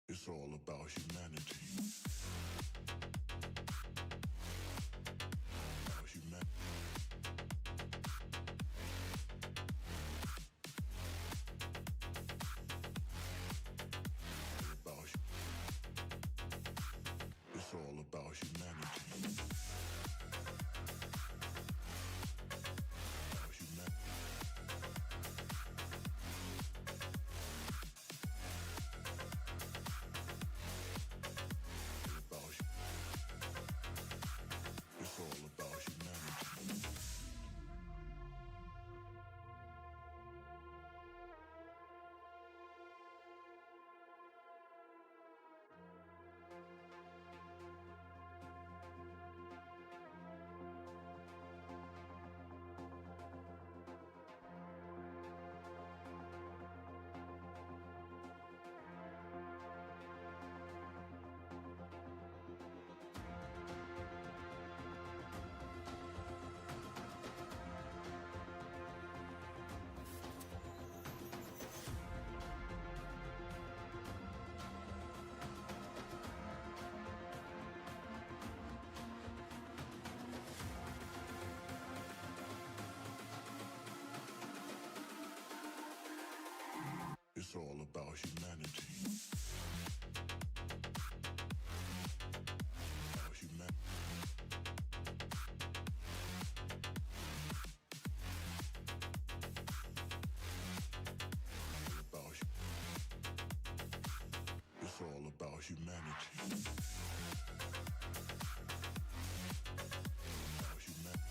It's all about humanity. About humanity. It's all about humanity. About humanity. It's all about humanity. About humanity. It's all about humanity. About humanity.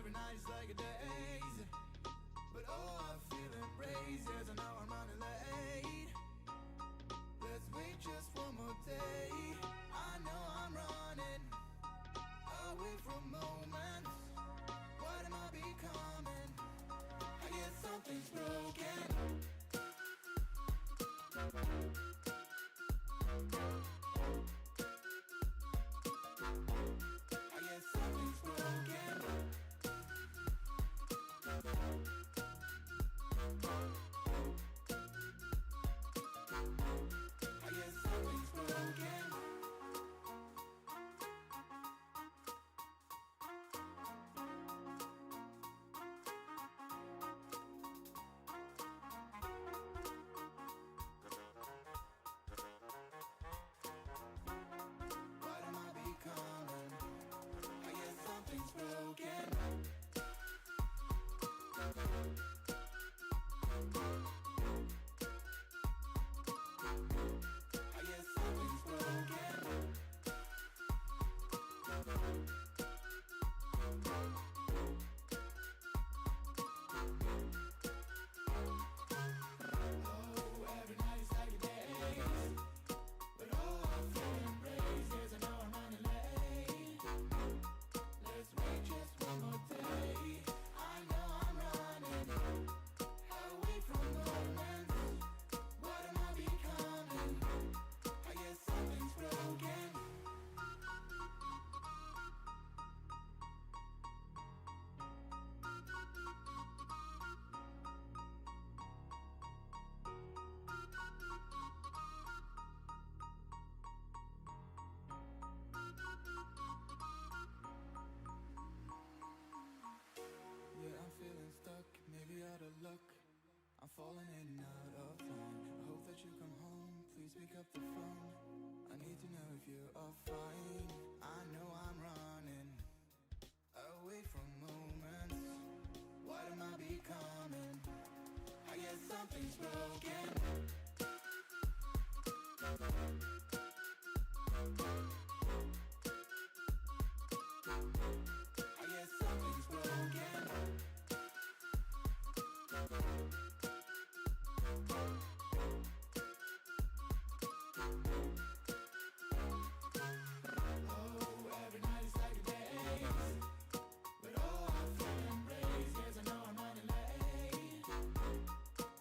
every night is like a daze. But oh, I feel embraced. Yes, I know I'm running late. Let's wait just one more day. I know I'm running away from moments. What am I becoming? I guess something's broken. I guess something's broken. I guess something's broken. What am I becoming? I guess something's broken. I guess something's broken. Oh, every night is like a daze. But oh, I feel embraced. Yes, I know I'm running late. Let's wait just one more day. I know I'm running away from moments. What am I becoming? I guess something's broken. Yeah, I'm feeling stuck, maybe out of luck. I'm falling in and out of line. I hope that you come home, please pick up the phone. I need to know if you are fine. I know I'm running away from moments. What am I becoming? I guess something's broken. I guess something's broken. Oh, every night is like a daze. But oh, I feel embraced. Yes, I know I'm running late.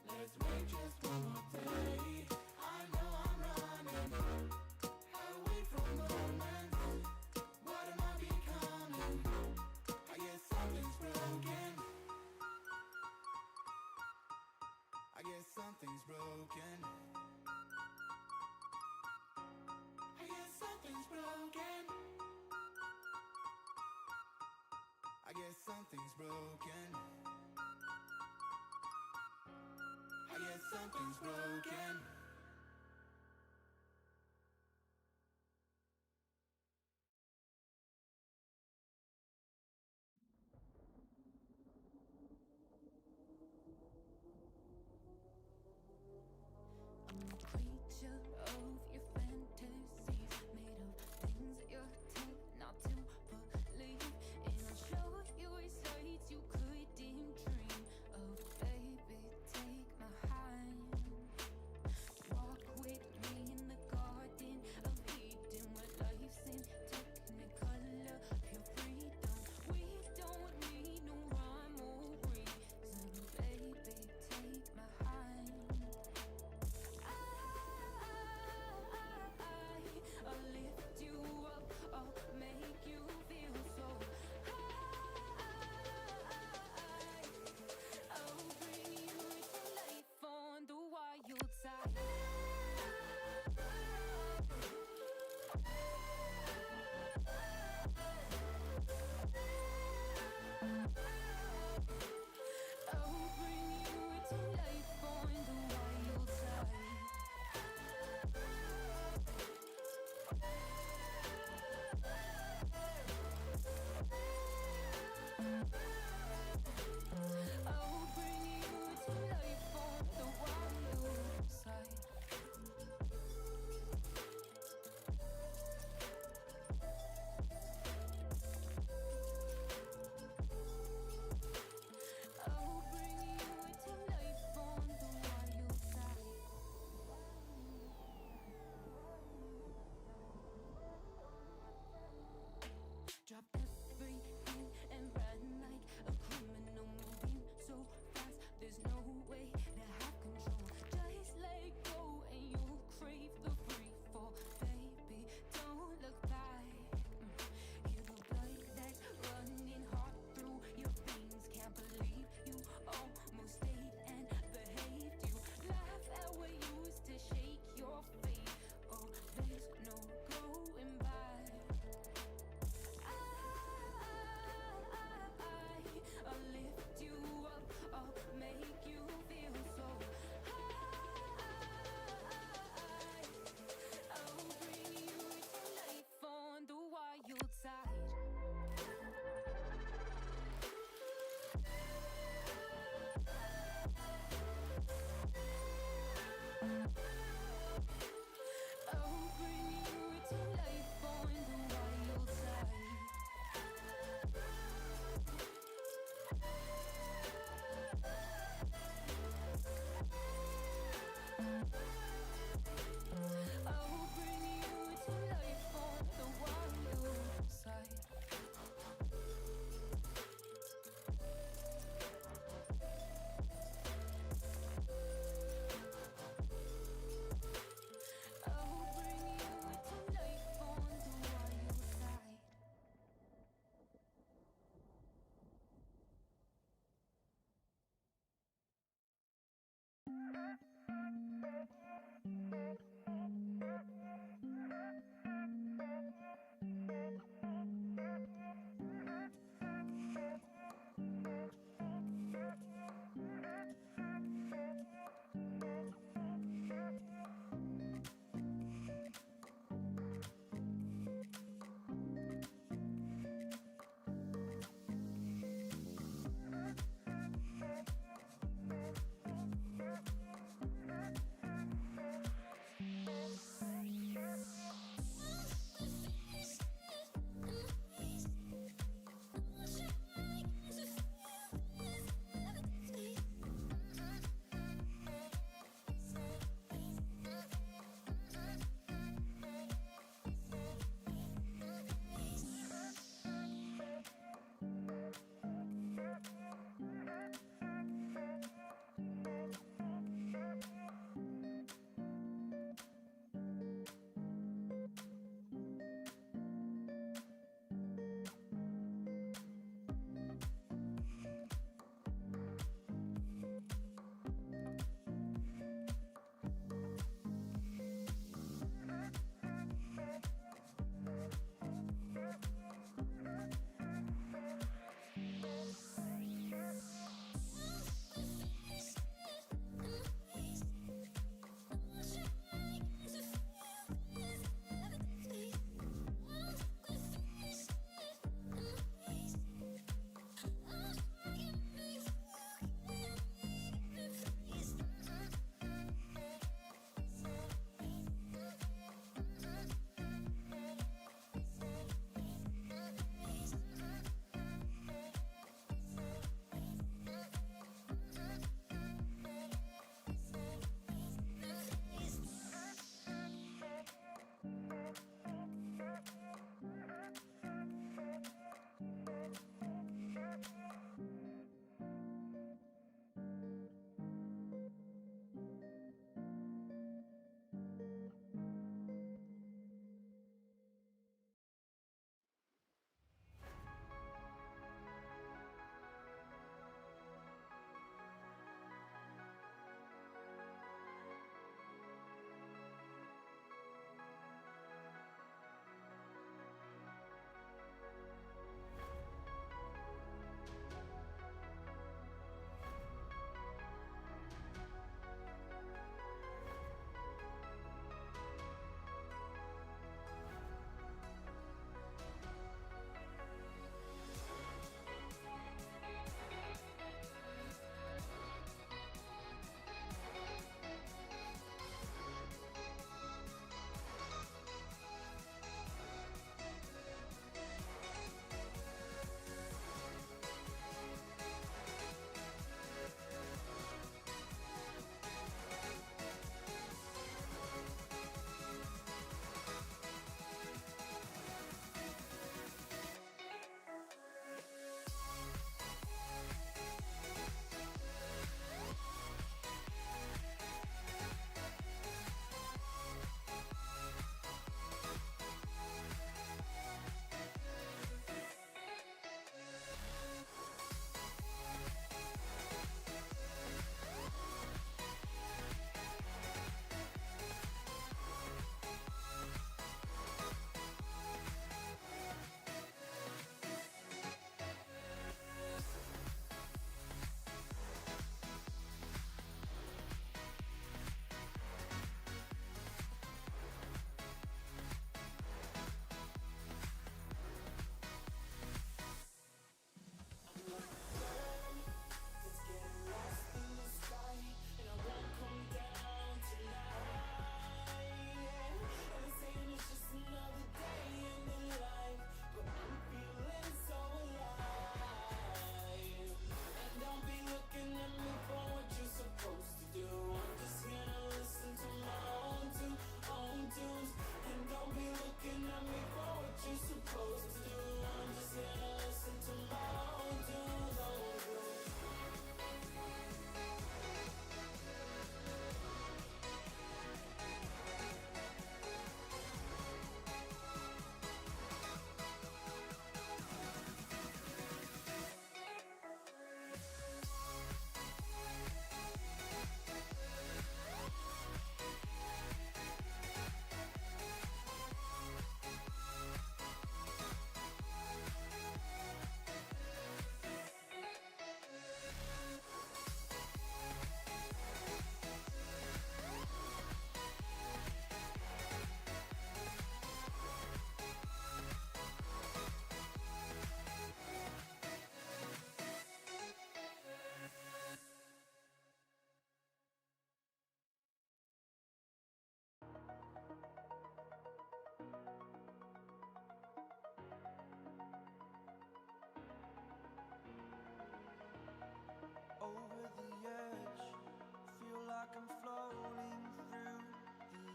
Let's wait just one more day. I know I'm running away from moments. What am I becoming? I guess something's broken. I guess something's broken. I guess something's broken. I guess something's broken. I guess something's broken. I'm a creature of your fantasies, made of things that you're taught not to believe. And I'll show you sights you couldn't dream of. Baby, take my hand.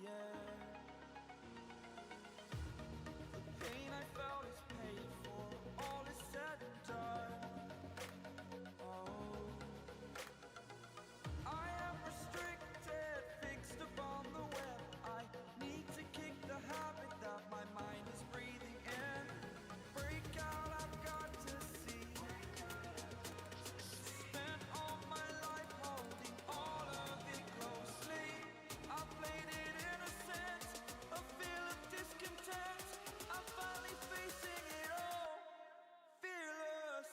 air. The pain I felt is paid for, all is said and done. Oh, I am restricted, fixed upon the web. I need to kick the habit that my mind is breathing in. Break out, I've got to see. Spent all my life holding all of it closely. I played it innocent, a feel of discontent. I'm finally facing it all, fearless.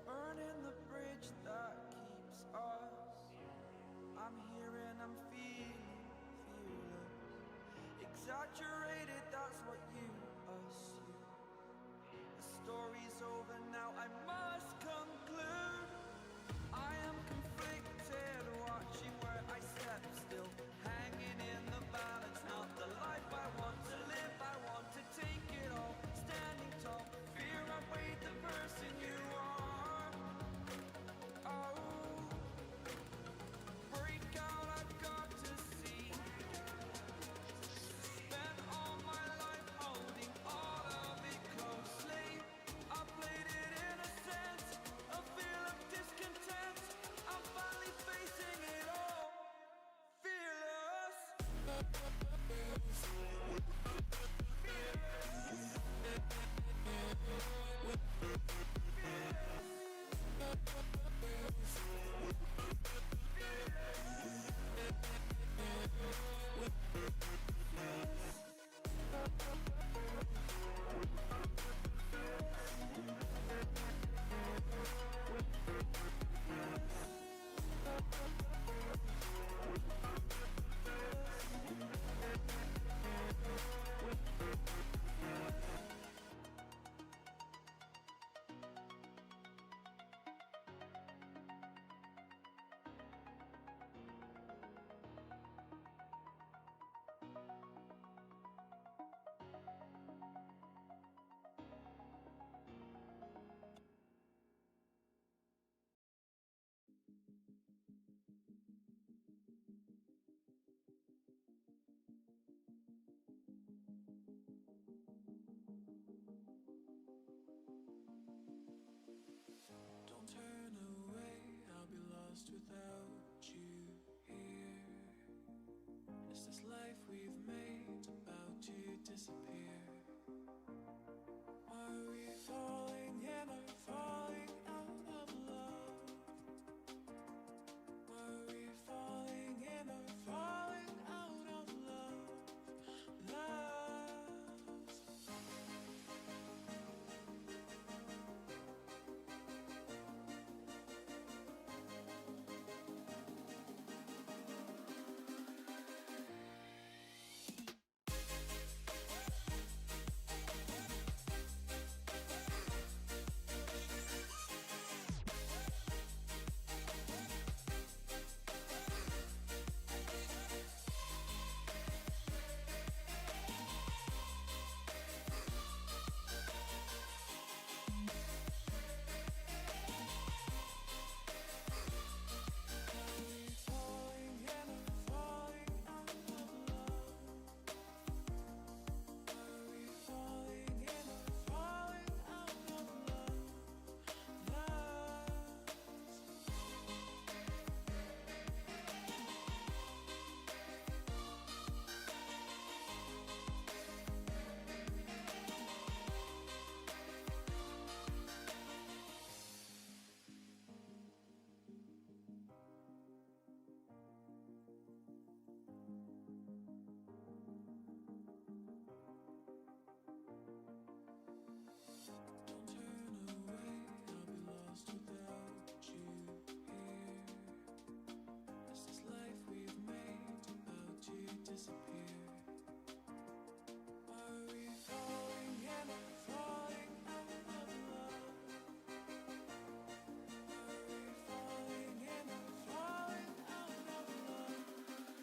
Burning the bridge that keeps us. I'm here and I'm feeling fearless. Exaggerated, that's what you assume. The story's over now, I must conclude. I am conflicted, watching where I step still, hanging in the balance. Not the life I want to live, I want to take it all. Standing tall, fear I weighed the person you are. Oh, break out, I've got to see. Spent all my life holding all of it closely. I played it innocent, a feel of discontent. I'm finally facing it all, fearless. Don't turn away, I'll be lost without you here. Is this life we've made about to disappear? Are we falling in or falling out of love? Are we falling in or falling out of love? Love. disappear? Are we falling in or falling out of love? Are we falling in or falling out of love?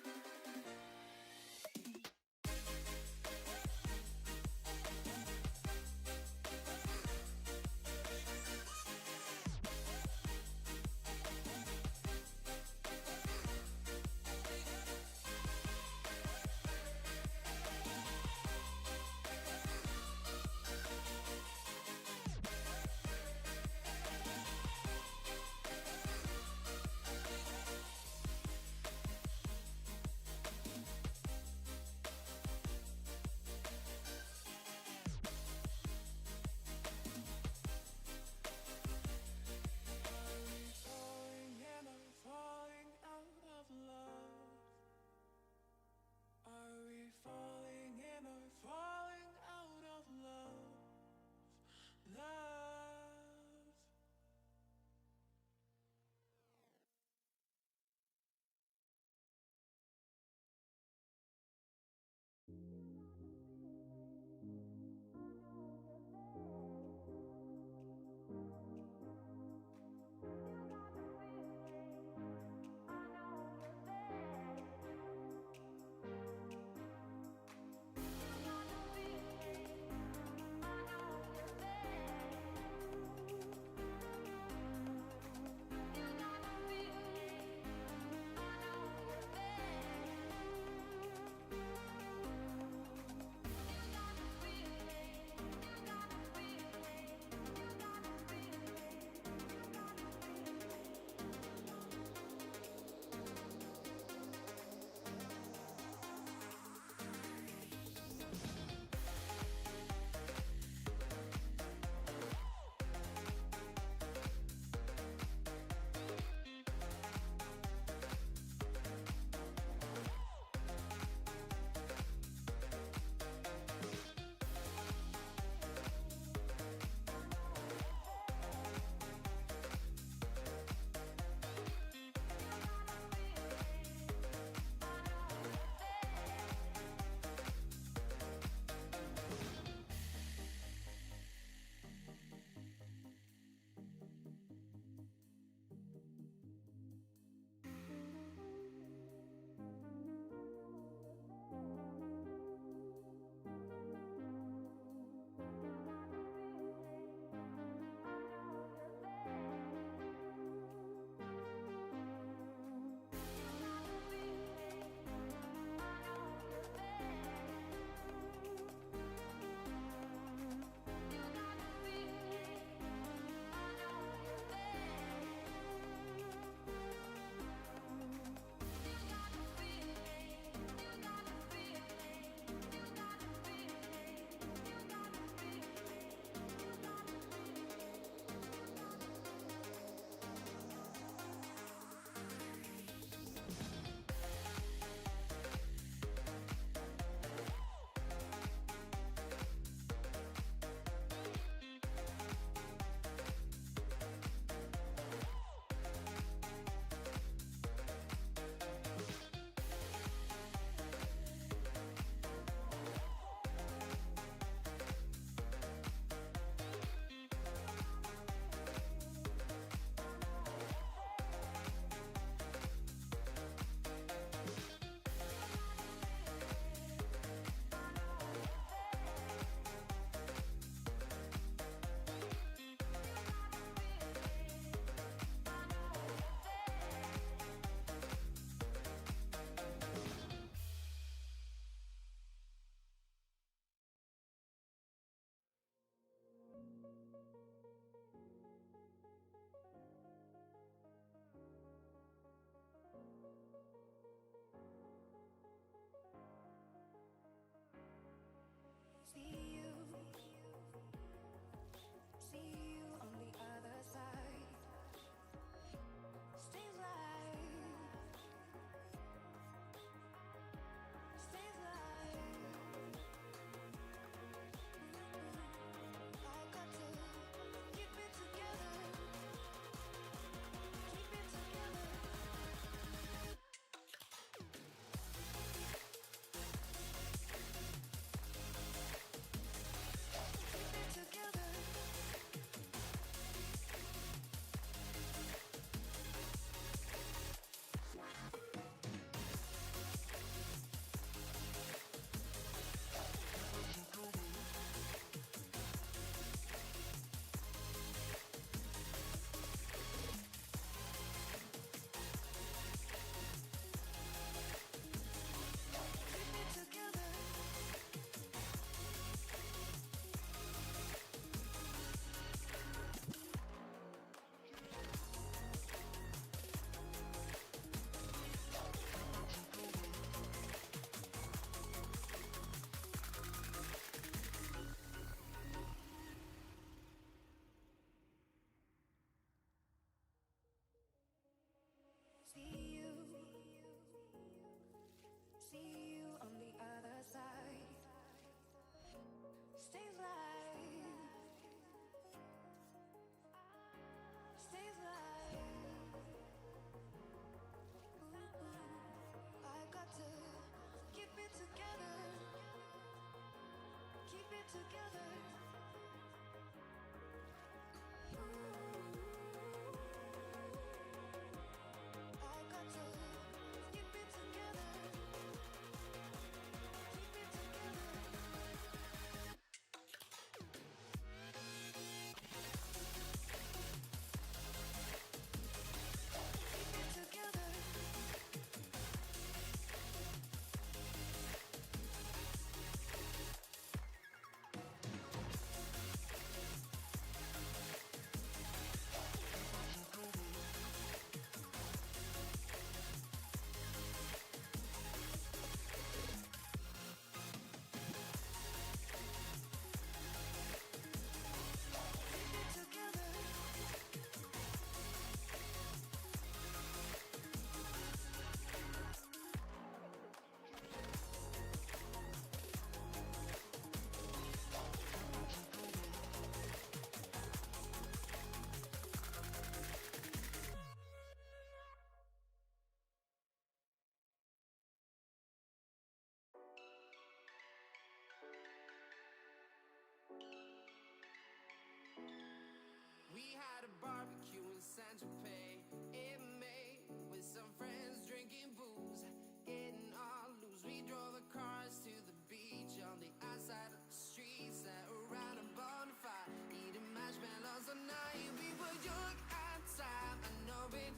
had a barbecue in San Tropez in May with some friends drinking booze, getting all loose. We drove the cars to the beach on the outside of the street, sat around a bonfire, eating marshmallows all night. We were young at the time, I know it,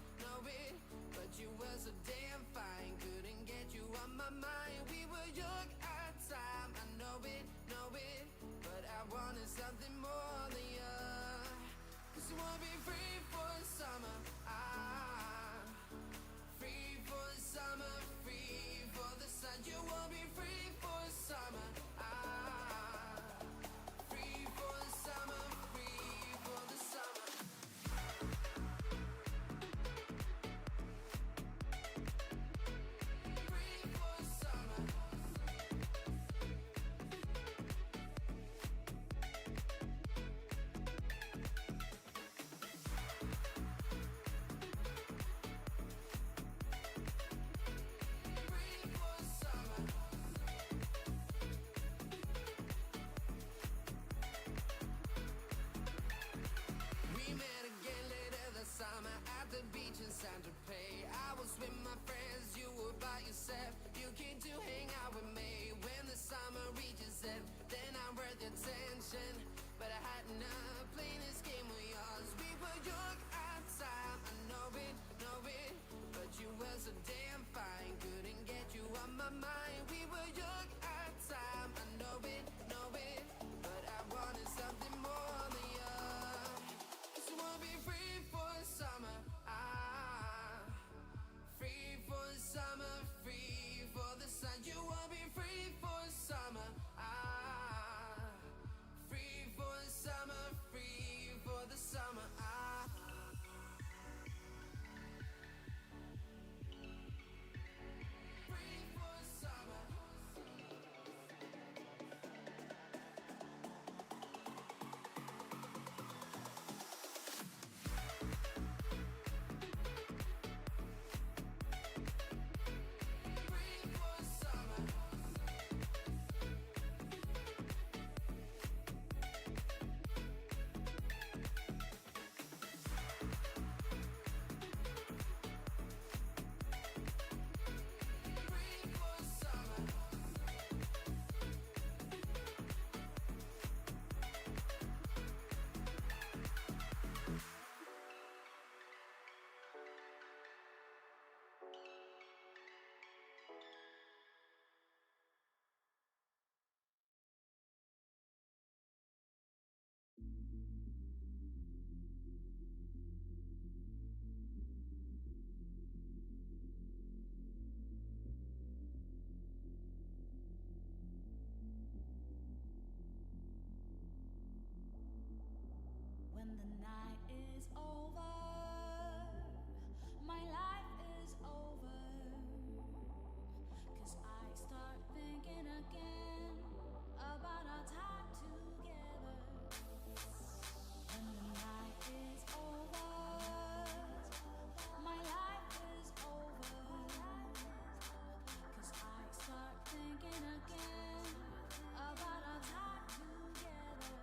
but you were so damn fine. Couldn't get you on my mind. We were young at the time, I know it, but I wanted something more than you. 'Cause you wanna be free for the summer, free for the summer, free for the sun. You wanna be free for the summer, free for the summer, free for the summer. Free for the summer. Summer at the beach in San Tropez. I was with my friends, you were by yourself. You came to hang out with me. When the summer reaches end, then I'm worth your attention. But I had enough playing this game with yours. We were young at the time, I know it, but you were so damn fine. Couldn't get you on my mind. We were young at the time, I know it, but I wanted something more than you. 'Cause you wanna be free for the summer, free for the summer, free for the sun. You wanna be free for the summer, free for the summer, free for the summer. Free for the summer. Free for the summer. Free for the summer. When the night is over, my life is over. 'Cause I start thinking again about our time together. When the night is over, my life is over. 'Cause I start thinking again about our time together.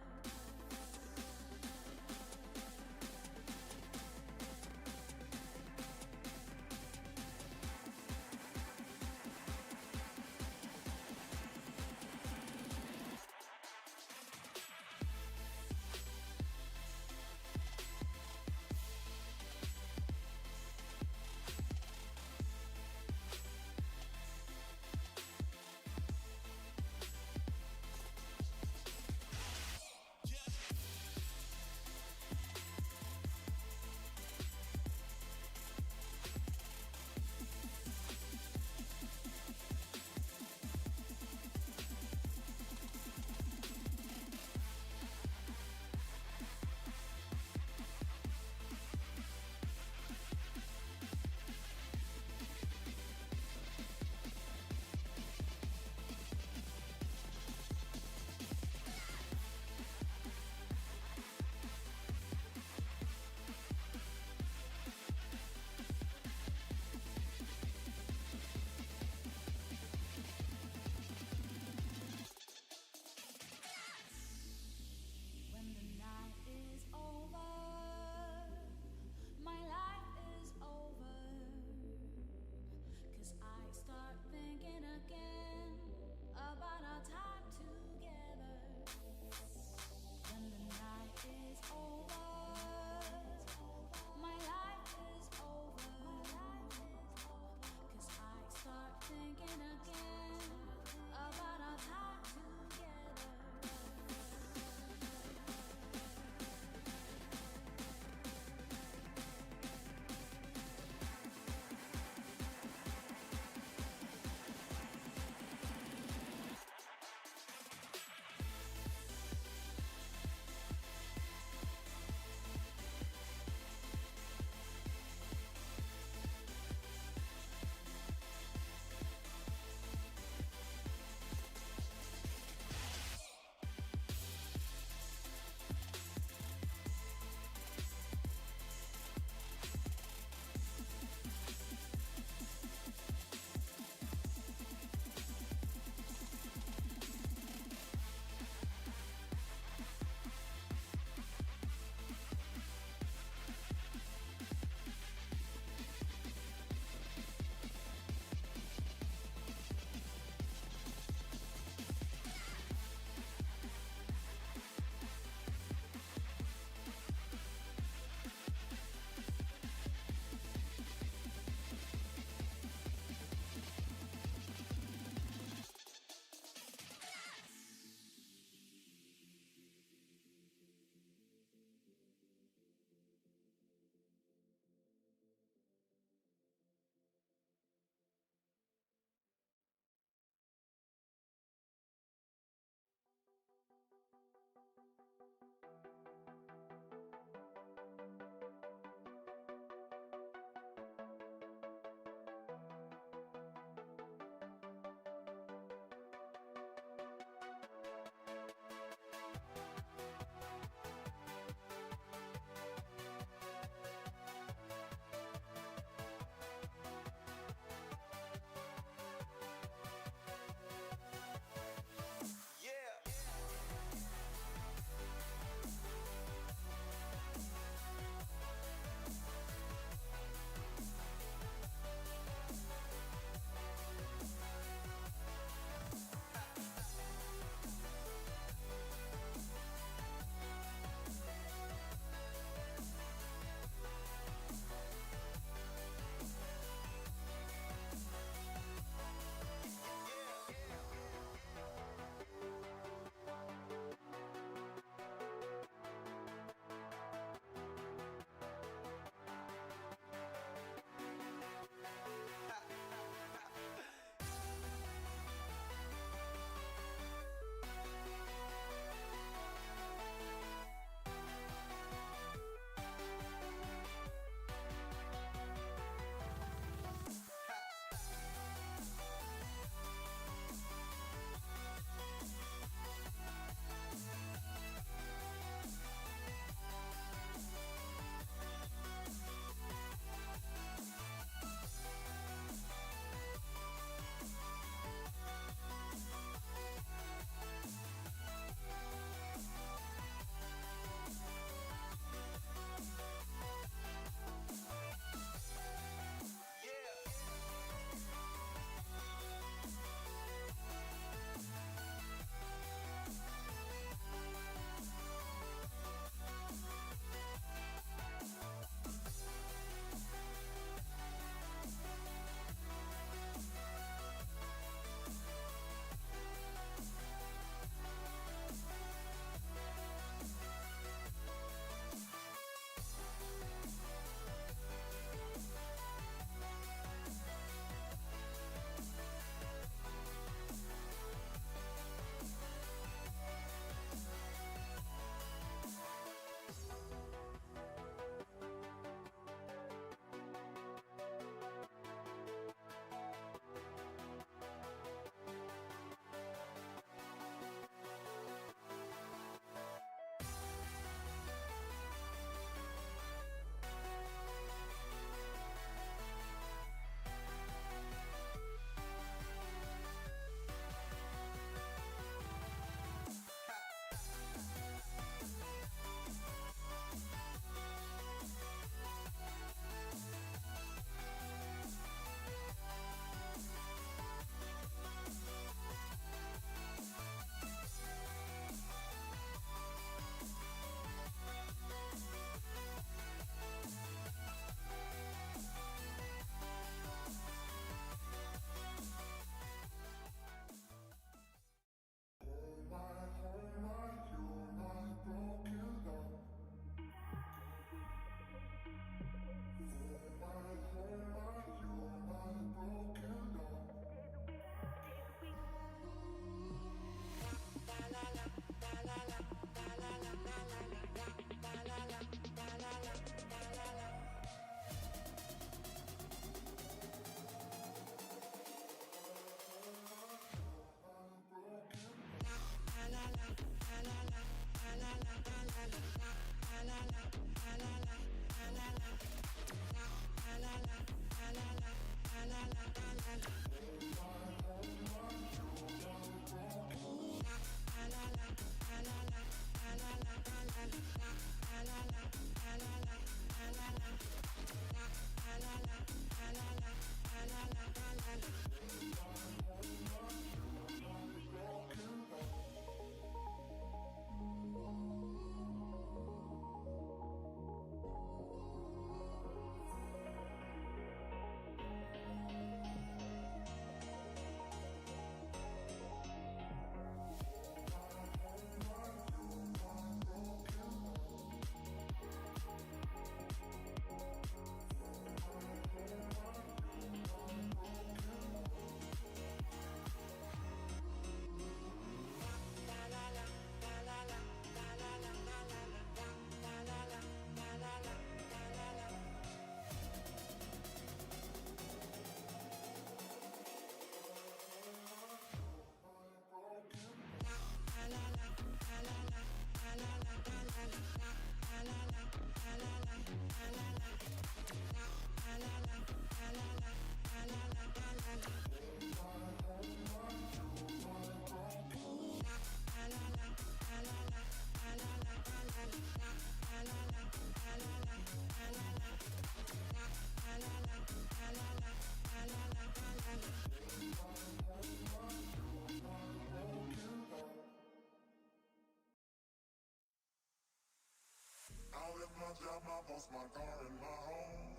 I left my job, my boss, my car, and my home.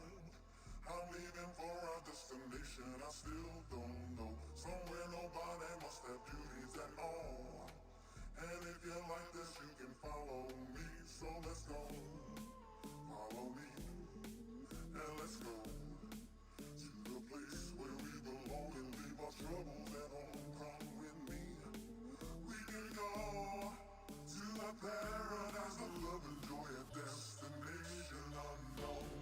I'm leaving for a destination I still don't know. Somewhere nobody must have beauties at all. And if you like this, you can follow me. So let's go. Follow me. And let's go to the place where we belong and leave our troubles at home. Come with me. We can go to a paradise of love and joy, a destination unknown.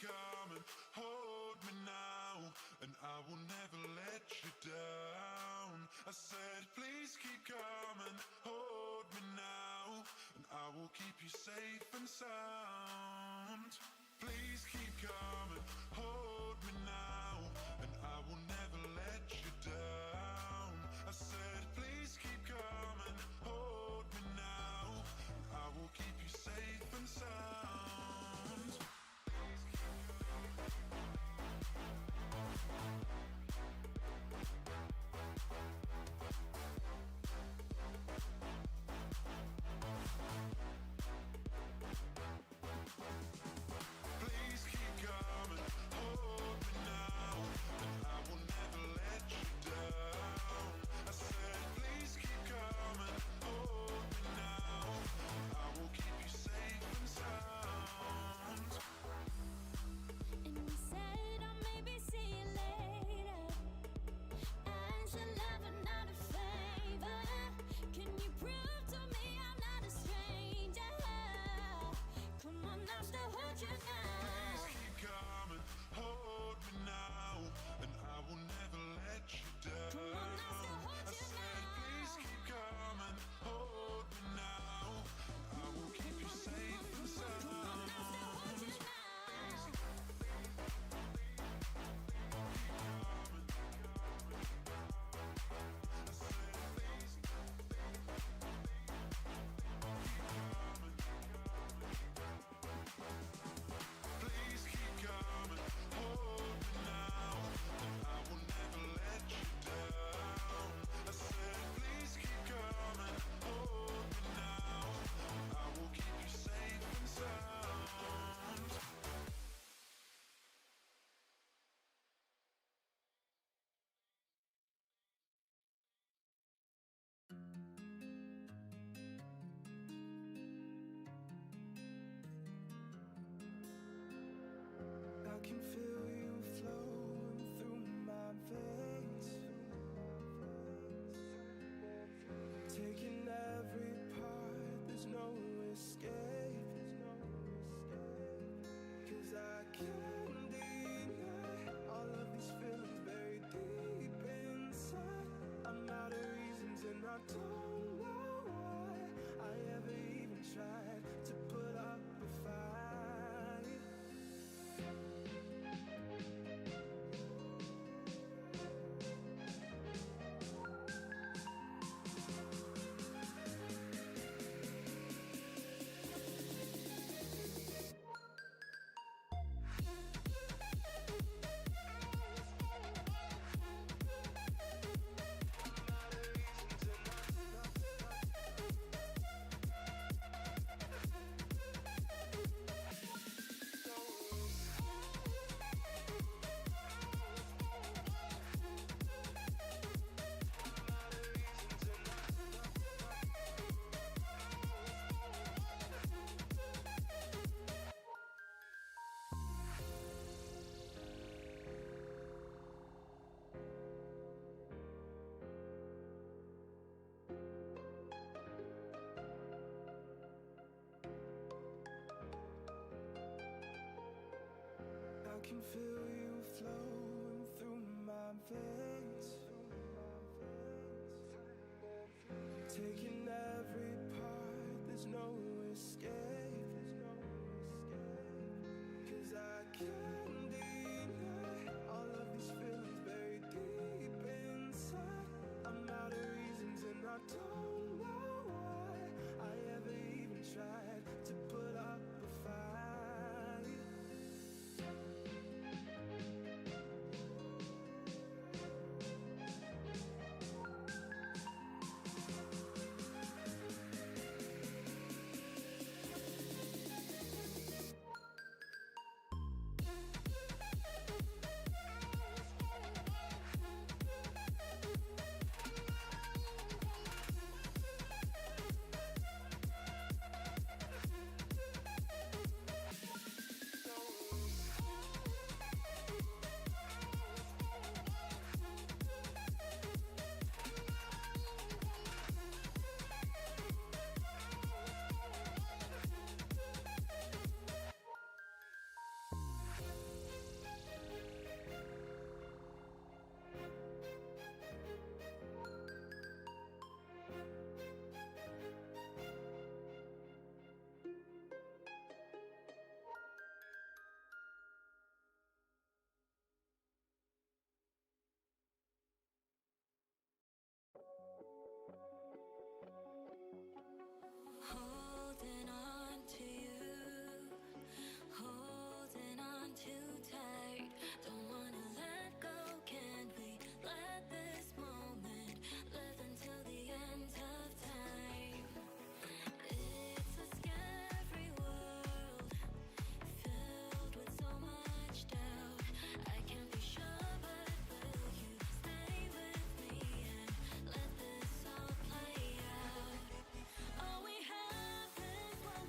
coming, hold me now, and I will never let you down. I said, please keep coming, hold me now, and I will keep you safe and sound. Please keep coming, hold me now, and I will never let you down. I said, please keep coming, hold me now, and I will keep you safe and sound. Please keep coming, hold me now, and I will never let you down. I said, please keep coming, hold me now, and I will keep you safe and sound. And you said I'll maybe see you later. As a lover, not a favor. Can you prove to me I'm not a stranger? Come on, I'll still hold you now. Please keep coming, hold me now, and I will never let you down. Come on, I'll still hold I you said, now. please keep coming, hold me now, I will keep you safe and sound. Come on, I'll still hold you now. Please keep coming, hold me now, and I will never let you down. I said, please keep coming, hold me now, and I will keep you safe and sound. I can feel you flowing through my veins, taking every part, there's no escape. 'Cause I can't deny all of these feelings buried deep inside. I'm out of reasons and I don't know why I ever even tried to put up a fight. I can feel you flowing through my veins, taking every part, there's no escape. 'Cause I can't deny all of these feelings buried deep inside. I'm out of reasons and I don't know why I ever even tried to put up a fight. holding on to you, holding on too tight. Don't wanna let go. Can we let this moment live until the end of time? It's a scary world filled with so much doubt. I can't be sure, but will you stay with me and let this all play out? All we have is one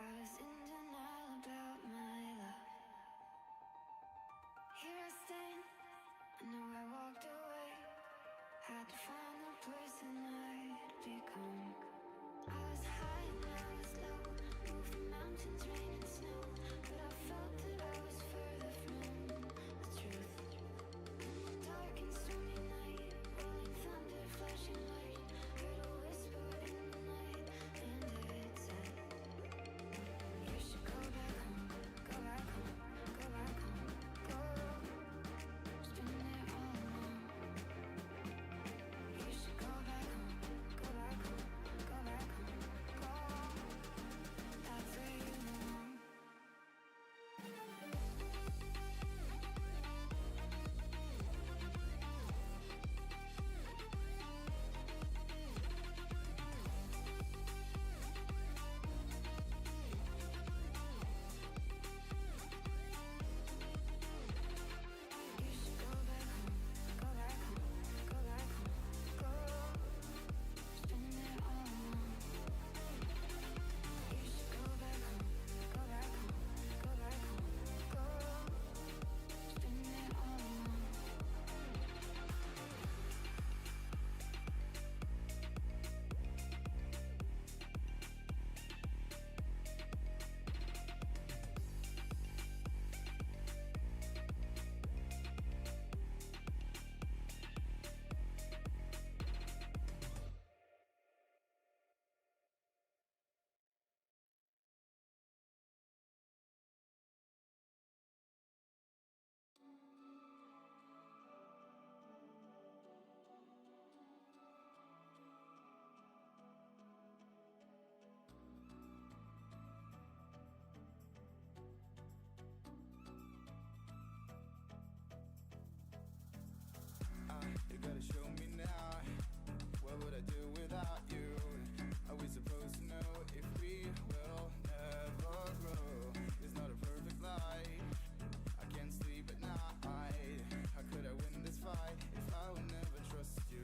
I was in denial about my love. Here I stand, I know I walked away. Had to find the person I'd become. I was high and I was low, moving mountains, rain and snow. But I felt that I was further from the truth. Dark and stormy night, rolling thunder, flashing light. Heard a whisper in the night, and it said, you should go back home, go back home, go back home, go. It's been there all along. You should go back home, go back home, go back home, go. That's where you belong. You should go back home, go back home, go back home, go. It's been there all along. You should go back home, go back home, go back home, go. It's been there all along. You gotta show me now. What would I do without you? Are we supposed to know if we will never grow? It's not a perfect life. I can't sleep at night. How could I win this fight if I will never trust you?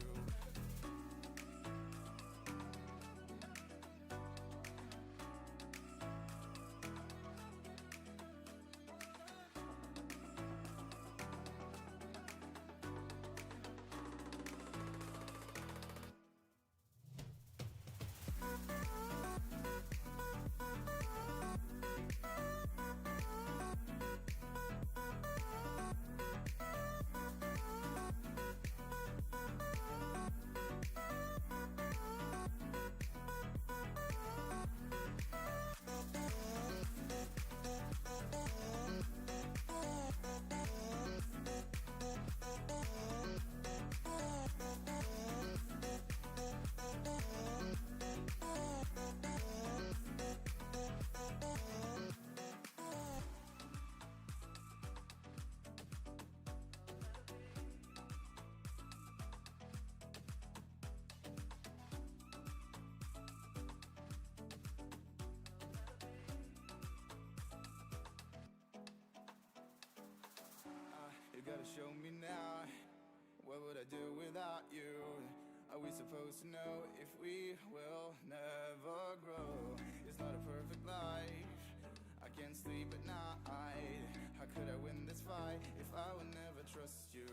You gotta show me now. What would I do without you? Are we supposed to know if we will never grow? It's not a perfect life. I can't sleep at night. How could I win this fight if I will never trust you?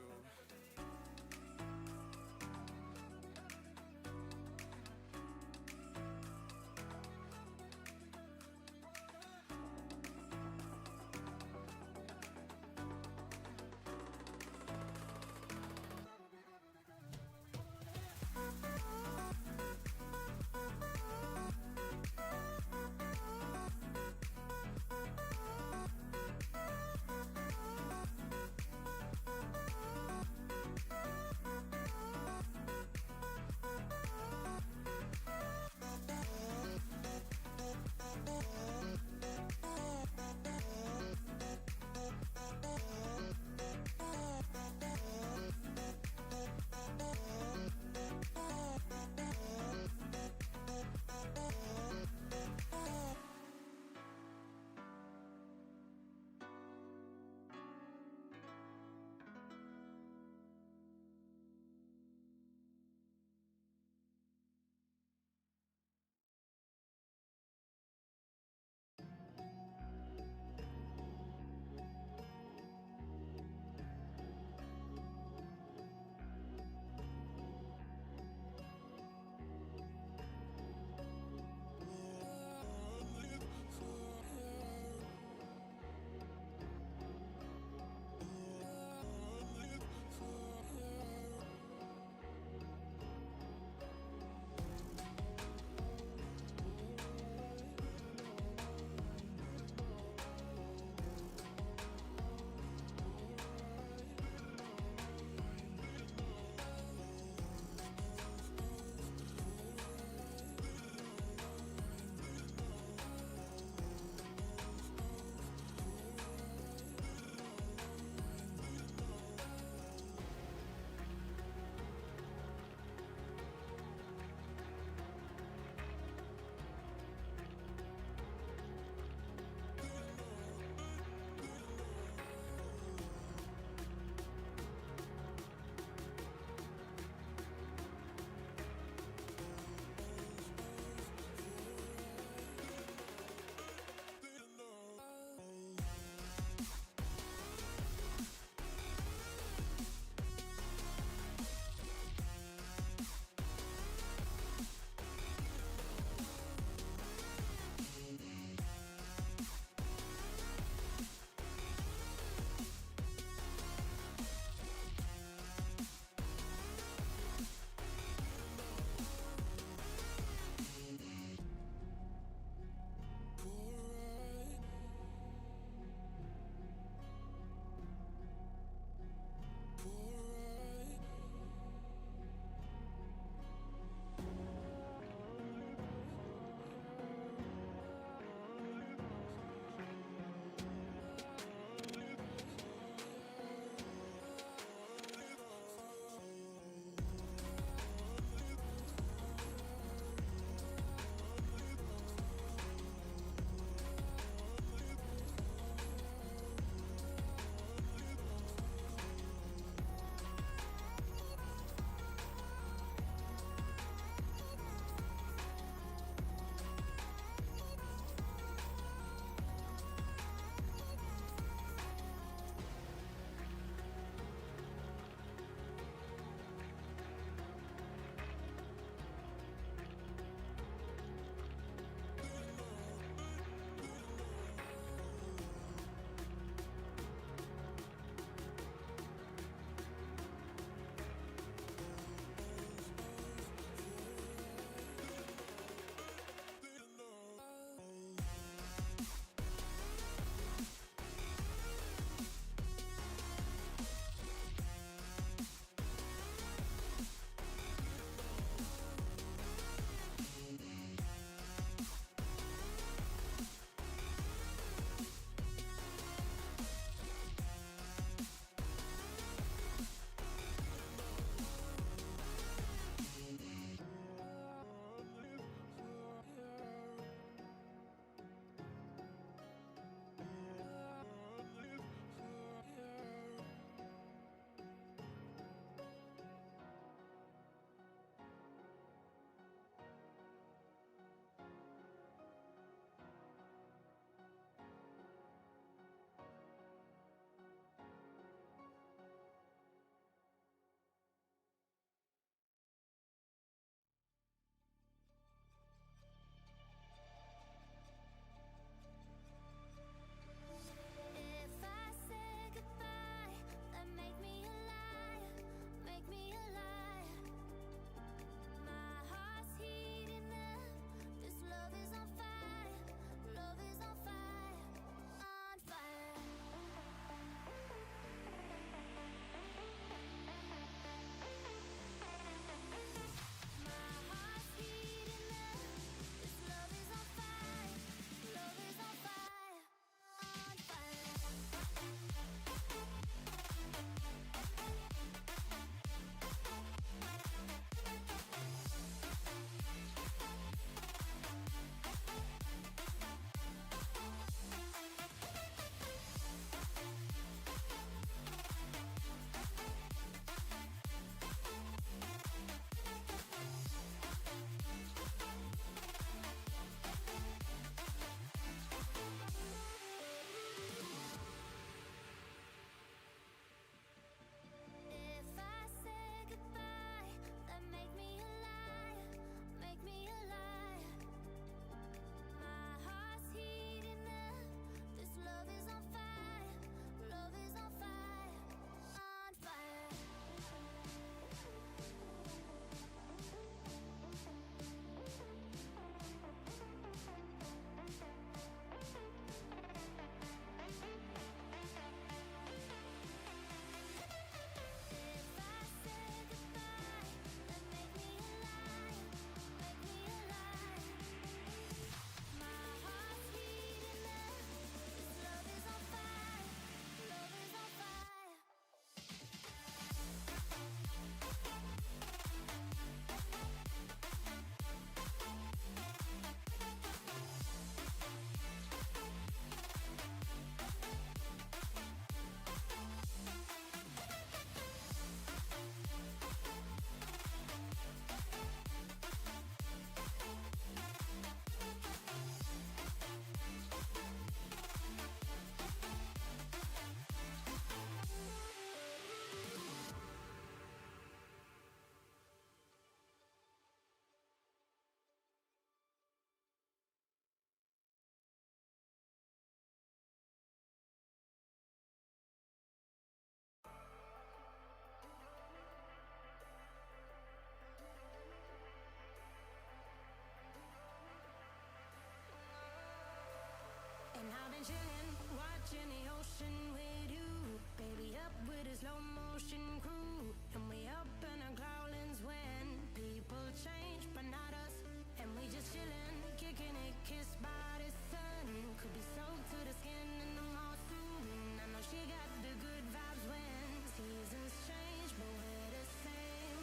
been chillin', watching the ocean with you. Baby up with a slow motion crew. And we up in our growlings when people change, but not us. And we just chillin', kicking it, kissed by the sun. Could be soaked to the skin in the mall soon. I know she got the good vibes when seasons change, but we're the same.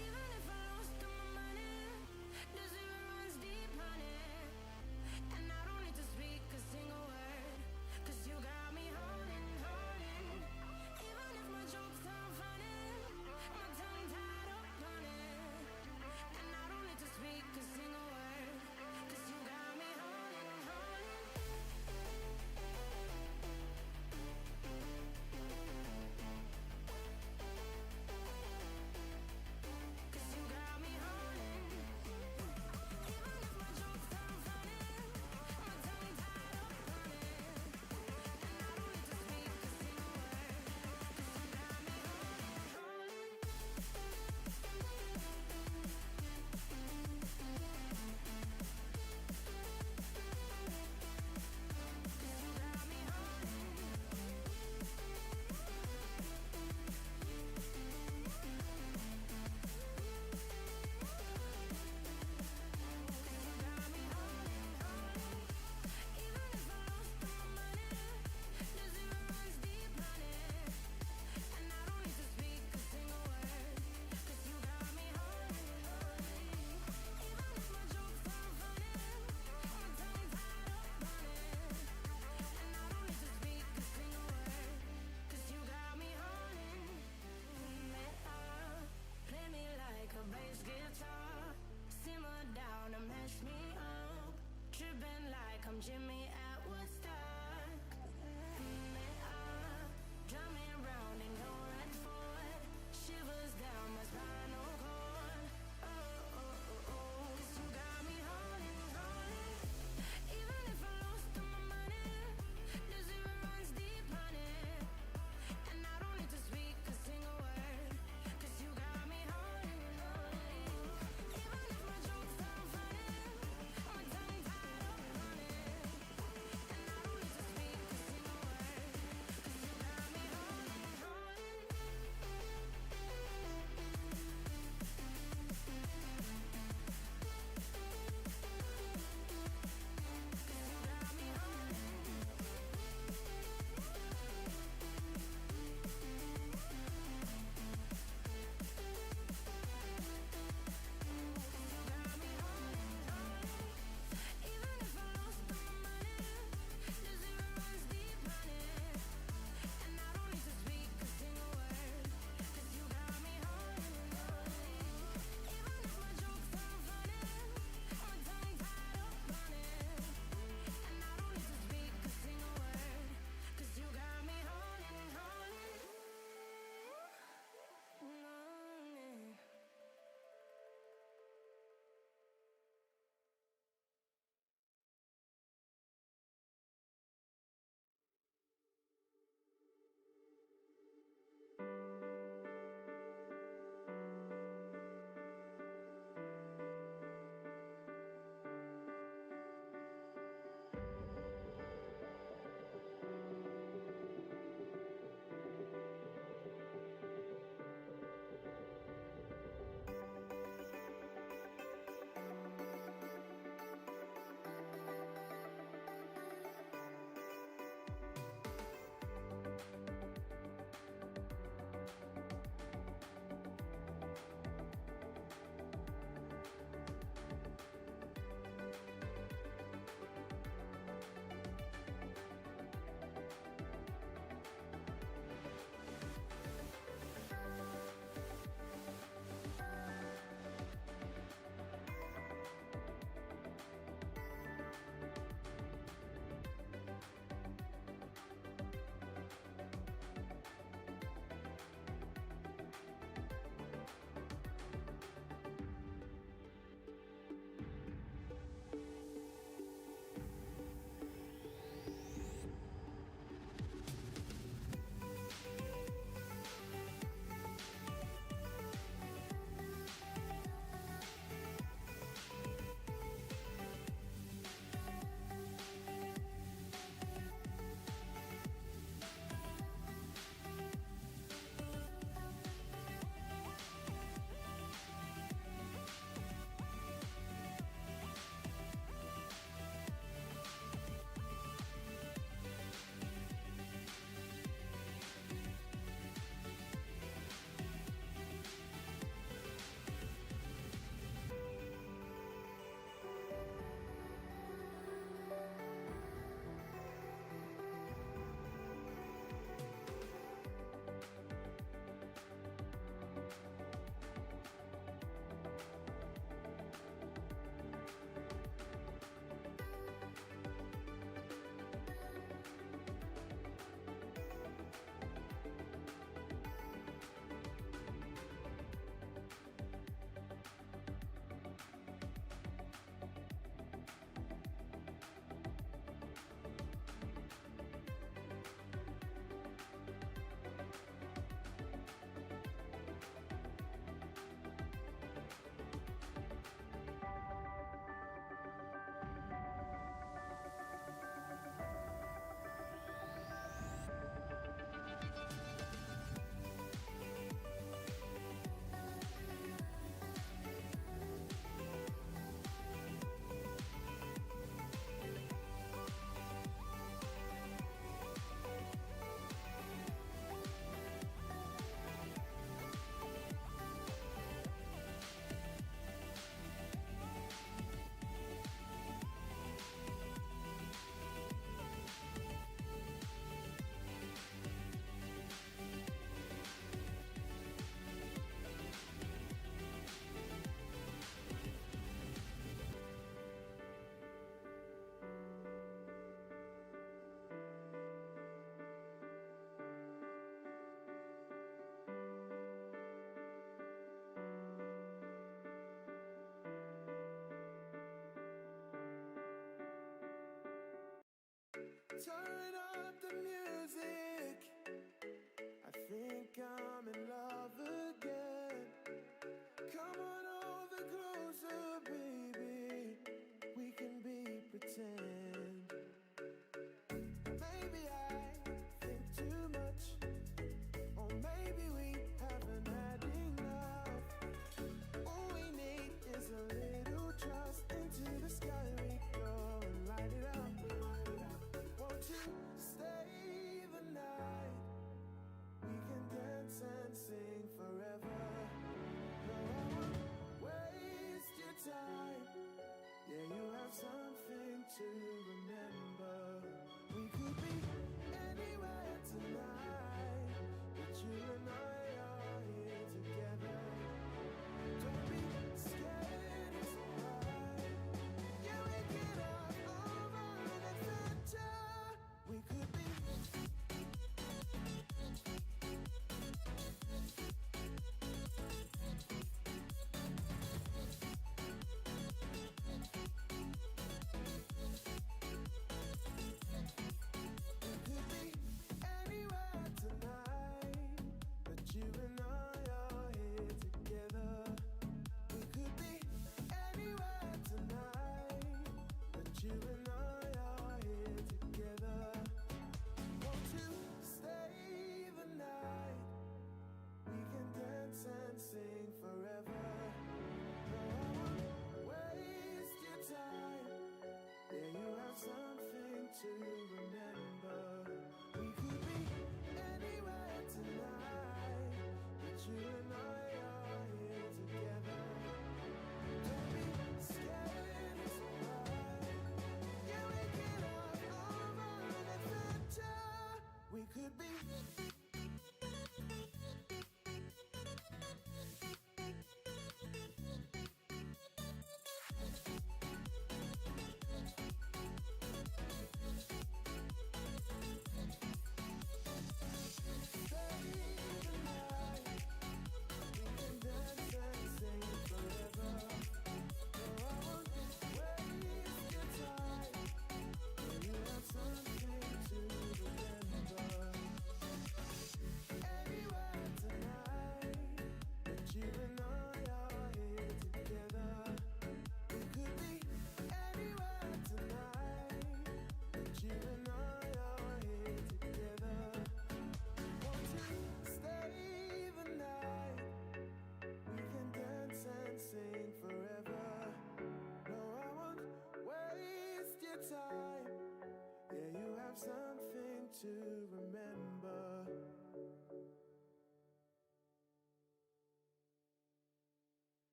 Even if I lost all my money, the zero runs deep, honey. And I don't need to speak a single word, 'cause you got me holding, holding. Even if my jokes sound funny, my tongue tied up on it. And I don't need to speak a single word, 'cause you got me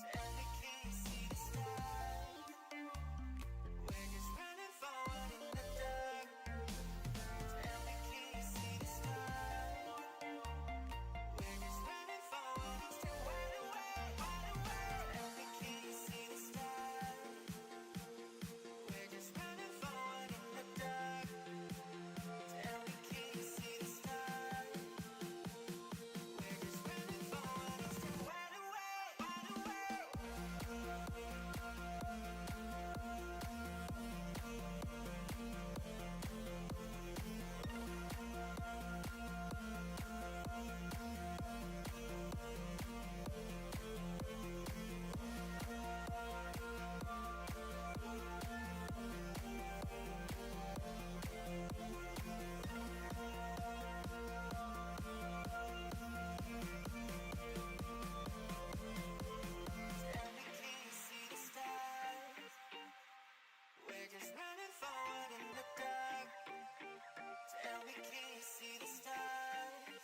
Tell me, can you see the stars? We're just running forward in the dark. Tell me, can you see the stars? We're just running forward, it's too wide away, wide away. Tell me, can you see the stars? We're just running forward in the dark. Tell me, can you see the stars? We're just running forward, it's too wide away, wide away. Tell me, can you see the stars? We're just running forward in the dark. Tell me, can you see the stars?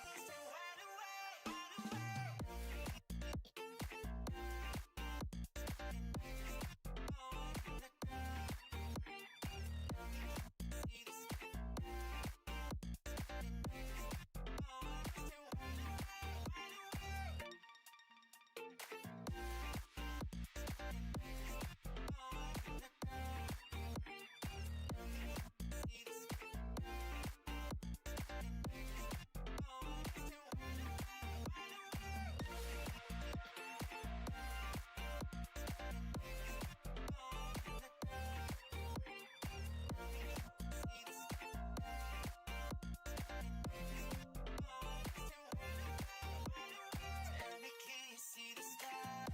It's too wide away, wide away. Forward in the dark. See the stars. Forward, it's too wide away, wide away. Forward in the dark. See the stars. Forward, it's too wide away, wide away. Forward in the dark. See the stars. Forward, it's too wide away, wide away. Tell me, can you see the stars?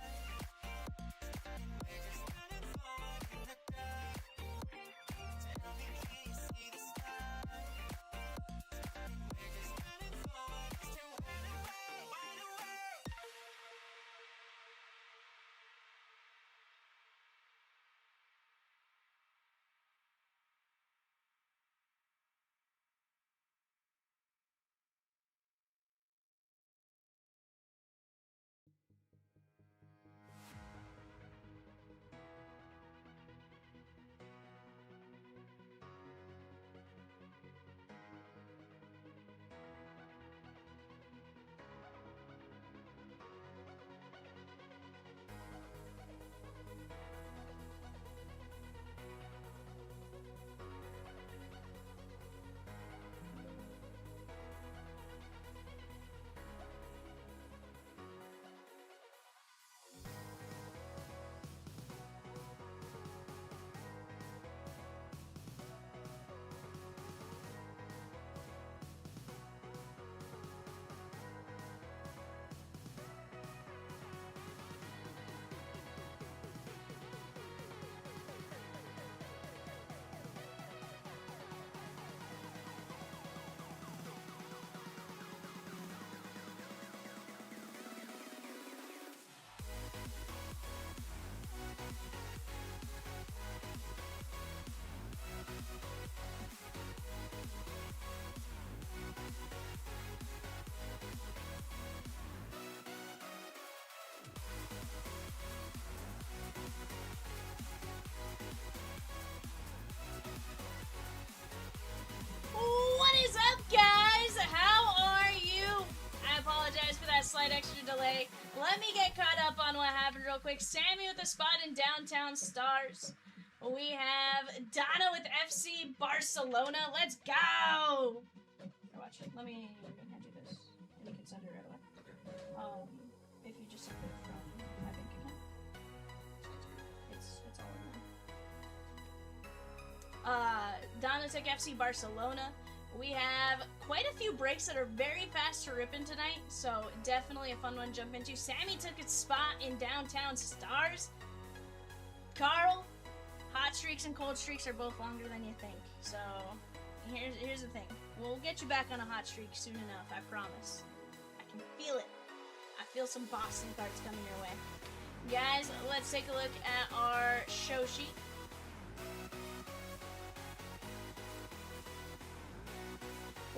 We're just running forward in the dark. Tell me, can you see the stars? We're just running forward, it's too wide away, wide away. What is up, guys? How are you? I apologize for that slight extra delay. Let me get caught up on what happened real quick. Sammy with a spot in Downtown Stars. We have Donna with FC Barcelona. Let's go! Here, watch it. Let me hand you this, and you can send it right away. If you just send it from my bank account, it's all in there. Donna took FC Barcelona. We have quite a few breaks that are very fast to rip in tonight, so definitely a fun one to jump into. Sammy took its spot in Downtown Stars. Carl, hot streaks and cold streaks are both longer than you think. So here's the thing. We'll get you back on a hot streak soon enough, I promise. I can feel it. I feel some Boston cards coming your way. Guys, let's take a look at our show sheet.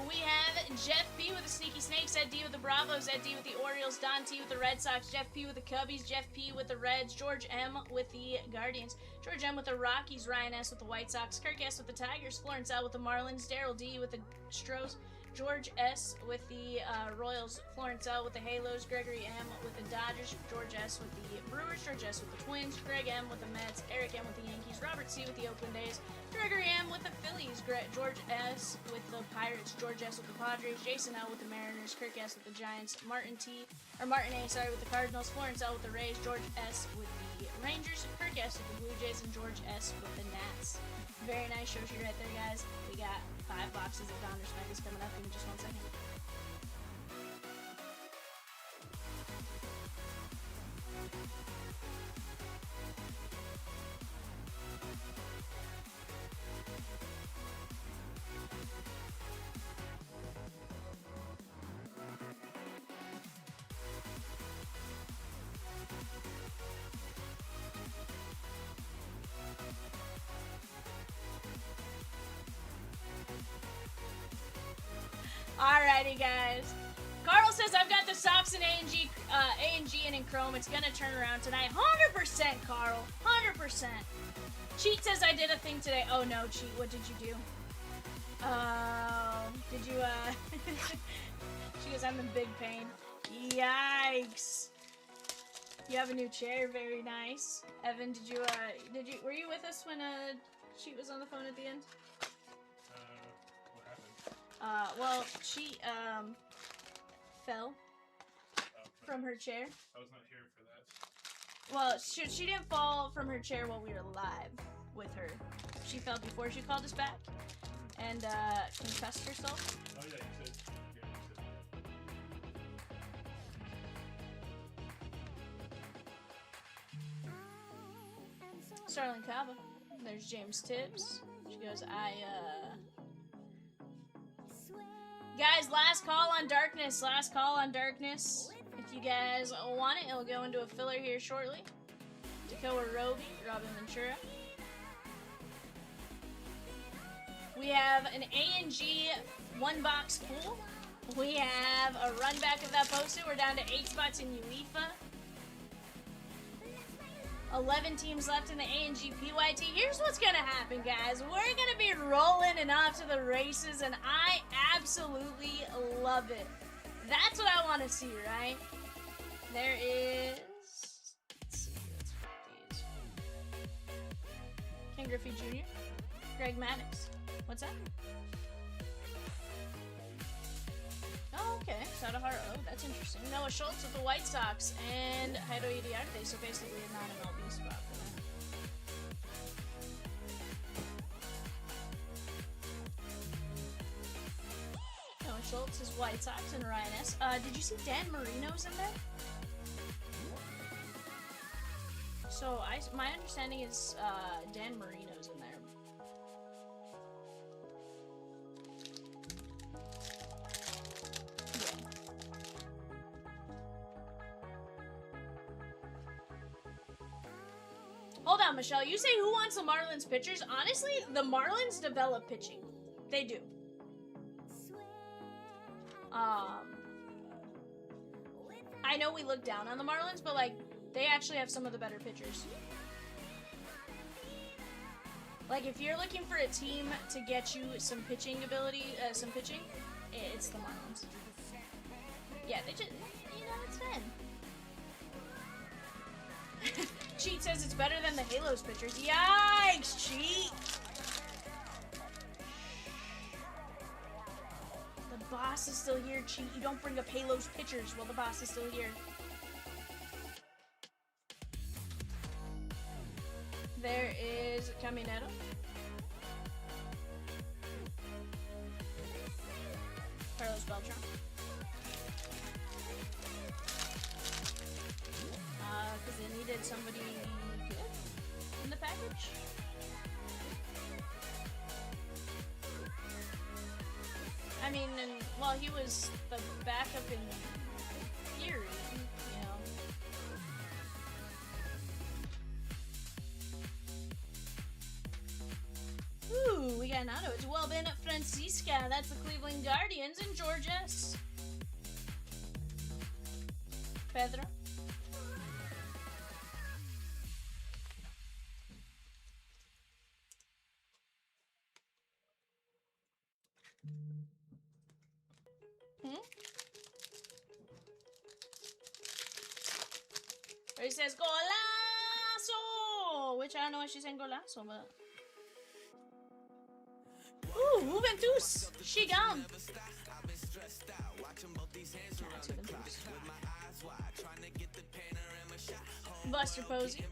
We have Jeff P with the Sneaky Snakes, Ed D with the Bravos, Ed D with the Orioles, Don T with the Red Sox, Jeff P with the Cubbies, Jeff P with the Reds, George M with the Guardians, George M with the Rockies, Ryan S with the White Sox, Kirk S with the Tigers, Florence L with the Marlins, Daryl D with the Stros, George S with the Royals, Florence L with the Halos, Gregory M with the Dodgers, George S with the Brewers, George S with the Twins, Greg M with the Mets, Eric M with the Yankees, Robert C with the Oakland A's, Gregory M with the Phillies, George S with the Pirates, George S with the Padres, Jason L with the Mariners, Kirk S with the Giants, Martin A with the Cardinals, Florence L with the Rays, George S with the Rangers, Kirk S with the Blue Jays, and George S with the Nats. Very nice show sheet right there, guys. We got 5 boxes of Donruss Megas coming up in just 1 second. Alrighty, guys. Carl says I've got the Sox in A&G and in Chrome. It's gonna turn around tonight. 100%, Carl. 100%. Cheat says I did a thing today. Oh no, Cheat. What did you do? Oh, did you? She goes, I'm in big pain. Yikes. You have a new chair. Very nice. Evan, were you with us when Cheat was on the phone at the end? Well, she, fell from her chair. I was not here for that. Well, she didn't fall from her chair while we were live with her. She fell before she called us back and, concussed herself. Oh, yeah, you said. Starling Cava. There's James Tibbs. She goes, Guys, last call on Darkness. Last call on Darkness. If you guys want it, it'll go into a filler here shortly. Dakota Roby, Robin Ventura. We have an A&G 1-box pool. We have a run back of that poster. We're down to 8 spots in UEFA. 11 teams left in the A&G PYT. Here's what's gonna happen, guys. We're gonna be rolling and off to the races, and I absolutely love it. That's what I want to see, right? There is... Let's see, let's flip these. Ken Griffey Jr., Greg Maddox. What's that? Oh, okay. Sadahara. Oh, that's interesting. Noah Schultz with the White Sox and Haido Idiarte, so basically a non-MLB spot for that. Noah Schultz is White Sox and Ryan S. Did you see Dan Marino's in there? So, my understanding is Dan Marino's in there. Hold on, Michelle. You say who wants the Marlins pitchers? Honestly, the Marlins develop pitching. They do. I know we look down on the Marlins, but like they actually have some of the better pitchers. Like if you're looking for a team to get you some pitching ability, it's the Marlins. Yeah, they just, it's fun. Cheat says it's better than the Halos pitchers. Yikes, Cheat! The boss is still here, Cheat. You don't bring up Halos pitchers while the boss is still here. There is Caminero. Carlos Beltran. Because they needed somebody good in the package. I mean, well, he was the backup in theory, Ooh, we got Canado. It's well then Francisca. That's the Cleveland Guardians and George S. Pedro. He says golazo, which I don't know why she's saying golazo, but ooh, Juventus, she gone. Buster Posey,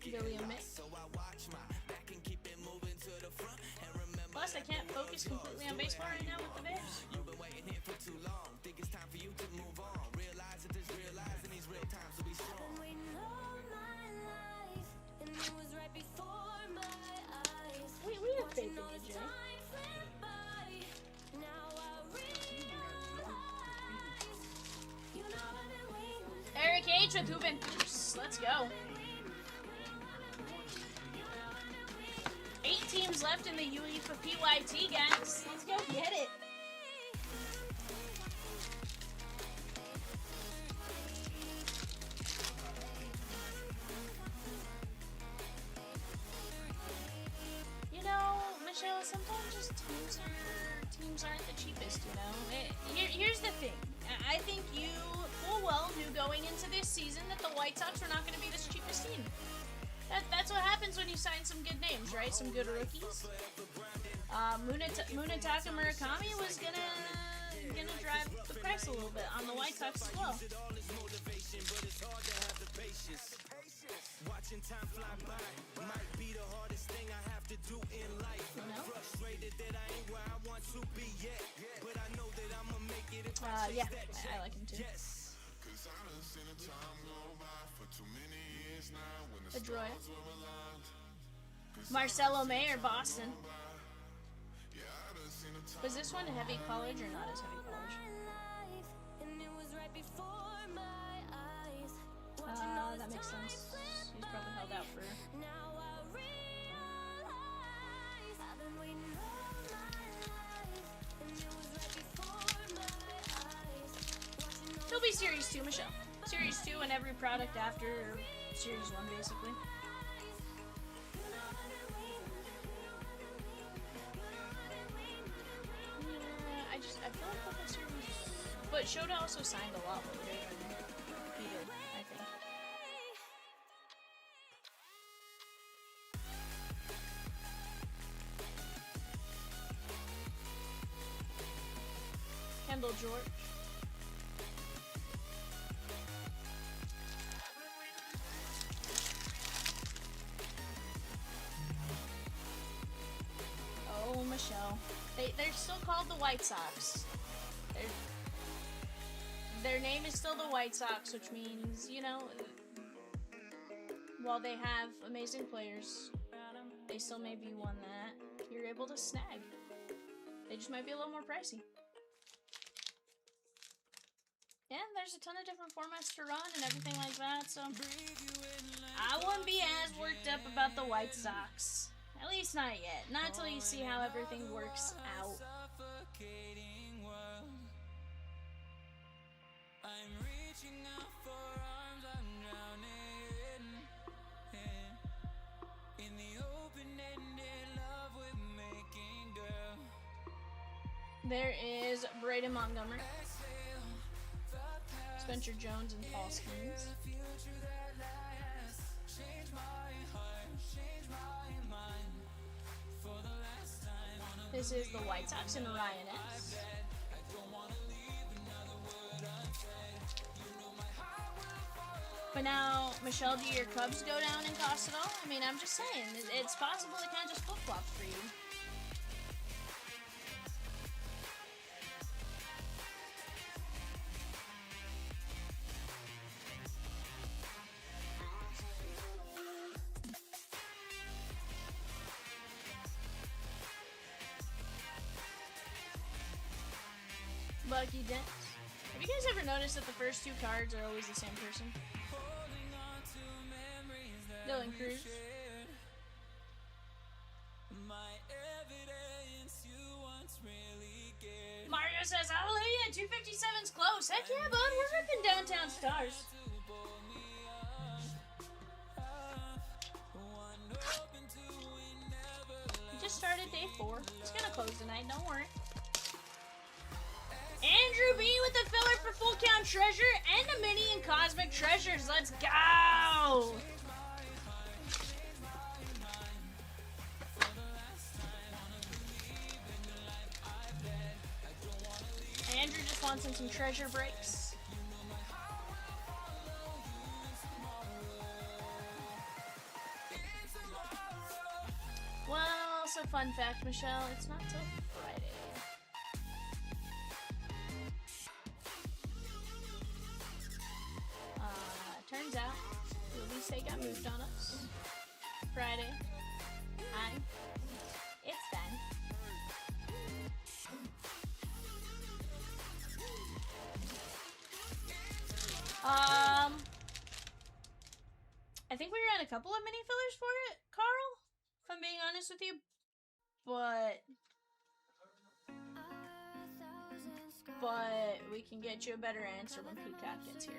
Billy O'May. Plus, I can't focus completely on baseball right now with the Bears. We have faith in you, Jay. Eric H with Juventus. Let's go. 8 teams left in the UEFA PYT, guys. Let's go get it. You know, Michelle, sometimes just teams aren't the cheapest, you know? Here's the thing. I think you full well knew going into this season that the White Sox were not going to be this cheapest team. That's what happens when you sign some good names, right? Some good rookies. Munetaka Murakami was gonna drive the price a little bit on the White Sox as well. Watching time fly by might be the hardest thing I have to do in life. You know? Frustrated that I ain't where I want to be yet, but I know that I'ma make it if Yeah, I like him too. Yes. Pedroia. Marcelo Mayer, Boston. Was this one heavy college or not as heavy college? That makes sense. He's probably held out for. He'll be Series 2, Michelle. Series 2 and every product after Series 1, basically. Yeah, I feel like the Series. But Shota also signed a lot later than he did, I think. Kendall George. Oh, Michelle. They're still called the White Sox. Their name is still the White Sox, which means, you know, while they have amazing players, they still may be one that you're able to snag. They just might be a little more pricey. And there's a ton of different formats to run and everything like that, so I wouldn't be as worked up about the White Sox. At least not yet. Not until you see how everything works out. I'm reaching out for arms, I'm drowning in the open-ended love we're making, girl. There is Braden Montgomery, Spencer Jones, and Paul Skeens. This is the White Sox and Ryan S. But now, Michelle, do your Cubs go down in cost at all? I mean, I'm just saying, it's possible it kind of just flip-flops for you. Bucky Dent. Have you guys ever noticed that the first 2 cards are always the same person? Dylan Cruz. yeah, 257's close. Heck yeah, bud, we're ripping downtown stars. We just started day 4. It's gonna close tonight, don't worry. Andrew B with the filler for Full Count Treasure and a mini and Cosmic Treasures. Let's go! Andrew just wants some treasure breaks. Well, so fun fact, Michelle, it's not till Friday. Turns out, release date got moved on us. Friday. Hi. It's fun. I think we ran a couple of mini fillers for it, Carl, if I'm being honest with you. But we can get you a better answer when Peacock gets here.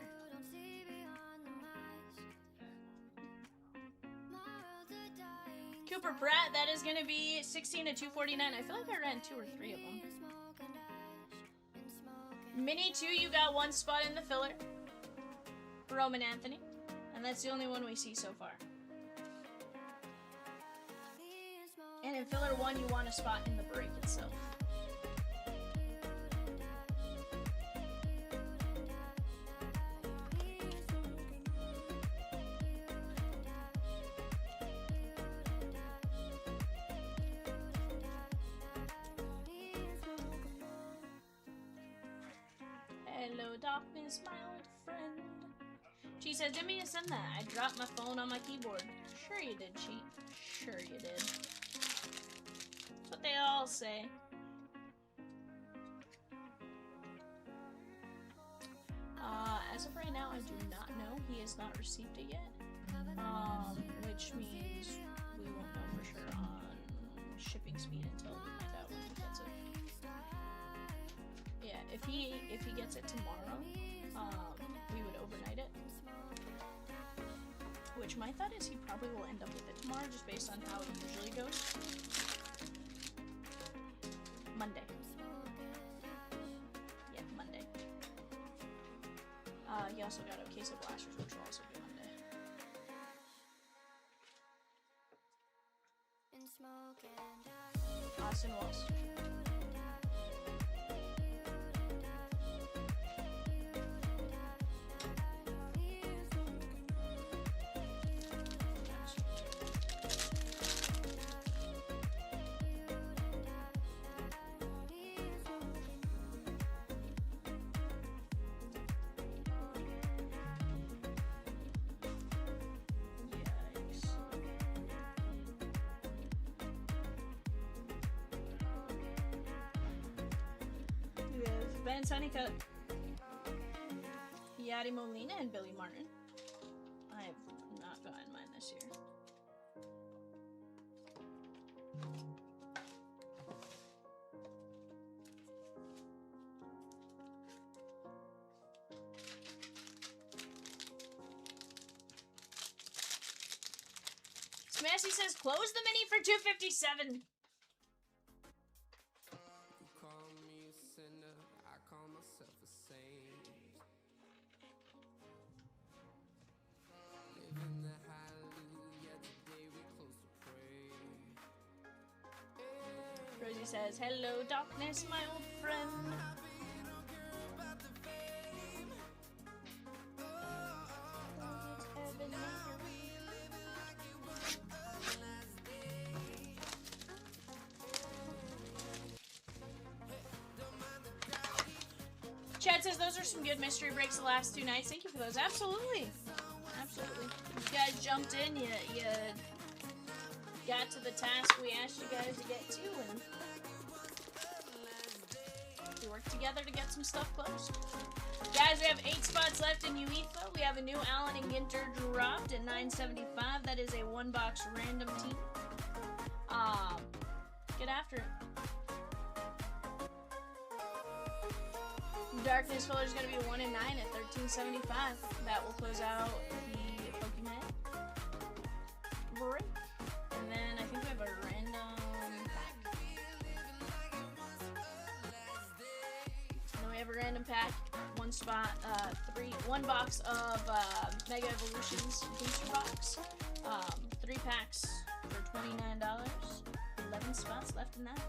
Cooper Pratt, that is going to be 16 to 249. I feel like I ran 2 or 3 of them. Mini 2, you got 1 spot in the filler. Roman Anthony. And that's the only one we see so far. And in filler 1, you want a spot in the break itself. Hello, darkness, my old friend. She says, didn't mean to send that. I dropped my phone on my keyboard. Sure you did, Cheat. Sure you did. That's what they all say. As of right now, I do not know. He has not received it yet. Which means we won't know for sure on shipping speed until we find out when he gets it. Yeah, if he gets it tomorrow, we would overnight it. Which my thought is he probably will end up with it tomorrow, just based on how it usually goes. Monday. Yeah, Monday. He also got a case of blasters, which will also be Monday. Austin Walls. Vance Honeycutt, Yadi Molina, and Billy Martin. I have not gotten mine this year. Smassy says, close the mini for 257. Rosie says, hello, darkness, my old friend. Chad says, those are some good mystery breaks the last 2 nights. Thank you for those. Absolutely. Absolutely. You guys jumped in, you got to the task we asked you guys to get to, and we worked together to get some stuff closed. Guys, we have 8 spots left in UEFA. We have a new Allen and Ginter dropped at 975. That is a 1-box random team. Get after it. Darkness filler is going to be 1 and 9 at $13.75. That will close out the Pokemon break. And then I think we have a random pack. And then we have a random pack, one spot, one box of Mega Evolutions booster box. 3 packs for $29. 11 spots left in that.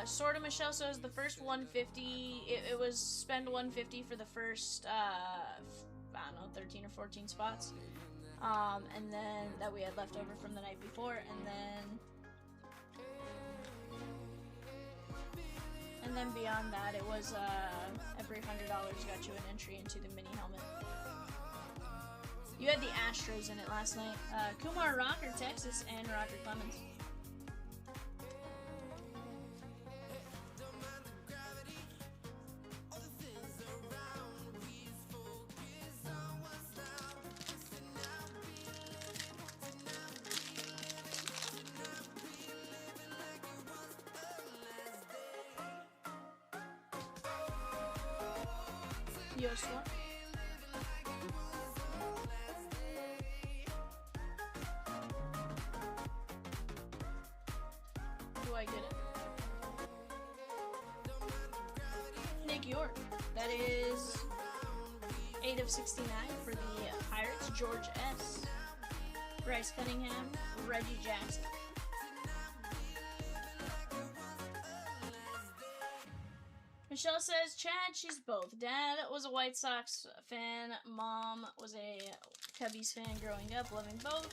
Sorta Michelle says the first 150, it was spend 150 for the first, I don't know, 13 or 14 spots. And then that we had left over from the night before, and then beyond that, it was, every $100 got you an entry into the mini helmet. You had the Astros in it last night. Kumar Rocker, Texas, and Roger Clemens. Yosua. Do I get it? Nick York. That is 8 of 69 for the Pirates. George S. Bryce Cunningham. Reggie Jackson. Michelle says, Chad, she's both. Dad was a White Sox fan. Mom was a Cubbies fan growing up, loving both.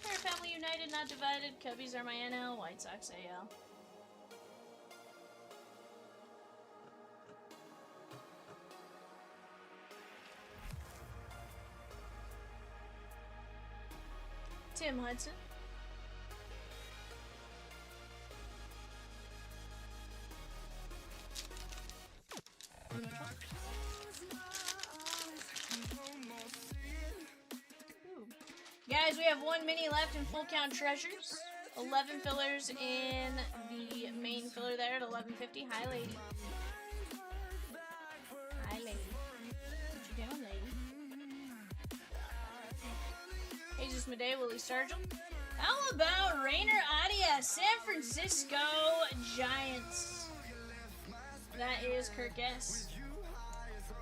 Her family united, not divided. Cubbies are my NL, White Sox AL. Tim Hudson. Guys, we have 1 mini left in full count treasures. 11 fillers in the main filler there at 11.50. Hi, lady. Hi, lady. What you doing, lady? Jesus Madej, Willie Sturgill. How about Rainer Adia, San Francisco Giants? That is Kirk S.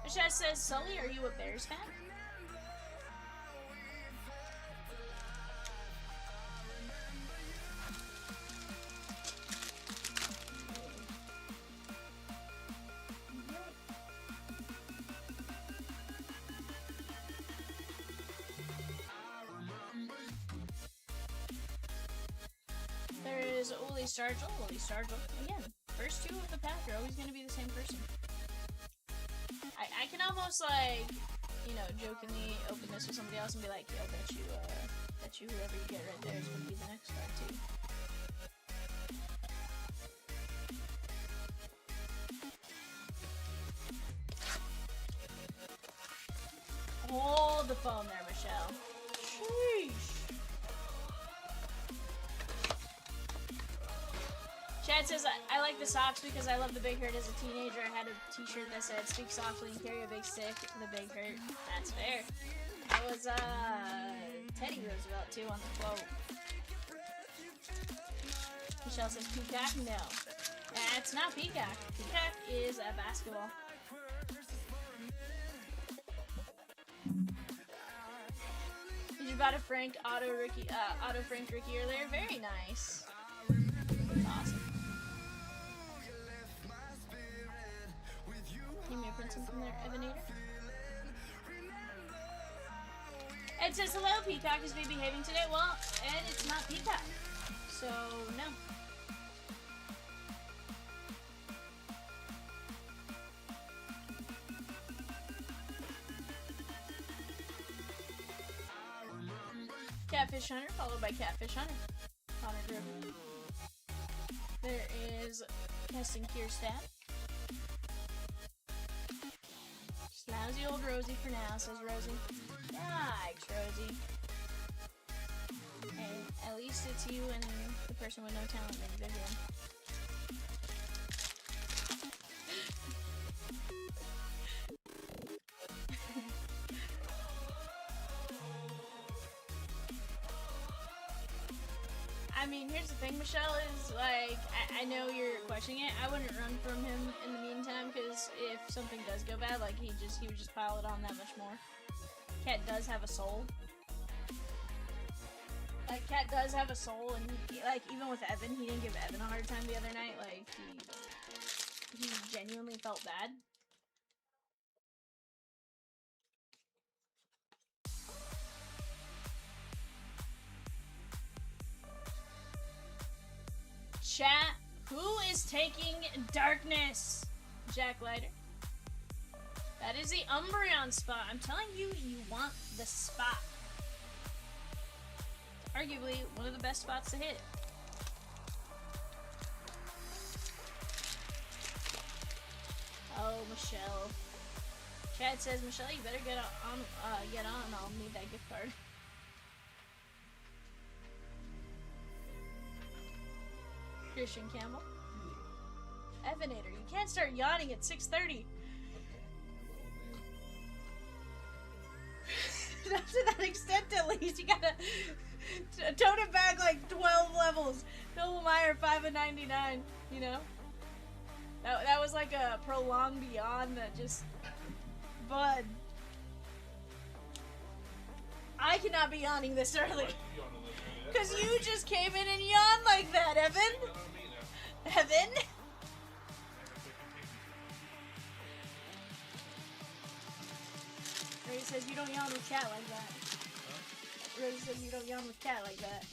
Michelle says, Sully, are you a Bears fan? There is Willie Sturgill. Willie Sturgill. Again, first 2 of the pack are always going to be the same person. I can almost, like, you know, jokingly open this with somebody else and be like, yo, bet you whoever you get right there is going to be the next card, too. Hold the phone there, Michelle. Sheesh. Chad says, I like the socks because I love the Big Hurt. As a teenager, I had a t-shirt that said, speak softly and carry a big stick, the Big Hurt. That's fair. That was, Teddy Roosevelt, too, on the quote. Michelle says, Peacock? No. It's not Peacock. Peacock is a basketball. Did you buy a Frank Auto Frank Ricky earlier? Very nice. Awesome. Give me a print from there, Evanator. Ed says, hello, Peacock is behaving today. Well, Ed, it's not Peacock. So, no. Catfish Hunter, followed by Catfish Hunter. Connor Griffin. There is Keston Kierstad. Lousy old Rosie for now, says Rosie. Yikes, Rosie. Hey, at least it's you and the person with no talent named Vivian. I mean, here's the thing, Michelle, is like, I know you're questioning it. I wouldn't run from him in the meantime, because if something does go bad, like, he would just pile it on that much more. Cat does have a soul. Like, Cat does have a soul, and he, like, even with Evan, he didn't give Evan a hard time the other night. Like, he genuinely felt bad. Chat, who is taking Darkness? Jack Lighter. That is the Umbreon spot. I'm telling you, you want the spot. It's arguably one of the best spots to hit. Oh, Michelle. Chad says, Michelle, you better get on. I'll need that gift card. Christian Campbell. Evanator, you can't start yawning at 6:30. Not to that extent, at least. You gotta tone it back like 12 levels. Noble Meyer, 5 of 99, you know? That was like a prolonged yawn that just... Bud. I cannot be yawning this early. Because you just came in and yawned like that, Evan. Evan? Ray says you don't yawn with Cat like that. Ray says you don't yawn with Cat like that.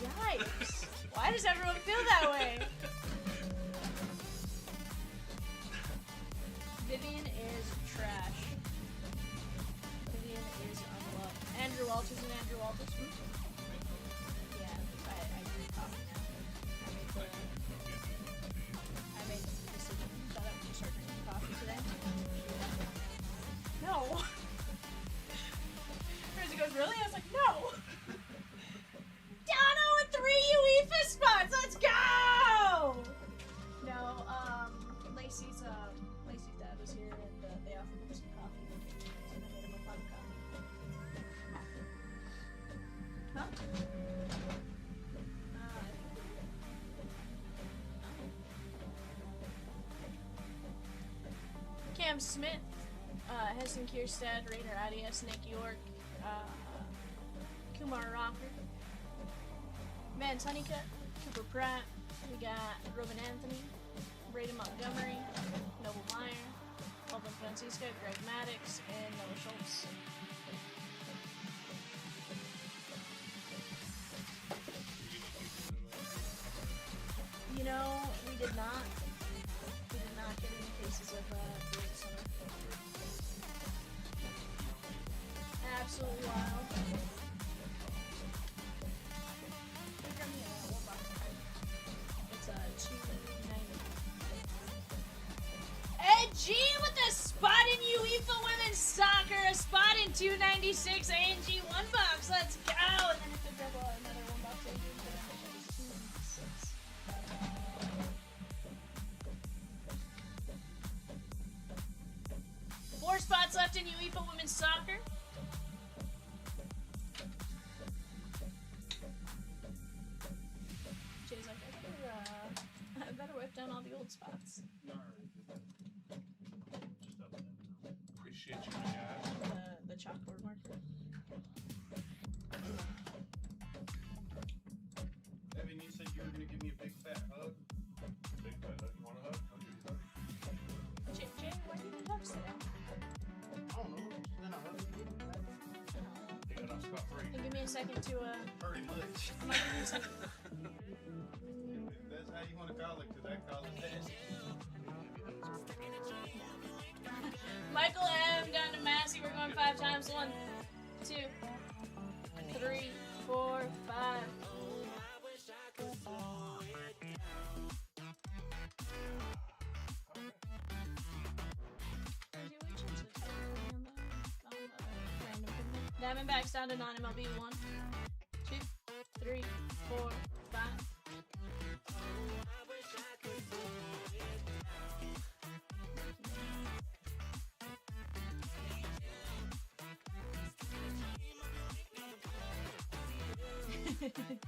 Yikes. Why does everyone feel that way? Vivian is trash. Vivian is unloved. Andrew Walters and Andrew Walters. Yeah, I drink coffee now. I made the decision that I'm gonna start drinking coffee today. No. Rosie goes, really? I was like, no. Dono with 3 UEFA spots. Let's go. No, Lacey's dad was here and they offered him some coffee. So I made him a pot of coffee. Huh? Cam Smith, Heston Kierstad, Rainer Adias, Nick York, Kumar Rocker, Van Honeycutt, Cooper Pratt, we got Robin Anthony, Braden Montgomery, Noble Meyer, Alvin Francisco, Greg Maddox, and Noah Schultz. You know, we did not get any cases of flu this summer. Absolutely wild. It's $2.90. Ed G with a spot in UEFA Women's Soccer, a spot in $2.96. ANG 1 box. Let's go. And then if they double another 1 box, ANG 2.96. 4 spots left in UEFA Women's Soccer. Jay's like, I better wipe down all the old spots. Appreciate you, guys. The chalkboard marker. Evan, you said you were going to give me a big fat hug. Big fat hug. You want a hug? I'll give you a hug. Jay, why do you need hugs today? I don't know. Then I hug you. You got off scot-free. Hey, give me a second to, Pretty much. I'm not gonna use it. If that's how you want to call it, because I call it that. Michael M. down to Massey. We're going 5 times. 1, 2, 3, 4, 5. Diamondbacks down to non-MLB. 1, 2, 3, 4, 5. You probably can.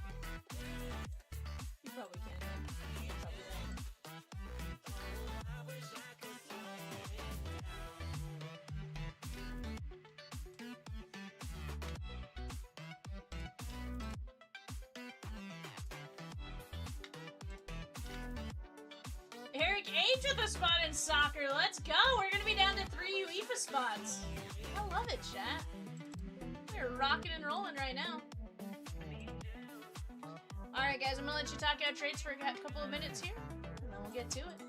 You're probably right. Eric H with a spot in soccer. Let's go. We're gonna be down to 3 UEFA spots. I love it, chat. We're rocking and rolling right now. Alright, guys, I'm gonna let you talk out trades for a couple of minutes here, and then we'll get to it.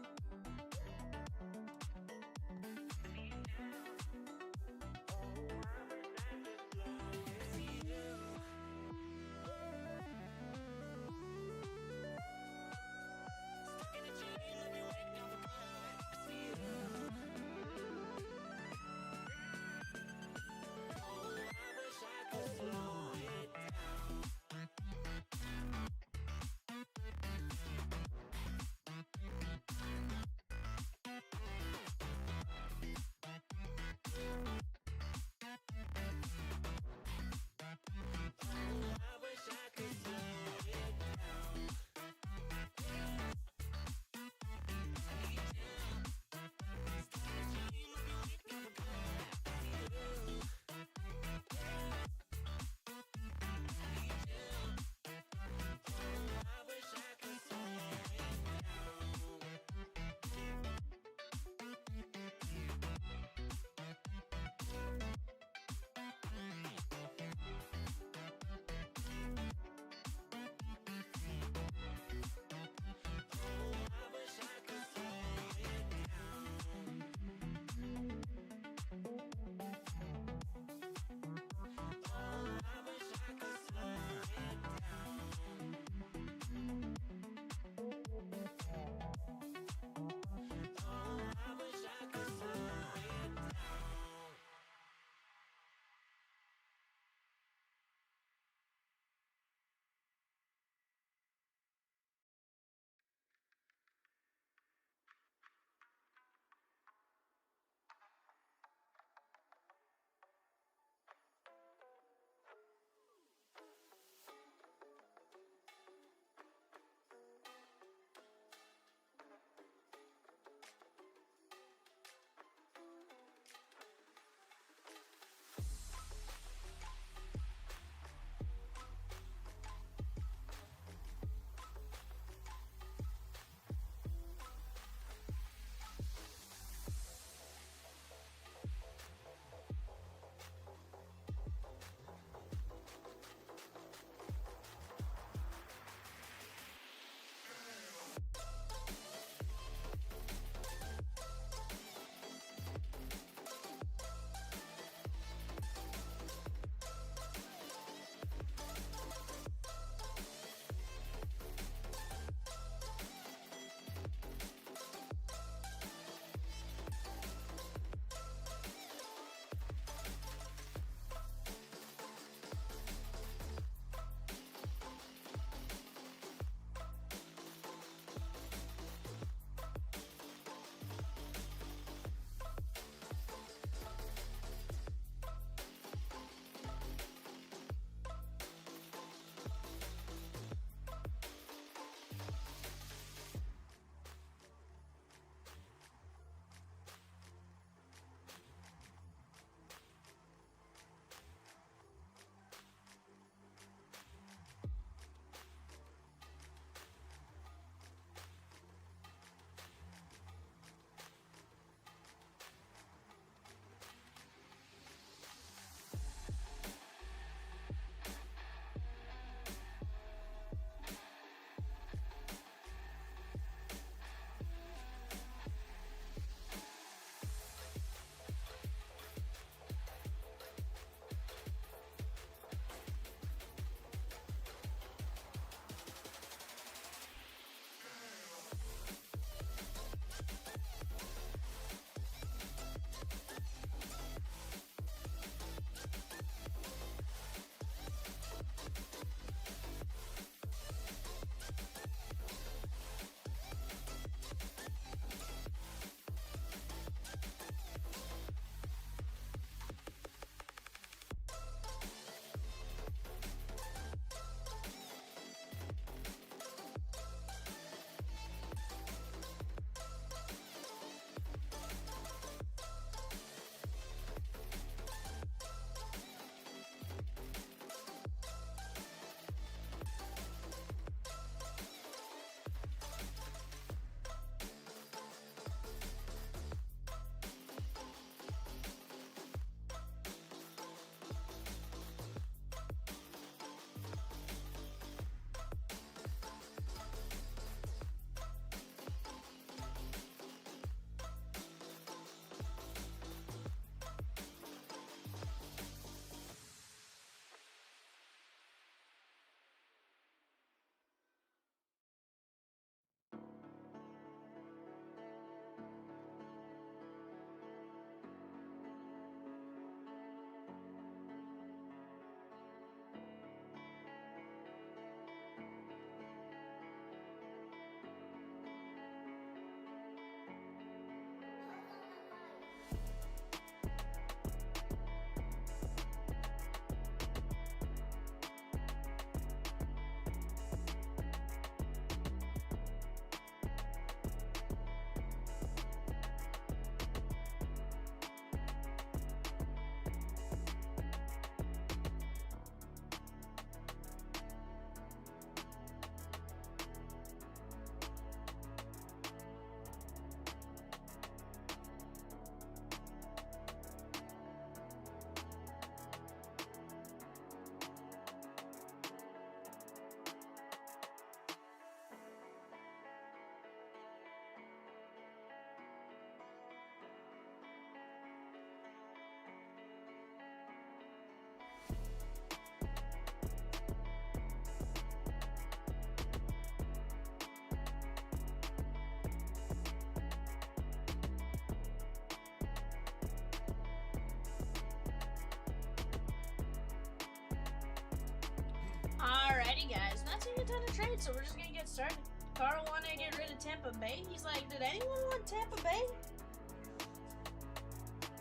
Alrighty, guys. Not seeing a ton of trades, so we're just gonna get started. Carl wanted to get rid of Tampa Bay. He's like, did anyone want Tampa Bay?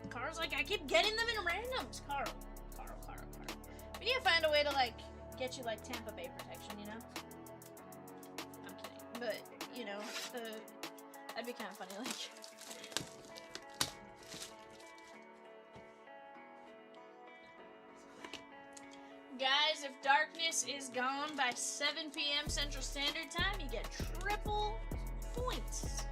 Carl's like, I keep getting them in randoms. Carl. We need to find a way to, like, get you, like, Tampa Bay protection, you know? I'm kidding. But, you know, that'd be kind of funny, like... Guys, if darkness is gone by 7 p.m. Central Standard Time, you get triple points.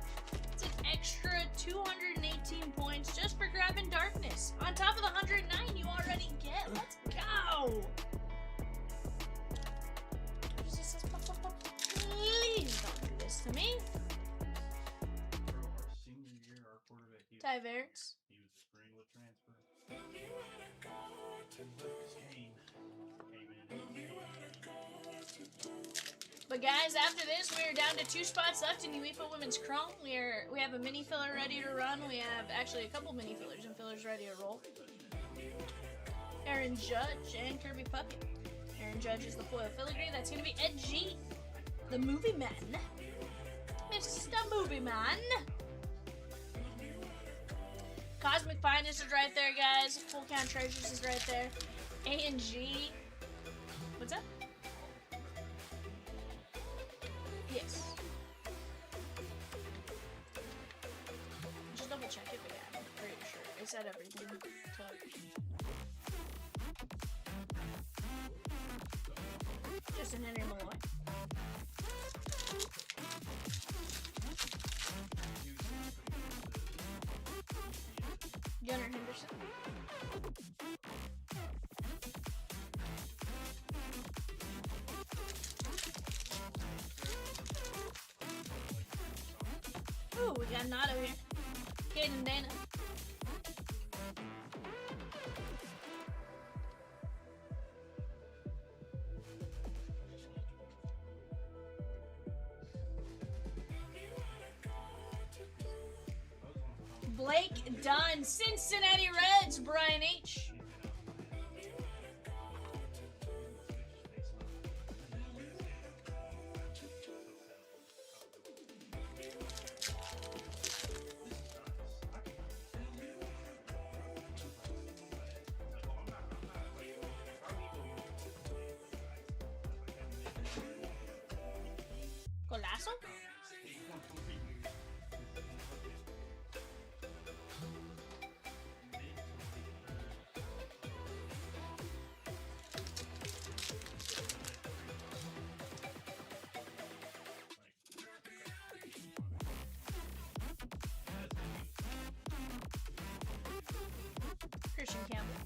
It's an extra 218 points just for grabbing darkness. On top of the 109 you already get. Let's go! Please don't do this to me. For our senior year, our quarterback, Ty Verts. he was a Greenwood transfer. Came in. But guys, after this, we are down to 2 spots left in UEFA Women's Chrome. We have a mini filler ready to run. We have actually a couple mini fillers and fillers ready to roll. Aaron Judge and Kirby Puckett. Aaron Judge is the foil filigree. That's going to be Ed G, the movie man. Mr. Movie Man. Cosmic Finest is right there, guys. Full Count Treasures is right there. A and G. What's up? Yes. Just double check it, but yeah, I'm pretty sure. It said everything. Just an Henry Malloy. Gunnar Henderson. Ooh, we got Nato here. Caden Dana. Blake Dunn, Cincinnati Reds, Brian H. Golazo? Christian Campbell.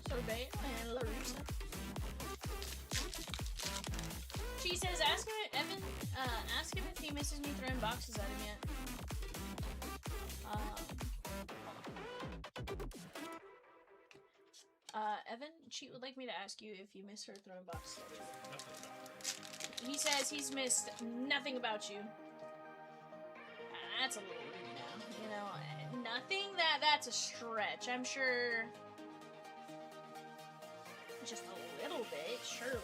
Sorbet and Larissa. She says, ask him if he misses me throwing boxes at him yet. Evan, she would like me to ask you if you miss her throwing boxes at you. He says he's missed nothing about you. That's a little rude now. You know, nothing that's a stretch. I'm sure just a little bit, surely.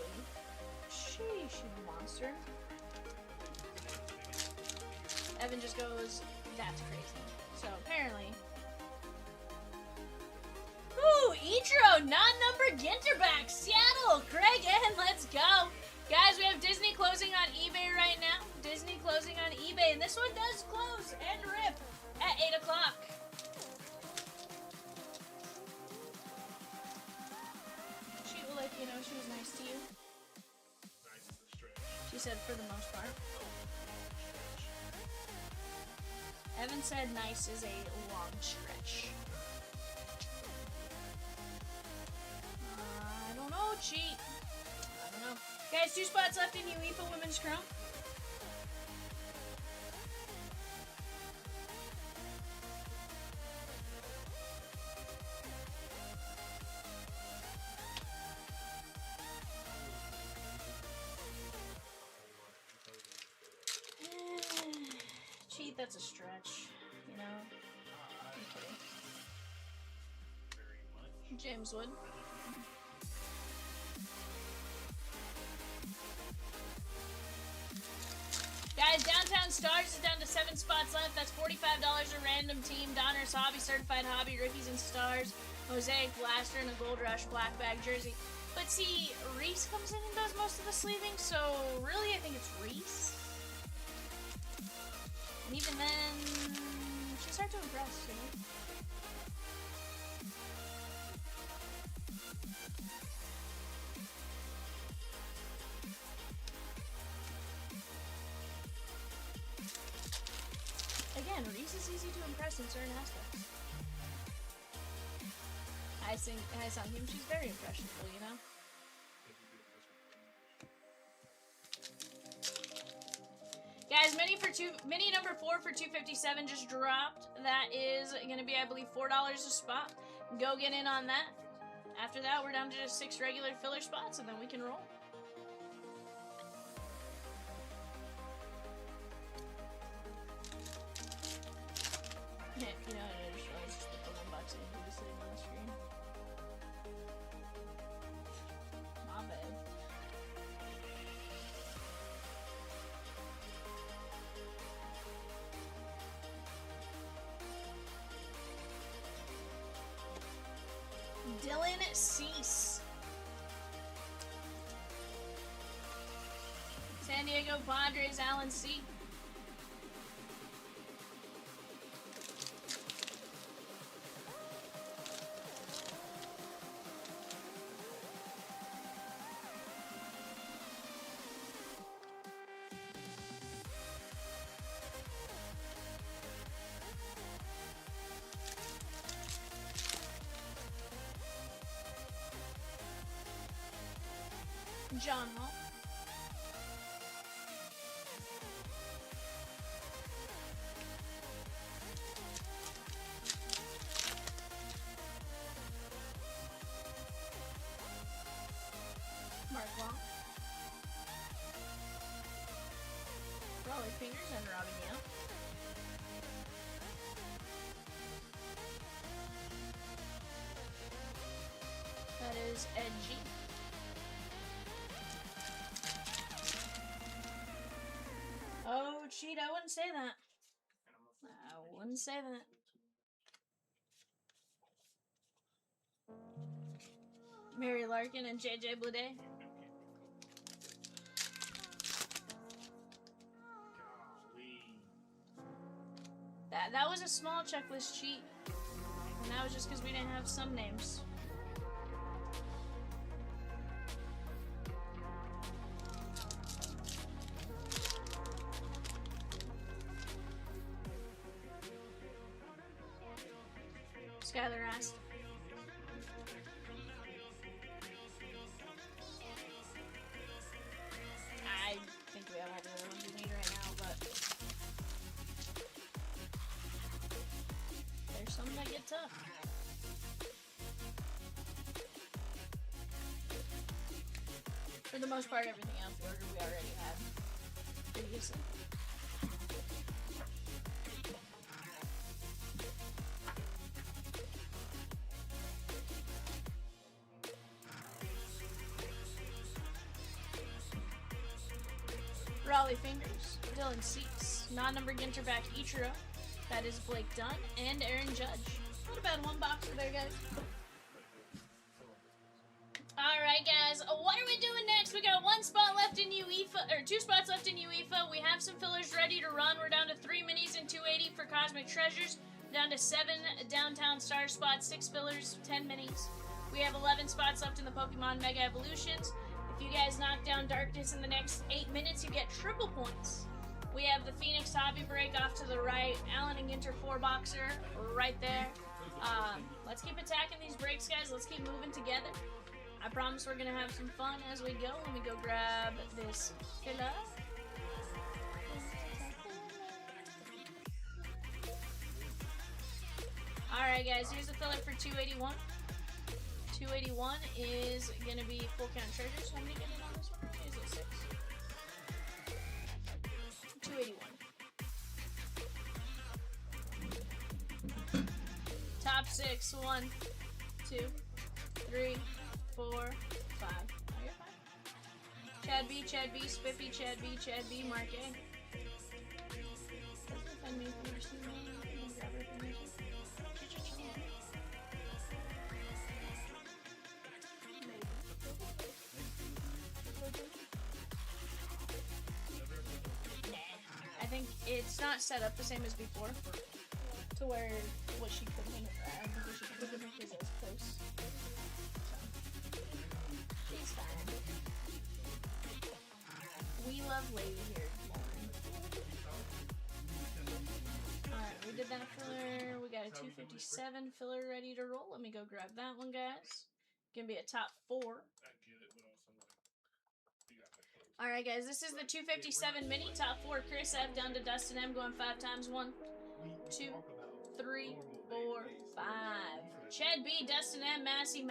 Sheesh, you monster. Evan just goes, that's crazy. So apparently. Ooh, Idro, non-numbered Ginter back, Seattle, Craig N, let's go. Guys, we have Disney closing on eBay right now. Disney closing on eBay, and this one does close and rip at 8 o'clock. She will let you know she was nice to you. Nice is a stretch. She said for the most part. Evan said nice is a long stretch. I don't know, cheat. I don't know. Guys, 2 spots left in UEFA Women's Chrome. that's a stretch, you know? I'm kidding. Very much. James Wood. Guys, Downtown Stars is down to 7 spots left. That's $45 a random team. Donruss Hobby, Certified Hobby, Rookies and Stars, Mosaic Blaster, and a Gold Rush Black Bag jersey. But see, Reese comes in and does most of the sleeving, so really I think it's Reese. And even then, she's hard to impress, you know? Again, Reese is easy to impress in certain aspects. I saw him, she's very impressionable, you know? Guys, mini number 4 for 257 just dropped. That is gonna be, I believe, $4 a spot. Go get in on that. After that, we're down to just 6 regular filler spots, and then we can roll. You know, I just realized the unboxing was sitting on the screen. My bad. Dylan Cease. San Diego Padres, Alan C. John Hall. Mark Long. Raleigh Fingers and Robbie Neal. That is Ed G. Oh, cheat, I wouldn't say that. I wouldn't say that. Mary Larkin and JJ Bluday. That was a small checklist cheat. And that was just because we didn't have some names. Skylar asked. I think we have all the ones we need right now, but there's some that get tough. For the most part, everything else we already had previously. Raleigh Fingers, Dylan Cease, non-number Ginter back Ichiro, that is Blake Dunn, and Aaron Judge. Not a bad one boxer there, guys. Alright, guys, what are we doing next? We got 1 spot left in UEFA, or 2 spots left in UEFA. We have some fillers ready to run. We're down to 3 minis and 280 for Cosmic Treasures. Down to 7 Downtown Star spots, 6 fillers, 10 minis. We have 11 spots left in the Pokemon Mega Evolutions. If you guys knock down Darkness in the next 8 minutes, you get triple points. We have the Phoenix Hobby Break off to the right. Allen and Ginter 4-boxer right there. Let's keep attacking these breaks, guys. Let's keep moving together. I promise we're going to have some fun as we go. Let me go grab this filler. Alright, guys. Here's the filler for 281. 281 is going to be full count treasures. How many get in on this one? Is it 6? 281. top 6. 1, 2, 3, 4, 5. Oh, you're fine. Chad B, Spiffy, Chad B, Mark A. Doesn't offend me if you ever see me. You can grab her if you need to. I think it's not set up the same as before, to where what she could win, I don't think what she could win is as close. So, she's fine. We love lady here, Lauren. Alright, we did that filler. We got a 257 filler ready to roll. Let me go grab that one, guys. Gonna be a top 4. Alright, guys, this is the 257 mini top 4. Chris F down to Dustyn M going 5 times. 1, 2, 3, 4, 5. Chad B, Dustyn M, Massey.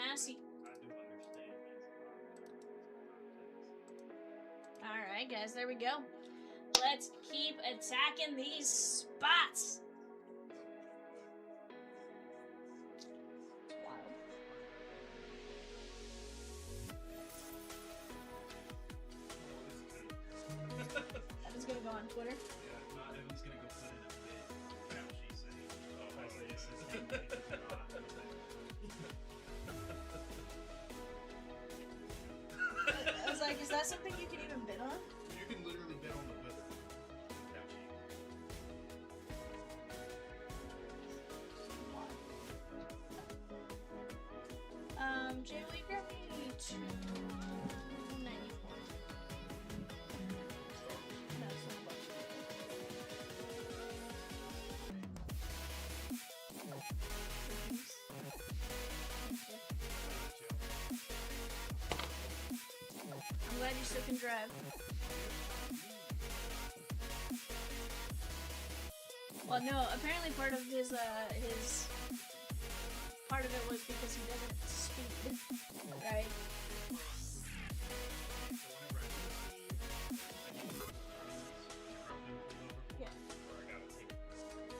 Alright, guys, there we go. Let's keep attacking these spots. Wild. Evan's gonna go on Twitter. Yeah, not Evan's gonna go put in a bid. Now she's saying, oh, Isaiah says his name. I was like, is that something you can even bid on? You can literally bet on the weather. Jay, will you grab me 294? No, it's not much. I'm glad you still can drive. Well, no, apparently part of his part of it was because he doesn't speed, right? Yeah.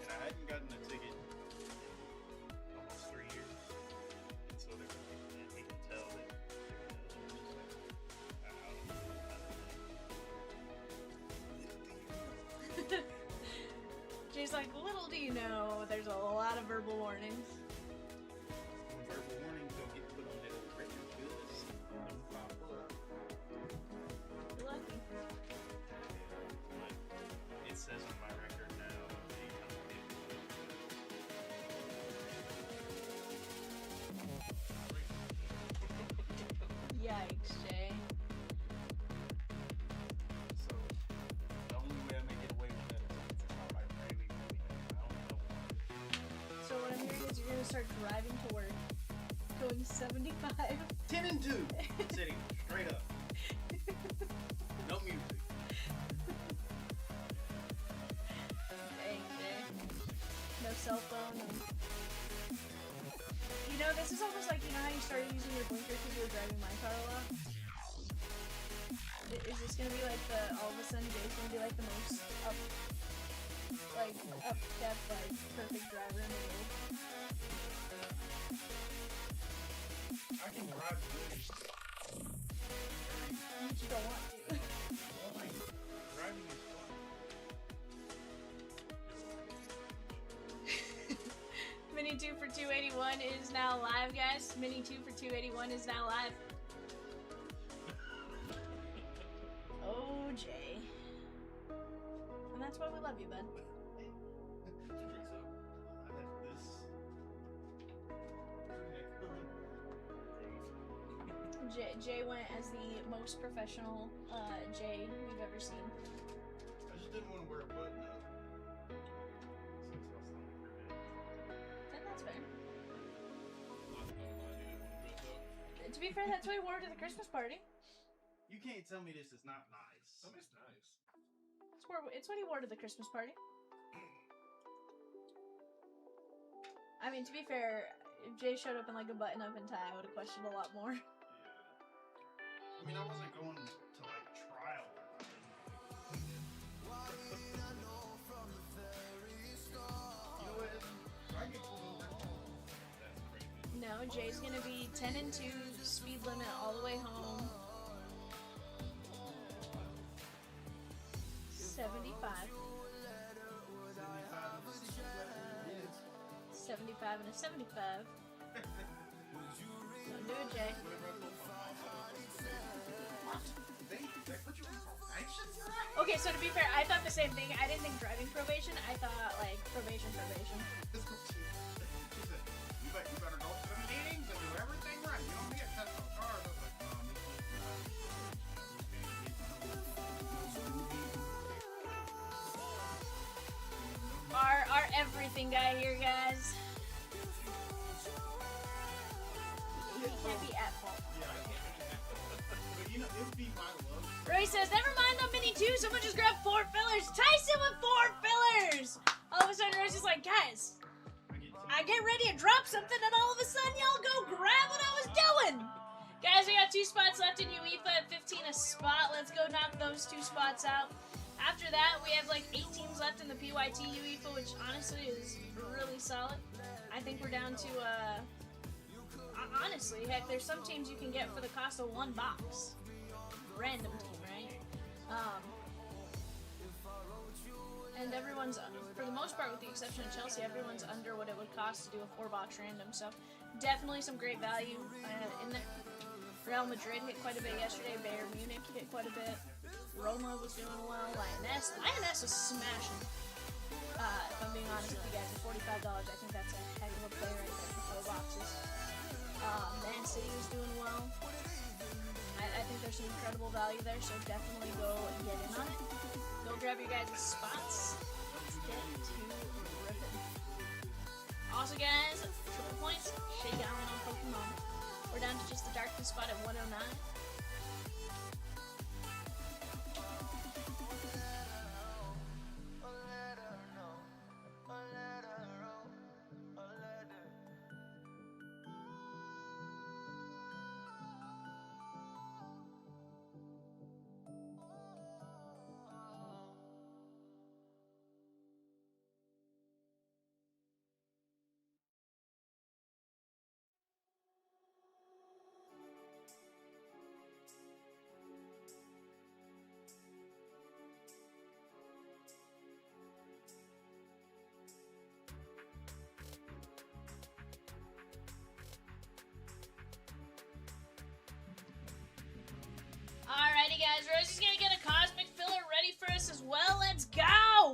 And I hadn't gotten a ticket in almost 3 years. And so he can tell that Jay's like, little do you know, there's a lot of verbal warnings. verbal warnings don't get put on that record goods. Don't pop up. You're lucky. Like, it says on my record now Yikes, Jay. So the only way I may get away with that is if I like really, I don't know. So what I'm hearing is you're gonna start driving to work, going 75. 10 and 2. Sitting straight up. No music. Dang, Jay. No cell phone. No. You know, this is almost like, you know how you started using your blinker because you were driving my car a lot? Is this gonna be like the, all of a sudden Jay's gonna be like the most up-kept, like, perfect driver in the world? I can drive good. You just don't want to. Well, like, driving is fun. Mini 2 for 281 is now live, guys. Mini 2 for 281 is now live. Oh, Jay. And that's why we love you, bud. Jay went as the most professional Jay we've ever seen. I just didn't want to wear a button up. And that's fair. To be fair, that's what he wore to the Christmas party. You can't tell me this is not nice. That is nice. It's what he wore to the Christmas party. I mean, to be fair, if Jay showed up in like a button-up and tie, I would have questioned a lot more. I mean, I wasn't going to like trial. You know what? If I get pulled over, No, Jay's gonna be 10 and 2, speed limit all the way home. 75. 75 and a 75. Don't do it, Jay. Okay, so to be fair, I thought the same thing. I didn't think driving probation. I thought like probation. You better go to the meetings and do everything right. You don't get tested on cars. I was like, Our everything guy here, guys. He can't be at fault. but you know, it would be my love. Roy says, never mind the mini 2, someone just grabbed 4 fillers. Tyson with 4 fillers! All of a sudden, Roy's just like, guys, I get ready to drop something, and all of a sudden, y'all go grab what I was doing! Guys, we got 2 spots left in UEFA at 15 a spot. Let's go knock those 2 spots out. After that, we have like 8 teams left in the PYT UEFA, which honestly is really solid. I think we're down to, honestly, heck, there's some teams you can get for the cost of 1 box. Random team, right? And everyone's, for the most part, with the exception of Chelsea, everyone's under what it would cost to do a 4-box random. So definitely some great value in there. Real Madrid hit quite a bit yesterday. Bayern Munich hit quite a bit. Roma was doing well. Lioness was smashing. If I'm being honest with you guys, at $45, I think that's a heck of a play right there for 4 boxes. Man City was doing well. I think there's some incredible value there, so definitely go and get in on it. Go grab your guys' spots. Let's get to ripping. Also, guys, triple points, shake Allen on Pokemon. We're down to just the darkness spot at 109. Alrighty, guys, Rose is gonna get a cosmic filler ready for us as well. Let's go!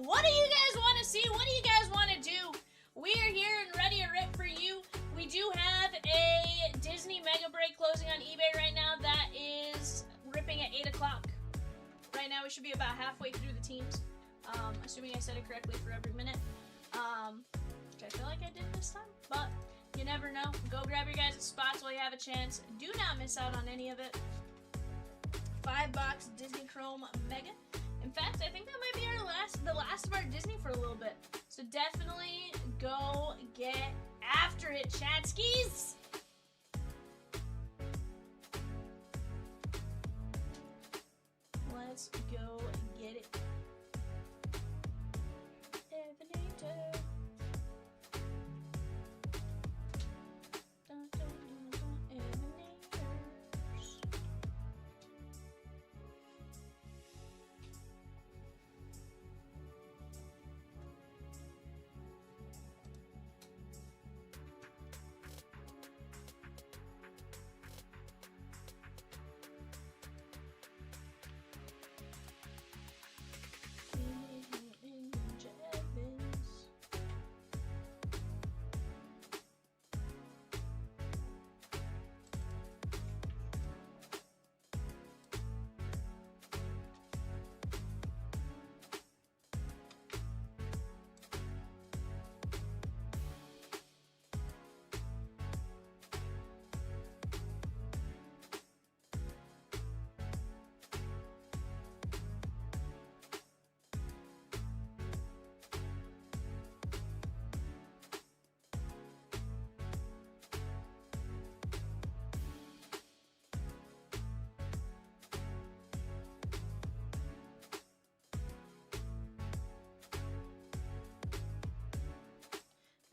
What do you guys want to see? What do you guys want to do? We are here and ready to rip for you. We do have a Disney Mega Break closing on eBay right now. That is ripping at 8 o'clock. Right now, we should be about halfway through the teams. Assuming I said it correctly for every minute. Which I feel like I did this time, but you never know. Go grab your guys' spots while you have a chance. Do not miss out on any of it. 5-box Disney Chrome Mega. In fact, I think that might be the last of our Disney for a little bit. So definitely go get after it, Chatskis! Let's go get it. Evaluator. Dun, dun, dun, dun, Evaluators.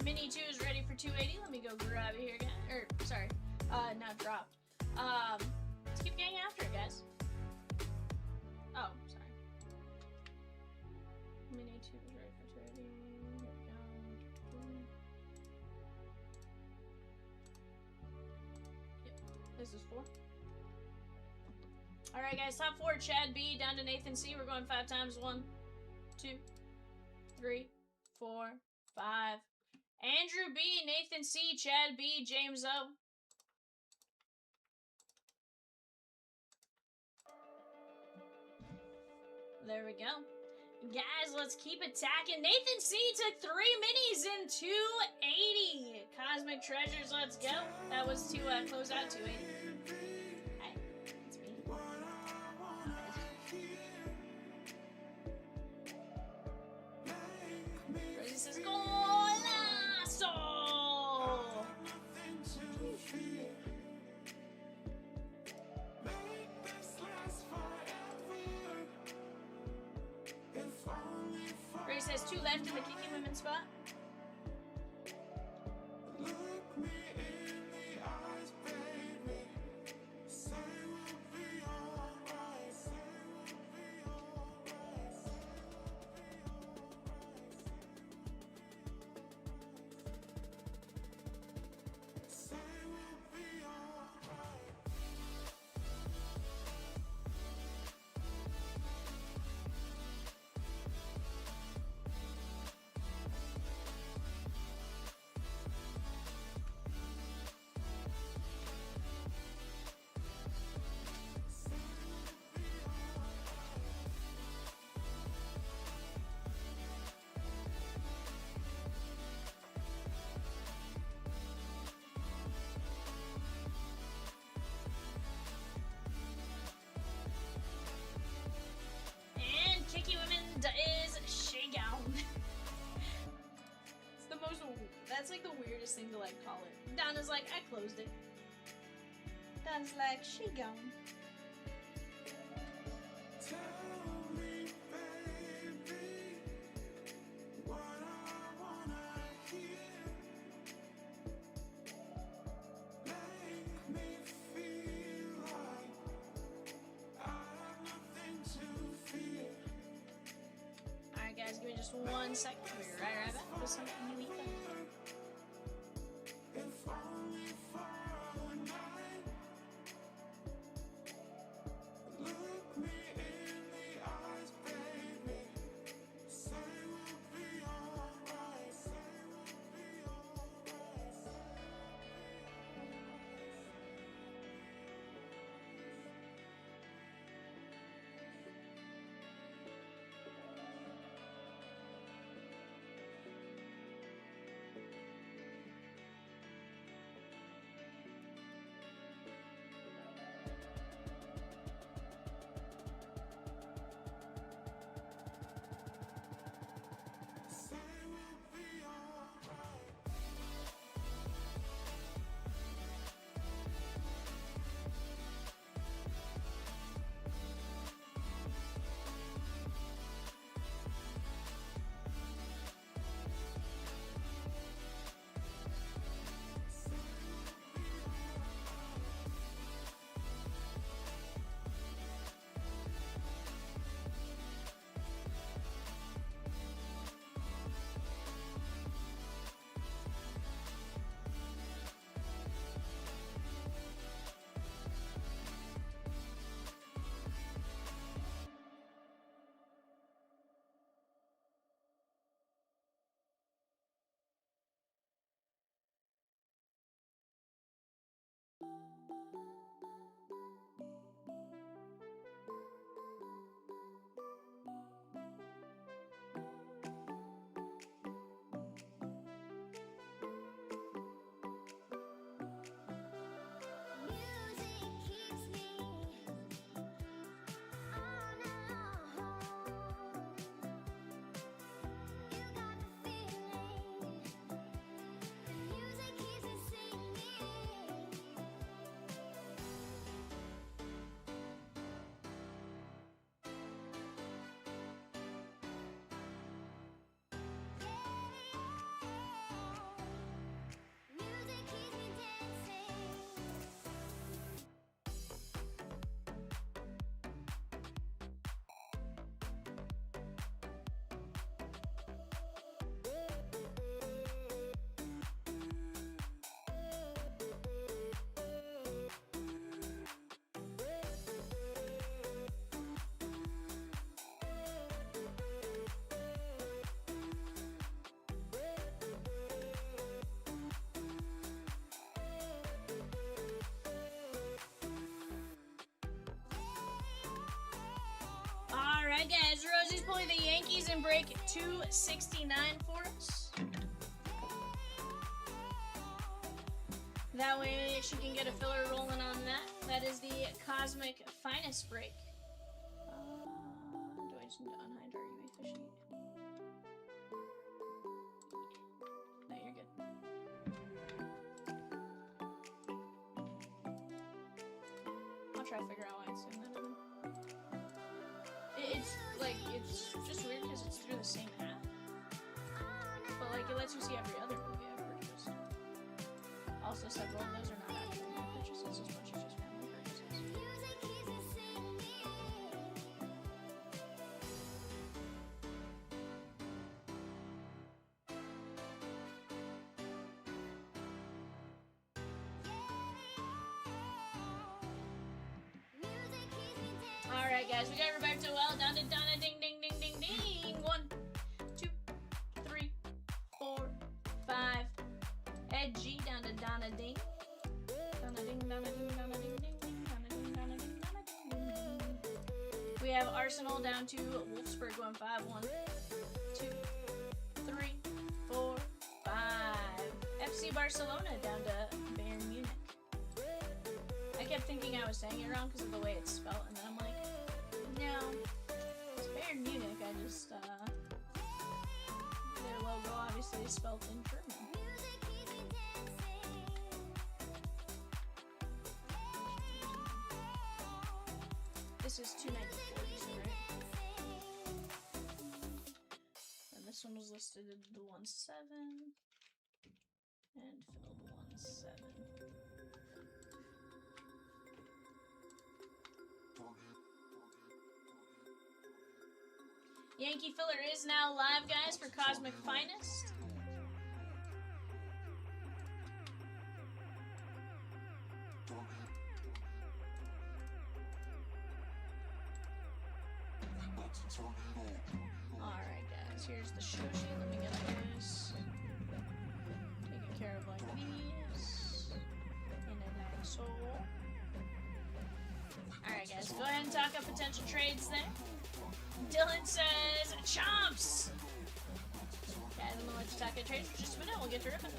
Mini 2 is ready for 280. Let me go grab it here again. Or, sorry, not drop. Let's keep getting after it, guys. Oh, sorry. Mini 2 is ready for 280. Here we go. Yep, this is 4. Alright, guys, top 4, Chad B down to Nathan C. We're going 5 times. 1, 2, 3, 4, 5. Andrew B, Nathan C, Chad B, James O. There we go. Guys, let's keep attacking. Nathan C took 3 minis in 280. Cosmic Treasures, let's go. That was to close out 280. Hi, it's me. Rosie says, Golazo! Ray says 2 left in the kicking women's spot. Kicky Women is Shakedown. It's the most, that's like the weirdest thing to like call it. Donna's like, I closed it. Donna's like, Shakedown. Give me just 1 second. We'll be right back with some UEFA. Alright guys, Rosie's pulling the Yankees in break 269 for us. That way she can get a filler rolling on that. That is the Cosmic Finest break. Do I just need to unhide our UEFA sheet? No, you're good. I'll try to figure out why it's doing that. It's like, it's just weird because it's through the same app. But like, it lets you see every other movie I've purchased. Also, several of those are not actual new purchases as much as just family purchases. Alright guys, we got Roberto L down to Donna, ding ding ding ding ding. 1, 2, 3, 4, 5. Ed G down to Donna Ding. Donna Ding, Donna Ding, Donna Ding, Ding, Ding, Donna Ding, Donna Ding, Donna Ding, Ding. We have Arsenal down to Wolfsburg going 5, 1, 2, 3, 4, 5. FC Barcelona down to Bayern Munich. I kept thinking I was saying it wrong because of the way it's spelled, and then I'm like, no, it's Bayern Munich. I just, their logo obviously is spelled in German. This is 294, right? And this one was listed at the 17 and filled 17. Yankee filler is now live, guys, for Cosmic Finest. Alright, guys, here's the show sheet. Let me get those taken care of like these. In a nice hole. Alright, guys, go ahead and talk up potential trades there. Dylan says, Chomps! Okay, I don't know what to talk about trades for just a minute. We'll get to ripping.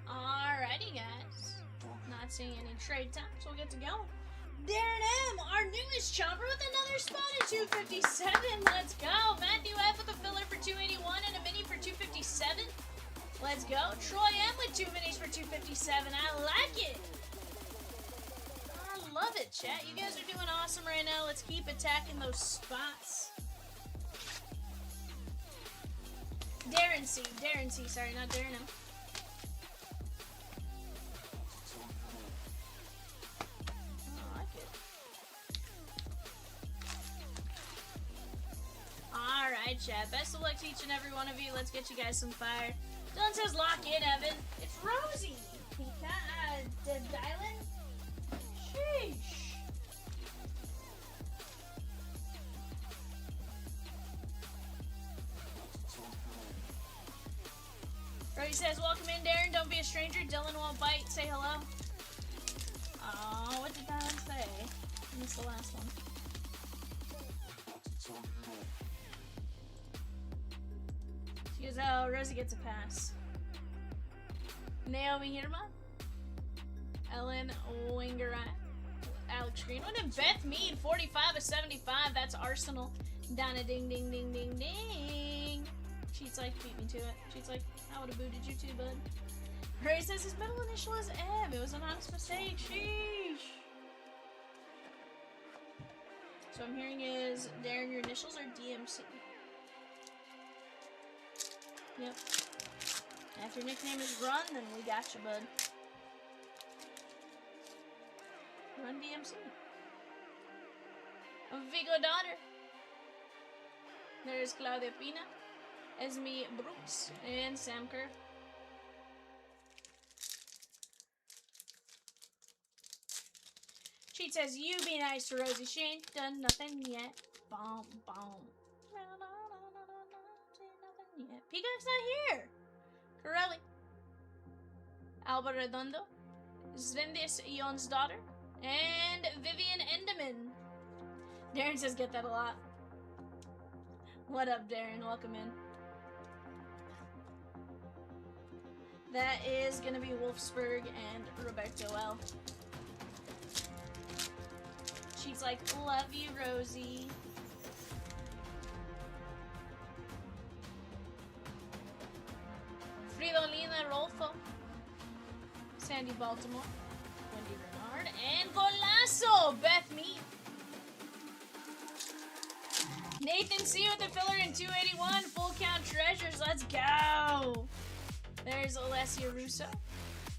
Alrighty, guys. Not seeing any trade times. We'll get to go. Darren M, our newest chopper with another spot at 257. Let's go. Matthew F with a filler for 281 and a mini for 257. Let's go. Troy M with 2 minis for 257. I like it. I love it, chat. You guys are doing awesome right now. Let's keep attacking those spots. Darren C, sorry, not Darren M. I like it. Alright, chat. Best of luck to each and every one of you. Let's get you guys some fire. Dylan says lock in, Evan. It's Rosie. Dylan? Sheesh. Rosie says, welcome in, Darren. Don't be a stranger. Dylan won't bite. Say hello. Oh, what did Dylan say? I missed the last one. She goes, oh, Rosie gets a pass. Naomi Hirma. Ellen Wingerat. Alex Greenwood and Beth Mead, 45 of 75. That's Arsenal. Donna ding ding ding ding ding. Cheats like beat me to it. Cheats like, I would have booted you too, bud. Ray says his middle initial is M. It was an honest mistake. Sheesh. So I'm hearing is, Darren, your initials are DMC. Yep. If your nickname is Run, then we got you, bud. Run DMC. Vigo Daughter. There's Claudia Pina, Esme Brooks, and Sam Kerr. Cheat says, you be nice to Rosie. She ain't done nothing yet. Bomb, bomb. Nothing yet. Peacock's not here. Corelli. Alba Redondo. Svendis Jon's daughter. And Vivian Endeman. Darren says, get that a lot. What up, Darren? Welcome in. That is gonna be Wolfsburg and Roberto L. She's like, love you, Rosie. Fridolina Rolfo. Sandy Baltimore. Wendy Bernard. And Golazo! Beth Mead. Nathan C with the filler in 281. Full count treasures. Let's go. There's Alessia Russo.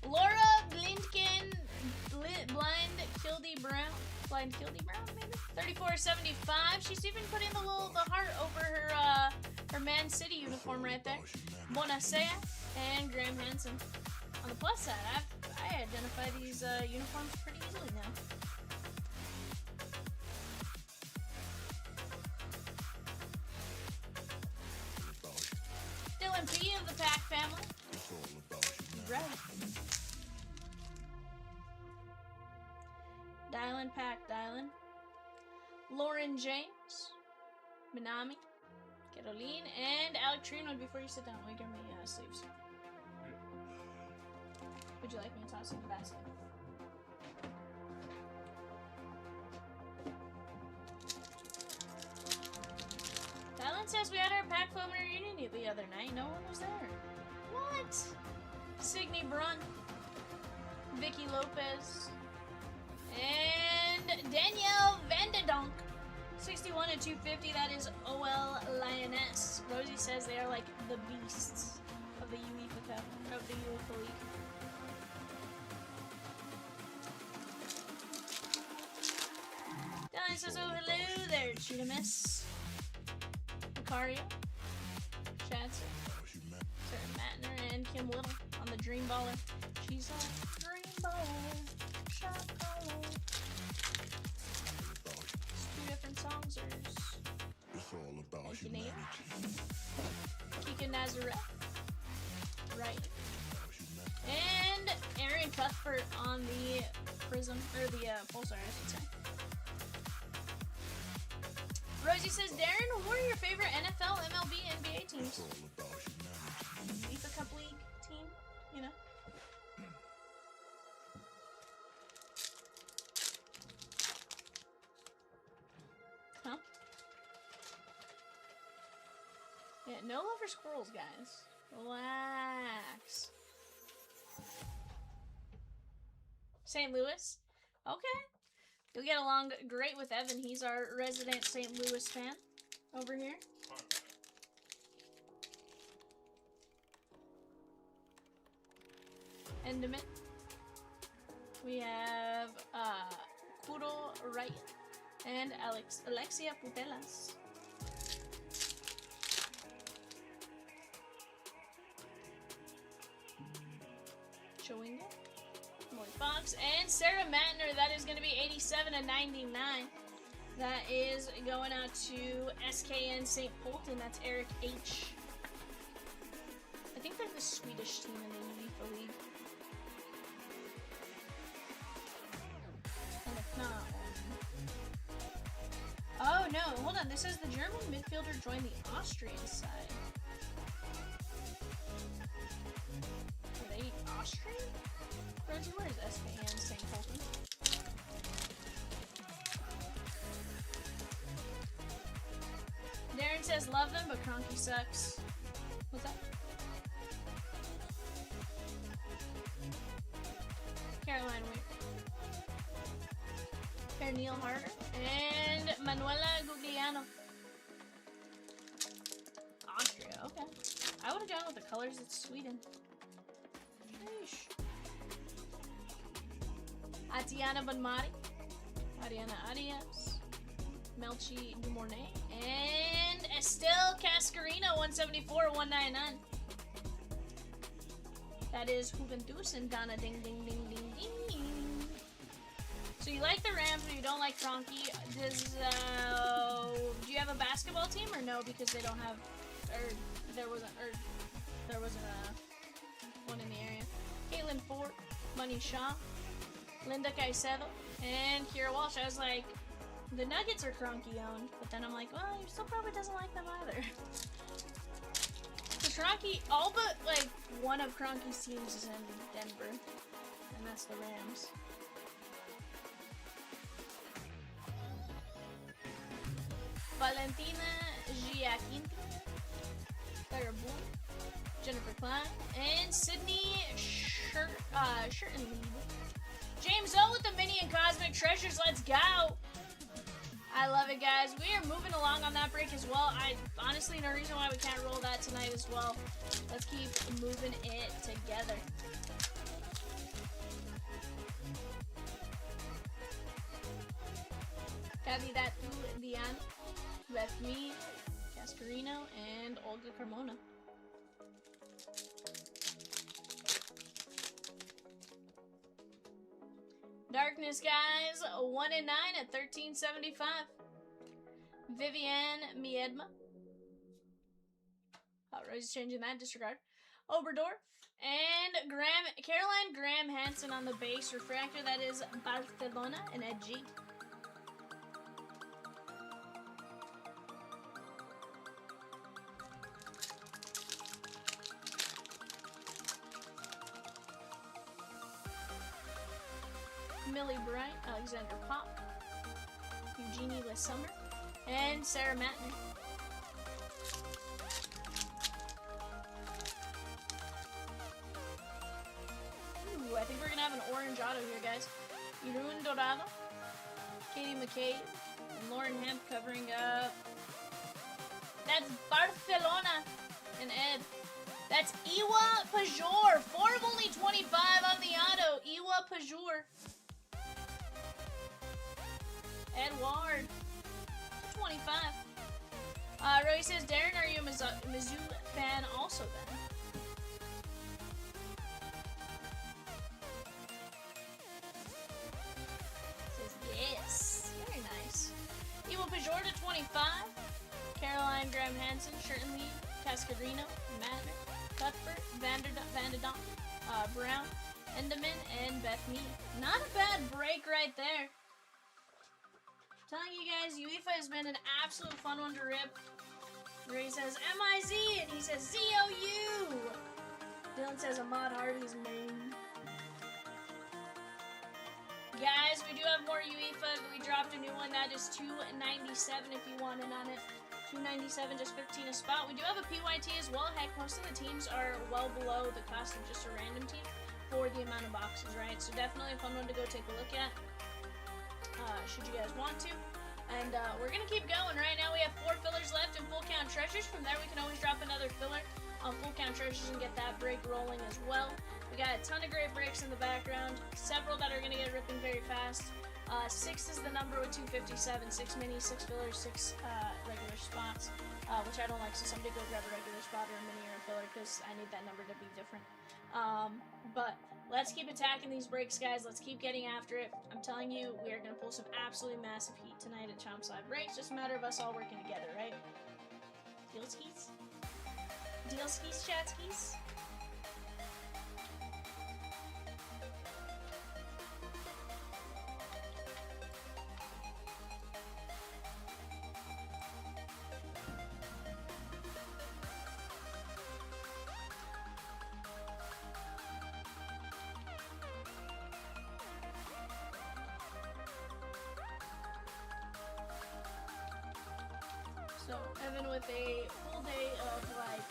Laura Blindkin. Blind Kildy Brown. Blind Kildy Brown, maybe? 34.75. She's even putting the heart over her Man City uniform right there. Bonacea and Graham Hansen. On the plus side, I identify these uniforms pretty easily now. Dylan P of the Pack family. Right. Dylan Pack, Dylan. Lauren James. Minami. Caroline. And Alec Trino. Before you sit down, we give me sleeves. Would you like me to toss you in the basket? Dylan says we had our pack foam reunion the other night. No one was there. What? Signe Brun. Vicky Lopez. And Danielle Vandedonk. 61 and 250. That is OL Lioness. Rosie says they are like the beasts of the UEFA Cup, of the UEFA League. Dylan says, oh, hello there, Cheetamiss. Macario. Chatser. Sarah Matner and Kim Little on the Dream Baller. She's a Dream Baller. Shot caller. Two different songs. It's all about humanity. Kika Nazareth. Right. And Aaron Cuthbert on the Prism, or the Pulsar, I should say. Rosie says, Darren, who are your favorite NFL, MLB, NBA teams? FIFA Cup League team, you know? Huh? Yeah, no love for squirrels, guys. Relax. St. Louis? Okay. You'll get along great with Evan. He's our resident St. Louis fan over here. Enderman. We have Kuro Wright and Alexia Putelas. Chowinga. Molly Fox and Sarah Matner. That is going to be 87 and 99. That is going out to SKN St. Polten. That's Eric H. I think they're the Swedish team in the UEFA League. hold on. This says the German midfielder joined the Austrian side. Are they Austrian? Rosie, where is SPN St. Colton? Darren says love them, but Kroenke sucks. What's that? Caroline Weir. Pernille Harder. And Manuela Gugliano. Austria, okay. I would have gone with the colors. It's Sweden. Sheesh. Atiana Bonmati. Ariana Arias. Melchi Dumornay. And Estelle Cascarino, 174, 199. That is Juventus and Ghana. Ding, ding, ding, ding, ding. So you like the Rams, but you don't like Kroenke. Do you have a basketball team or no? Because they don't have, there wasn't one in the area. Caitlin Ford, Money Shaw, Linda Caicedo, and Kira Walsh. I was like, the Nuggets are Kroenke owned, but then I'm like, well, he still probably doesn't like them either. So Kroenke, all but like one of Kroenke's teams is in Denver, and that's the Rams. Valentina Giacinti, Claire Boone, Jennifer Klein, and Sydney Shirtenlieb. James O with the mini and cosmic treasures. Let's go! I love it, guys. We are moving along on that break as well. I honestly no reason why we can't roll that tonight as well. Let's keep moving it together. Candidatu Diane, Beth Me, Cascarino, and Olga Carmona. Darkness, guys, 1 and 9 at 1375. Vivian Miedma. Rose changing that, disregard. Oberdorf. And Caroline Graham Hansen on the base refractor. That is Barcelona and Ed G. Millie Bryant, Alexander Pop, Eugenie LeSummer, and Sarah Matner. Ooh, I think we're gonna have an orange auto here, guys. Irun Dorado, Katie McCabe, and Lauren Hemp covering up. That's Barcelona and Ed. That's Iwa Pajor, 4 of only 25 on the auto. Iwa Pajor. Edward, 25. Roy says, Darren, are you a Mizzou fan also then? Says, yes. Very nice. Evo Pajor to 25. Caroline Graham Hansen, Shirtenlieb, Cascarino, Madner, Cuthbert, Vanderdonk, Brown, Endeman, and Beth Mead. Not a bad break right there. Telling you guys, UEFA has been an absolute fun one to rip. Ray says M-I-Z, and he says Z-O-U. Dylan says Ahmad Harvey's main. Guys, we do have more UEFA. We dropped a new one that is $297 if you want in on it. $297, just $15 a spot. We do have a PYT as well. Heck, most of the teams are well below the cost of just a random team for the amount of boxes, right? So definitely a fun one to go take a look at. Should you guys want to. And we're going to keep going. Right now we have 4 fillers left in full count treasures. From there we can always drop another filler on full count treasures and get that break rolling as well. We got a ton of great breaks in the background. Several that are going to get ripping very fast. 6 is the number with 257. 6 minis, 6 fillers, 6 regular spots. Which I don't like, so somebody go grab a regular spot or a mini or a filler because I need that number to be different. But let's keep attacking these breaks, guys. Let's keep getting after it. I'm telling you, we are going to pull some absolutely massive heat tonight at Chomp Side Breaks. Just a matter of us all working together, right? Deal skis? Deal skis, chat skis? Evan with a full day of like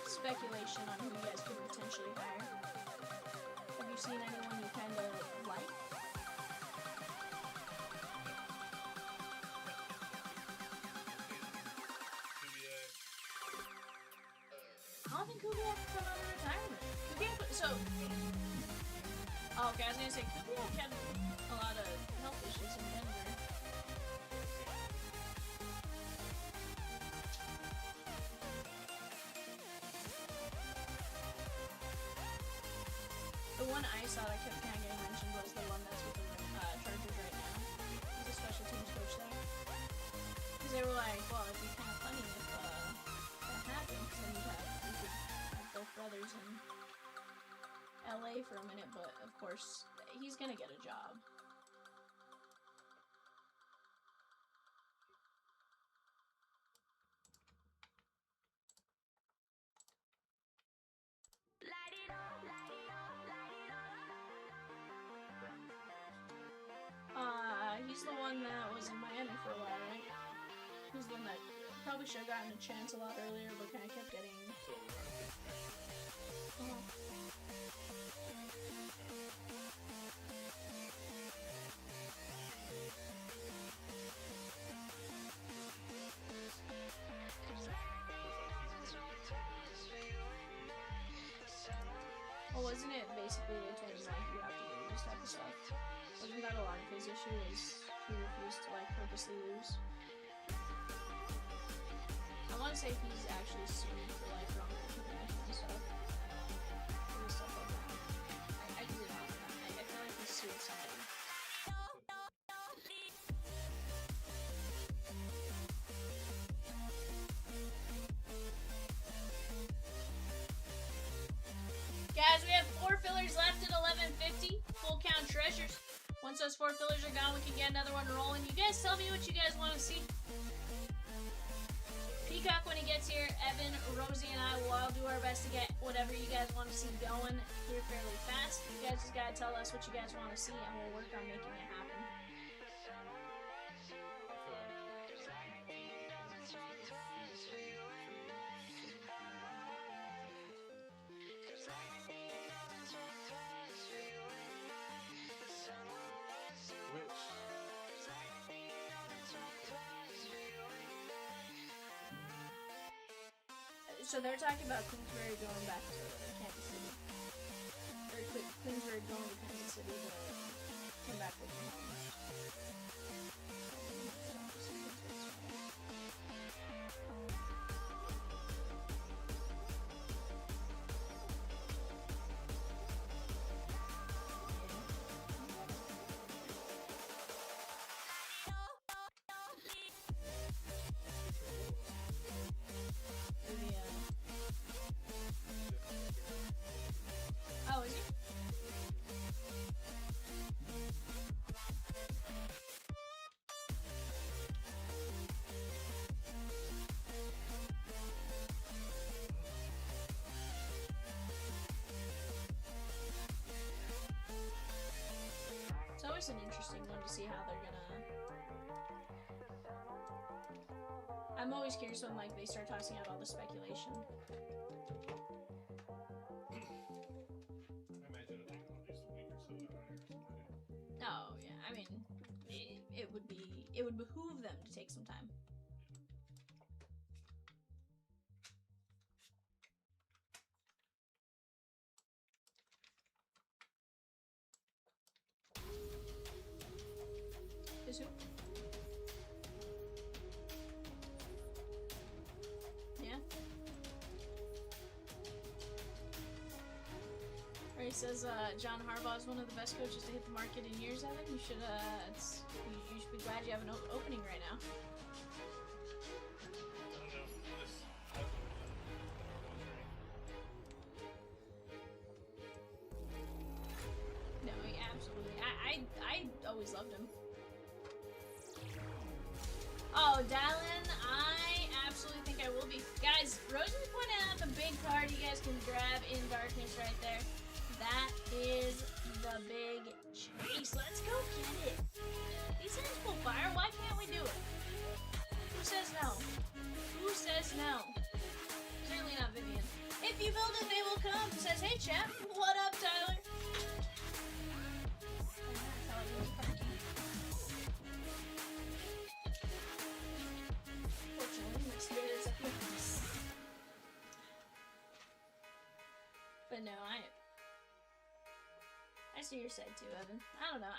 speculation on who you guys could potentially hire. Have you seen anyone you kind of like? I don't think Kubiak can come out of retirement. Kubiak, so. Oh, okay, I was gonna say Kubiak had a lot of health issues in Denver. The one I saw that kept kind of getting mentioned was the one that's with the Chargers right now. He's a special teams coach there. Because they were like, well, it'd be kind of funny if that happened, because then you could have both brothers in LA for a minute, but of course, he's gonna get a job. He's the one that was in Miami for a while, right? He's the one that probably should have gotten a chance a lot earlier, but kind of kept getting. Well, wasn't it basically they told him like you have to do this type of stuff? Wasn't that a lot of his issue? Was he refused to like purposely lose? I want to say he's actually sued for like wrongful conviction and stuff. Or stuff like that. I could be wrong on that. I feel like he's sued somebody. Guys, we have 4 fillers left at 11:50. Full count treasures. Once those 4 fillers are gone, we can get another one rolling. You guys tell me what you guys want to see. Peacock when he gets here. Evan, Rosie, and I will all do our best to get whatever you guys want to see going here fairly fast. You guys just gotta tell us what you guys want to see, and we'll work on making it happen. So they're talking about Queensbury going back to Kansas City. Or Queensbury going to Kansas City to come back with them. Oh, is he? It's always an interesting one to see how they're gonna. I'm always curious when like they start tossing out all the speculation. Oh yeah, I mean, it would behoove them to take some time. Is who? Yeah. Ray says John Harbaugh is one of the best coaches to hit the market in years. Evan, you should you should be glad you have an opening right now. No, absolutely. I always loved him. Oh, Dallin, I absolutely think I will be. Guys, Rosie pointed out the big card you guys can grab in Darkness right there. That is the big chase. Let's go get it. These things will fire. Why can't we do it? Who says no? chat. What up, Tyler? Fortunately, my spirit is up with us. But no, I see your side too, Evan. I don't know.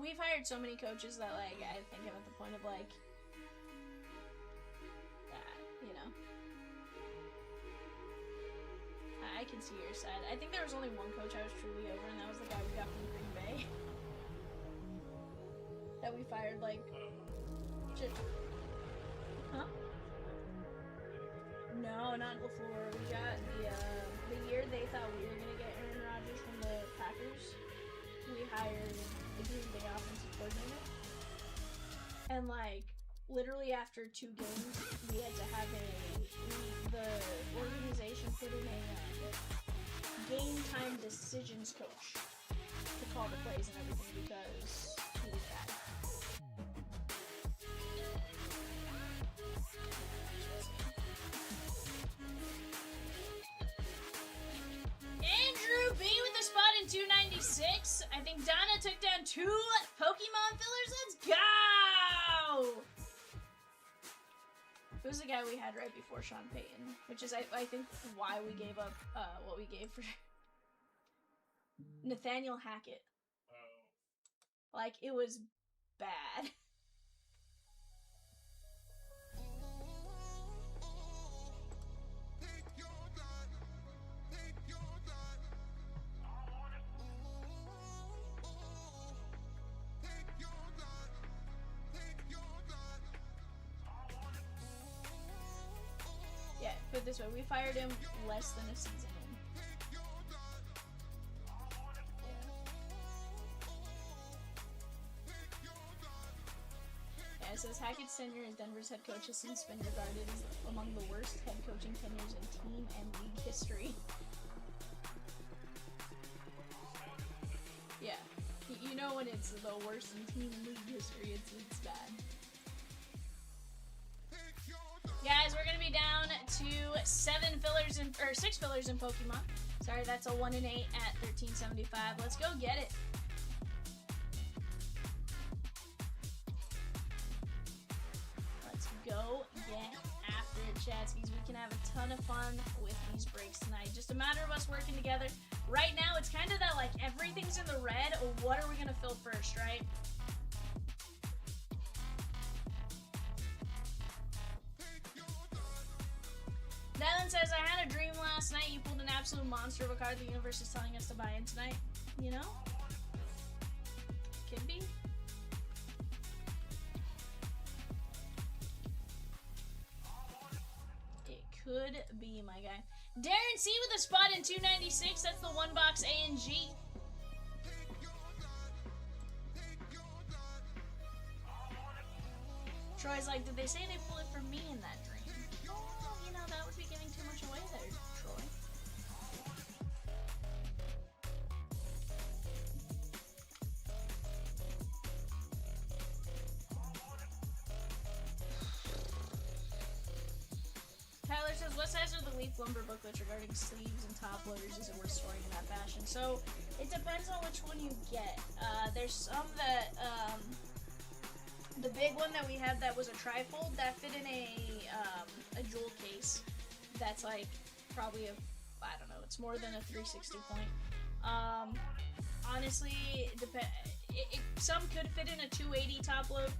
We've hired so many coaches that, like, I think I'm at the point of, like, you know. I can see your side. I think there was only one coach I was truly over, and that was the guy we got from Green Bay. That we fired, like, huh? No, not before. We got the year they thought we were gonna get Aaron Rodgers from the Packers. We hired the Green Bay offensive coordinator, and like literally after 2 games, we had to have the organization put in a game time decisions coach to call the plays and everything because he was bad. Andrew B with the spot in 296. I think Donna took down 2 Pokemon fillers. Let's go! Who's the guy we had right before Sean Payton? Which is, I think, why we gave up what we gave for Nathaniel Hackett. Oh. Like, it was bad. Yeah, put it this way, we fired him less than a season in. Yeah, it says Hackett's tenure as Denver's head coach has since been regarded as among the worst head coaching tenures in team and league history. Yeah, you know when it's the worst in team and league history, it's bad. Guys, we're gonna be down to 6 fillers in Pokemon. Sorry, that's a 1 in 8 at 1375. Let's go get it. Let's go get after it, chatskies. We can have a ton of fun with these breaks tonight. Just a matter of us working together. Right now, it's kind of that, like, everything's in the red. What are we gonna fill first, right? Dylan says, I had a dream last night. You pulled an absolute monster of a card the universe is telling us to buy in tonight. You know? Could be. It could be, my guy. Darren C with a spot in 296. That's the 1 box A and G. Troy's like, did they say they pulled it from me in that dream? Oh, you know, that would be giving too much away there, Troy. Tyler says, what size are the Leaf Lumber booklets regarding sleeves and top loaders? Is it worth storing in that fashion? So, it depends on which one you get. There's some that, the big one that we had that was a trifold that fit in a jewel case that's like probably I don't know, it's more than a 360 point. Honestly, some could fit in a 280 top load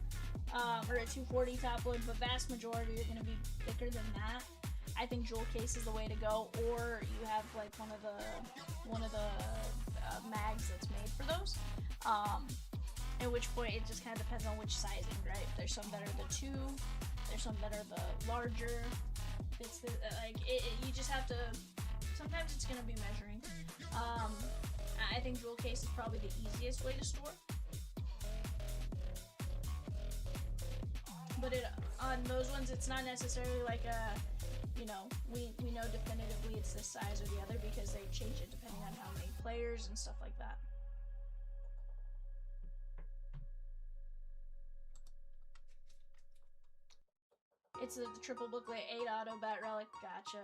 or a 240 top load, but vast majority are going to be thicker than that. I think jewel case is the way to go, or you have like one of the mags that's made for those. At which point it just kind of depends on which sizing, right? There's some that are the 2, there's some that are the larger. It's the, you just have to. Sometimes it's gonna be measuring. I think jewel case is probably the easiest way to store. But on those ones, it's not necessarily like we know definitively it's this size or the other because they change it depending on how many players and stuff like that. It's the triple booklet, 8 auto bat relic. Gotcha.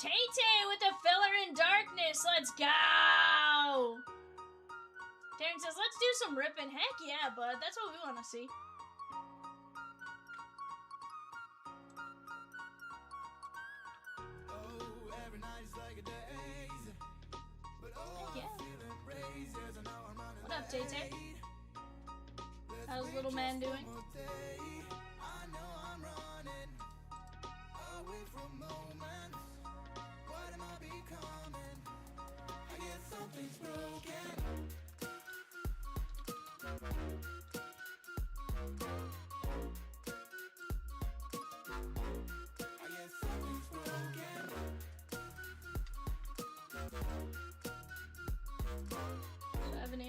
Tay-Tay with the filler in darkness. Let's go. Darren says, let's do some ripping. Heck yeah, bud. That's what we want to see. Heck yeah. What up, Tay-Tay? How's little man doing?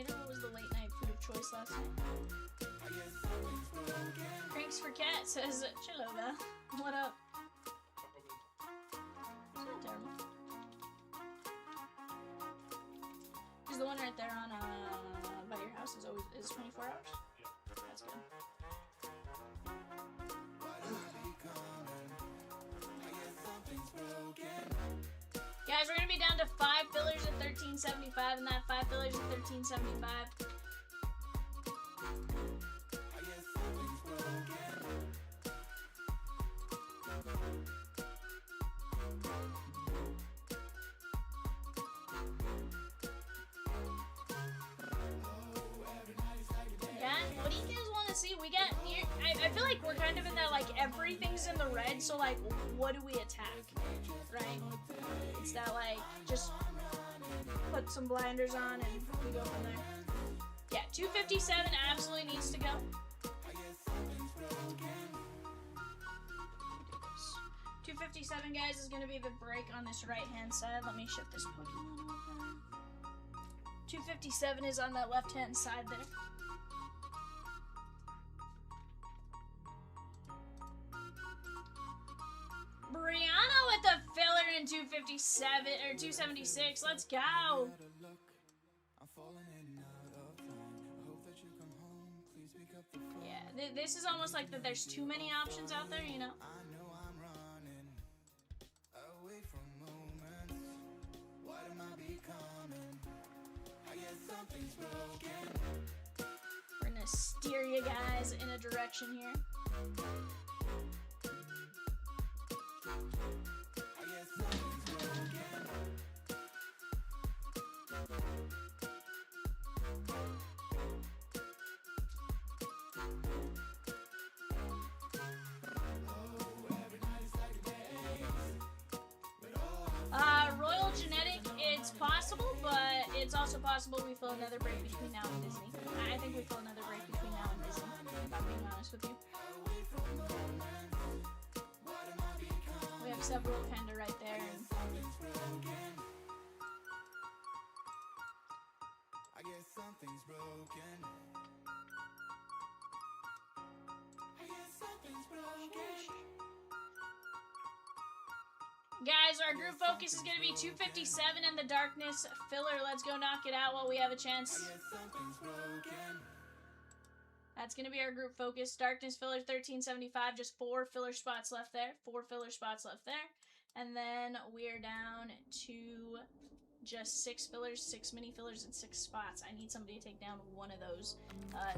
What was the late night food of choice last night? Cranks for Cat says, Chilova. What up? It's not terrible. Is the one right there on by your house is 24 hours? That's good. Guys, we're gonna be down to 5 fillers at 13.75, and that 5 fillers at 13.75. What do you guys want to see? We got here. I feel like we're kind of in that, like, everything's in the red, so, like, what do we attack? Right? It's that, like, just put some blinders on and we go from there. Yeah, 257 absolutely needs to go. 257, guys, is going to be the break on this right-hand side. Let me shift this Pokemon over. 257 is on that left-hand side there. Brianna with the filler in 257 or 276. Let's go. Yeah, this is almost like that. There's too many options out there, you know. We're gonna steer you guys in a direction here. Royal Genetic, it's possible, but it's also possible we fill another break between now and Disney. I think we fill another break between now and Disney, if I'm being honest with you. We have several kinda right there. And I guess something's broken. I guess something's broken. guys, our group focus is going to be 257 in the darkness filler. Let's go knock it out while we have a chance. That's going to be our group focus. Darkness filler 1375. Just 4 filler spots left there. 4 filler spots left there. And then we're down to just 6 fillers, 6 mini fillers, and 6 spots. I need somebody to take down one of those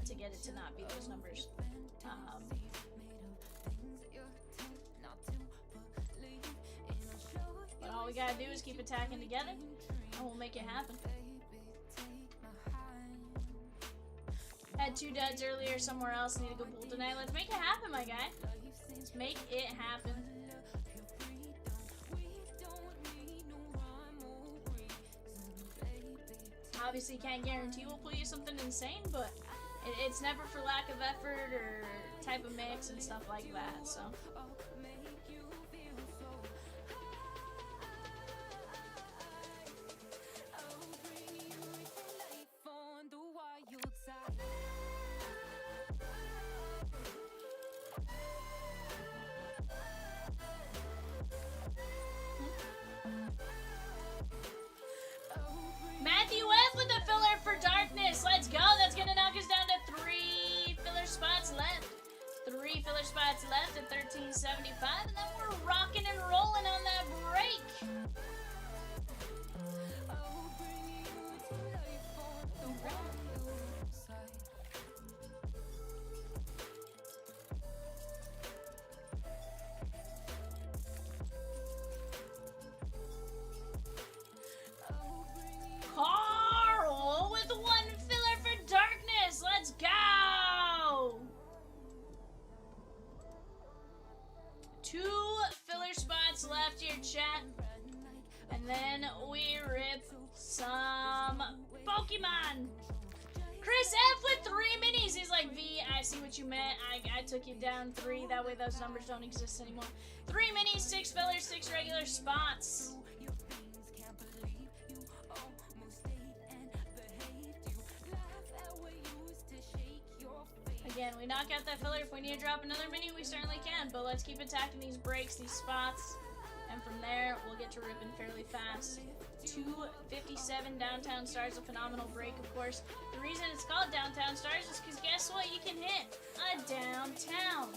to get it to not be those numbers. But all we gotta do is keep attacking together, and we'll make it happen. Had 2 duds earlier somewhere else. Need to go pull tonight. Let's make it happen, my guy. Let's make it happen. Obviously, can't guarantee we'll pull you something insane, but it's never for lack of effort or type of mix and stuff like that, so. Matthew F with the filler for darkness. Let's go. That's going to knock us down to 3 filler spots left. 3 filler spots left at 1375. And then we're rocking and rolling on that break. we rip some Pokemon. Chris F with 3 minis. He's like, V, I see what you meant. I took you down 3. That way those numbers don't exist anymore. 3 minis, 6 fillers, 6 regular spots. Again, we knock out that filler. If we need to drop another mini, we certainly can. But let's keep attacking these breaks, these spots. And from there, we'll get to ripping fairly fast. 257 Downtown Stars, a phenomenal break, of course. The reason it's called Downtown Stars is because guess what? You can hit a downtown.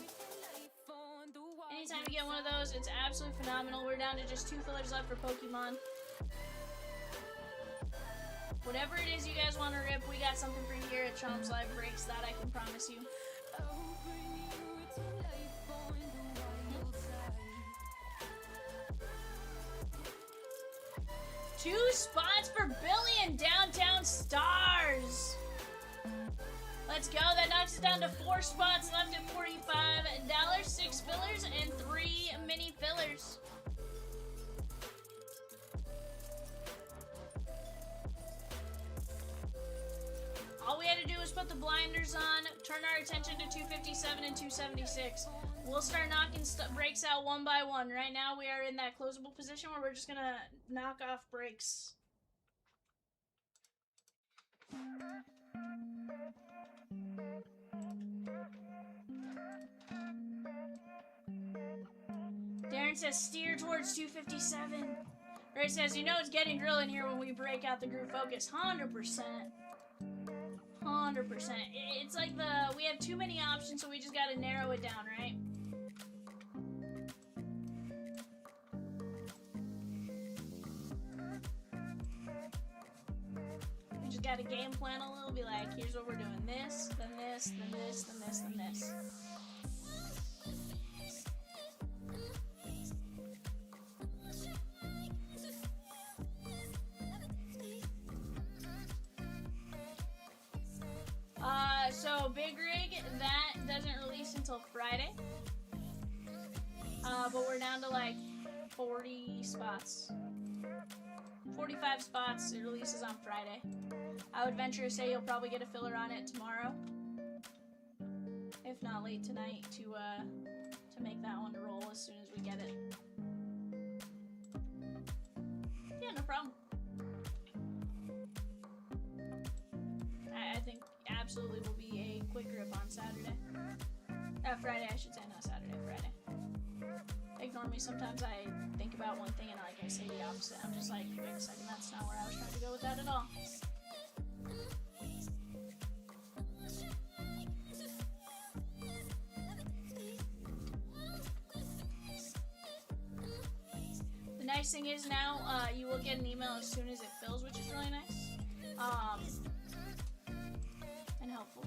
Anytime you get one of those, it's absolutely phenomenal. We're down to just 2 fillers left for Pokemon. Whatever it is you guys want to rip, we got something for you here at Chomp's Live Breaks, that I can promise you. 2 spots for Billy and Downtown Stars. Let's go. That knocks us down to 4 spots left at $45. 6 fillers and 3 mini fillers. All we had to do was put the blinders on, turn our attention to 257 and 276. We'll start knocking breaks out one by one. Right now we are in that closable position where we're just going to knock off breaks. Darren says steer towards 257. Ray says, you know it's getting real in here when we break out the group focus. 100%. 100%. It's like we have too many options, so we just gotta narrow it down, right? We just gotta game plan a little, be like, here's what we're doing. This, then this, then this, then this, then this. So Big Rig, that doesn't release until Friday. But we're down to like 40 spots. 45 spots, it releases on Friday. I would venture to say you'll probably get a filler on it tomorrow. If not late tonight to make that one roll as soon as we get it. Yeah, no problem. I think absolutely will be a quick rip on Saturday. Friday, I should say, not Saturday, Friday. Ignore me, sometimes I think about one thing and like I say the opposite. I'm just like, wait a second, that's not where I was trying to go with that at all. The nice thing is now, you will get an email as soon as it fills, which is really nice. And helpful.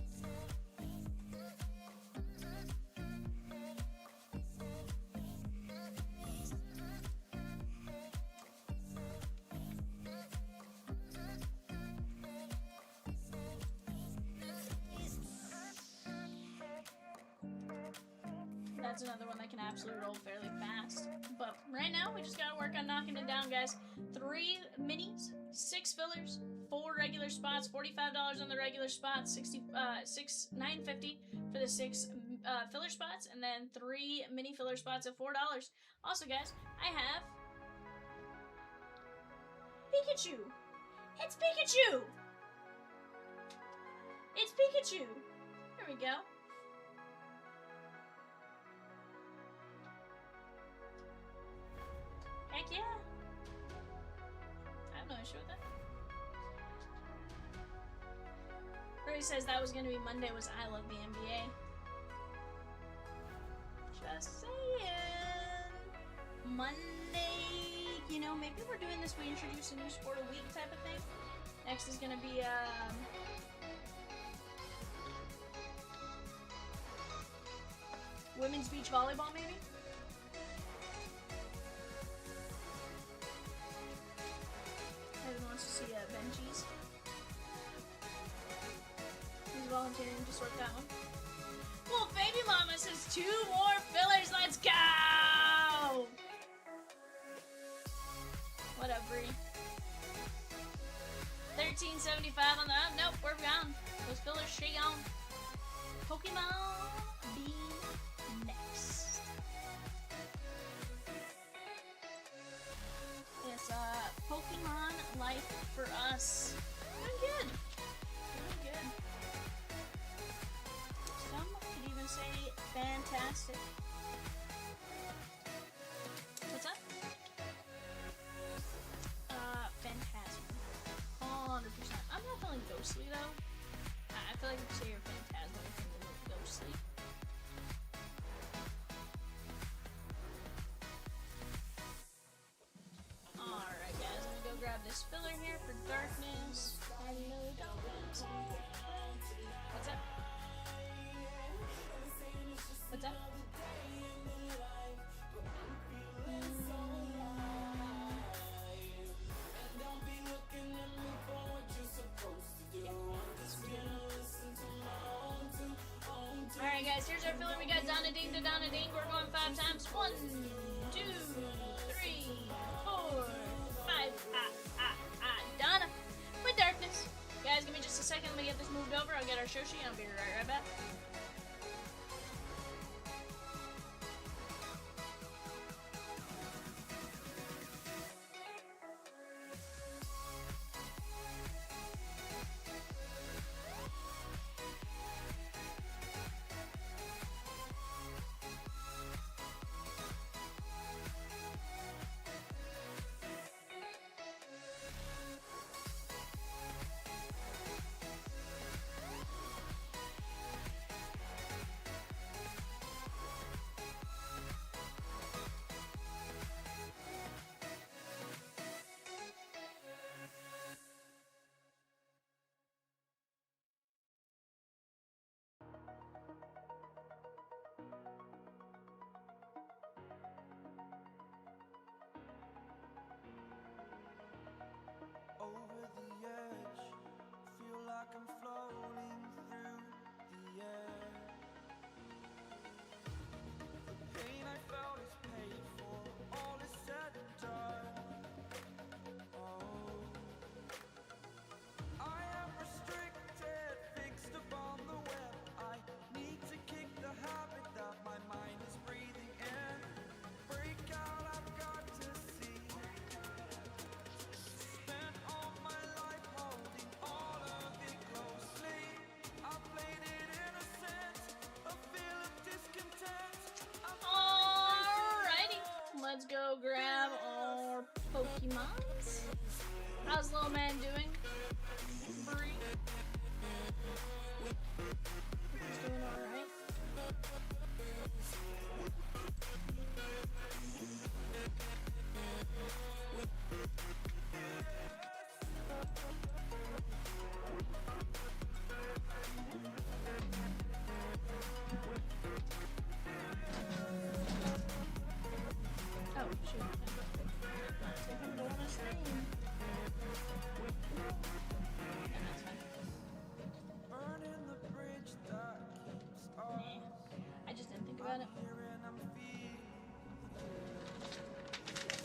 That's another one that can absolutely roll fairly fast. But right now, we just gotta work on knocking it down, guys. 3 minis, 6 fillers, 4 regular spots, $45 on the regular spots, $9.50 for the 6 filler spots, and then 3 mini filler spots at $4. Also, guys, I have Pikachu. It's Pikachu. It's Pikachu. There we go. Heck yeah. I have no issue with that. Ray says that was going to be Monday was I Love the NBA. Just saying. Monday, you know, maybe we're doing this, we introduce a new sport a week type of thing. Next is going to be, women's beach volleyball, maybe? Everyone wants to see Benji's. He's volunteering to sort that one. Well, Baby Mama says 2 more fillers. Let's go! What up, Bree? 1375 on the up. Nope, we're gone. Those fillers straight gone. Pokemon be next. Yes, Pokemon life for us. Doing good. Doing good. Some could even say fantastic. What's up? Fantastic. 100%. I'm not feeling ghostly though. I feel like if you say you're phantasmal, you're feeling ghostly. Alright guys, I'm gonna go grab this filler here for darkness. Hello, darkness. What's up? What's up? Alright guys, here's our filler. We got Donruss to Donruss. We're going 5 times. 1, 2, 3, 4, 5. Donna with darkness. Guys, give me just a second. Let me get this moved over. I'll get our Shoshi and I'll be right back. Over the edge, feel like I'm floating through the air. The pain I felt is paid for, all is said and done. Oh, I am restricted, fixed upon the web. I need to kick the habit that my mind is breathing in. Break out, I've got to see. Spent all my life holding all of it closely. I played it innocent, a feel of discontent. Alrighty, let's go grab our Pokemons. How's little man doing? Free. He's doing alright. Oh, shoot. Not taking bonus name. Yeah, that's fine. Burning the bridge that keeps us. I just didn't think about it. Hearing I'm feeling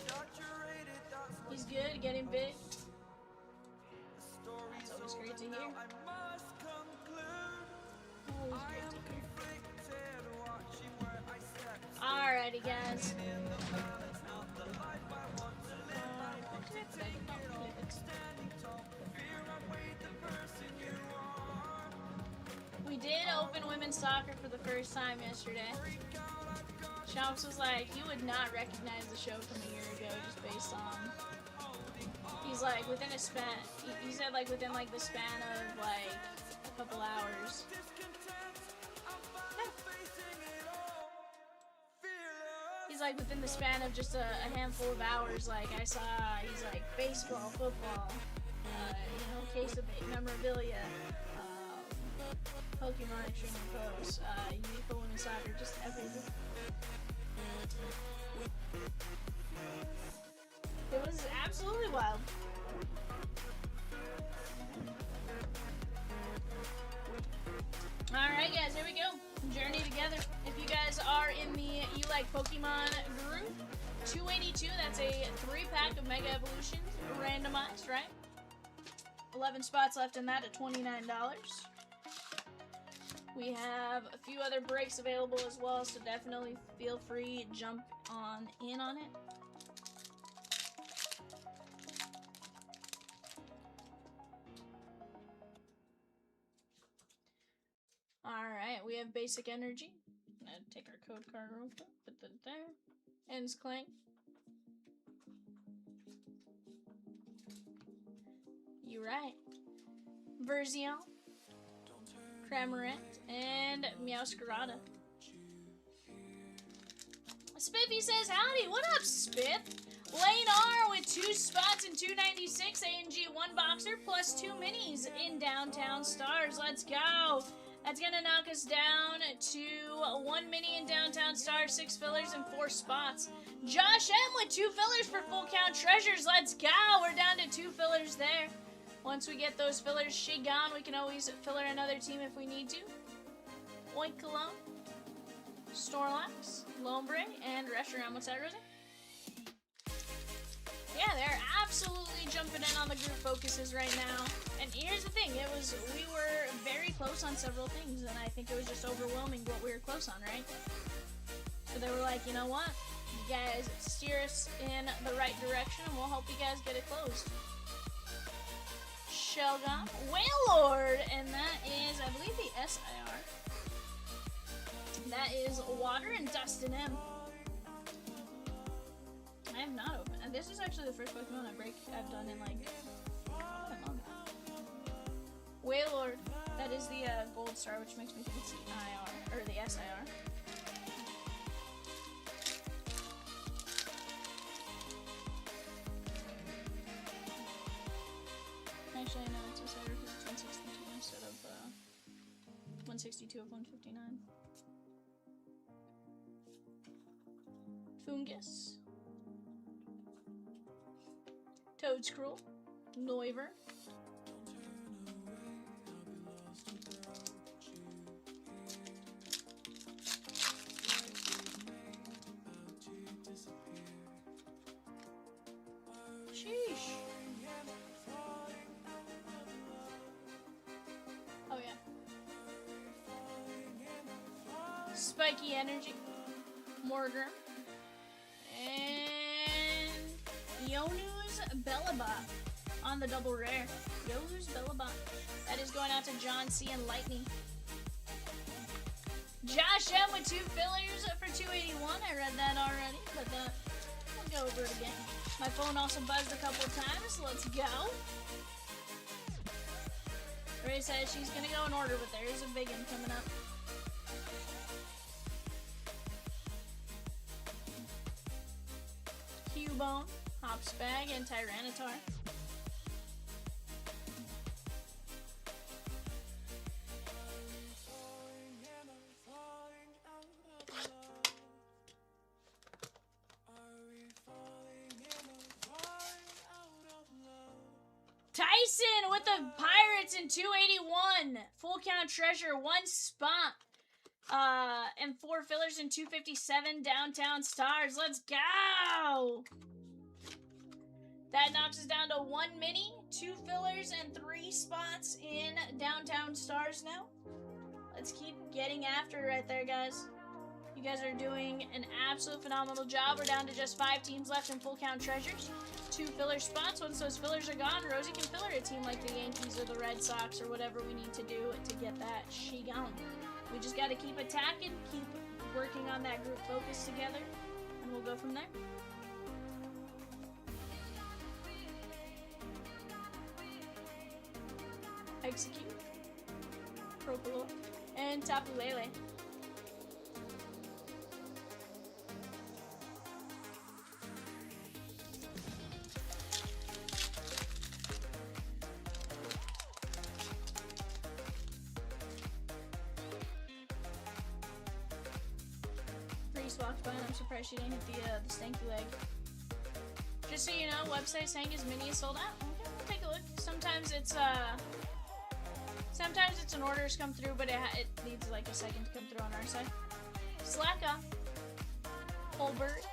saturated, that's what He's good, getting big. the story's That's always great to over hear. now. I must conclude. Always I great am to hear. conflicted, watching where I step. Alrighty, guys. In the balance, not the life I want to live. I want to take it all. Standing tall, fear I weighed the person you are. We did open women's soccer for the first time yesterday. Chomps was like, you would not recognize the show from a year ago just based on. He's like, within a span. He said, like, within, like, the span of, like, a couple hours. He's like, within the span of just a handful of hours, like, I saw, he's like, baseball, football, you know, case of memorabilia, Pokemon Extreme Post, UEFA Women's Soccer, just everything. It was absolutely wild. Alright guys, here we go. Journey together. If you guys are in the You Like Pokemon group, 282, that's a 3-pack of Mega Evolutions, randomized, right? 11 spots left in that at $29. We have a few other breaks available as well, so definitely feel free to jump on in on it. Alright, we have basic energy. I'm gonna take our code card real quick, put that there. Ends Clank. You right. Verzion, Cramorant, and Masquerade. Spiffy says, howdy, what up, Spiff? Lane R with 2 spots and 296 ANG 1 boxer plus 2 minis in Downtown Stars. Let's go. That's gonna knock us down to 1 mini in Downtown Stars, 6 fillers, and 4 spots. Josh M with 2 fillers for full count treasures. Let's go. We're down to 2 fillers there. Once we get those fillers gone, we can always filler another team if we need to. Oink Cologne, Snorlax, Lombre, and Reshiram. What's that, Rosie? Yeah, they're absolutely jumping in on the group focuses right now. And here's the thing, we were very close on several things, and I think it was just overwhelming what we were close on, right? So they were like, you know what? You guys steer us in the right direction, and we'll help you guys get it closed. Shelgon, Wailord, and that is, I believe, the SIR. That is Water and Dustyn M. I have not opened, and this is actually the first Pokemon I've done in like a month. Wailord, that is the Gold Star, which makes me think it's the IR, or the SIR. Actually, no, it's a SIR because it's 162 instead of 162 of 159. Fungus. Toadscruel, Noivern, sheesh. Oh yeah. Spiky Energy, Mortar, and Yonu's Bellabot on the double rare. Yonu's Bellabot. That is going out to John C. and Lightning. Josh M with 2 fillers for 281. I read that already, but we'll go over it again. My phone also buzzed a couple times. Let's go. Ray says she's gonna go in order, but there is a big one coming up. Cubone, Hopspag, and Tyranitar. Tyson with the Pirates in 281. Full count treasure, 1 spot. And 4 fillers in 257 Downtown Stars. Let's go! That knocks us down to 1 mini, 2 fillers, and 3 spots in Downtown Stars now. Let's keep getting after it right there, guys. You guys are doing an absolute phenomenal job. We're down to just 5 teams left in full count treasures. 2 filler spots. Once those fillers are gone, Rosie can filler a team like the Yankees or the Red Sox or whatever we need to do to get that she going. We just got to keep attacking, keep working on that group focus together, and we'll go from there. Execute, Propolo, and Tapu Lele. Walked by and I'm surprised she didn't hit the stanky leg. Just so you know, website saying his mini is sold out. Okay, we'll take a look. Sometimes it's an order's come through, but it needs like a second to come through on our side. Slacka, Holberry,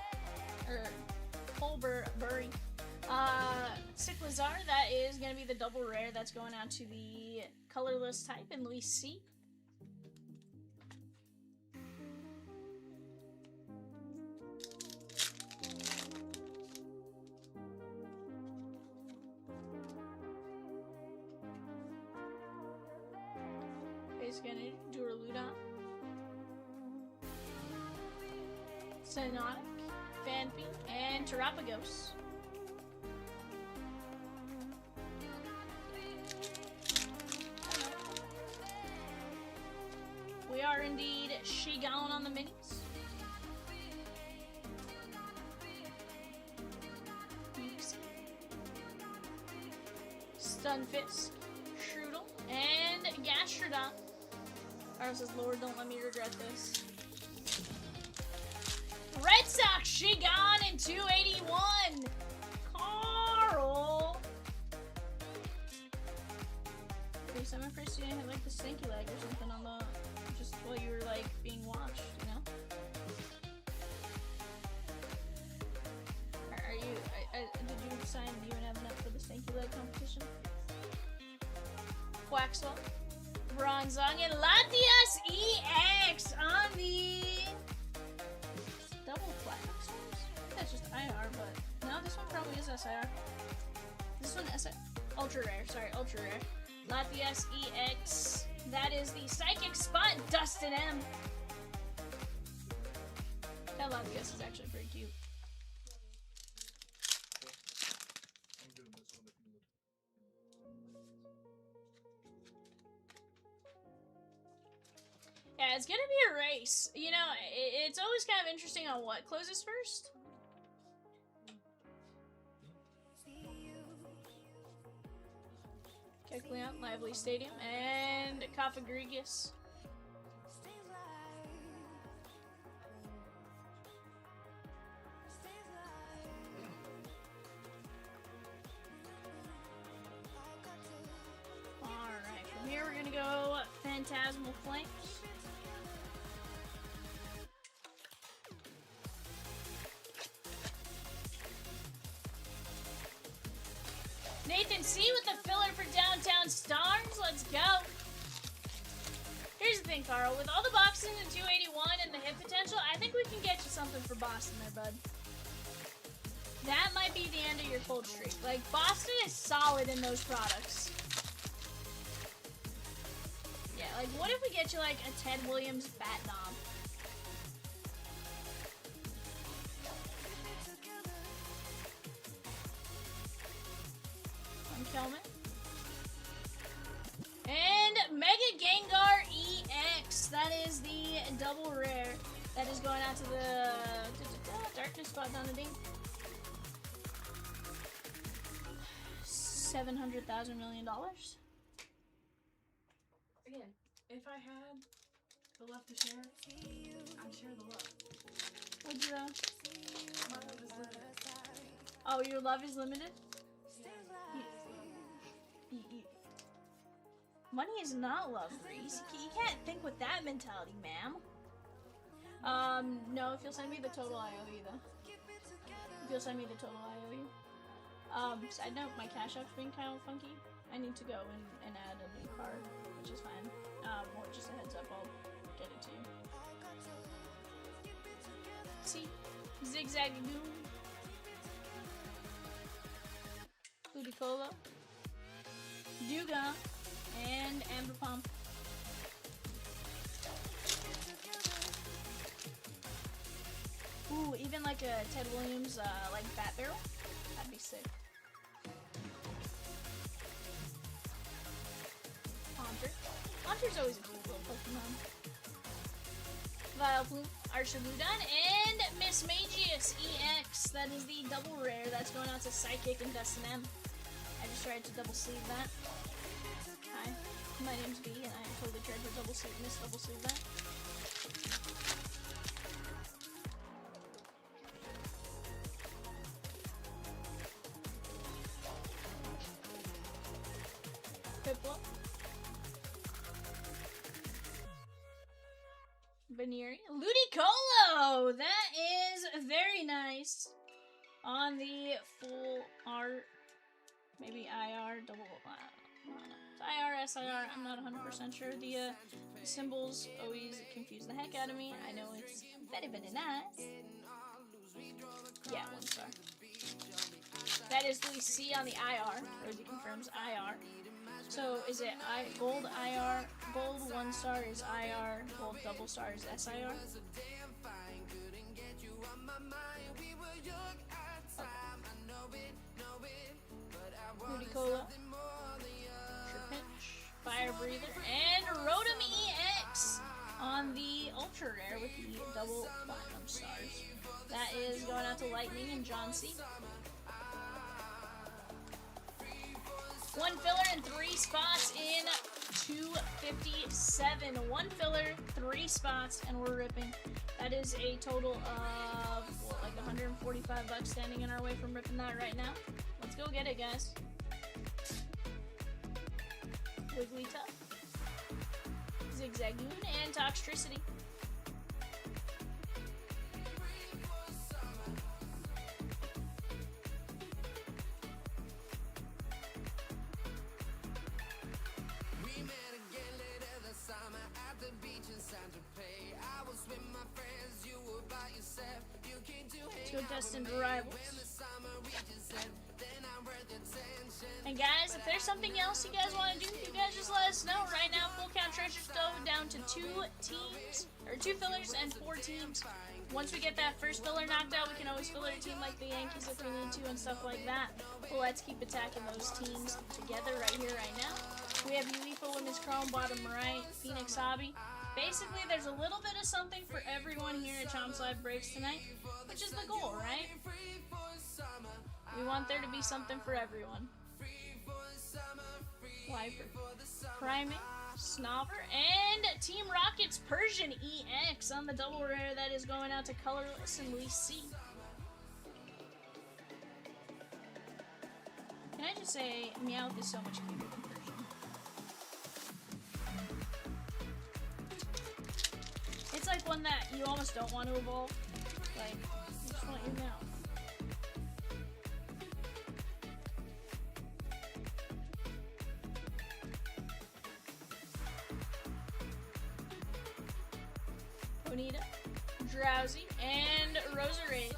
Cyclizar, that is going to be the double rare. That's going out to the colorless type in Luis C. He's going to do a Ludon. Cyanotic, Fanfi, and Terapagos. We are indeed Shigon on the minis. Stunfisk, Strudel, and Gastrodon. Carl says, Lord, don't let me regret this. Red Sox Shigon in 281. Carl. Okay, so I'm impressed you didn't have like the stinky leg or something on the, just while you were like being watched, you know? Are you, did you sign you and Evan up for the stinky leg competition? Quaxwell, Bronzong, and Latias EX on the double platinum stores. That's just IR, but no, this one probably is SIR. This one is ultra rare. Sorry, ultra rare. Latias EX. That is the Psychic Spot Dustyn M. That Latias is actually pretty cute. I'm doing this one if you would. Yeah, it's gonna be a race. You know, it's always kind of interesting on what closes first. Kekleon, Lively Stadium, and Kafagrigus. Alright, from here we're gonna go Phantasmal Flames. Nathan C with the filler for Downtown Stars. Let's go. Here's the thing, Carl. With all the boxing in 281 and the hit potential, I think we can get you something for Boston there, bud. That might be the end of your cold streak. Like, Boston is solid in those products. Yeah, like, what if we get you, like, a Ted Williams Bat Knob? Kelman. And Mega Gengar EX. That is the double rare. That is going out to the Darkness Spot down the ding. $700,000 million. Again, if I had the left to share, I'd share the love. What'd you My love is limited. Oh, your love is limited? Money is not love, Reese. You can't think with that mentality, ma'am. No, if you'll send me the total, I owe you, though. If you'll send me the total, I owe you. Side note, my Cash App's being kind of funky. I need to go and add a new card, which is fine. Or just a heads up, I'll get it to you. See? Zigzag Goon. Ludicolo. Duga. And Amber Pump. Ooh, even like a Ted Williams, like Bat Barrel? That'd be sick. Haunter. Haunter's always a cute little Pokemon. Vileplume, Archiludon, and Miss Magius EX. That is the double rare. That's going out to Psychic and Dustyn M. I just tried to double sleeve that. Hi, my name's B, and I totally tried to double sleeve that. Piplup. Veneering. Ludicolo! That is very nice. On the full art, maybe IR, double, I don't know. It's IR, SIR, I'm not 100% sure. The symbols always confuse the heck out of me. I know it's very, very nice. Yeah, 1 star. That is the C on the IR. Rosie confirms IR. So is it gold IR? Gold 1 star is IR. Gold double star is SIR. Okay. Moody Cola. Tripinch. Fire Breather. And Rotom EX on the Ultra Rare with the double platinum stars. That is going out to Lightning and John C. 1 filler and 3 spots in 257. 1 filler, 3 spots, and we're ripping. That is a total of what, like $145 standing in our way from ripping that right now. Let's go get it, guys. Wigglytuff, Zigzagoon, and Toxtricity. Let's go Dustyn Rivals. And guys, if there's something else you guys want to do, you guys just let us know. Right now, full count treasure stove down to 2 teams, or 2 fillers and 4 teams. Once we get that first filler knocked out, we can always filler a team like the Yankees if we need to and stuff like that. But let's keep attacking those teams together right here, right now. We have UEFA Women's Chrome, bottom right, Phoenix Hobby. Basically, there's a little bit of something for everyone here at Chomp's Live Breaks tonight, which is the goal, right? We want there to be something for everyone. Viper, Priming, Snobber, and Team Rocket's Persian EX on the double rare. That is going out to Colorless and Lee C. Can I just say, Meowth is so much cuter than Persian. It's like one that you almost don't want to evolve. Like, you just want your Meowth. Bonita, Drowsy, and Roserade.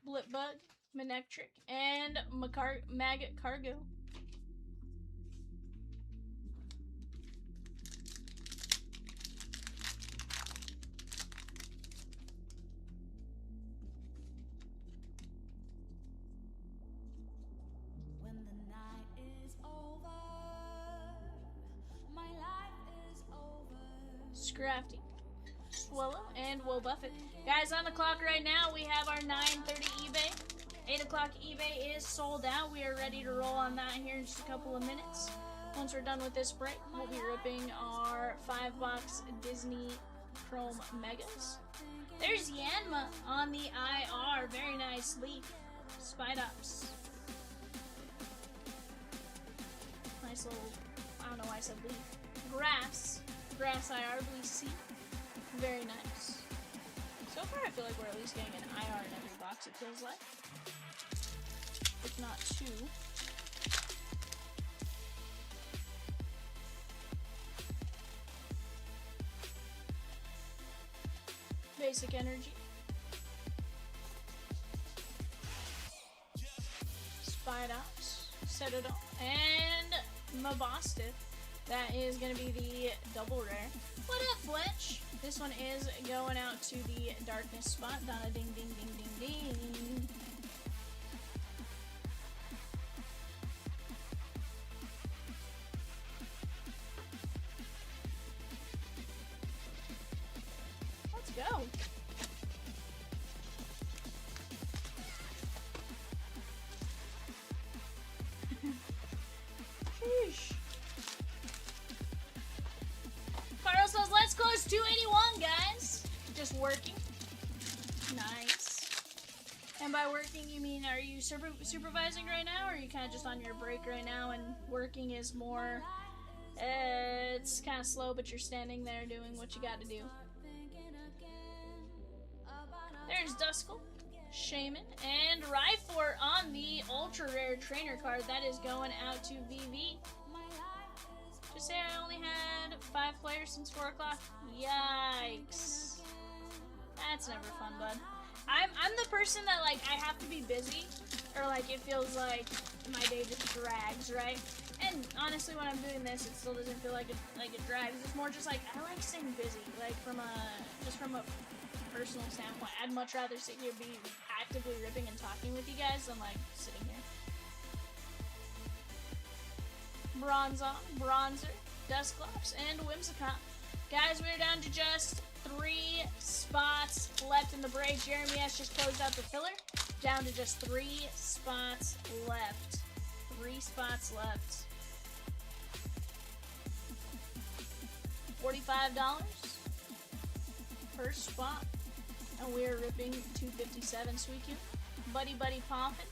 Blipbug, Manectric, and Maggot Cargo. Scrafty, Swallow, and Wobuffet. Guys, on the clock right now, we have our 9:30 eBay. 8 o'clock eBay is sold out. We are ready to roll on that here in just a couple of minutes. Once we're done with this break, we'll be ripping our 5-box Disney Chrome Megas. There's Yanma on the IR. Very nice leaf. Spidops. Nice little, I don't know why I said leaf. Grass IR, VC. Very nice. So far, I feel like we're at least getting an IR in every box, it feels like. If not 2. Basic Energy. Spidops. Citadel. And Mabostif. That is going to be the double rare. What up, Fletch? This one is going out to the darkness spot. Donna ding ding ding ding ding. Let's go. Sheesh. Carl says, let's close 281, guys. Just working. Nice. And by working, you mean, are you supervising right now, or are you kind of just on your break right now, and working is more, it's kind of slow, but you're standing there doing what you got to do? There's Dustyn, Shaman, and Ryfor on the ultra rare trainer card. That is going out to VV. Just say I only had 5 players since 4 o'clock. Yikes. That's never fun, bud. I'm the person that, like, I have to be busy, or, like, it feels like my day just drags, right? And honestly, when I'm doing this, it still doesn't feel like it drags. It's more just like, I like staying busy, like, from a personal standpoint. I'd much rather sit here, be actively ripping and talking with you guys than, like, sitting here. Bronze on, Bronzer, Dustclops, and Whimsicott. Guys, we're down to just 3 spots left in the break. Jeremy S just closed out the filler. Down to just 3 spots left. 3 spots left. $45 per spot. And we are ripping 257 Sweet Q. Buddy Buddy Poppin'.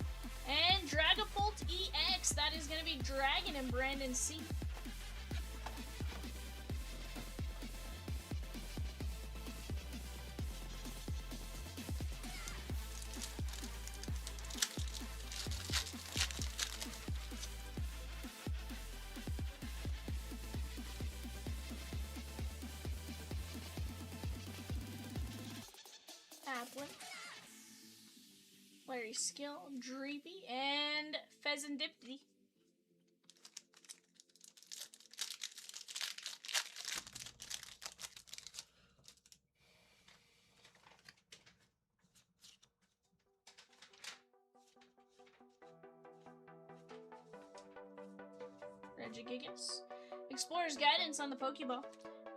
And Dragapult EX. That is going to be Dragon and Brandon C. Applin, Larry Skill, Dreepy, and Pheasantipity. Regigigas. Explorer's Guidance on the Pokeball.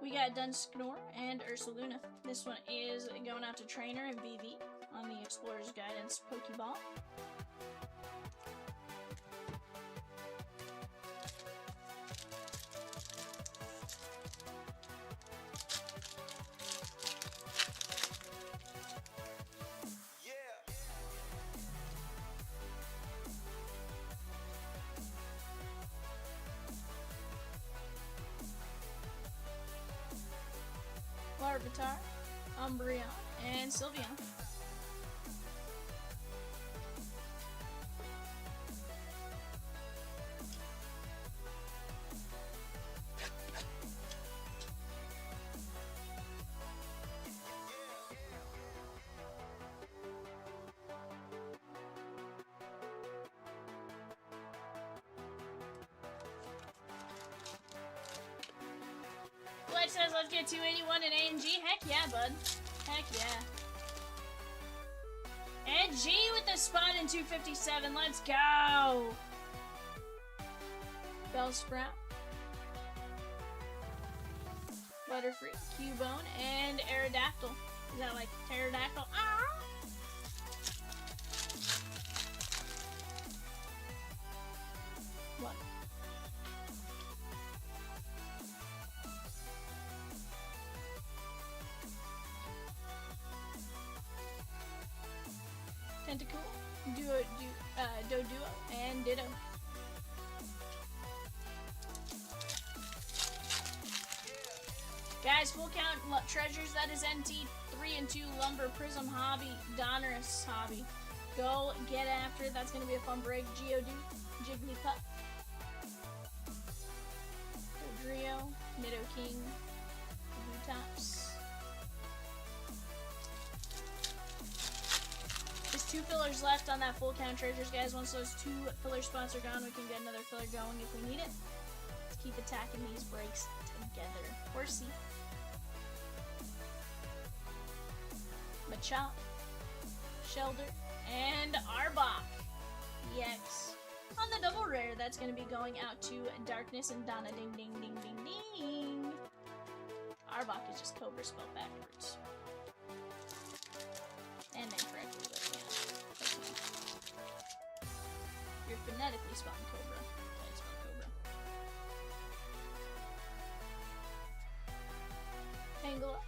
We got Dunsnore and Ursaluna. This one is going out to Trainer and VV on the Explorer's Guidance Pokeball. Larvitar, Umbreon, and Sylveon. Fletch says let's get 281 in A&G. Heck yeah, bud. Heck yeah. And G with the spot in 257. Let's go. Bellsprout, Butterfree, Cubone, and Aerodactyl. Is that like pterodactyl? Ah! What? Tentacool, Doduo, and Ditto. Guys, full count treasures, that is NT 3 and 2 Lumber Prism Hobby, Donruss Hobby. Go get after it, that's going to be a fun break. Geodude, Jigglypuff, Dodrio, Nidoking, Bluetops. There's 2 fillers left on that full count treasures, guys. Once those 2 filler spots are gone, we can get another filler going if we need it. Let's keep attacking these breaks together. Horsey, Machop, Shelder, and Arbok EX. On the double rare, that's going to be going out to Darkness and Donna. Ding, ding, ding, ding, ding. Arbok is just Cobra spelled backwards. And incorrectly, but yeah. You're phonetically spelling Cobra. I spell Cobra. Tangela,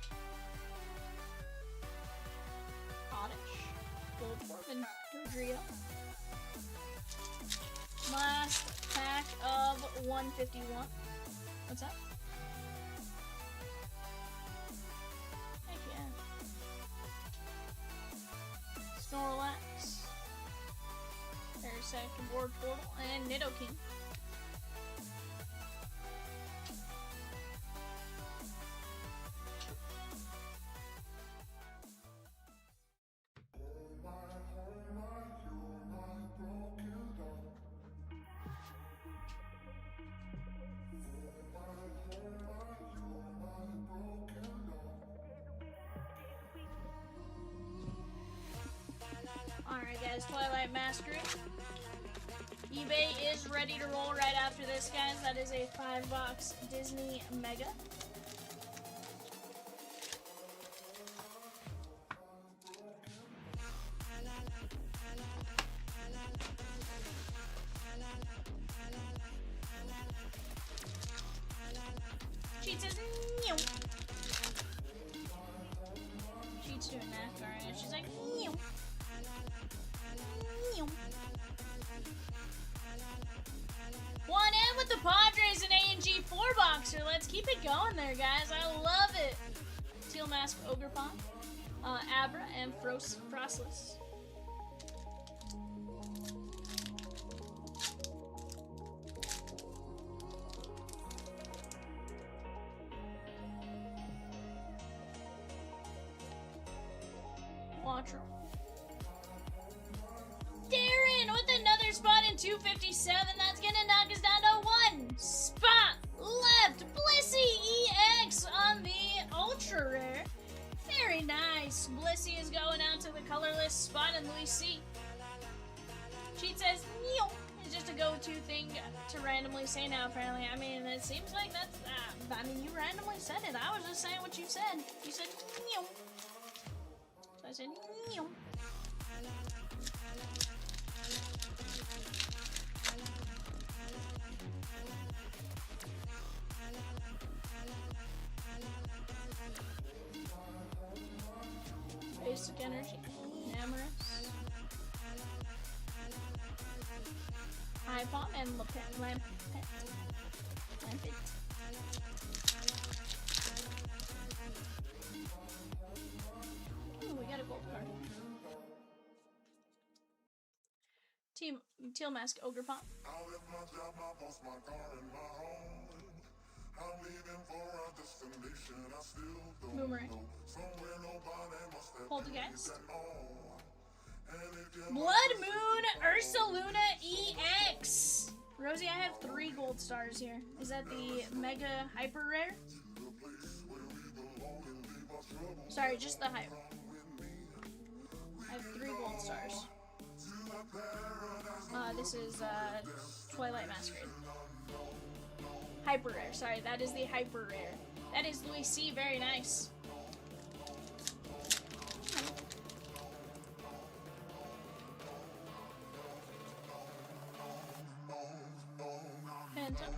Otter, Goldform and Dodrio. Last pack of 151. What's up? Heck yeah. Snorlax. Parasect, Ward Portal, and Nidoking. Alright guys, Twilight Masquerade. eBay is ready to roll right after this, guys. That is a 5-box Disney Mega. Cheat says, "Meow." Cheat's doing NASCAR, and she's like, "Meow. Meow." 1M with the Padres and A&G 4-boxer. Let's keep it going there, guys. I love it. Teal Mask, Ogerpon, Abra, and Frostless. Watcher. Darren with another spot in 257. That's gonna knock us down to 1 spot left. Blissey EX on the Ultra Rare. Very nice. Blissey is going out to the colorless spot in Louis C. Cheat says, "Meow." It's just a go-to thing to randomly say now, apparently. I mean, it seems like that's, I mean, you randomly said it. I was just saying what you said. You said, "Meow." So I said, "Meow." Basic Energy, Namorous, Hypom, and Lampet. Ooh, we got a gold card. Teal Mask, Ogerpon. I left my job, my boss, my car, and my home. I'm leaving for a destination I still don't Boomerang. know. Somewhere nobody must have Poltergeist. been on. And if you Blood Moon Ursaluna EX. Rosie, I have 3 gold stars here. Is that the Mega Hyper Rare? Sorry, just the Hyper. I have 3 gold stars. This is Twilight Masquerade. Hyper Rare, sorry, that is the Hyper Rare. That is Louis C, very nice. Phantom.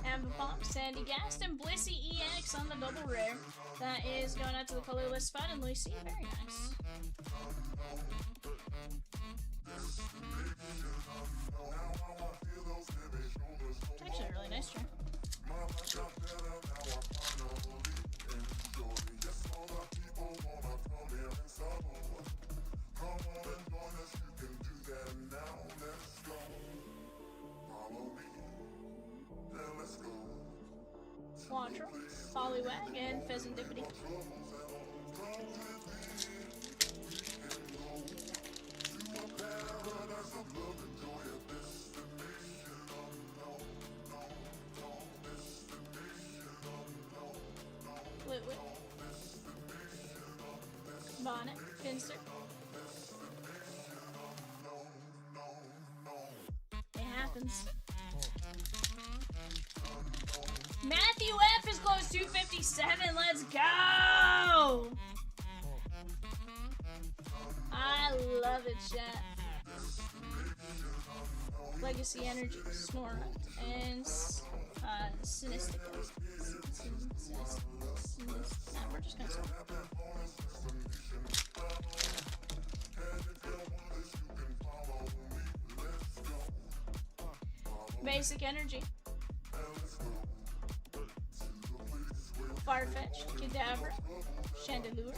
Ambipom, Sandy Gast, and Blissey EX on the double rare. That is going out to the colorless spot, and Louis C, very nice. Actually, a really nice try. Quantro, Poliwag, and Pheasantipity. Litwit, Bonnet, Finster. It happens. Matthew F is close 257. Let's go! I love it, chat. Legacy Energy, Snorunt, and Sinistica. Nah, we're just gonna stop. Basic Energy. Farfetch, Cadaver, Chandelure.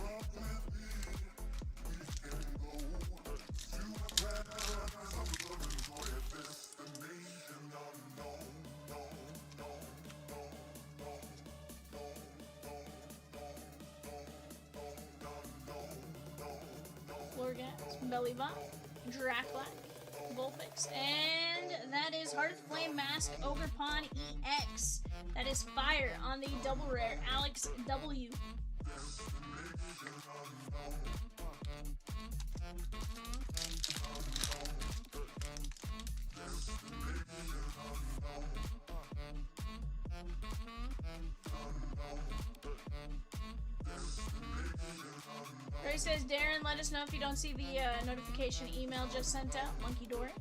Florgas, Bellybot, Draclac, Vulpix, and that is Heart of Flame Mask Ogerpon EX. That is fire on the double rare, Alex W. Ray says, Darren, let us know if you don't see the notification email just sent out. Monkey Dory.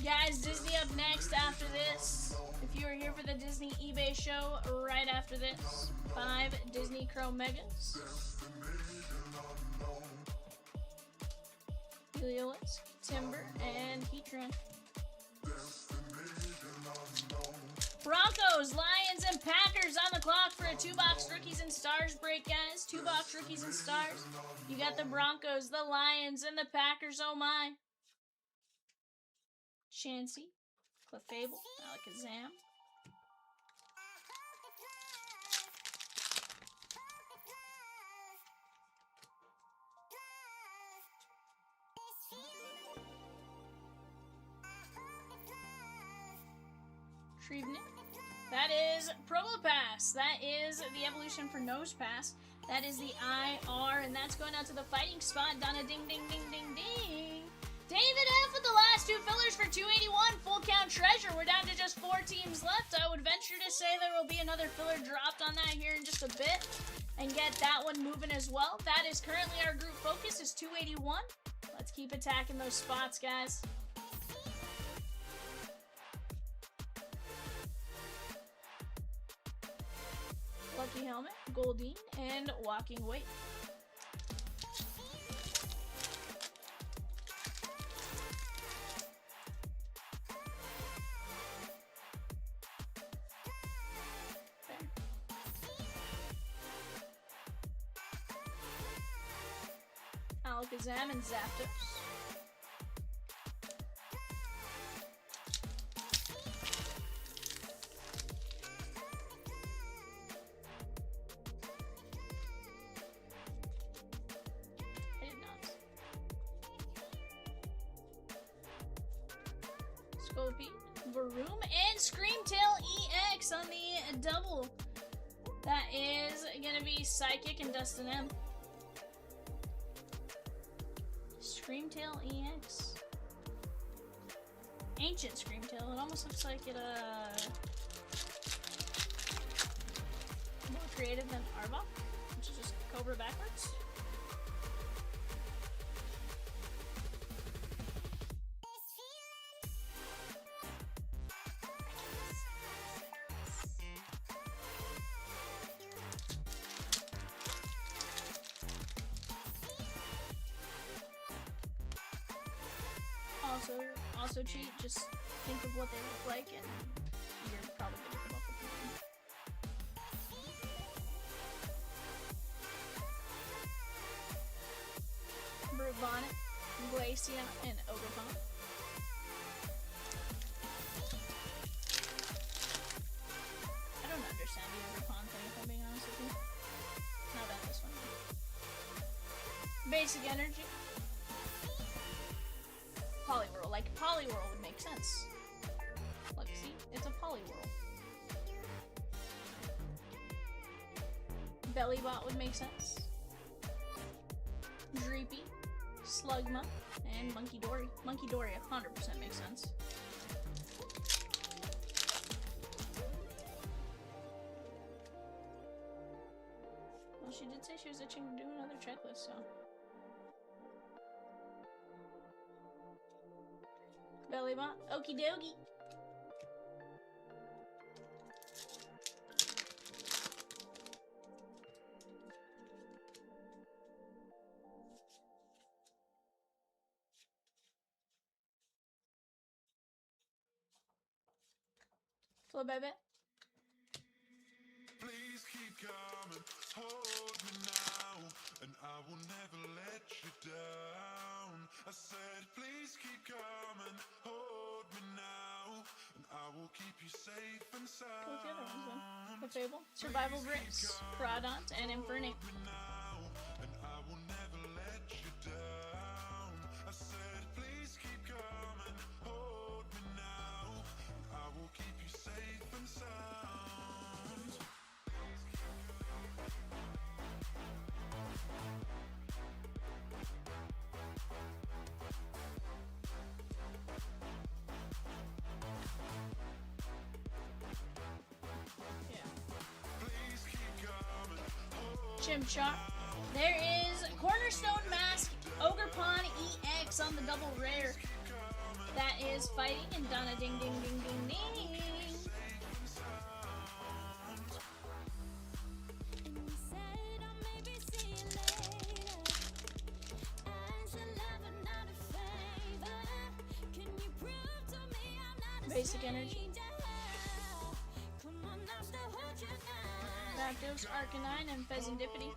Guys, Disney up next after this. If you are here for the Disney eBay show right after this, 5 Disney Chrome Megas. Heliolisk, Timber, and Heatran. Broncos, Lions, and Packers on the clock for a 2-box Rookies and Stars break, guys. 2-box Rookies and Stars. You got the Broncos, the Lions, and the Packers. Oh my. Chansey, Clefable, Alakazam. Shrevenick. That is Promo Pass. That is the evolution for Nose Pass. That is the IR, and that's going out to the fighting spot. Donna ding ding ding ding ding. David F with the last 2 fillers for 281. Full count treasure. We're down to just 4 teams left. I would venture to say there will be another filler dropped on that here in just a bit. And get that one moving as well. That is currently our group focus is 281. Let's keep attacking those spots, guys. Lucky Helmet, Goldeen, and Walking Weight. Alakazam and Zapdos. I did not. Scopy, Varoom, and Screamtail EX on the double. That is gonna be Psychic and Dustyn M. Screamtail EX. Ancient Screamtail. It almost looks like it, more creative than Arbok, which is just Cobra backwards. Also cheat, just think of what they look like and you're probably gonna come up with one. Brute Bonnet, Glaceon, and Ogerpon. I don't understand the Ogerpon thing, if I'm being honest with you. Not on this one. Basic Energy. Poliwhirl, like Poliwhirl would make sense. Look, see, it's a Poliwhirl. Bellybot would make sense. Dreepy, Slugma, and Monkey Dory. Monkey Dory 100% makes sense. Well, she did say she was itching to do another checklist, so. Belly bot. Okie dokie. Flow, baby. Please keep coming, hold me now, and I will never let you down. I said, please keep coming, hold me now, and I will keep you safe and sound. What's the other ones then? The Fable, Survival Bricks, Prodont, and Infernate. And I will never let you down. I said, please keep coming, hold me now, and I will keep you safe and sound. Chimchar. There is Cornerstone Mask, Ogre Pawn EX on the double rare. That is fighting and Donna ding ding ding ding ding. Basic energy. Raptors, Arcanine, and Pheasantipity.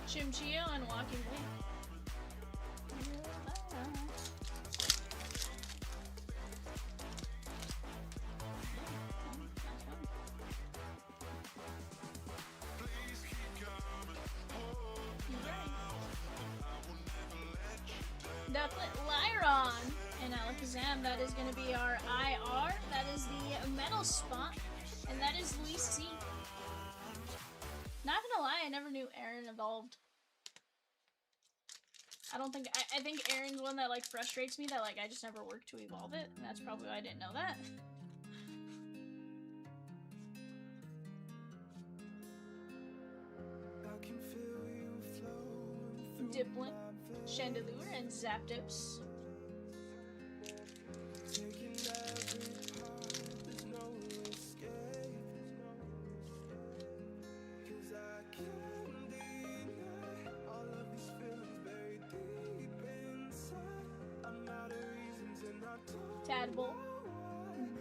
Chimchio and Walking Wing. Ducklet, Lyron, and Alakazam. That is going to be our IR. That is the metal spot, and that is Luis C. Not gonna lie, I never knew Aaron evolved. I think Aaron's one that like frustrates me, that like I just never worked to evolve it, and that's probably why I didn't know that. Dipplin, Chandelure, and Zapdos. Tadpole,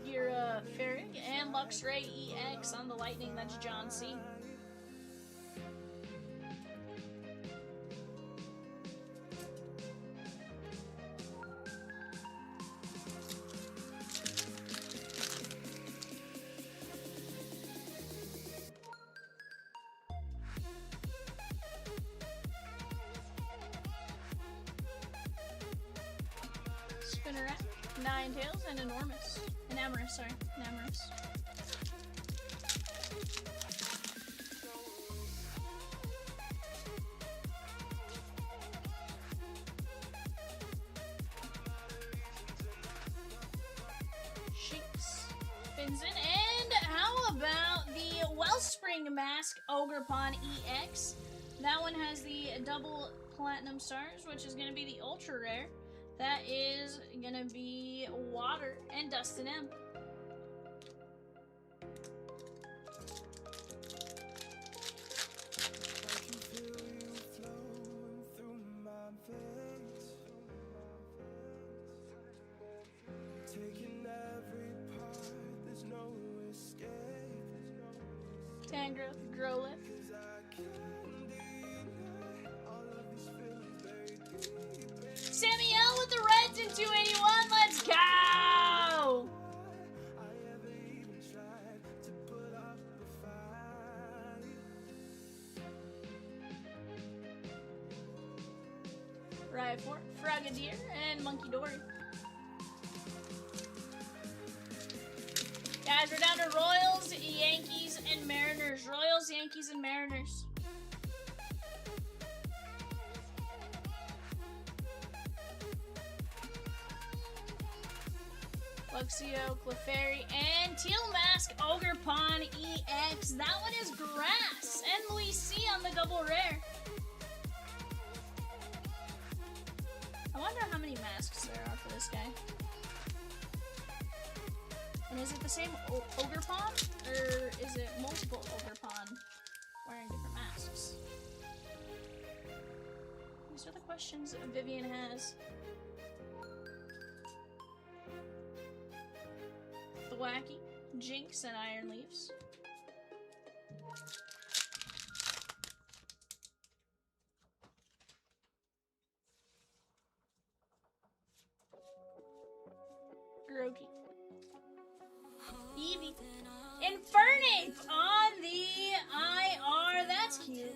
Gira Ferrig, and Luxray EX on the Lightning. That's John C. Spinnerack, Ninetales, and Enormous. Enamorous, sorry. Enamorous. Shakes. Finzin. And how about the Wellspring Mask Ogre Pawn EX? That one has the double platinum stars, which is going to be the ultra rare. That is gonna be Water and Dustyn M. Tangrowth, Growlithe. Sammy L with the Reds in 281. Let's go! Rhyhorn, Frogadier, and Monkey Dory. Guys, we're down to Royals, Yankees, and Mariners. Royals, Yankees, and Mariners. Luxio, Clefairy, and Teal Mask, Ogerpon EX. That one is Grass. And Luis C on the double rare. I wonder how many masks there are for this guy. And is it the same Ogerpon? Or is it multiple Ogerpon wearing different masks? These are the questions that Vivian has. Thwacky, Jinx, and Iron Leaves. Grookey. Eevee. Infernape on the IR. That's cute.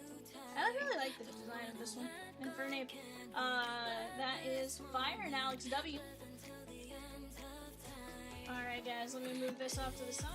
I really like the design of this one. Infernape. That is Fire and Alex W. Alright guys, let me move this off to the side.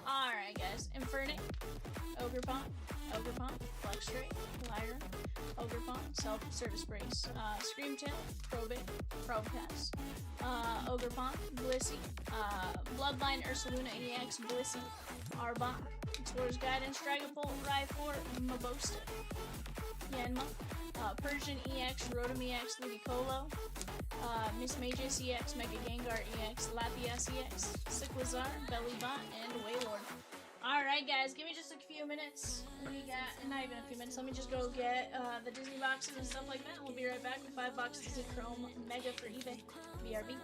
Alright guys, Infernape, Ogerpon, Fluxray, Lyra, Ogerpon, Self-Service Brace, Screamtail, Probate, Probecast, Ogerpon, Blissey, Bloodline Ursaluna EX, Blissey, Arbok, Explorer's Guidance, Dragapult, Rhyhorn, Mabosta, Yanma, Persian EX, Rotom EX, Ludicolo, Miss Magus EX, Mega Gengar EX, Latias EX, Cyclizar, Bellybot, and Wailord. Alright guys, give me just a few minutes. We got, not even a few minutes, let me just go get the Disney boxes and stuff like that. We'll be right back with 5 boxes of Chrome Mega for eBay. BRB.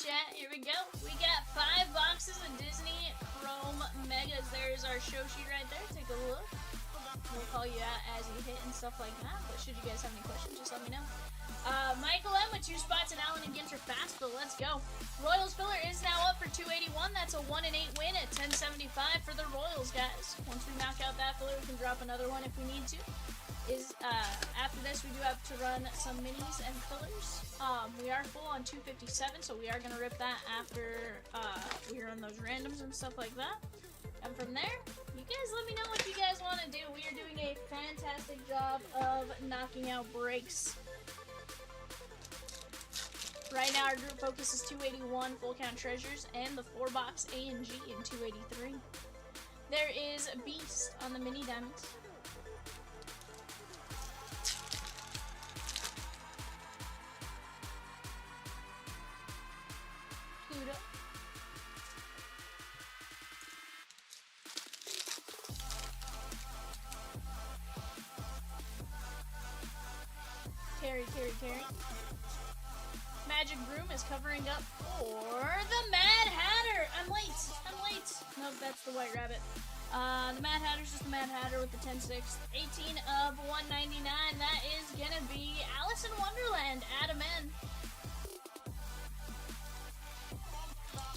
Chat, here we go. We got 5 boxes of Disney Chrome Megas. There's our show sheet right there. Take a look. We'll call you out as you hit and stuff like that. But should you guys have any questions, just let me know. Michael M with 2 spots and Allen and Ginter fast, but let's go. Royals filler is now up for 281. That's a 1 and 8 win at 1075 for the Royals, guys. Once we knock out that filler, we can drop another one if we need to. After this, we do have to run some minis and fillers. We are full on 257, so we are gonna rip that after we run those randoms and stuff like that. And from there, you guys let me know what you guys want to do. We are doing a fantastic job of knocking out breaks. Right now, our group focus is 281 full count treasures and the 4-box A and G in 283. There is a Beast on the mini diamonds. Pluto. Carry. Magic Broom is covering up for the Mad Hatter. I'm late. Nope, that's the White Rabbit. The Mad Hatter's just the Mad Hatter with the 10-6. 18 of 199. That is gonna be Alice in Wonderland. Adam N.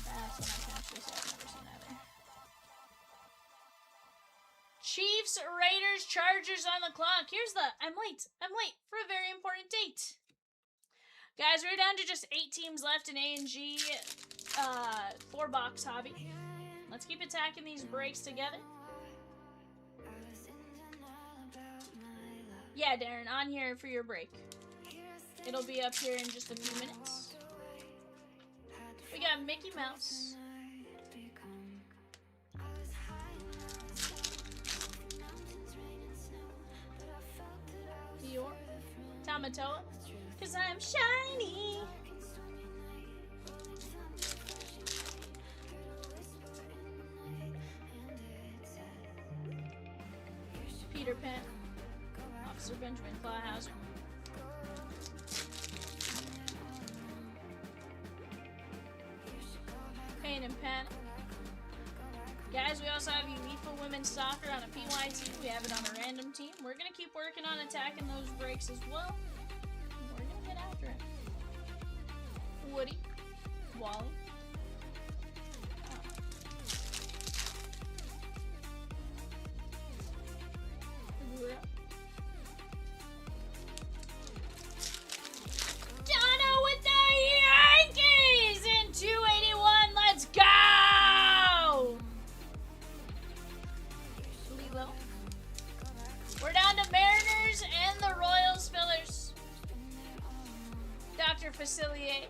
That's when I catch this. I've never seen that there. Chiefs, Raiders, Chargers on the clock. Here's the I'm late for a very important date. Guys, we're down to just 8 teams left in A and G 4-box hobby. Let's keep attacking these breaks together. Yeah, Darren, on here for your break. It'll be up here in just a few minutes. We got Mickey Mouse. Dior. Tamatoa. 'Cause I'm shiny. Peter Pan. Officer Benjamin Clawhauser. Pain and Panic. Guys, we also have UEFA Women's Soccer on a PYT. We have it on a random team. We're going to keep working on attacking those breaks as well. We're going to get after it. Woody. Wally. Donna with the Yankees in 281. Let's go! Lilo. We're down to Mariners and the Royals fillers. Dr. Facilier.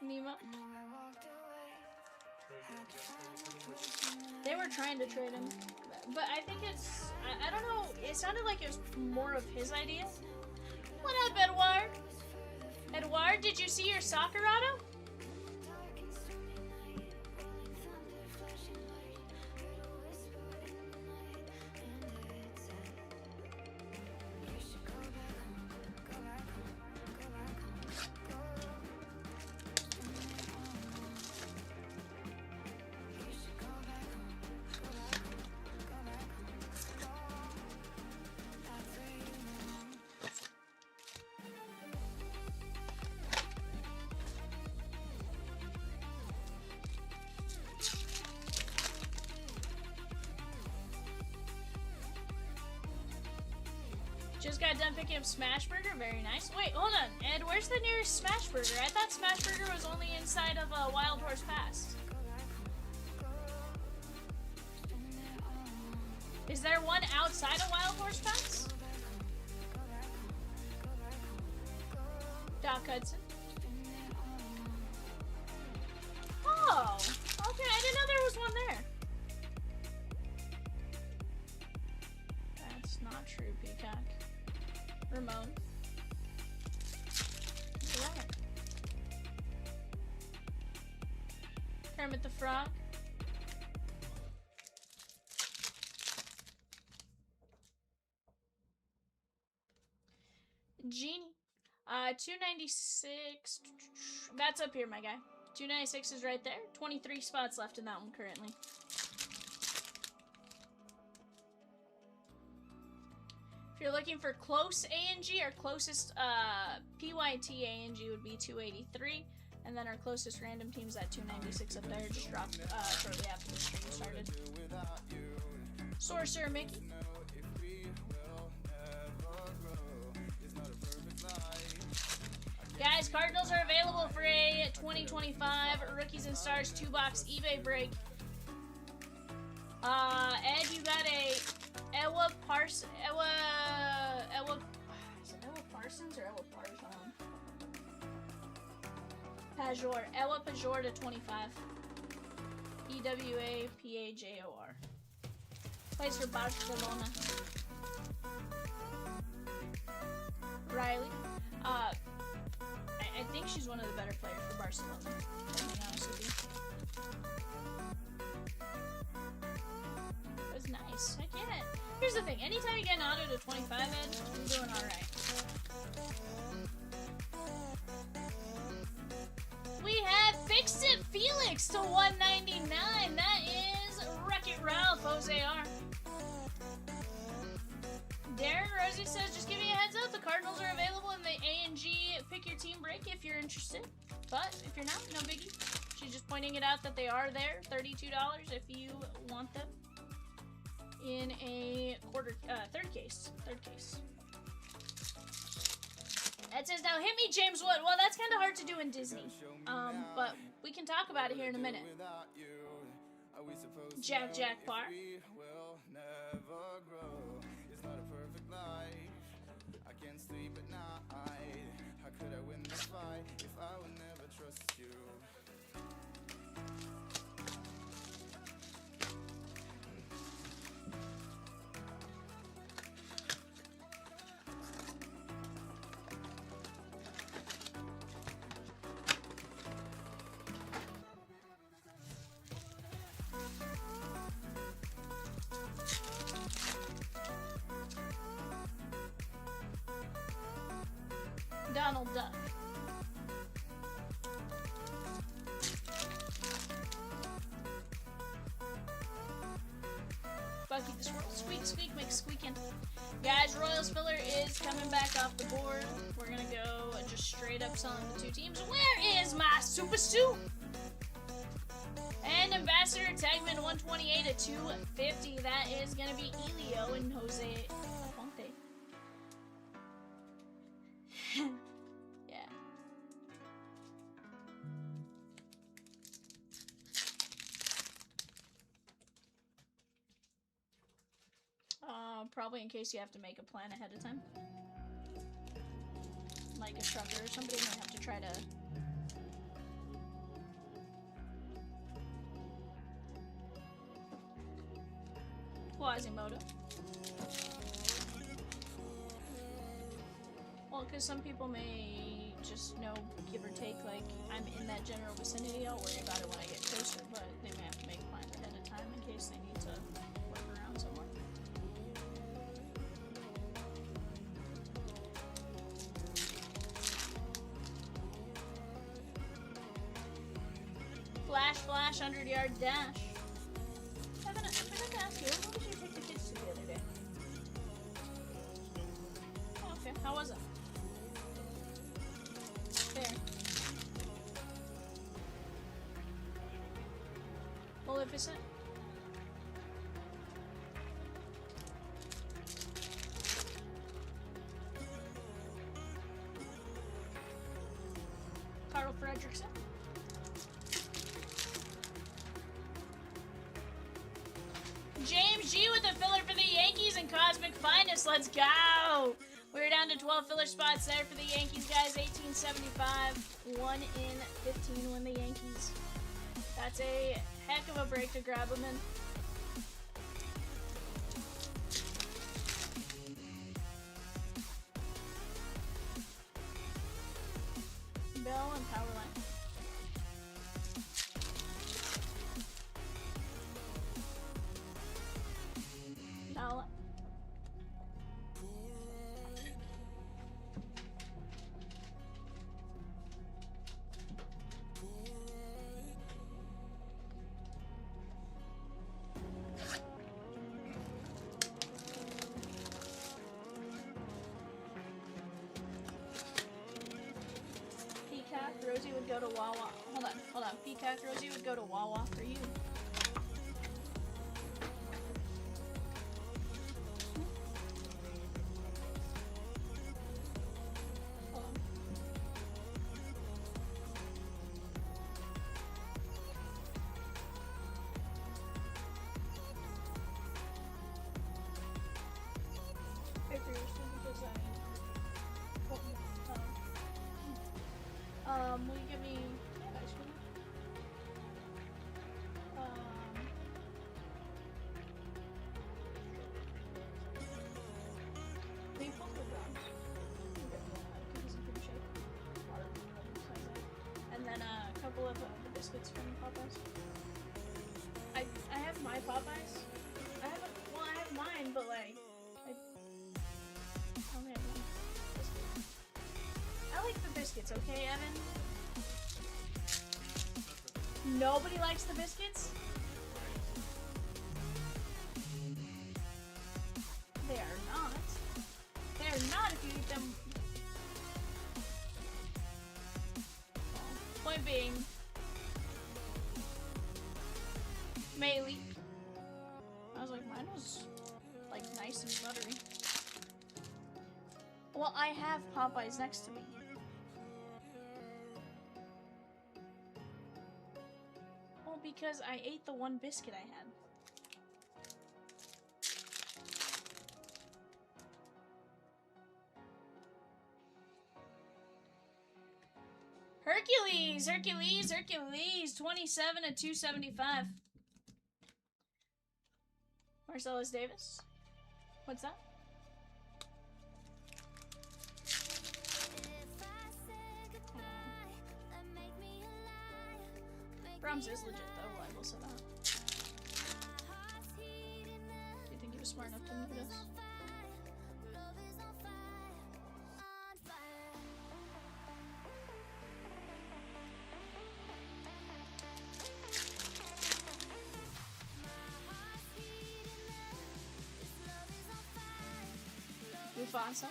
Nemo. They were trying to trade him, but I think it's, I don't know, it sounded like it was more of his idea. What up, Edward? Edward, did you see your soccer auto? Just got done picking up Smash Burger. Very nice. Wait, hold on. Ed, where's the nearest Smash Burger? I thought Smash Burger was only inside of Wild Horse Pass. Is there one outside of Wild Horse Pass? Doc Hudson. Oh, okay. I didn't know there was one there. That's not true, Peacock. Ramon. What? Kermit the Frog. Genie. 296. That's up here, my guy. 296 is right there. 23 spots left in that one currently. If you're looking for close ANG, our closest PYT ANG would be 283. And then our closest random team's at 296 up there. Just dropped shortly after the stream started. Sorcerer Mickey. Guys, Cardinals are available for a 2025 Rookies and Stars 2-box eBay break. Ed, you got a Ewa Parsons or Ewa Parson? Pajor. Ewa Pajor to 25. EWAPAJOR. Plays for Barcelona. Riley. I think she's one of the better players for Barcelona, to be honest with you. It was nice. Heck yeah. Here's the thing. Anytime you get an auto to 25, Ed, you're doing alright. We have Fix It Felix to 199. That is Wreck-It Ralph, Jose R. Darren Rosie says, just giving you a heads up, the Cardinals are available in the ANG Pick Your Team break if you're interested. But if you're not, no biggie. She's just pointing it out that they are there. $32 if you want them. In a third case. That says, now hit me, James Wood. Well, that's kind of hard to do in Disney. But we can talk about it here in a minute. Jack Parr. I can't sleep at night. How could I win this fight if I would never trust you? Donald Duck. Bucky the Squirrel. Squeak, squeak, makes squeaking. Guys, Royals filler is coming back off the board. We're gonna go just straight up selling the two teams. Where is my Super Soup? And Ambassador Tagman 128 to 250. That is gonna be Elio and Jose Ponte. Yeah. Probably in case you have to make a plan ahead of time. Like a trucker or somebody might have to try to... Quasimodo. Well, because some people may just know, give or take, like, I'm in that general vicinity, I'll worry about it when I get closer, but they may have to make plans ahead of time in case they need to work around somewhere. Flash, 100-yard dash. I forgot to ask you, what did you take the kids to the other day? Oh, okay. How was it? Fair. Maleficent? Carl Fredrickson? James G with the filler for the Yankees and Cosmic Finest. Let's go! We're down to 12 filler spots there for the Yankees, guys. 1875. 1 in 15 win the Yankees. That's a heck of a break to grab them in. Bell and Powerline. Nala. Rosie would go to Wawa. Hold on. Peacock Rosie would go to Wawa for you. Hold on. I agree with you because will you give me ice cream? Will you put the drums? Cookies and cream shake. Water, and then a couple of the biscuits from Popeyes. I have my Popeyes. I have mine, but like okay. I like the biscuits, okay, Evan? Nobody likes the biscuits? They are not. They are not if you eat them. Point being, Maylee. I was like, mine was like nice and buttery. Well, I have Popeyes next to me. Well, because I ate the one biscuit I had. Hercules, 27 at 275. Marcellus Davis. What's that? Brahms is legit though, I will say that. Do you think he was smart enough to move this? Mufasa.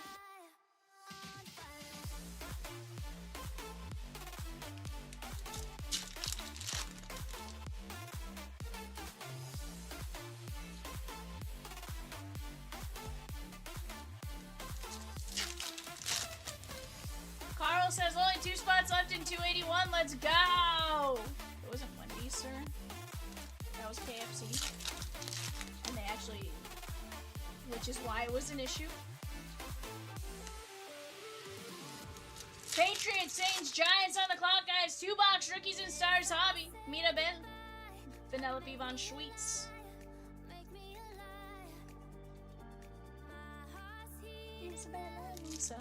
Carl says only 2 spots left in 281. Let's go! It wasn't Wendy's, sir. That was KFC. And they actually, which is why it was an issue. Patriots, Saints, Giants on the clock, guys. 2-box rookies and stars hobby. Mirabel. Penelope von Schweetz. Isabella Lisa.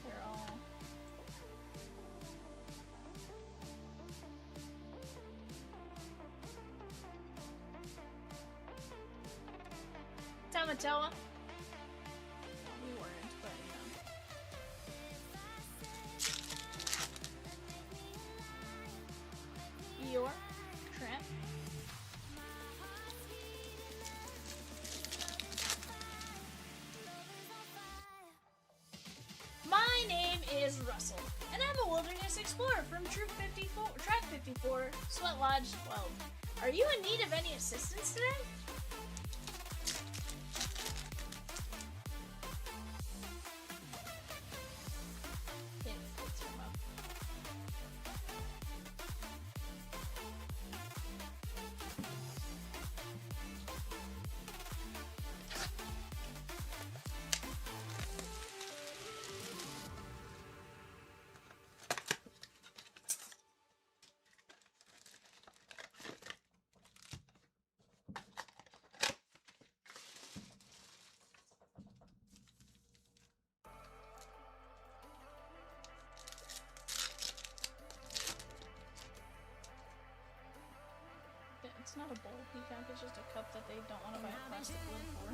They're all... Tamatoa. We weren't, but you know. Eeyore. Trent. My name is Russell, and I'm a wilderness explorer from Track 54, Sweat Lodge 12. Are you in need of any assistance today? Yeah, let's turn 'em up. It's not a bowl, Peacock, it's just a cup that they don't want to buy a plastic lid for.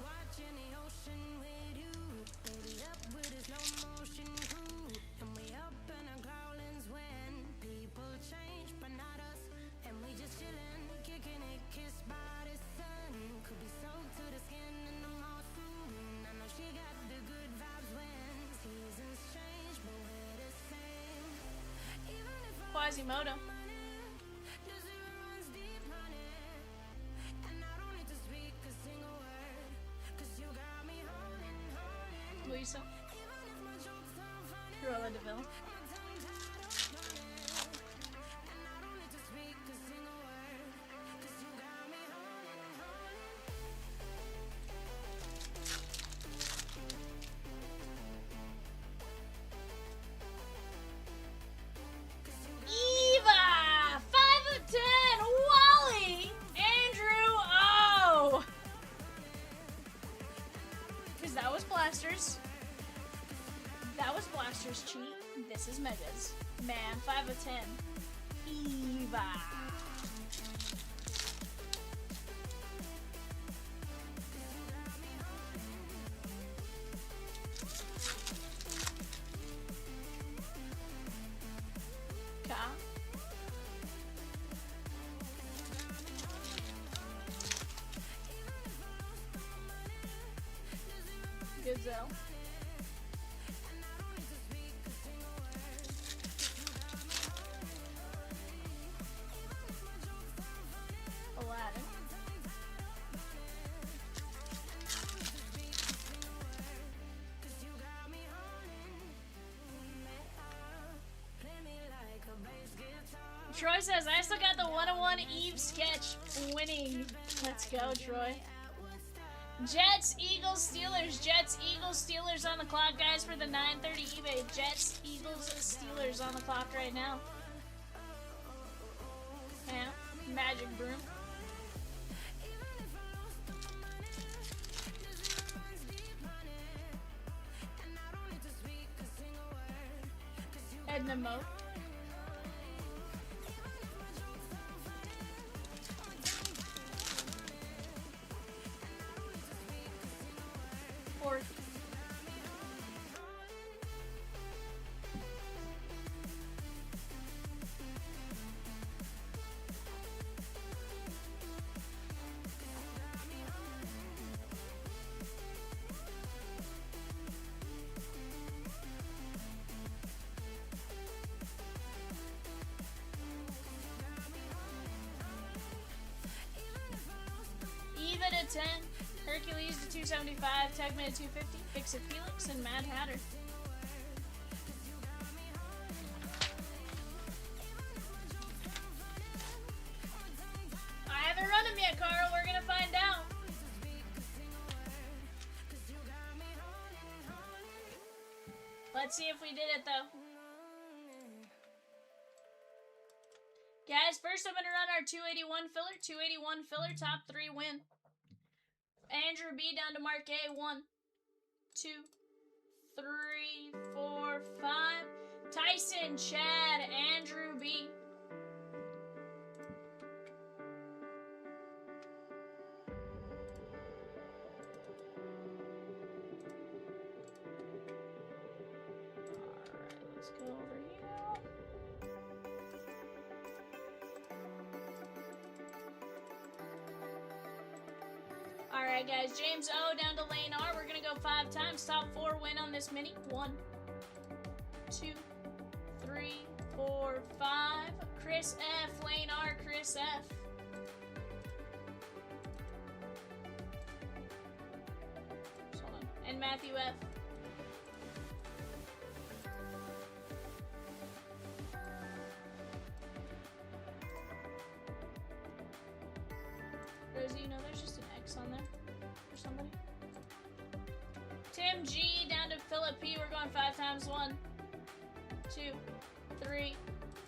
Quasimodo. Luisa. Cruella de Vil. Eva! 5 of 10! Wally! Andrew! Oh! Because that was Blasters. That was Blaster's cheat. This is Megas. Man, 5 of 10. Eva. Ka. Gazelle. Aladdin. Troy says, I still got the 101 Eve sketch winning. Let's go, Troy. Jets, Eagles, Steelers. Jets, Eagles, Steelers on the clock, guys, for the 9:30 eBay. Jets, Eagles, Steelers on the clock right now. Yeah, Magic Broom. Edna Moe. Fourth. Eva to 10. Hercules to 275, Tegman to 250, Fix-It Felix, and Mad Hatter. I haven't run him yet, Carl. We're gonna find out. Let's see if we did it, though. Guys, first I'm gonna run our 281 filler. 281 filler, top 3 win. Andrew B down to Mark A. 1, 2, 3, 4, 5. Tyson, Chad, Andrew B. Alright, let's go over here. Alright guys, James O down to Lane R. We're gonna go 5 times. Top 4 win on this mini. 1, 2, 3, 4, 5. Chris F. Lane R. Chris F. Hold on. And Matthew F. Rosie, you know there's just an X on there for somebody. Tim G down to Philip P. We're going 5 times. 1, 2, 3,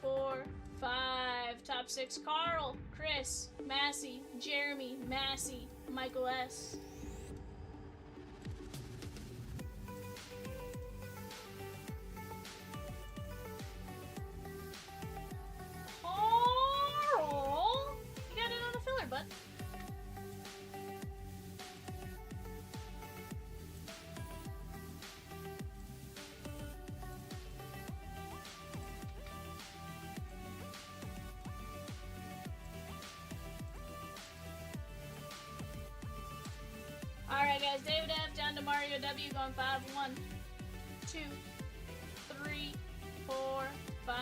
4, 5. Top 6. Carl, Chris, Massey, Jeremy, Massey, Michael S. Carl! You got it on a filler, bud. Alright guys, David F down to Mario W going 5. 1, 2, 3, 4, 5.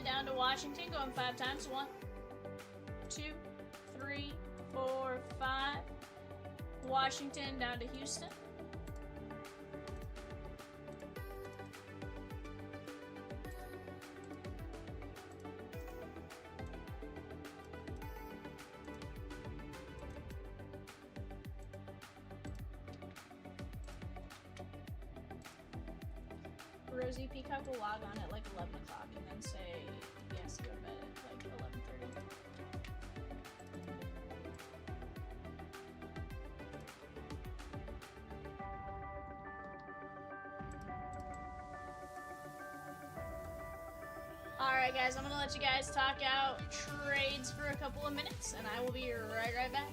down to Washington, going 5 times. 1, 2, 3, 4, 5. Washington down to Houston. Rosie Peacock will log on at like 11 o'clock and then say he has to go to bed at like 11:30. Alright guys, I'm gonna let you guys talk out trades for a couple of minutes and I will be right back.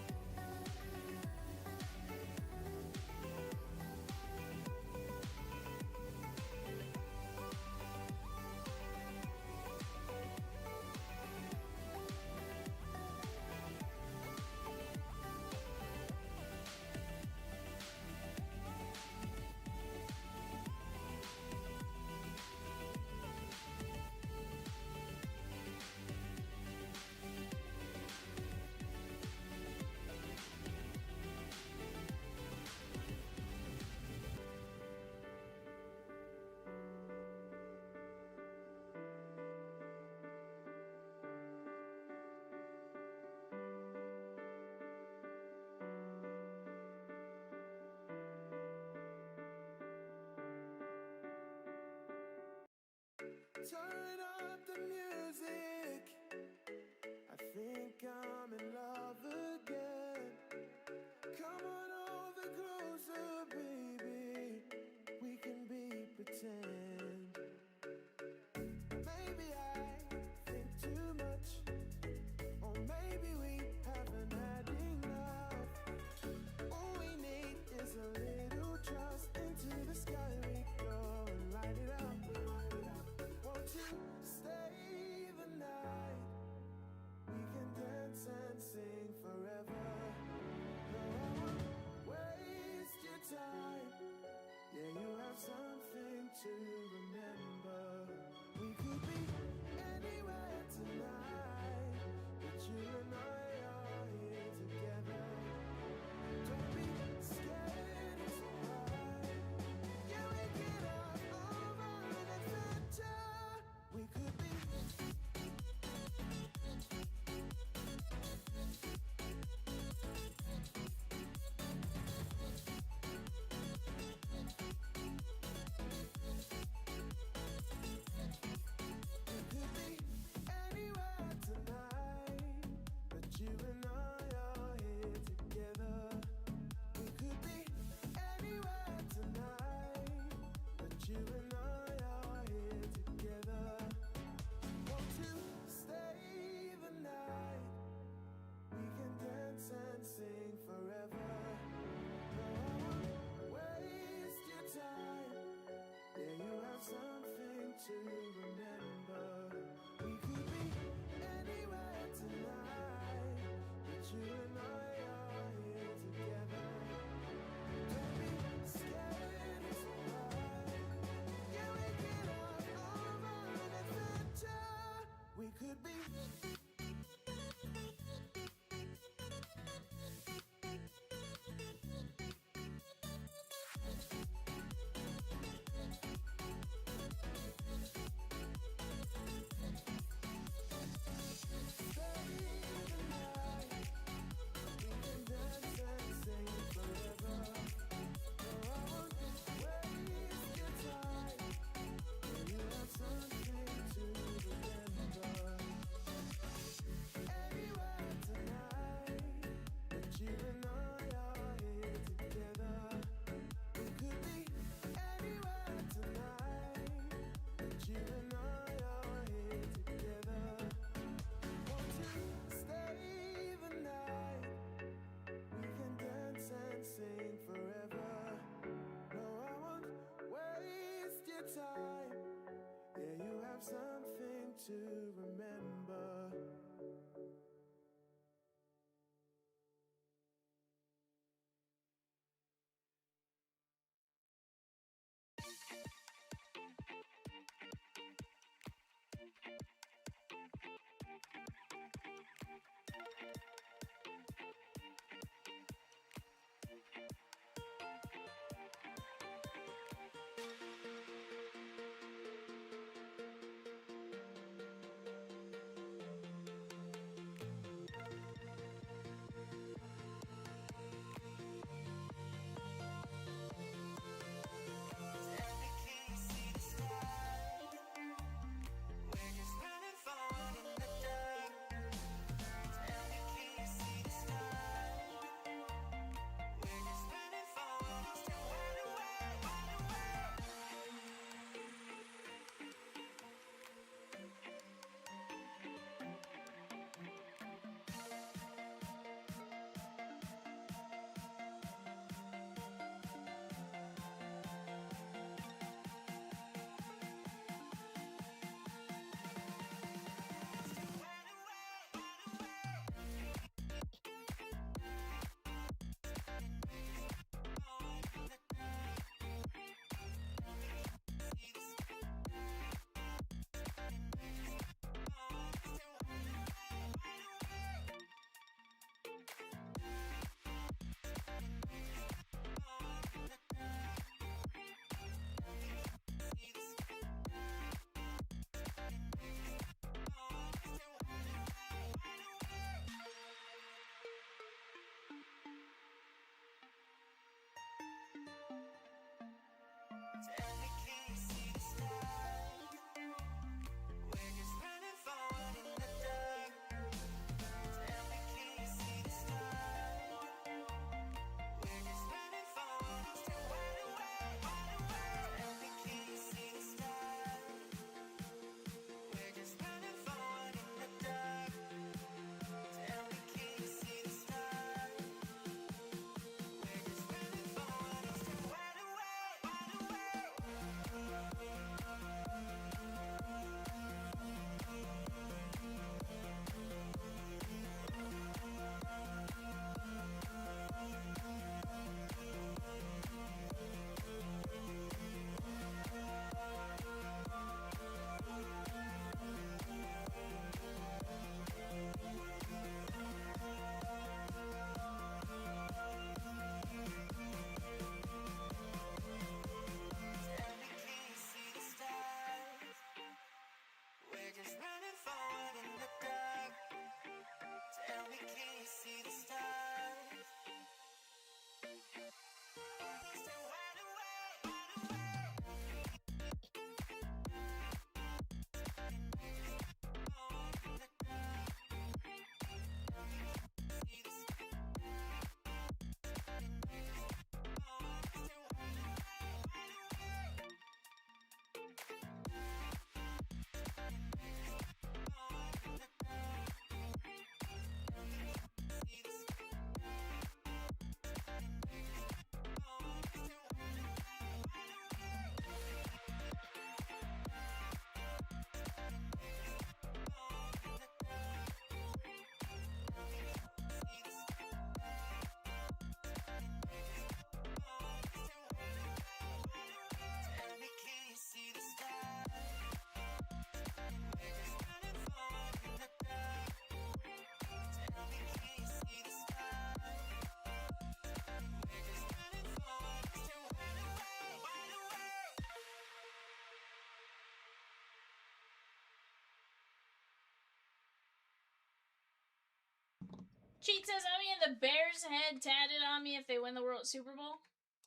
Cheat says, I'm getting the Bears head tatted on me if they win the World Super Bowl.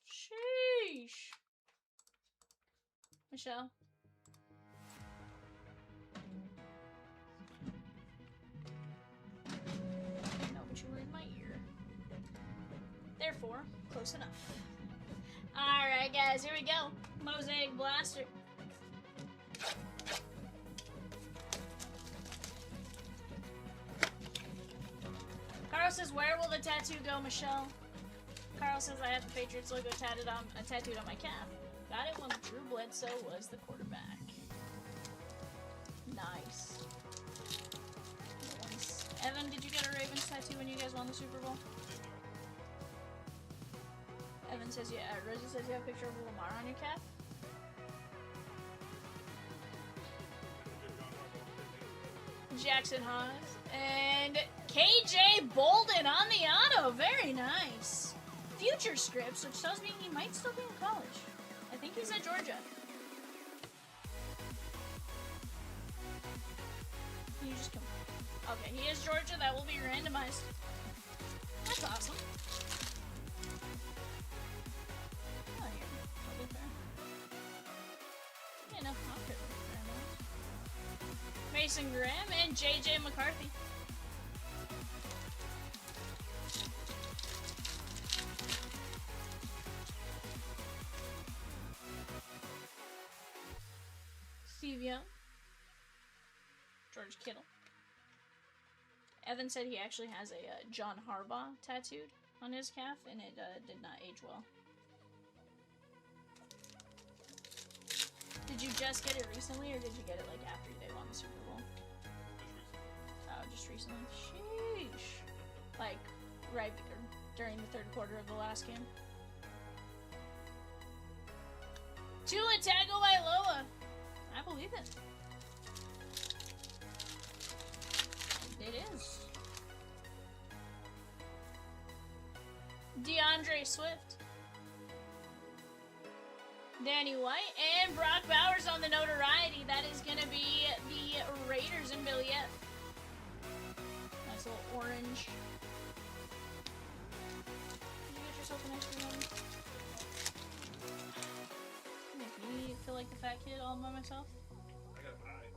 Sheesh. Michelle. No, but you were in my ear. Therefore, close enough. Alright, guys, here we go. Mosaic Blaster. Carl says, where will the tattoo go, Michelle? Carl says, I have the Patriots logo tattooed on my calf. Got it when Drew Bledsoe was the quarterback. Nice. Evan, did you get a Ravens tattoo when you guys won the Super Bowl? Evan says, yeah. Rosie says you have a picture of Lamar on your calf. Jackson Haas. And KJ Bolden on the auto. Very nice. Future scripts, which tells me he might still be in college. I think he's at Georgia. Can you just come? Okay, he is Georgia. That will be randomized. That's awesome. Oh, here. I'll be fair. Yeah, no, I'll fit randomized. Mason Graham and JJ McCarthy. VIVIAN. George Kittle. Evan said he actually has a John Harbaugh tattooed on his calf, and it did not age well. Did you just get it recently, or did you get it like after they won the Super Bowl? Just recently. Sheesh. Like, right during the third quarter of the last game. Tua Tagovailoa. I believe it. It is. DeAndre Swift. Danny White and Brock Bowers on the notoriety. That is going to be the Raiders and Billy F. Nice little orange. Did you get yourself an extra one? Make me feel like the fat kid all by myself? I got pie.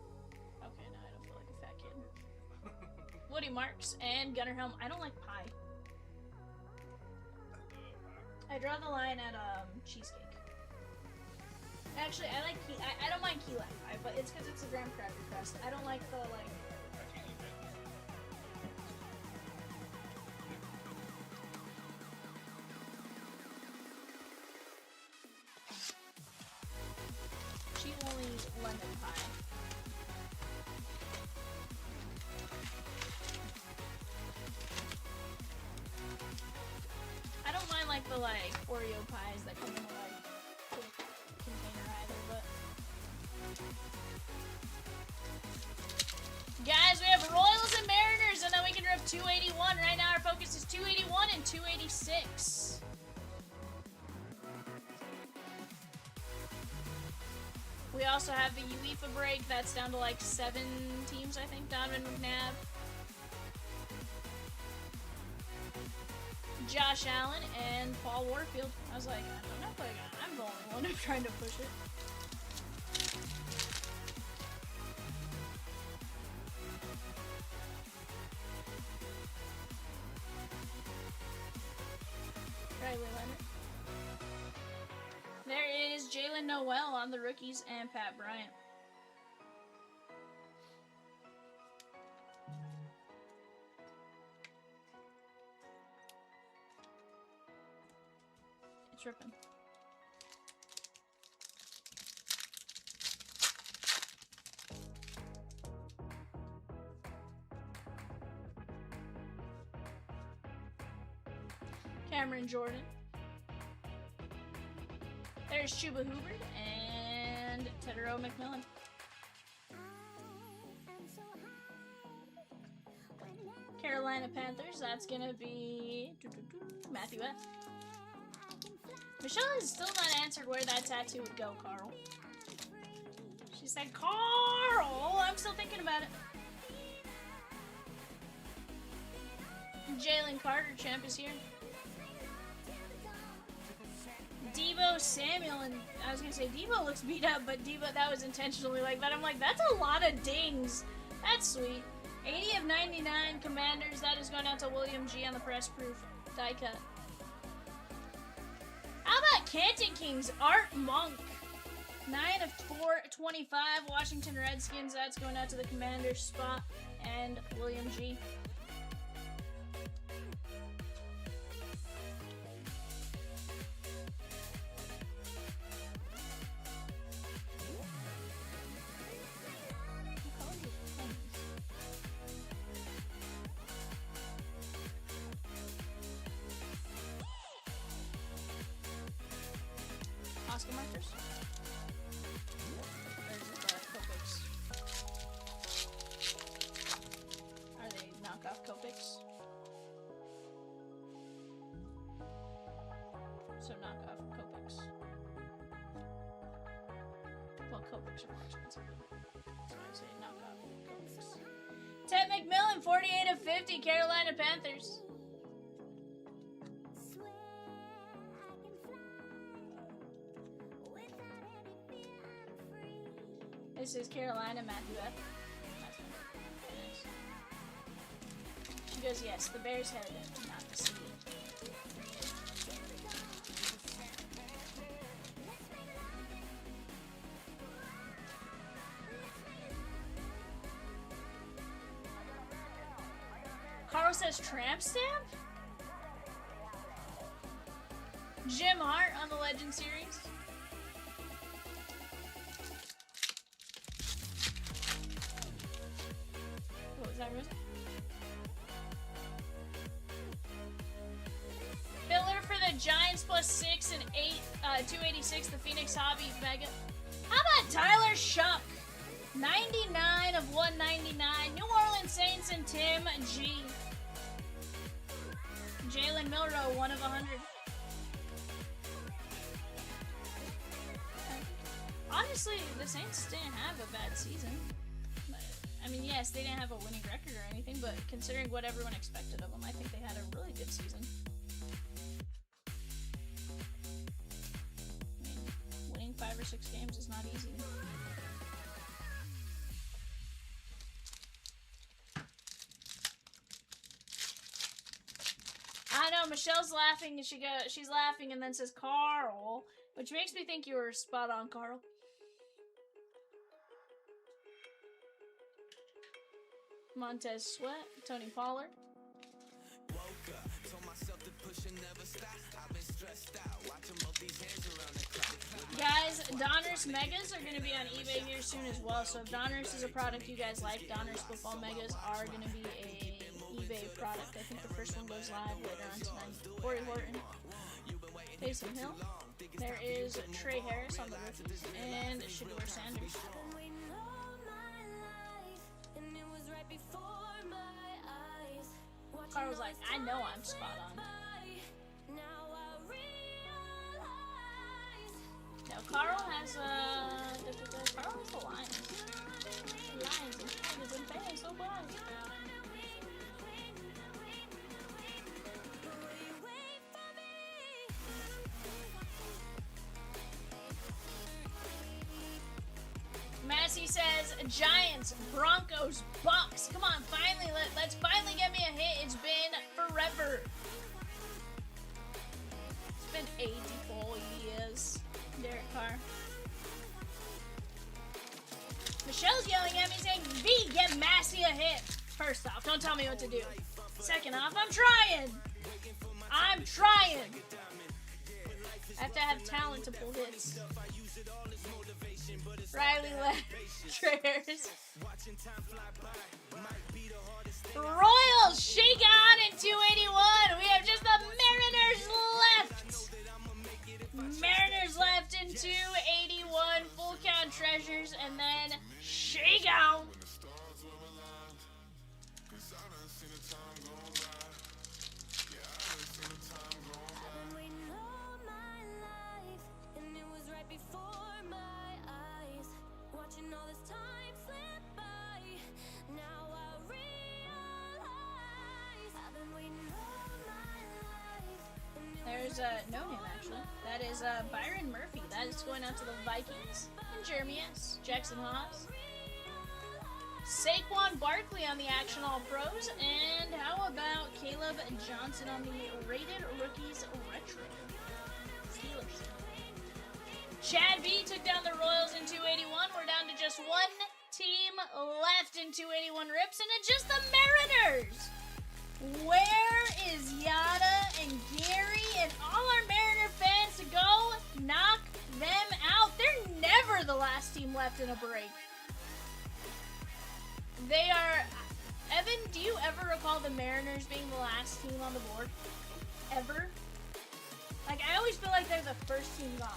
Okay, no, I don't feel like a fat kid. Woody Marks and Gunnar Helm. I don't like pie. I draw the line at cheesecake. Actually, I like I don't mind key lime pie, but it's because it's a graham cracker crust. I don't like the like. lemon pie. I don't mind like the Oreo pies that come in a container either, but guys, we have Royals and Mariners, and then we can rip 281. Right now our focus is 281 and 286. We also have the UEFA break. That's down to like 7 teams, I think. Donovan McNabb, Josh Allen, and Paul Warfield. I was like, I don't know if I'm the only one who's trying to push it. Riley Leonard. There is Jalen Noel on the rookies and Pat Bryant. It's ripping. Cameron Jordan. There's Chuba Hubbard and Tedero McMillan. Carolina Panthers, that's gonna be Matthew F. Michelle has still not answered where that tattoo would go, Carl. She said, Carl! I'm still thinking about it. Jalen Carter, champ, is here. Debo Samuel, and I was gonna say Debo looks beat up, but Debo, that was intentionally like that. I'm like, that's a lot of dings. That's sweet. 80 of 99 Commanders. That is going out to William G on the press proof die cut. How about Canton Kings? Art Monk. 9 of 425 Washington Redskins. That's going out to the Commanders spot and William G. Oscar markers? Or is it the Copics? Are they knockoff Copics? So knockoff Copics. Well, Copics are more expensive. So I say knockoff Copics. Ted McMillan, 48 of 50, Carolina Panthers. This is Carolina, Matthew F. She goes, yes, the Bears headed it, not the city. Carl says tramp stamp? Jim Hart on the Legend Series. What was that, Rosa? Filler for the Giants plus 6 and 286, the Phoenix Hobby Mega. How about Tyler Shuck? 99 of 199. New Orleans Saints and Tim G. Jalen Milrow, 1 of 100. Honestly, the Saints didn't have a bad season. I mean, yes, they didn't have a winning record or anything, but considering what everyone expected of them, I think they had a really good season. I mean, winning 5 or 6 games is not easy. I know, Michelle's laughing, and she's laughing and then says, Carl, which makes me think you were spot on, Carl. Montez Sweat, Tony Pollard. Woke up, told myself Guys, Donruss Megas are going to be on eBay here soon as well. So if Donruss is a product you guys like, Donruss Football Megas are going to be a eBay product. I think the first one goes live later on tonight. Corey Horton, Taysom Hill. There is Trey Harris on the rookies and Shador Sanders. Carl was like, I know I'm spot on. No, Carl has Carl has the Lions. Lions and Tigers and Bears, so why? Massey says, Giants, Broncos, Bucks. Come on, finally, let's finally get me a hit. It's been forever. It's been 84 years. Derek Carr. Michelle's yelling at me saying, V, get Massey a hit. First off, don't tell me what to do. Second off, I'm trying. I'm trying. I have to have talent to pull hits. Riley left. Trayers. Royals shake on in 281. We have just the Mariners left. Mariners left in 281. Full count treasures and then shake out. There's no name actually. That is Byron Murphy. That is going out to the Vikings and Jeremy S. Jackson Haas. Saquon Barkley on the Action All Pros. And how about Caleb Johnson on the Rated Rookies Retro? Steelers. Chad B took down the Royals in 281. We're down to just one team left in 281 rips, and it's just the Mariners. Where is Yada and Gary and all our Mariner fans to go knock them out? They're never the last team left in a break. They are... Evan, do you ever recall the Mariners being the last team on the board? Ever? Like, I always feel like they're the first team gone.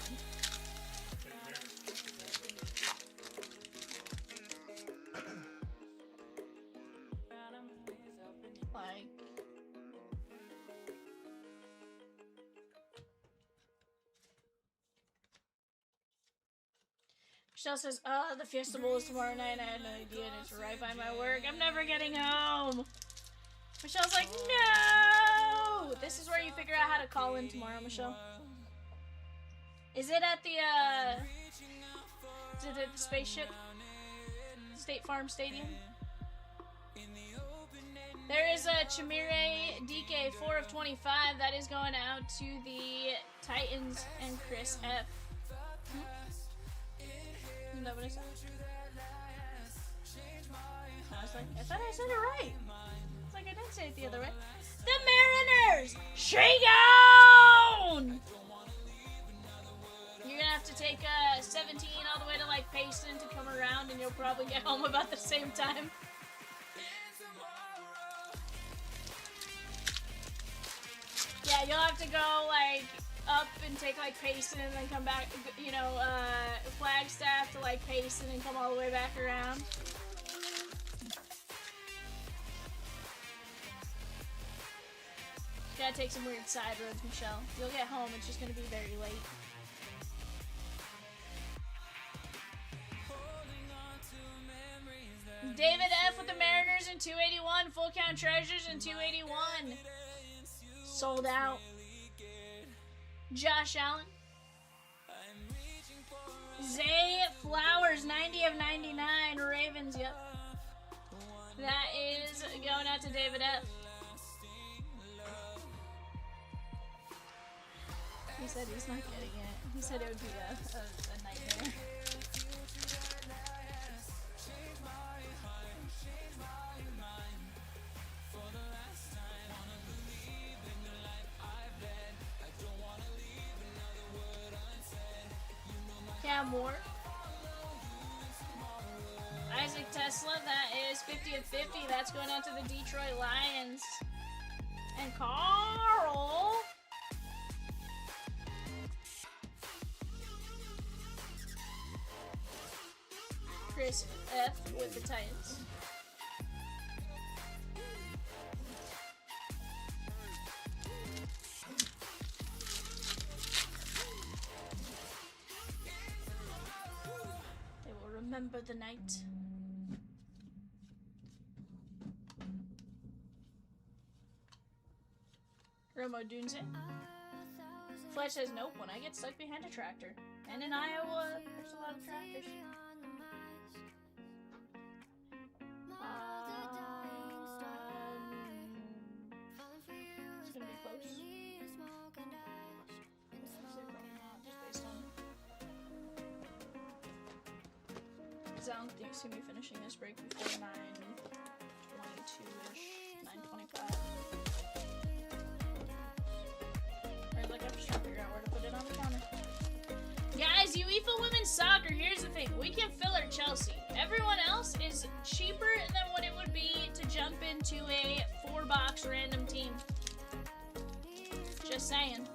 Like... Michelle says, the Fiesta Bowl is tomorrow night. I had no idea, and it's right by my work. I'm never getting home. Michelle's like, no! This is where you figure out how to call in tomorrow, Michelle. Is it at the, is it at the spaceship? State Farm Stadium? There is a Chimere DK 4 of 25. That is going out to the Titans and Chris F. Isn't that what I said? I was like, I thought I said it right. It's like I didn't say it the other way. The Mariners! Shake on! You're gonna have to take 17 all the way to like Payson to come around, and you'll probably get home about the same time. Yeah, you'll have to go like up and take like Payson and then come back, you know, Flagstaff to like Payson and come all the way back around. You gotta take some weird side roads, Michelle. You'll get home, it's just gonna be very late. David F with the Mariners in 281. Full count treasures in 281. Sold out. Josh Allen. Zay Flowers, 90 of 99. Ravens, yep. That is going out to David F. He said he's not getting it. He said it would be a nightmare. have more. Isaac Tesla, that is 50 of 50. That's going out to the Detroit Lions. And Carl. Chris F with the Titans. They will remember the night. Romo Dunze. Fletch says nope when I get stuck behind a tractor. And in Iowa, there's a lot of tractors. It's gonna be close. Just based on. Because I don't think see me finishing this break before 9:22-ish, 9:25. Like I'm just trying to figure out where to put it on the counter. Guys, UEFA Women's Soccer, here's the thing. We can fill our Chelsea. Everyone else is cheaper than what it would be to jump into a 4-box random team. Just saying.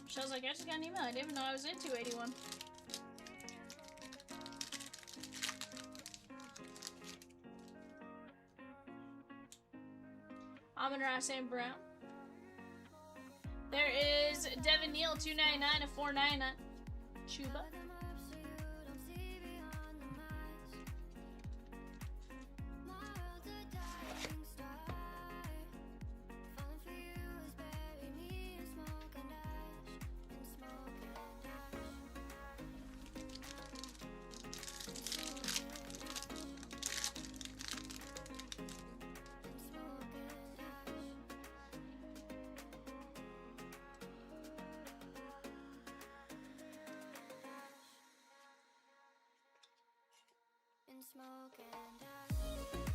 Michelle's like, I just got an email. I didn't even know I was in 281. Amon-Ra St. Brown. There is Devin Neal, 299 to 499. Chuba.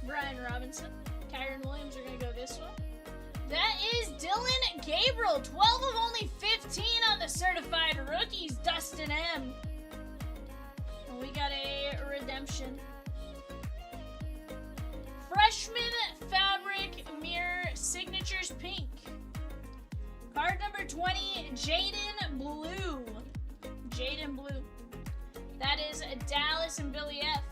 Brian Robinson, Kyron Williams are going to go this way. That is Dylan Gabriel, 12 of only 15 on the certified rookies, Dustyn M. And we got a redemption. Freshman Fabric Mirror Signatures Pink. Card number 20, Jaden Blue. Jaden Blue. That is Dallas and Billy F.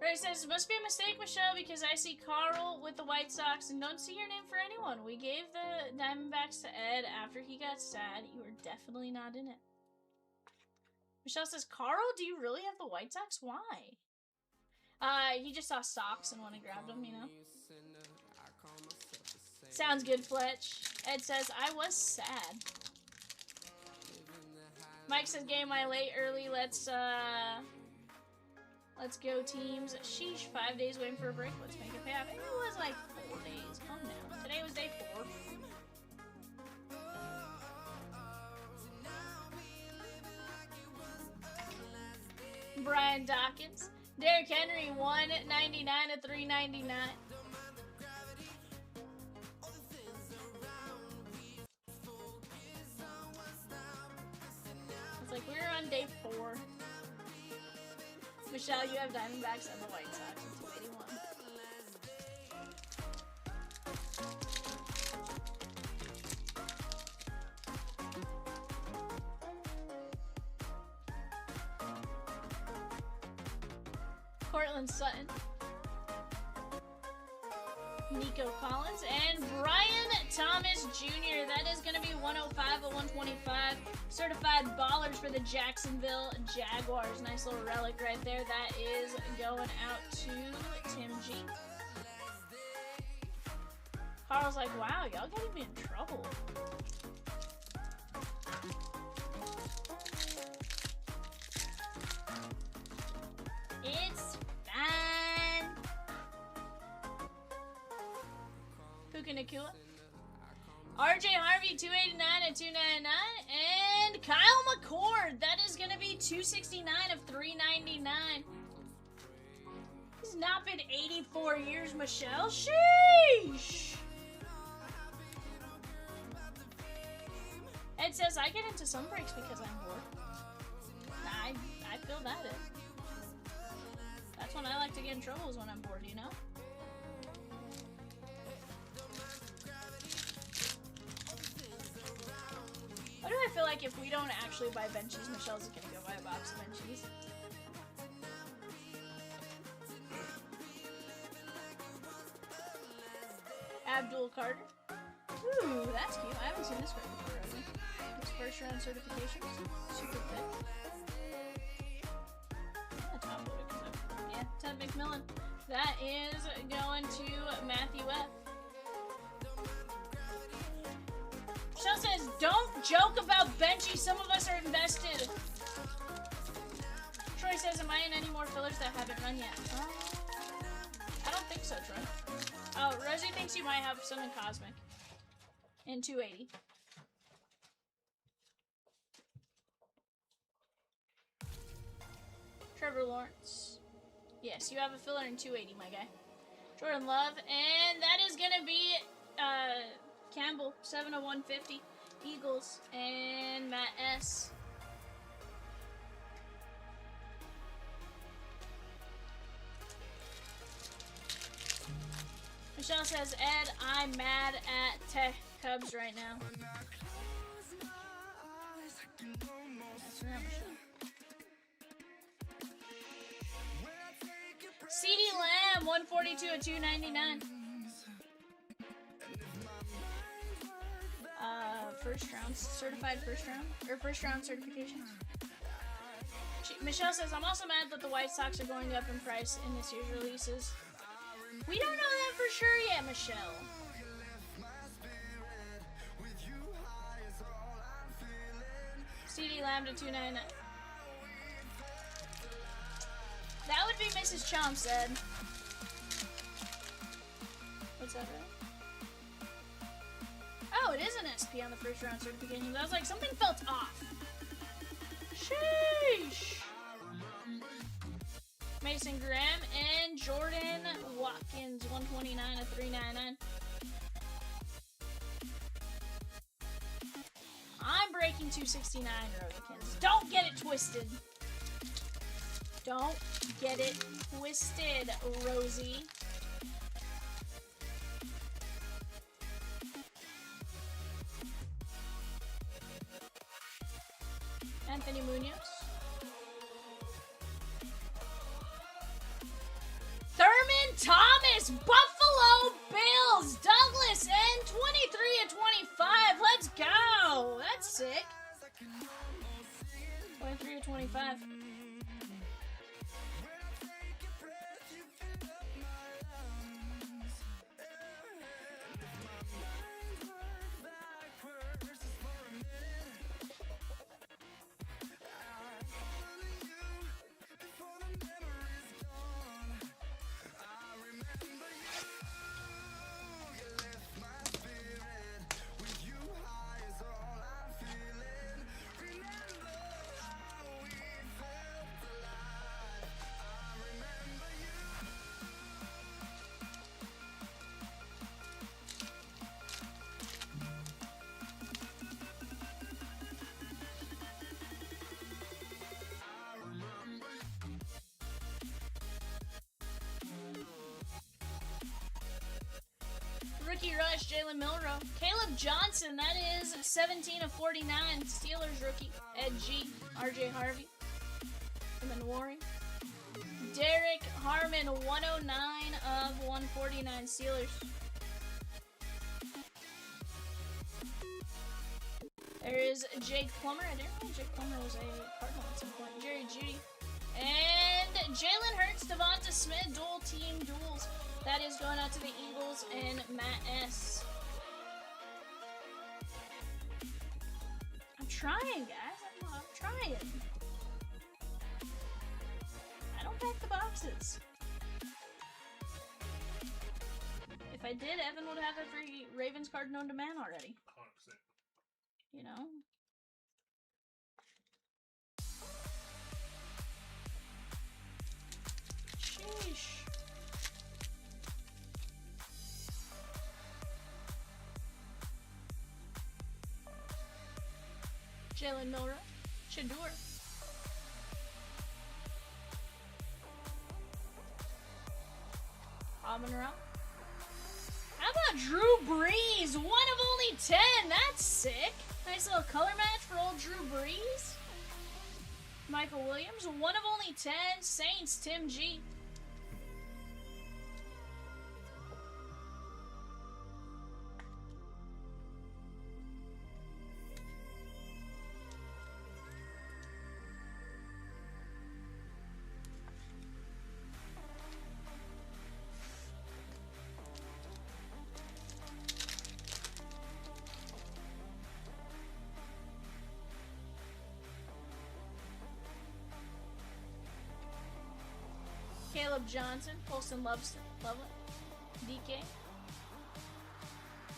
Ray says, it must be a mistake, Michelle, because I see Carl with the White Sox and don't see your name for anyone. We gave the Diamondbacks to Ed after he got sad. You were definitely not in it. Michelle says, Carl, do you really have the White Sox? Why? He just saw socks and went and grabbed them, you know? Sounds good, Fletch. Ed says, I was sad. Mike says, game my late early. Let's go, teams. Sheesh, 5 days waiting for a break. Let's make it happen. It was like 4 days. Calm down. Today was day 4. Brian Dawkins. Derrick Henry, 199 to 399. It's like we were on day 4. Michelle, you have Diamondbacks and the White Sox in 281. Cortland Sutton. Nico Collins. And Brian Thomas Jr. That is going to be 105 of 125. Certified ballers for the Jacksonville Jaguars. Nice little relic right there. That is going out to Tim G. Carl's like, wow, y'all getting me in trouble. It's fine. Puka Nakua. RJ Harvey 289 at 299, and Kyle McCord. That is gonna be 269 of 399. He's not been 84 years, Michelle. Sheesh. Ed says I get into some breaks because I'm bored. I feel that in. That's when I like to get in trouble, is when I'm bored, you know? Why do I feel like if we don't actually buy benchies, Michelle's gonna go buy a box of benchies? Abdul Carter. Ooh, that's cute. I haven't seen this card before, really. His first round certification. Super thick. Yeah, Ted McMillan. That is going to Matthew F. Michelle says, don't joke about Benchy. Some of us are invested. Troy says, am I in any more fillers that haven't run yet? I don't think so, Troy. Oh, Rosie thinks you might have some in Cosmic. In 280. Trevor Lawrence. Yes, you have a filler in 280, my guy. Jordan Love. And that is going to be Campbell, 7 of 150. Eagles. And Matt S. Michelle says, Ed, I'm mad at Tech Cubs right now. That's right, Michelle. CD Lamb, 142 at 299. First round, certified first round, or first round certifications. Michelle says, I'm also mad that the White Sox are going up in price in this year's releases. We don't know that for sure yet, Michelle. CD Lamb to 299. That would be Mrs. Chomp said. What's that, right? Oh, it is an SP on the first round certification. I was like, something felt off. Sheesh. Mason Graham and Jordan Watkins, 129 at 399. I'm breaking 269, Rodikins. Don't get it twisted. Don't get it twisted, Rosie. Anthony Munoz. Thurman Thomas, Buffalo Bills, Douglas, and 23 at 25. Let's go. That's sick. 23 at 25. Rookie rush, Jalen Milroe. Caleb Johnson, that is 17 of 49. Steelers rookie. Ed G. RJ Harvey. And then Warren. Derek Harmon, 109 of 149. Steelers. There is Jake Plummer. I didn't know Jake Plummer was a Cardinal at some point. Jerry Jeudy. And Jalen Hurts, Devonta Smith, dual team duels. That is going out to the Eagles and Matt S. I'm trying, guys. I'm trying. I don't pack the boxes. If If I did, Evan would have every Ravens card known to man already. 100%. You know? Sheesh. Jalen Milroe. Shador. Amon-Ra. How about Drew Brees? 1 of only 10. That's sick. Nice little color match for old Drew Brees. Michael Williams. 1 of only 10. Saints. Tim G. Caleb Johnson, Colson Lovett, DK,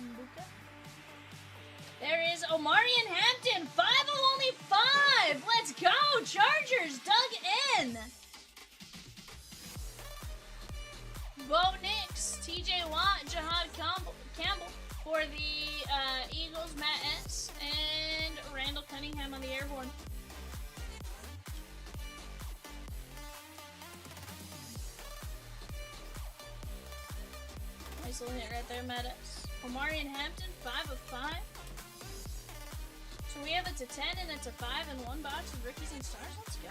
Mbuka. There is Omarion Hampton, 5 of only 5. Let's go, Chargers, dug in. Bo Nix, TJ Watt, Jahad Campbell for the Eagles, Matt S, and Randall Cunningham on the airborne. Nice little hit right there, Matt S. Omarion Hampton, 5 of 5. So we have it to 10 and it's a 5 in 1 box of rookies and stars. Let's go.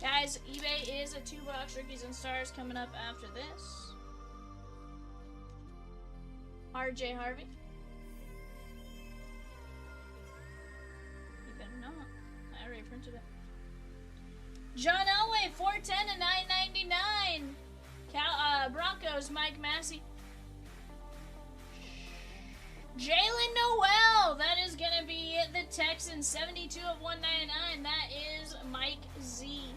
Guys, eBay is a 2-box rookies and stars coming up after this. RJ Harvey. You better not. I already printed it. John Elway, 410 to 999. Broncos, Mike Massey. Jalen Noel, that is going to be the Texans, 72 of 199. That is Mike Z.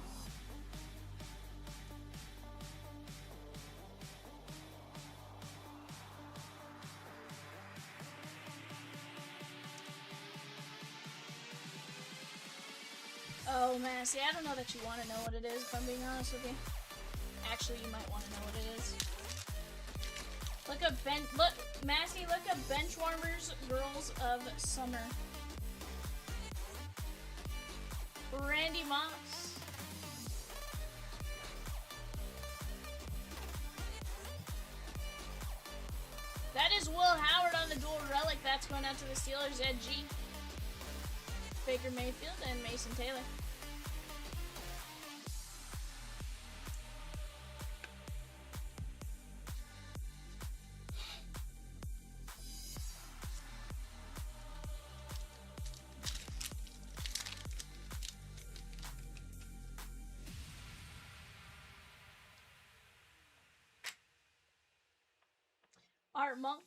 Oh, Massey, I don't know that you want to know what it is, if I'm being honest with you. Actually, you might want to know what it is. Look up Massey, look up Benchwarmers Girls of Summer. Randy Moss. That is Will Howard on the dual relic. That's going out to the Steelers, Ed G. Baker Mayfield and Mason Taylor. Art Monk.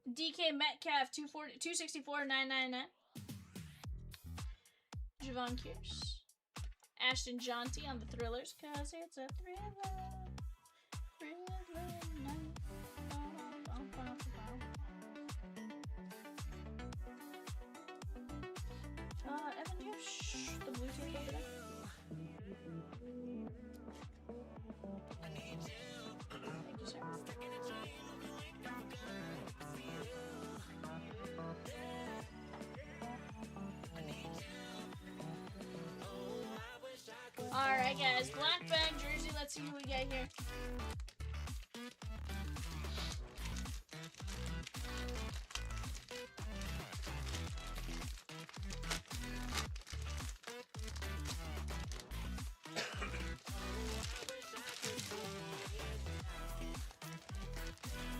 DK Metcalf, 264,999. Javon Kearse. Ashton Jonty on the Thrillers, cause it's a thriller. Thriller night. Evan, do you have the Bluetooth over there? Thank you, sir. Alright guys, black bag jersey, let's see who we get here.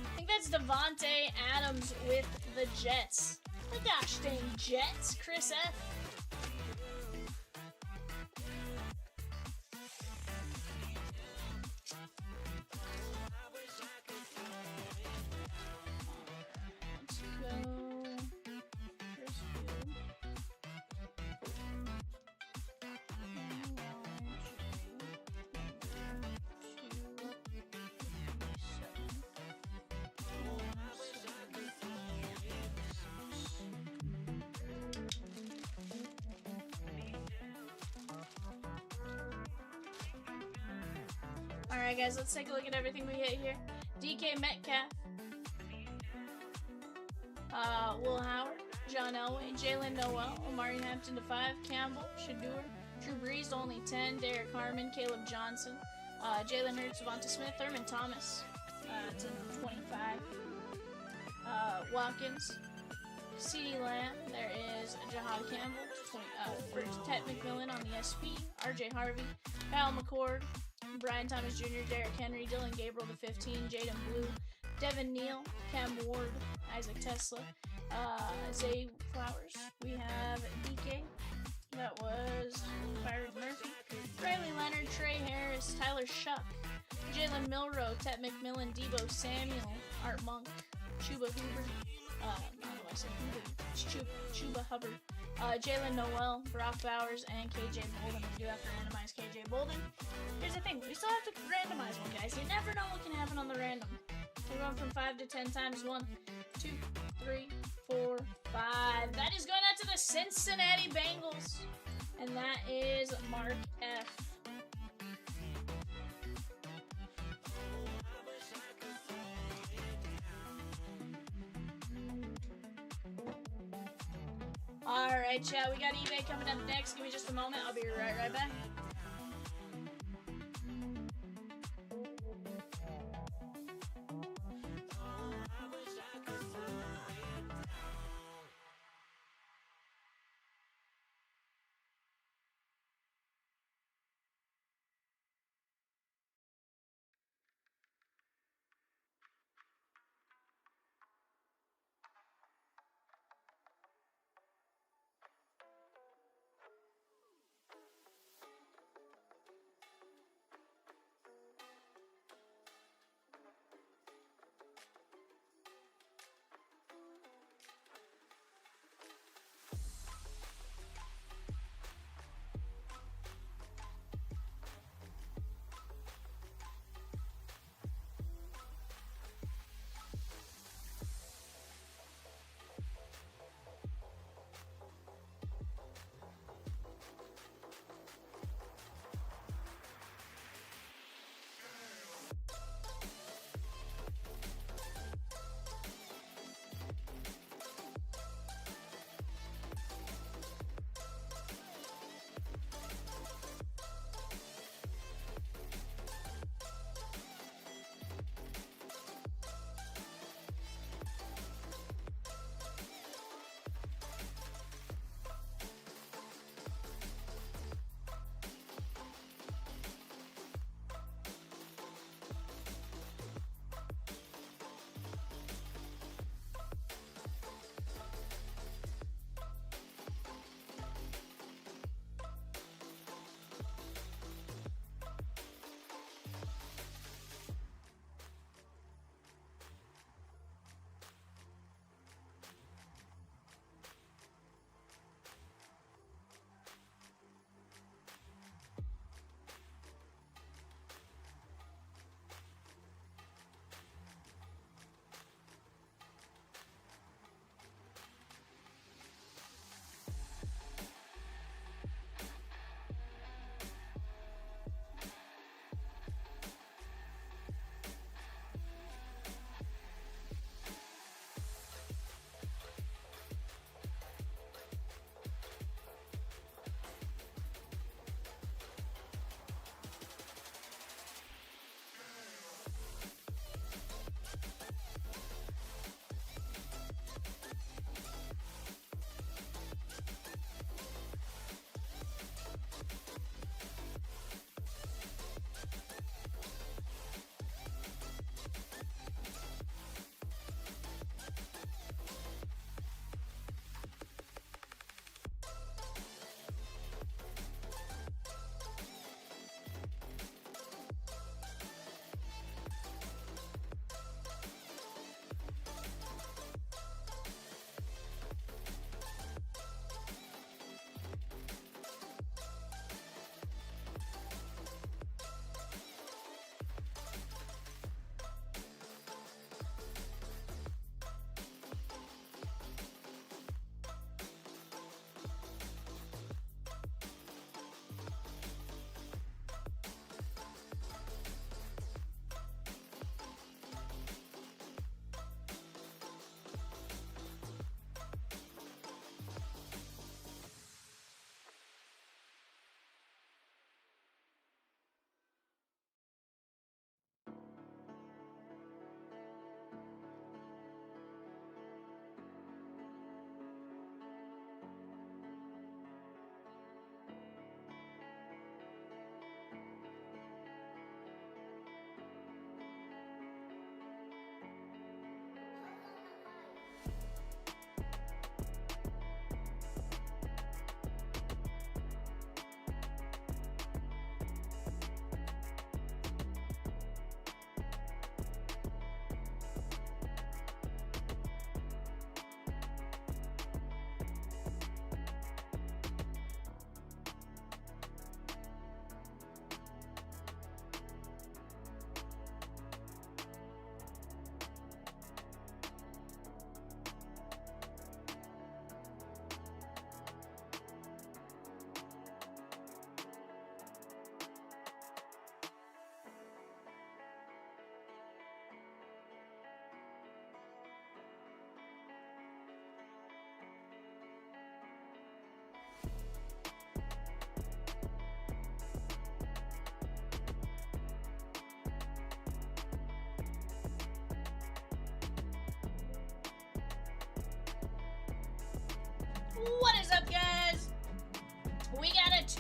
I think that's Devontae Adams with the Jets. The gosh dang Jets, Chris F. Alright, guys, let's take a look at everything we hit here. DK Metcalf, Will Howard, John Elway, Jalen Noel, Omari Hampton to 5, Campbell, Shadur, Drew Brees to only 10, Derek Harmon, Caleb Johnson, Jalen Hurts, Devonta Smith, Thurman Thomas to 25, Watkins, CeeDee Lamb, there is Jahad Campbell, 20, first Tet McMillan on the SP, RJ Harvey, Kyle McCord, Brian Thomas Jr., Derrick Henry, Dylan Gabriel to 15, Jaden Blue, Devin Neal, Cam Ward, Isaac Tesla, Zay Flowers. We have DK. That was Byron Murphy, Riley Leonard, Trey Harris, Tyler Shuck, Jalen Milrow, Tet McMillan, Debo Samuel, Art Monk, Chuba Hubbard, how do I say Hubbard? It's Chuba Hubbard, Jalen Noel, Brock Bowers, and KJ Bolden. We do have to randomize KJ Bolden. Here's the thing, we still have to randomize one, guys. You never know what can happen on the random. We're going from 5 to 10 times. 1, 2, 3, 4, 5. That is going out to the Cincinnati Bengals. And that is Mark F. Alright, chat, we got eBay coming up next. Give me just a moment. I'll be right back.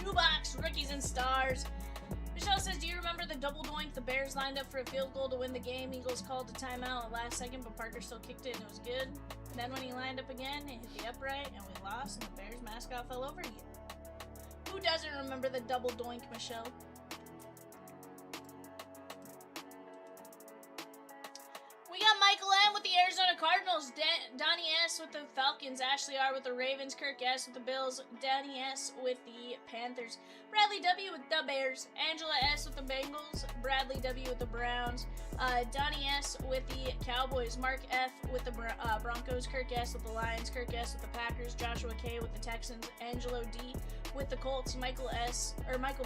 Shoebox, Rookies and Stars. Michelle says, do you remember the double doink? The Bears lined up for a field goal to win the game. Eagles called a timeout at last second, but Parker still kicked it and it was good. And then when he lined up again, it hit the upright and we lost and the Bears mascot fell over again. Who doesn't remember the double doink, Michelle? We got Michael M with the Arizona Cardinals, Donnie S with the Falcons, Ashley R with the Ravens, Kirk S with the Bills, Danny S with the Panthers, Bradley W with the Bears, Angela S with the Bengals, Bradley W with the Browns, Donnie S with the Cowboys, Mark F with the Broncos, Kirk S with the Lions, Kirk S with the Packers, Joshua K with the Texans, Angelo D with the Colts, Michael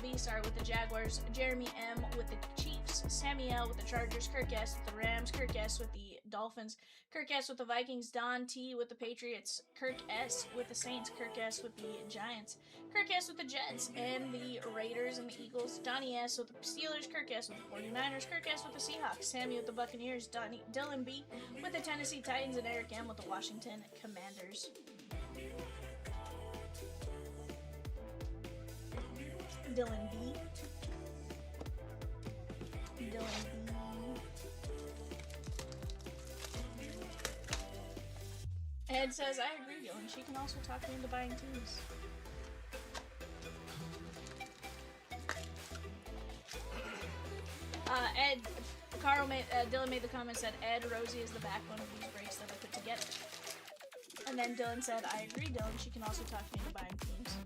B, with the Jaguars, Jeremy M with the Chiefs, Sammy L with the Chargers, Kirk S with the Rams, Kirk S with the Dolphins, Kirk S with the Vikings, Don T with the Patriots, Kirk S with the Saints, Kirk S with the Giants, Kirk S with the Jets and the Raiders and the Eagles, Donnie S with the Steelers, Kirk S with the 49ers, Kirk S with the Seahawks, Sammy with the Buccaneers, Dylan B with the Tennessee Titans, and Eric M with the Washington Commanders. Dylan B. Ed says, I agree, Dylan. She can also talk me into buying teams. Dylan made the comment, said, Ed, Rosie is the backbone of these breaks that I put together. And then Dylan said, I agree, Dylan. She can also talk me into buying teams.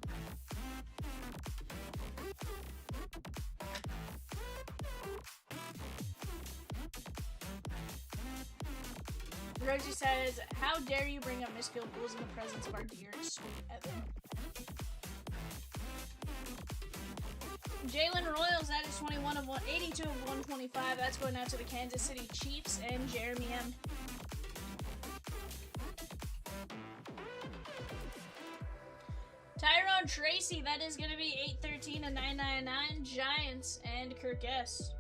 Rosie says, how dare you bring up missed field goals in the presence of our dear, sweet Evan. Jalen Royals, that is 82 of 125. That's going out to the Kansas City Chiefs and Jeremy M. Tyrone Tracy, that is going to be 813 and 999. Giants and Kirk S.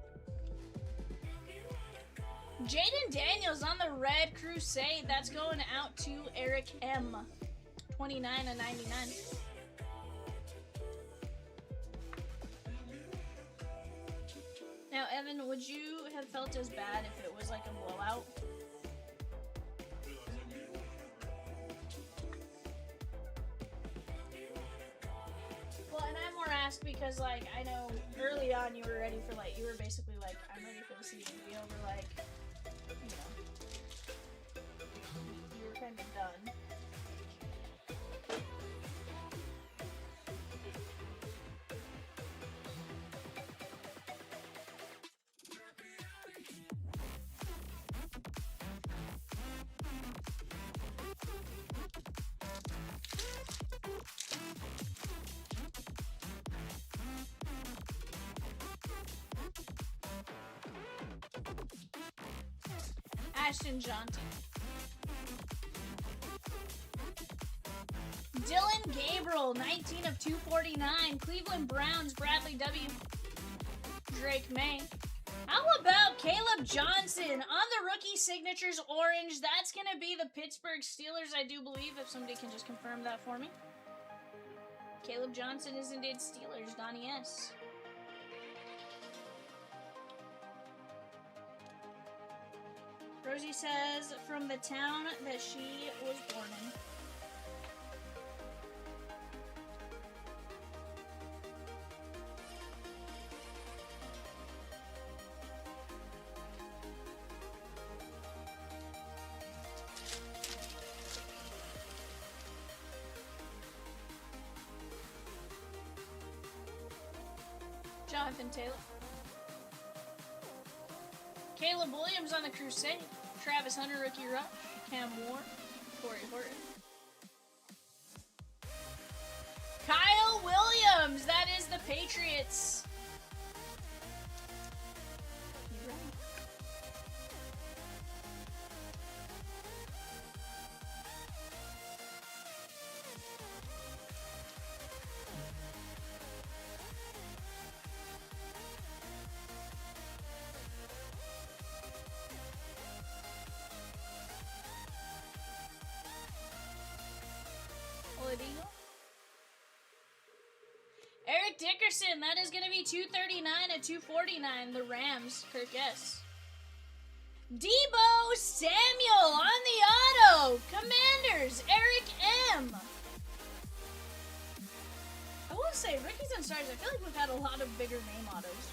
Jaden Daniels on the Red Crusade. That's going out to Eric M. 29 and 99. Now, Evan, would you have felt as bad if it was like a blowout? Well, and I more asked because, like, I know early on you were ready for, like, you were basically like, I'm ready for the season to be over, like, you know, you were kind of done. Ashton Jonty. Dylan Gabriel, 19 of 249. Cleveland Browns, Bradley W. Drake May. How about Caleb Johnson on the rookie signatures orange? That's going to be the Pittsburgh Steelers, I do believe, if somebody can just confirm that for me. Caleb Johnson is indeed Steelers, Donnie S. Rosie says, from the town that she was born in. Jonathan Taylor. Caleb Williams on the Crusade. Travis Hunter, rookie rush. Cam Moore. Corey Horton. Kyle Williams. That is the Patriots. You're right. Eric Dickerson, that is going to be 239 at 249. The Rams, Kirk S. Debo Samuel on the auto. Commanders, Eric M. I will say, rookies and stars, I feel like we've had a lot of bigger name autos.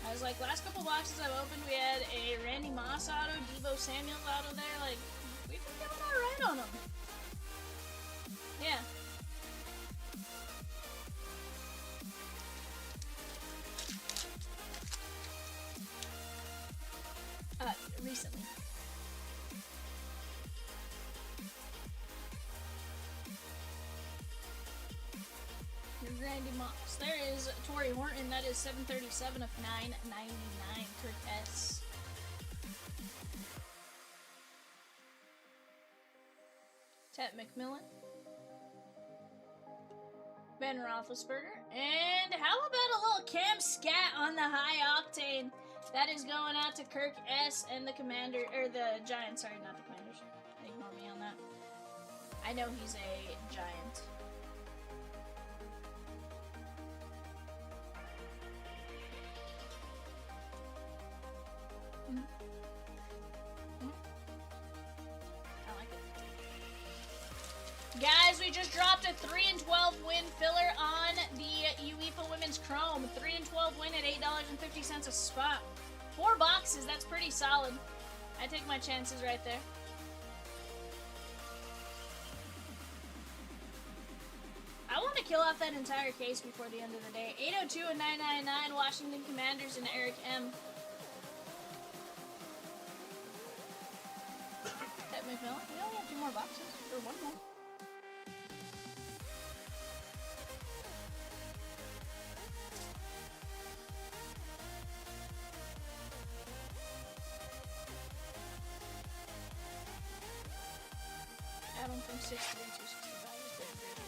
I was like, last couple boxes I've opened, we had a Randy Moss auto, Debo Samuel auto there. Like, we've been doing alright on them. Yeah. Recently. Randy Moss. There is Torrey Horton. That is 737 of 999. Kirk S. Tet McMillan. Ben Roethlisberger. And how about a little Cam Scat on the high octane? That is going out to Kirk S. and the Commander, or the Giants. Sorry, not the Commanders. Ignore me on that. I know he's a Giant. I like it. Guys, we just dropped a 3-12 win filler on the UEFA Women's Chrome. 3-12 win at $8.50 a spot. 4 boxes, that's pretty solid. I take my chances right there. I want to kill off that entire case before the end of the day. 802 and 999, Washington Commanders and Eric M. Ted McMillan, we only have 2 more boxes, or 1 more. Adam from 6 to 265 is very good.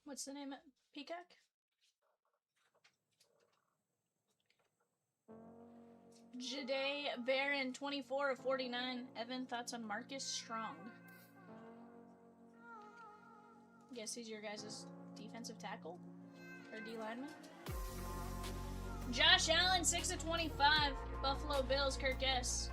What's the name of Peacock? Jade Barron, 24 of 49. Evan, thoughts on Marcus Strong? Guess he's your guys' defensive tackle? Or D-lineman? Josh Allen, 6 of 25. Buffalo Bills, Kirk S.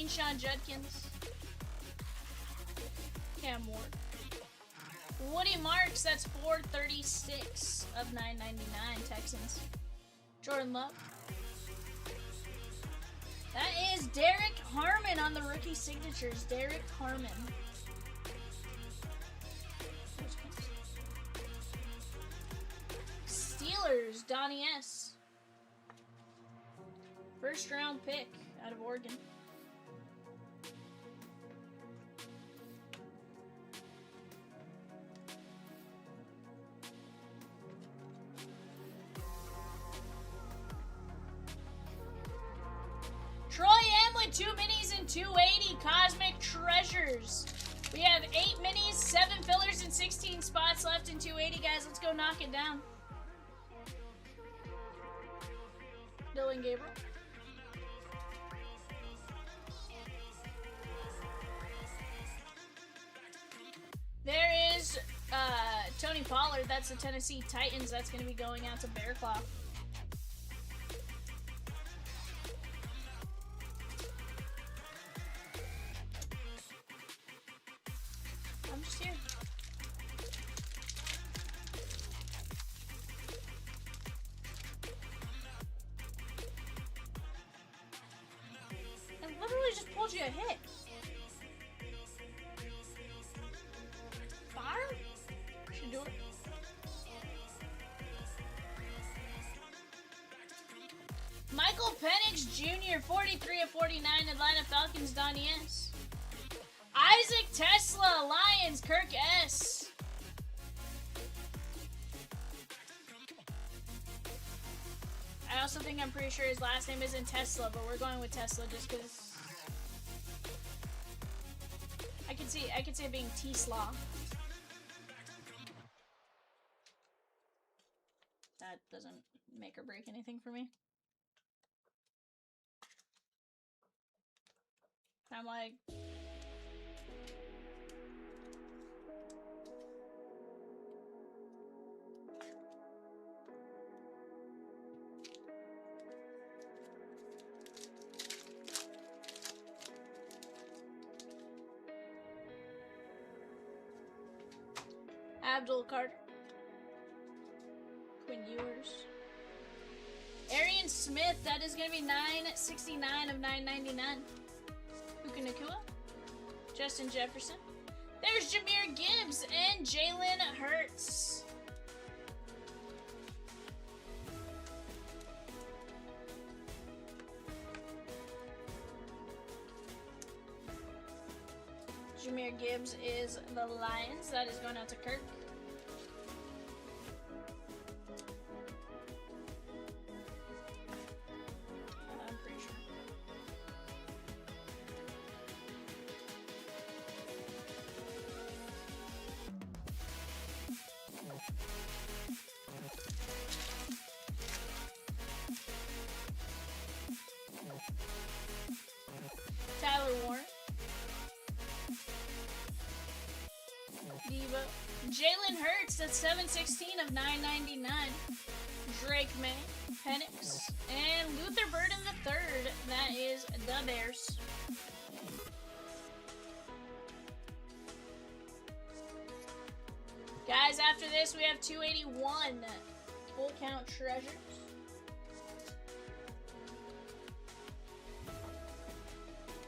Sean Judkins, Cam Ward, Woody Marks, that's 436 of 999 Texans, Jordan Love. That is Derek Harmon on the rookie signatures, Derek Harmon. Steelers, Donnie S. First round pick out of Oregon. Troy Amlin, 2 minis and 280 Cosmic Treasures. We have 8 minis, 7 fillers, and 16 spots left in 280, guys. Let's go knock it down. Dylan Gabriel. There is Tony Pollard. That's the Tennessee Titans. That's going to be going out to Bearclaw. few. I literally just pulled you a hit. Fire? Should do it. Michael Penix Jr., 43 of 49, Atlanta Falcons, Donnie S. Isaac Tesla, Lions, Kirk S. I also think I'm pretty sure his last name isn't Tesla, but we're going with Tesla just because I could see it being Tesla. That doesn't make or break anything for me. I'm like, Abdul Carter, Quinn Ewers, Arian Smith. That is going to be 969 of 999. Puka Nakua, Justin Jefferson. There's Jahmyr Gibbs and Jalen Hurts. Jahmyr Gibbs is the Lions. That is going out to Kirk. I'm pretty sure. Tyler Warren. Diva. Jalen Hurts at 716 of 999. Drake May, Penix, and Luther Burden III. That is the Bears. Guys, after this we have 281 full count treasures.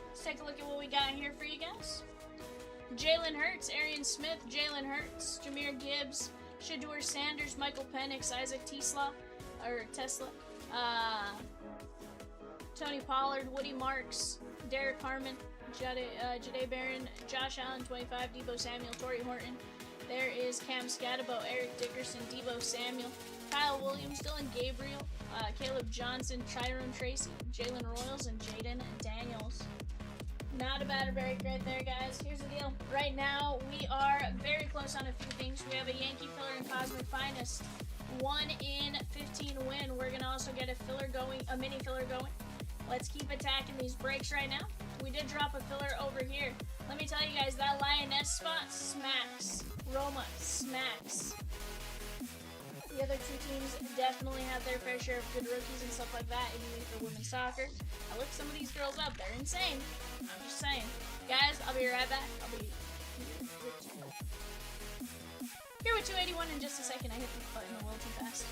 Let's take a look at what we got here for you guys. Jalen Hurts, Arian Smith, Jalen Hurts, Jahmyr Gibbs, Shedeur Sanders, Michael Penix, Isaac Tesla, Tony Pollard, Woody Marks, Derek Harmon, Jade Barron, Josh Allen, 25, Debo Samuel, Torrey Horton. There is Cam Scatabo, Eric Dickerson, Debo Samuel, Kyle Williams, Dylan Gabriel, Caleb Johnson, Tyrone Tracy, Jalen Royals, and Jaden Daniels. Not a bad break right there, guys. Here's the deal. Right now, we are very close on a few things. We have a Yankee filler and Cosmic Finest. 1 in 15 win. We're going to also get a filler going, a mini filler going. Let's keep attacking these breaks right now. We did drop a filler over here. Let me tell you guys, that Lioness spot smacks. Roma smacks. The other two teams definitely have their fair share of good rookies and stuff like that in UEFA women's soccer. I look some of these girls up. They're insane. I'm just saying. Guys, I'll be right back. I'll be here with 281 in just a second. I hit the button a little too fast.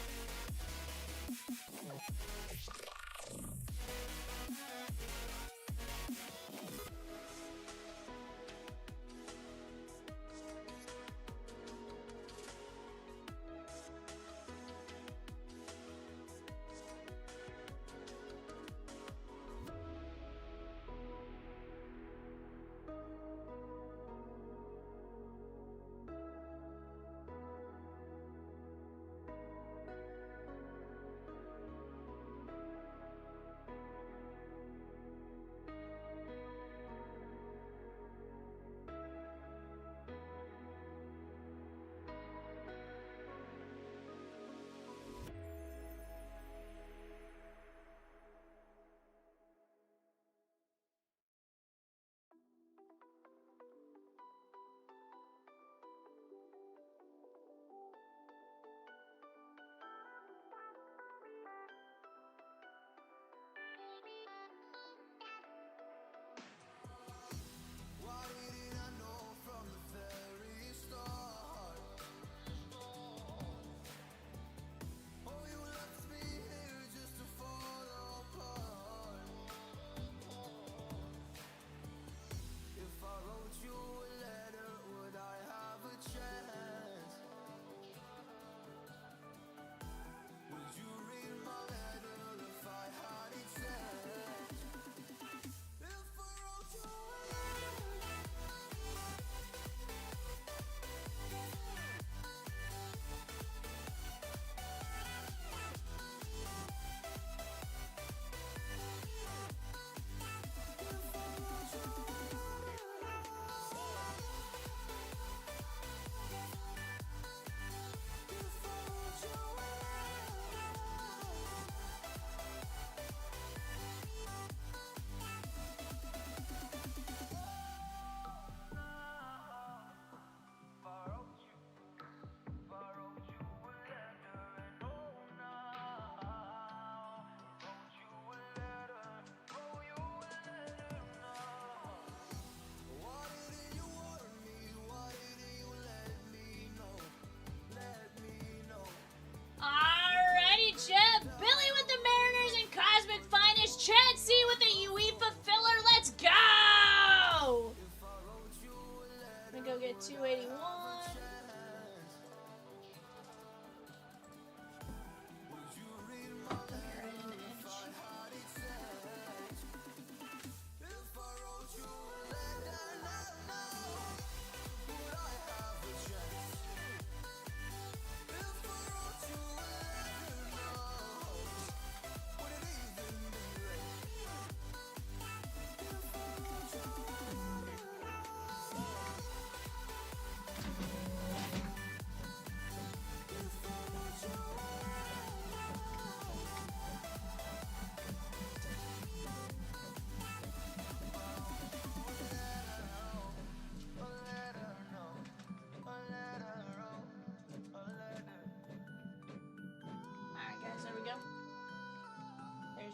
281.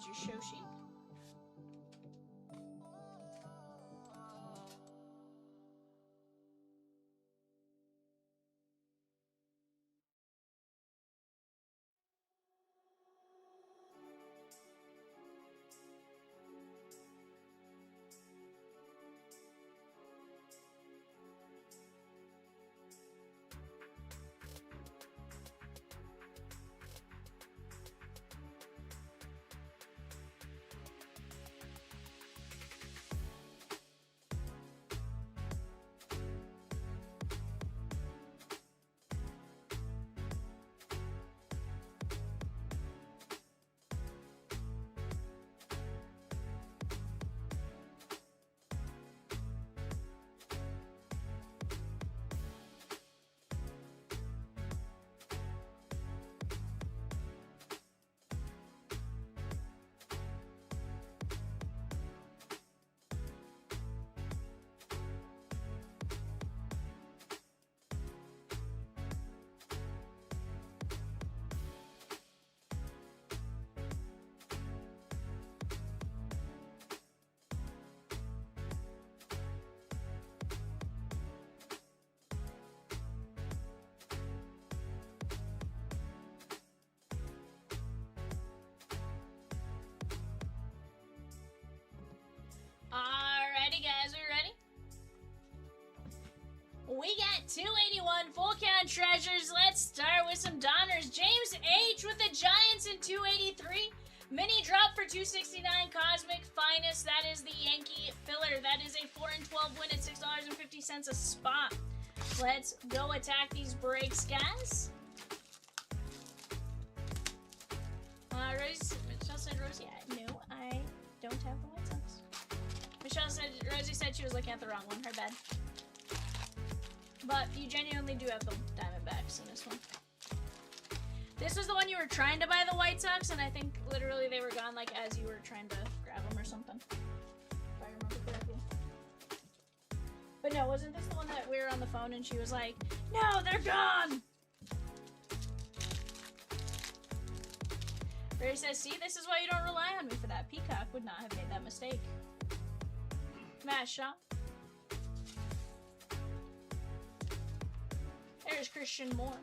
Your show sheet. Alrighty guys, are you ready? We got 281 full count treasures. Let's start with some Donruss. James H with the Giants in 283. Mini drop for 269 Cosmic Finest. That is the Yankee filler. That is a 4 and 12 win at $6.50 a spot. Let's go attack these breaks, guys. Michelle said, Rosie, no, I don't have the White Sox. Rosie said she was looking at the wrong one. Her bad. But you genuinely do have the Diamondbacks in this one. This was the one you were trying to buy the White Sox, and I think literally they were gone like as you were trying to grab them or something. If I remember correctly. But no, wasn't this the one that we were on the phone and she was like, no, they're gone! Ray says, see, this is why you don't rely on me for that. Peacock would not have made that mistake. Smash shot. There's Christian Moore.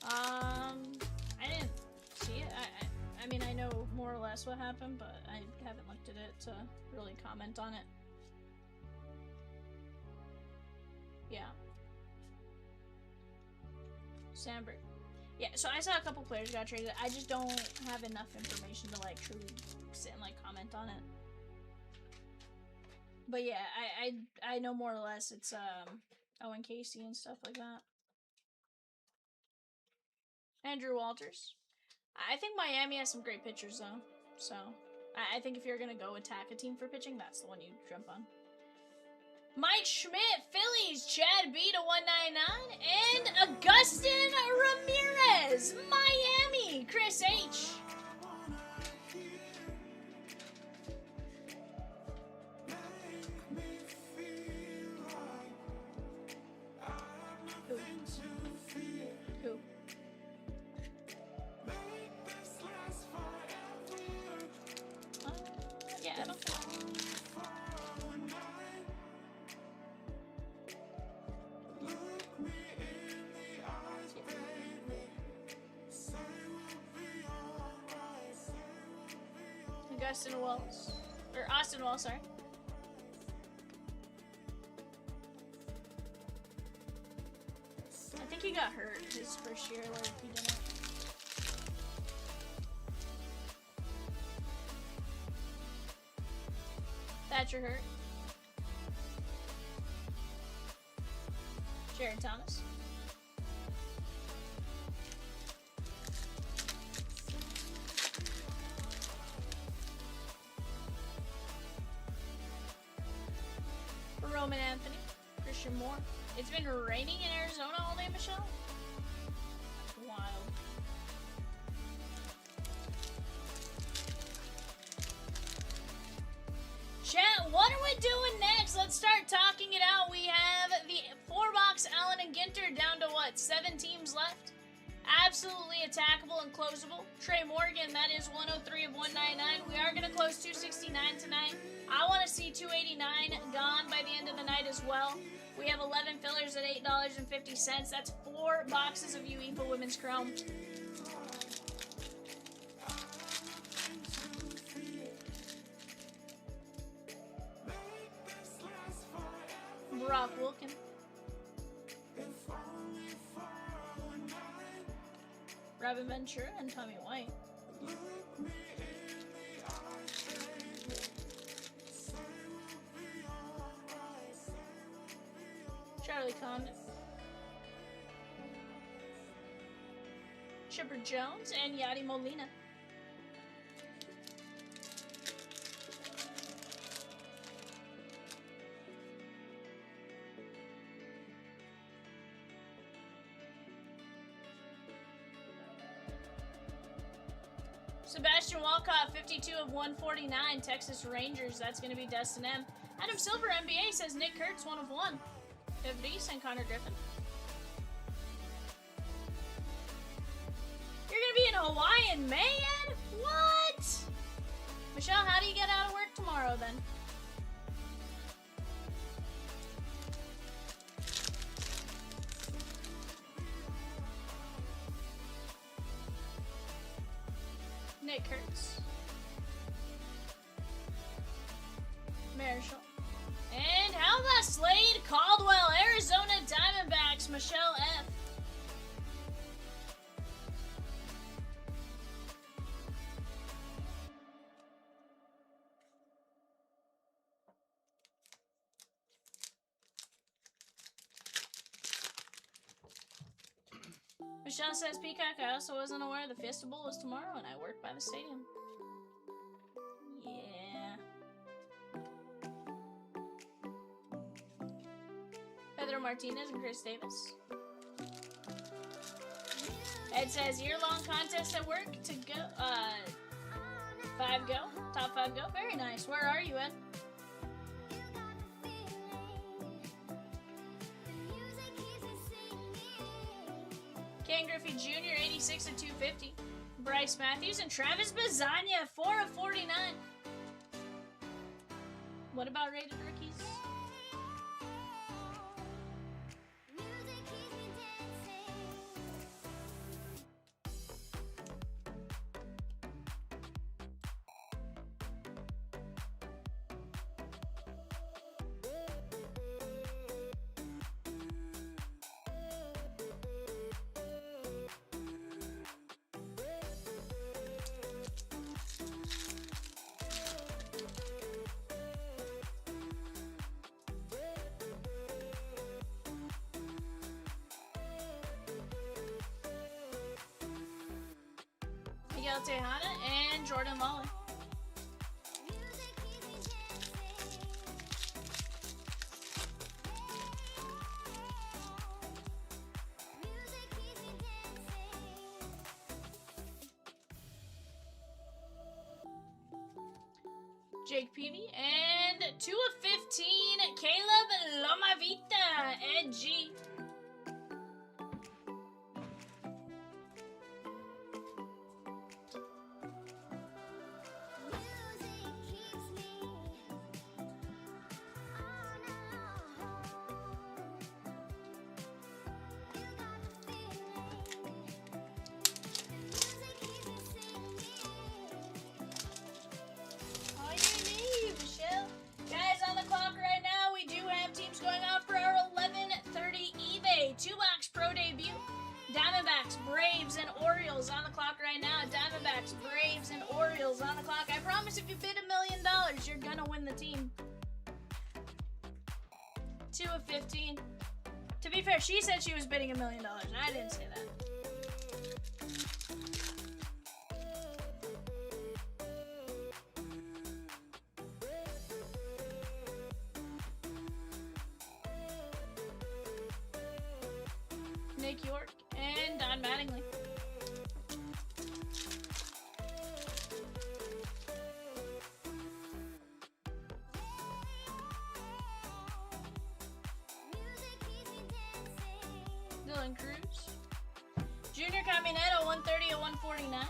I didn't see it. I mean, I know more or less what happened, but I haven't looked at it to really comment on it. Yeah. Sandberg. Yeah, so I saw a couple players got traded. I just don't have enough information to like truly sit and like comment on it. But yeah, I know more or less it's Owen Casey and stuff like that. Andrew Walters. I think Miami has some great pitchers though. So I think if you're gonna go attack a team for pitching, that's the one you jump on. Mike Schmidt, Phillies, Chad B to 199, and Augustin Ramirez, Miami, Chris H. Who? Yeah, I don't think. Austin Wells, sorry. think he got hurt his first year, or he didn't. Thatcher hurt. Jared Thomas. Roman Anthony. Christian Moore. It's been raining in Arizona all day, Michelle? That's wild. Chat, what are we doing next? Let's start talking it out. We have the 4-box Allen and Ginter down to what? 7 teams left? Absolutely attackable and closable. Trey Morgan, that is 103 of 199. We are going to close 269 tonight. I want to see 289 gone by the end of the night as well. We have 11 fillers at $8.50. That's 4 boxes of UEFA Women's Chrome. Brock Wilkin. Robin Ventura and Tommy White. Charlie Condon. Chipper Jones and Yadi Molina. Sebastian Walcott, 52 of 149, Texas Rangers. That's going to be Dustyn M. Adam Silver, NBA, says Nick Kurtz, 1 of 1. Vries and Connor Griffin. You're going to be in Hawaii in May, Ed? What? Michelle, how do you get out of work tomorrow, then? Nick Kurtz. Marshall. And how about Slade Caldwell, Arizona Diamondbacks, Michelle F. Michelle says, Peacock, I also wasn't aware the Fiesta Bowl was tomorrow and I work by the stadium. Yeah. Pedro Martinez and Chris Davis. Ed says, year-long contest at work to go, 5 go, top 5 go. Very nice. Where are you, Ed? Ken Griffey Jr., 86 of 250. Bryce Matthews and Travis Bazania, 4 of 49. What about rated rookies? Miguel Tejada and Jordan Lawler. Jake Peavy and 2 of 15, Caleb Lomavita, Ed G. Guys, on the clock right now, we do have teams going off for our 11:30 2 of 15. To be fair, she said she was bidding $1 million. I didn't say that. Nick York and Don Mattingly. Dylan Cruz. Junior Caminero, 130 of 149.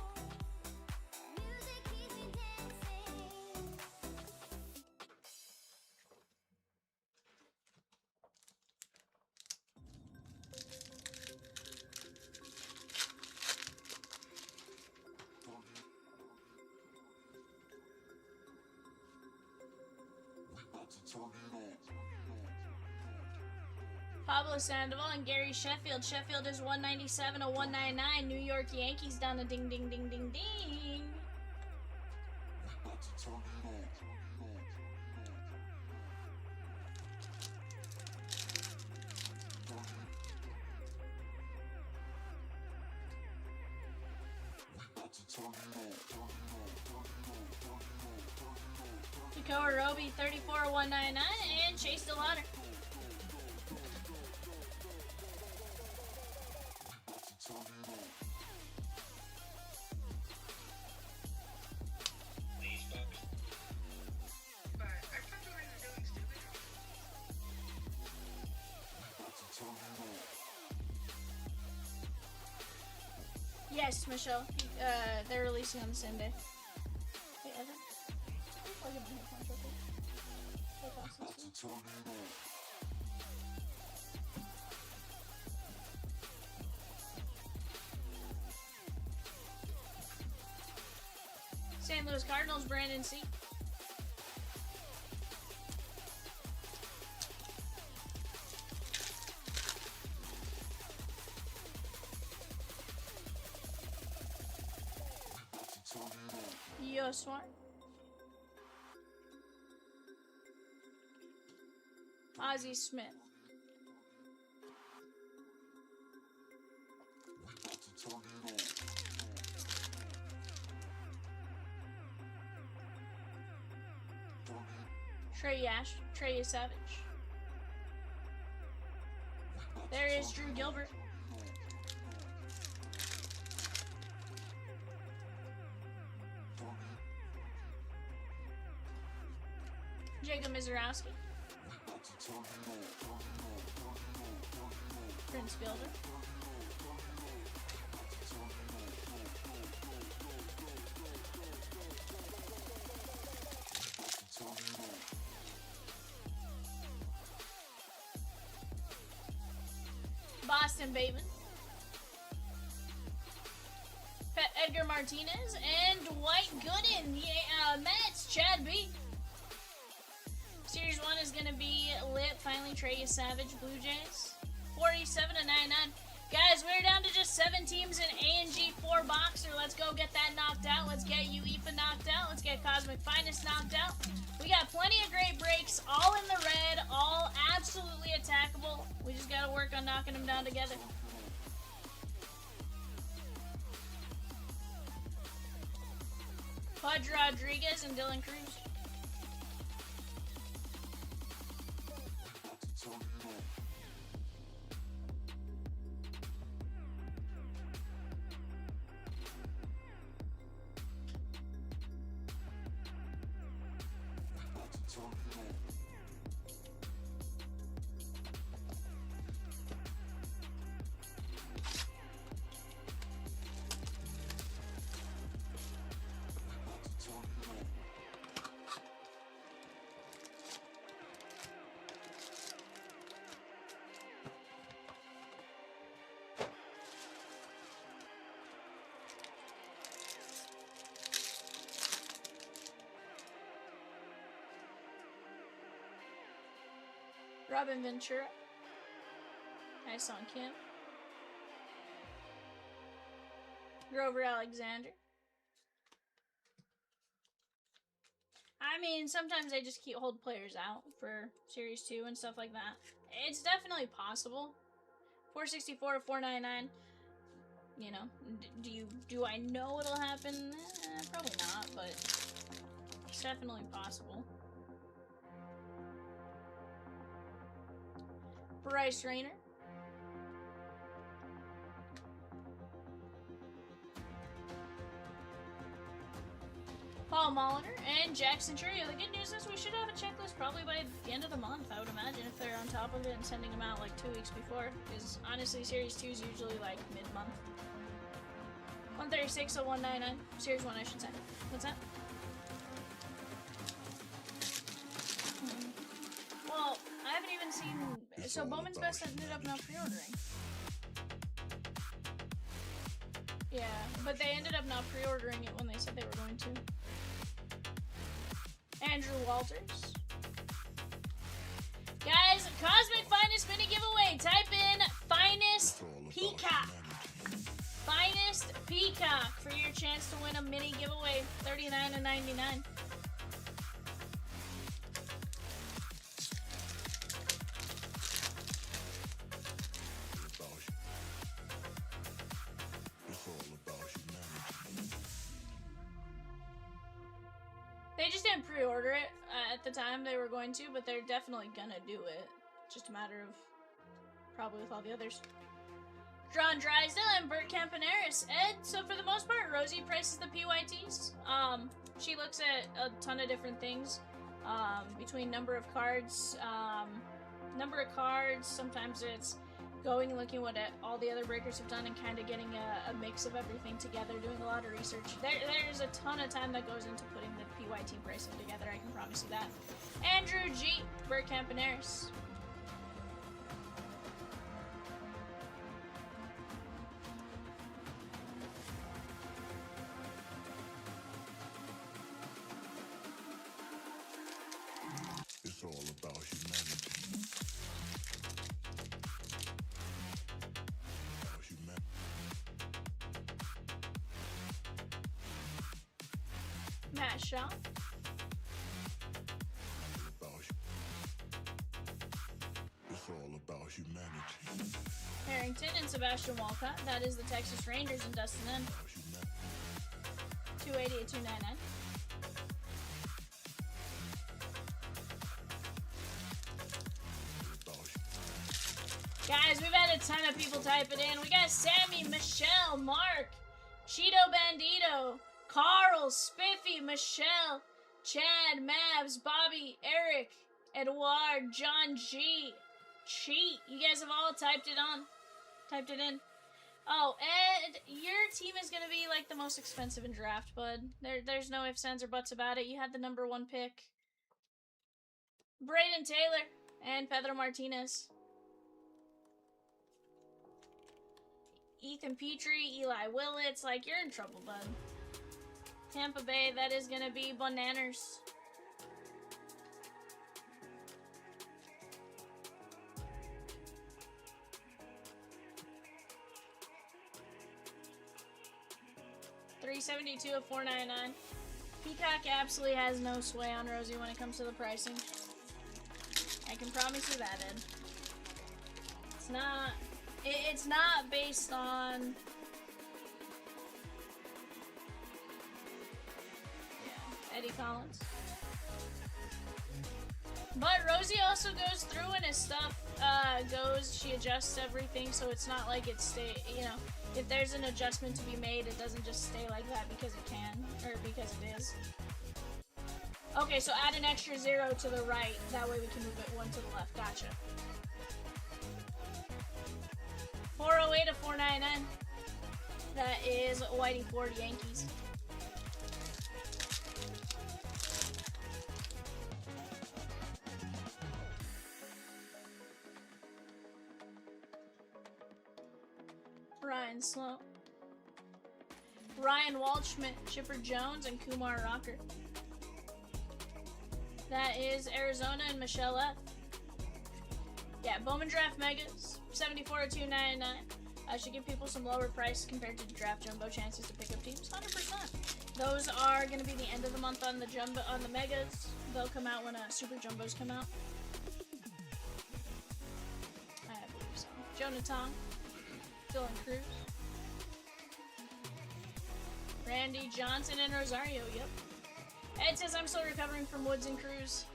Pablo Sandoval and Gary Sheffield. Sheffield is 197 of 199. New York Yankees down a ding ding ding ding ding. Dakota Roby, 34 of 199. And Chase DeLauder. Yes, Michelle. They're releasing on the same day. Hey, Evan. Plug in my headphones real quick. Hey, Constance. St. Louis Cardinals, Brandon C. Yo, Smart. Ozzie Smith. Trey Yash, Trey Savage. There is Drew Gilbert. Jacob Mizorowski. Prince Fielder. Boston Bateman. Edgar Martinez and Dwight Gooden. Yeah, Mets, Chad B. Series 1 is going to be lit. Finally, Trey Savage, Blue Jays. 47 to 99. Guys, we're down to just 7 teams in A&G 4 Boxer. Let's go get that knocked out. Let's get UEFA knocked out. Let's get Cosmic Finest knocked out. We got plenty of great breaks, all in the red, all absolutely attackable. We just got to work on knocking them down together. Pudge Rodriguez and Dylan Cruz. Robin Ventura. Nice on Kim. Grover Alexander. I mean, sometimes they just hold players out for Series 2 and stuff like that. It's definitely possible. 464 to 499. You know, do I know it'll happen? Probably not, but it's definitely possible. Bryce Rayner. Paul Molitor and Jackson Trio. The good news is we should have a checklist probably by the end of the month, I would imagine, if they're on top of it and sending them out like 2 weeks before. Because honestly, Series 2 is usually like mid-month. 136 to 199. Series 1, I should say. What's that? Well, I haven't even seen... So Bowman's Best ended up not pre-ordering. Yeah, but they ended up not pre-ordering it when they said they were going to. Andrew Walters. Guys, Cosmic Finest mini giveaway. Type in Finest Peacock. Finest Peacock for your chance to win a mini giveaway. $39.99. They just didn't pre-order it at the time they were going to, but they're definitely gonna do it. Just a matter of probably with all the others. John Drysdale and Bert Campaneris. Ed, so for the most part, Rosie prices the PYTs. She looks at a ton of different things. Between number of cards, sometimes it's going and looking what all the other breakers have done and kind of getting a mix of everything together, doing a lot of research. There's a ton of time that goes into putting the PYT pricing together, I can promise you that. Andrew G. Bert Campaneris. It's all about humanity. Matt Shaw. It's all about humanity. Harrington and Sebastian Walcott. That is the Texas Rangers and Dustyn N. 280 at 299. Guys, we've had a ton of people type it in. We got Sammy, Michelle, Mark, Cheeto Bandito, Carl, Spiffy, Michelle, Chad, Mavs, Bobby, Eric, Edward, John G, Cheat. You guys have all typed it in. Oh, Ed, your team is going to be like the most expensive in draft, bud. There's no ifs, ands, or buts about it. You had the number 1 pick. Braden Taylor and Pedro Martinez. Ethan Petrie, Eli Willits, like, you're in trouble, bud. Tampa Bay, that is gonna be Bonanners. $372 of $499. Peacock absolutely has no sway on Rosie when it comes to the pricing. I can promise you that, Ed. It's not based on... Yeah, Eddie Collins. But Rosie also goes through and his stuff she adjusts everything, so it's not like it if there's an adjustment to be made, it doesn't just stay like that because it can, or because it is. Okay, so add an extra 0 to the right, that way we can move it 1 to the left, gotcha. 408 to 499. That is Whitey Ford Yankees. Ryan Sloan. Ryan Waldschmidt, Chipper Jones, and Kumar Rocker. That is Arizona and Michelle F. Yeah, Bowman Draft Megas, 74 to 299. Should give people some lower price compared to draft jumbo chances to pick up teams. 100%. Those are gonna be the end of the month on the jumbo on the megas. They'll come out when super jumbos come out. I believe so. Jonah Tong, Dylan Cruz, Randy Johnson, and Rosario. Yep. Ed says I'm still recovering from Woods and Cruz.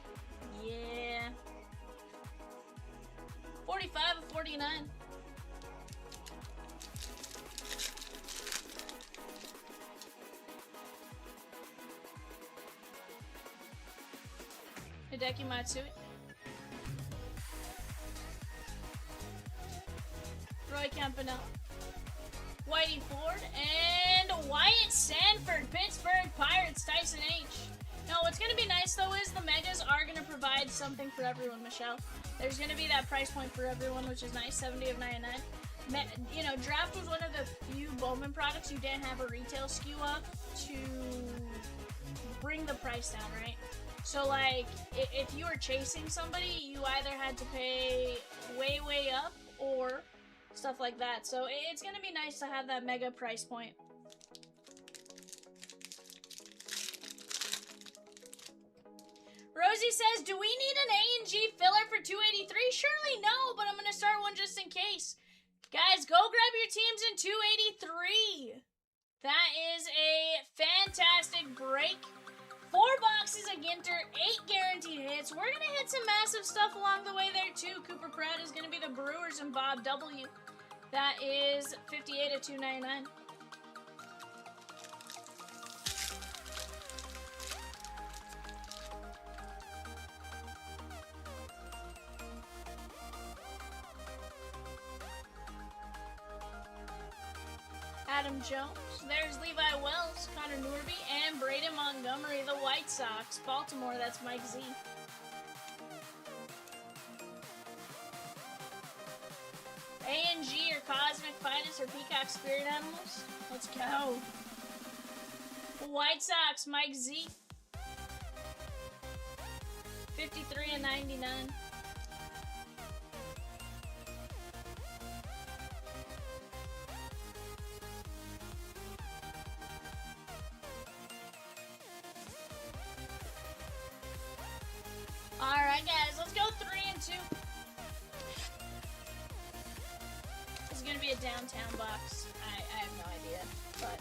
Yeah. 45 of 49. Hideki Matsui. Roy Campanella. Whitey Ford. And Wyatt Sanford. Pittsburgh Pirates. Tyson H. No, what's going to be nice, though, is the megas are going to provide something for everyone, Michelle. There's going to be that price point for everyone, which is nice. 70 of 99. You know, Draft was one of the few Bowman products you didn't have a retail SKU of to bring the price down, right? So, like, if you were chasing somebody, you either had to pay way, way up or stuff like that. So, it's going to be nice to have that mega price point. Rosie says, do we need an A&G filler for 283? Surely no, but I'm going to start one just in case. Guys, go grab your teams in 283. That is a fantastic break. 4 boxes of Ginter, 8 guaranteed hits. We're going to hit some massive stuff along the way there, too. Cooper Pratt is going to be the Brewers and Bob W. That is 58 of 299. Adam Jones, there's Levi Wells, Connor Norby, and Braden Montgomery, the White Sox. Baltimore, that's Mike Z. A&G or Cosmic Finest or Peacock Spirit Animals. Let's go. White Sox, Mike Z. 53 and 99. Alright guys, let's go 3 and 2. This is gonna be a downtown box. I have no idea, but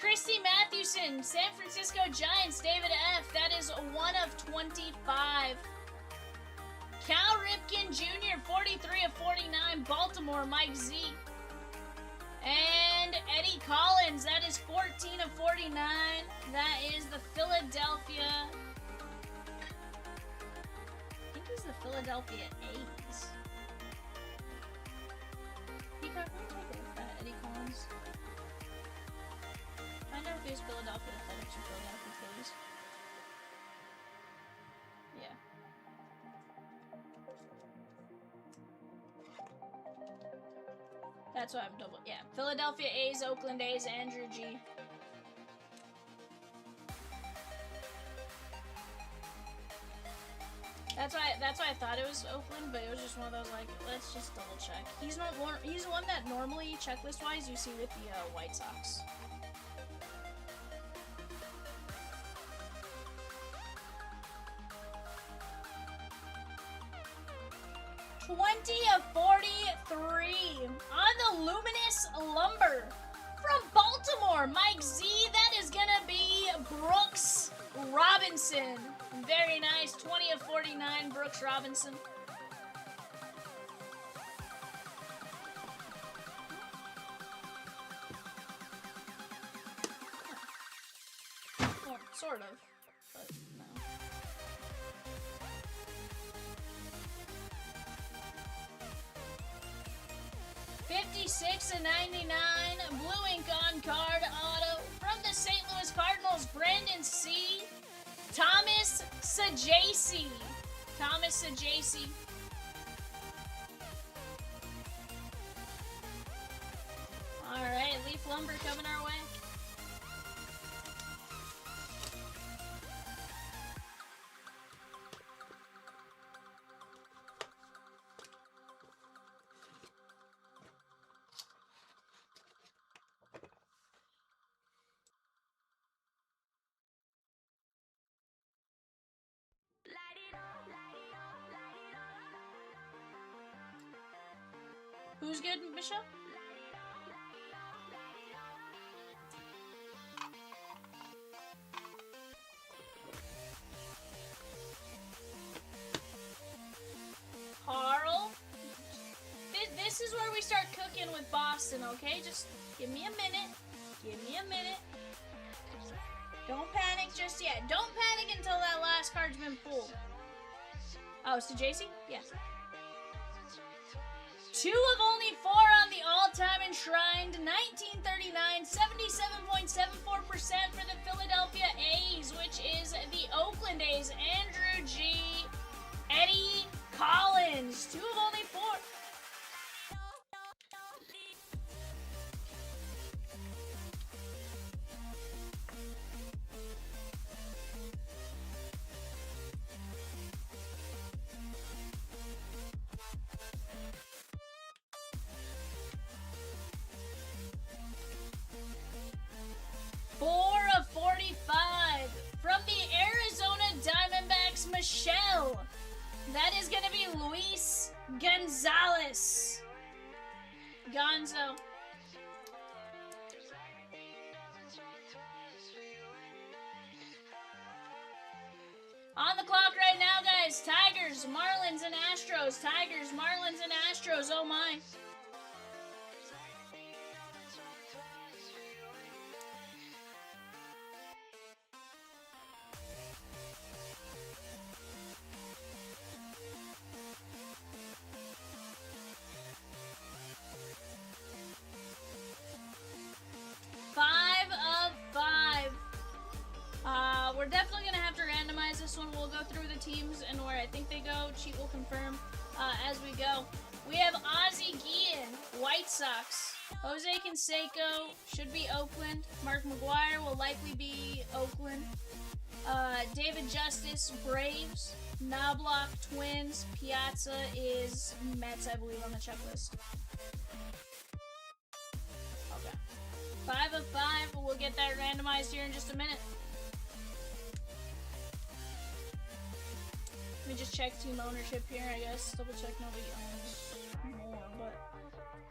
Christy Mathewson, San Francisco Giants, David F. That is 1 of 25. Cal Ripken Jr., 43 of 49. Baltimore, Mike Z. And Eddie Collins, that is 14 of 49. That is the Philadelphia. I think he's the Philadelphia A's. Peacock, let me take a look at that, Eddie Collins. Find out if it was Philadelphia Athletics or Philadelphia Phillies. Yeah. That's why I'm double. Yeah. Philadelphia A's, Oakland A's, Andrew G. That's why I thought it was Oakland, but it was just one of those like, let's just double check. He's the one that normally checklist wise you see with the White Sox. 20 of 43 on the Luminous Lumber from Baltimore, Mike Z. That is gonna be Brooks Robinson. Very nice. 20 of 49, Brooks Robinson. Well, sort of, but no. $56 and $99, blue ink on card auto from the St. Louis Cardinals, Brandon C. Thomas Sajaci. Thomas Sajaci. Lumber coming our way. Who's good, Michelle? Carl? This is where we start cooking with Boston, okay? Just give me a minute. Give me a minute. Don't panic just yet. Don't panic until that last card's been pulled. Oh, it's to JC? Yes. 2 of only 4 on the all-time enshrined 1939, 77.74% for the Philadelphia A's, which is the Oakland A's. Andrew G. Eddie Collins. 2 of only 4. From the Arizona Diamondbacks, Michelle. That is going to be Luis Gonzalez. Gonzo. On the clock right now, guys. Tigers, Marlins, and Astros. Tigers, Marlins, and Astros. Oh my. We're definitely going to have to randomize this one. We'll go through the teams and where I think they go. Cheat will confirm as we go. We have Ozzie Guillen, White Sox. Jose Canseco should be Oakland. Mark McGuire will likely be Oakland. David Justice, Braves. Knobloch, Twins. Piazza is Mets, I believe, on the checklist. Okay. 5 of 5. We'll get that randomized here in just a minute. Let me just check team ownership here, I guess. Double check nobody owns more, but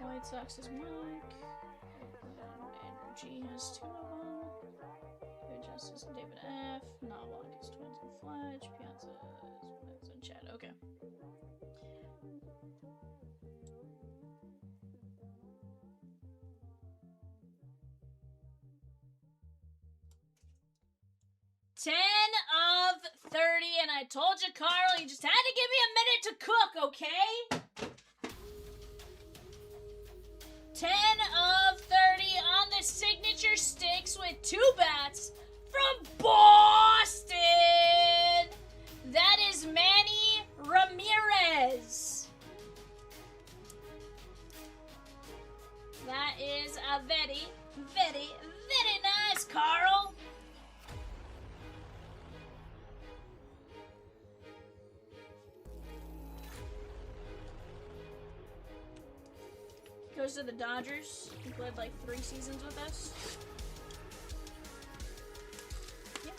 White Sox is Mike. Andrew G has 2 of them. David Justice and David F. Knobloch is Twins and Fletch. Piazza is Mets and Chad. Okay. of 30, and I told you, Carl, you just had to give me a minute to cook, okay? 10 of 30 on the signature sticks with 2 bats from Boston. That is Manny Ramirez. That is a very, very, very nice, Carl. Goes to the Dodgers. He played like 3 seasons with us. Yeah.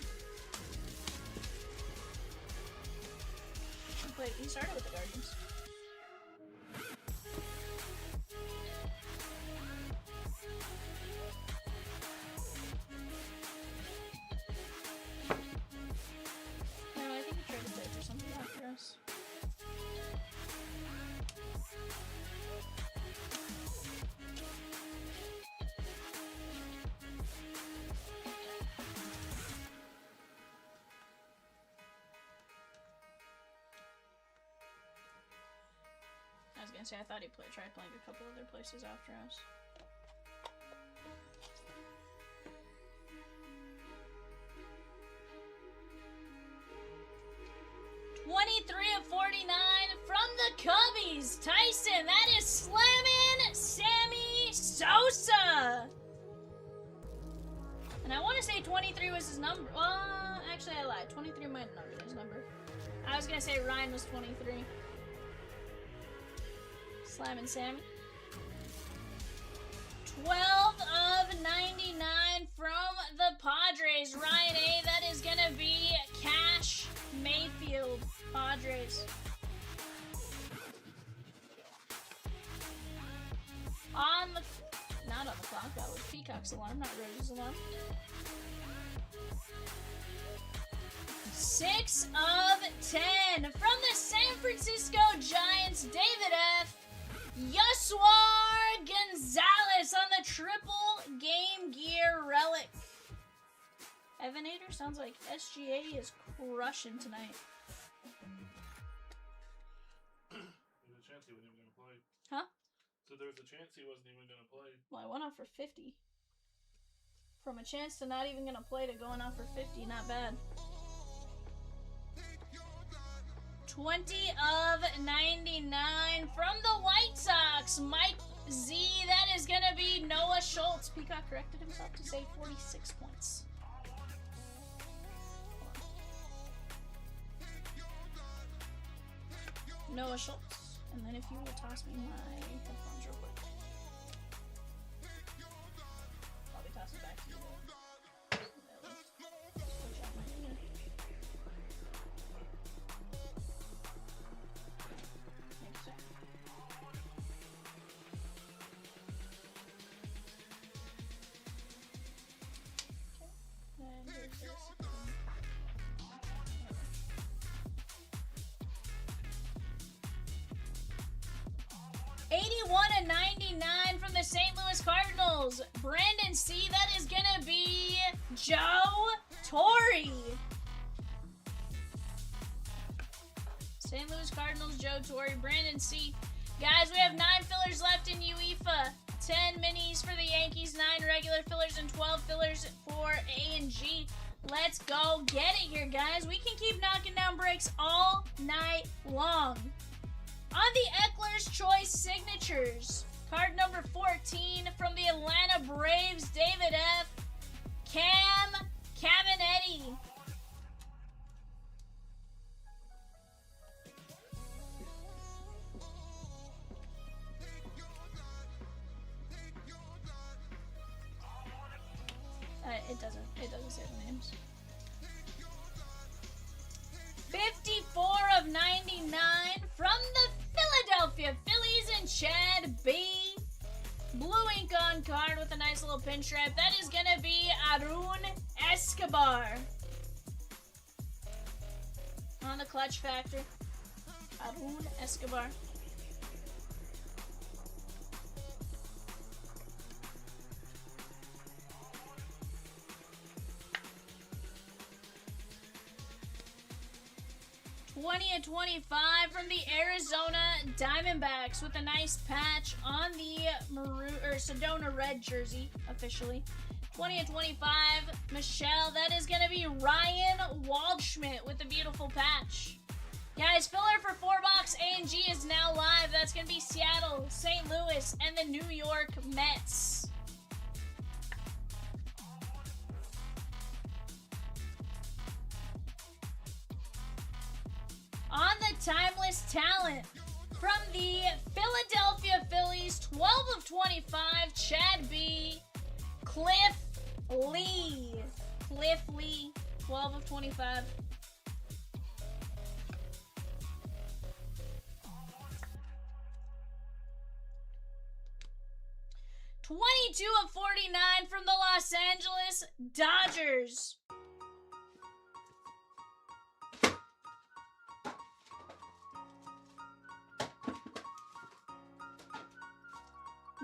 He started with the Guardians. No, I think he tried to play for something after us. I was gonna say, I thought he tried playing a couple other places after us. .23 of 49 from the Cubbies. Tyson, that is slamming Sammy Sosa. And I want to say 23 was his number. Well, actually, I lied. 23 might not be his number. I was going to say Ryan was 23. Slam and Sammy. 12 of 99 from the Padres. Ryan A. That is going to be Cash Mayfield. Padres. On the... Not on the clock. That was Peacock's alarm, not Rose's alarm. 6 of 10 from the San Francisco Giants. David F. Yuswar Gonzalez on the triple Game Gear relic. Evanator sounds like SGA is crushing tonight. There's a chance he wasn't even gonna play. Huh? So there was a chance he wasn't even gonna play. Well, I went off for 50. From a chance to not even gonna play to going off for 50, not bad. 20 of 99 from the White Sox. Mike Z, that is gonna be Noah Schultz. Peacock corrected himself to say 46 points. Noah Schultz. And then if you will toss me my headphones real quick. I'll be tossing back to you. Switch out my ear. Thank you, sir. Okay. And here's this. 81 and 99 from the St. Louis Cardinals. Brandon C, that is gonna be Joe Torre. St. Louis Cardinals, Joe Torre, Brandon C. Guys, we have 9 fillers left in UEFA. 10 minis for the Yankees, 9 regular fillers, and 12 fillers for A and G. Let's go get it here, guys. We can keep knocking down breaks all night long. On the Eckler's Choice Signatures, card number 14 from the Atlanta Braves, David F. Cam Caminiti. It doesn't say the names. 54 of 99 from the Philadelphia Phillies and Chad B. Blue ink on card with a nice little pinstripe. That is going to be Arun Escobar. On the clutch factor. Arun Escobar. of 25 from the Arizona Diamondbacks with a nice patch on the maroon or Sedona red jersey officially. 20 of 25, Michelle. That is going to be Ryan Waldschmidt with a beautiful patch. Guys, filler for 4-box A&G is now live. That's going to be Seattle, St. Louis, and the New York Mets. On the Timeless Talent, from the Philadelphia Phillies, 12 of 25, Chad B. Cliff Lee. Cliff Lee, 12 of 25. (22 of 49) from the Los Angeles Dodgers.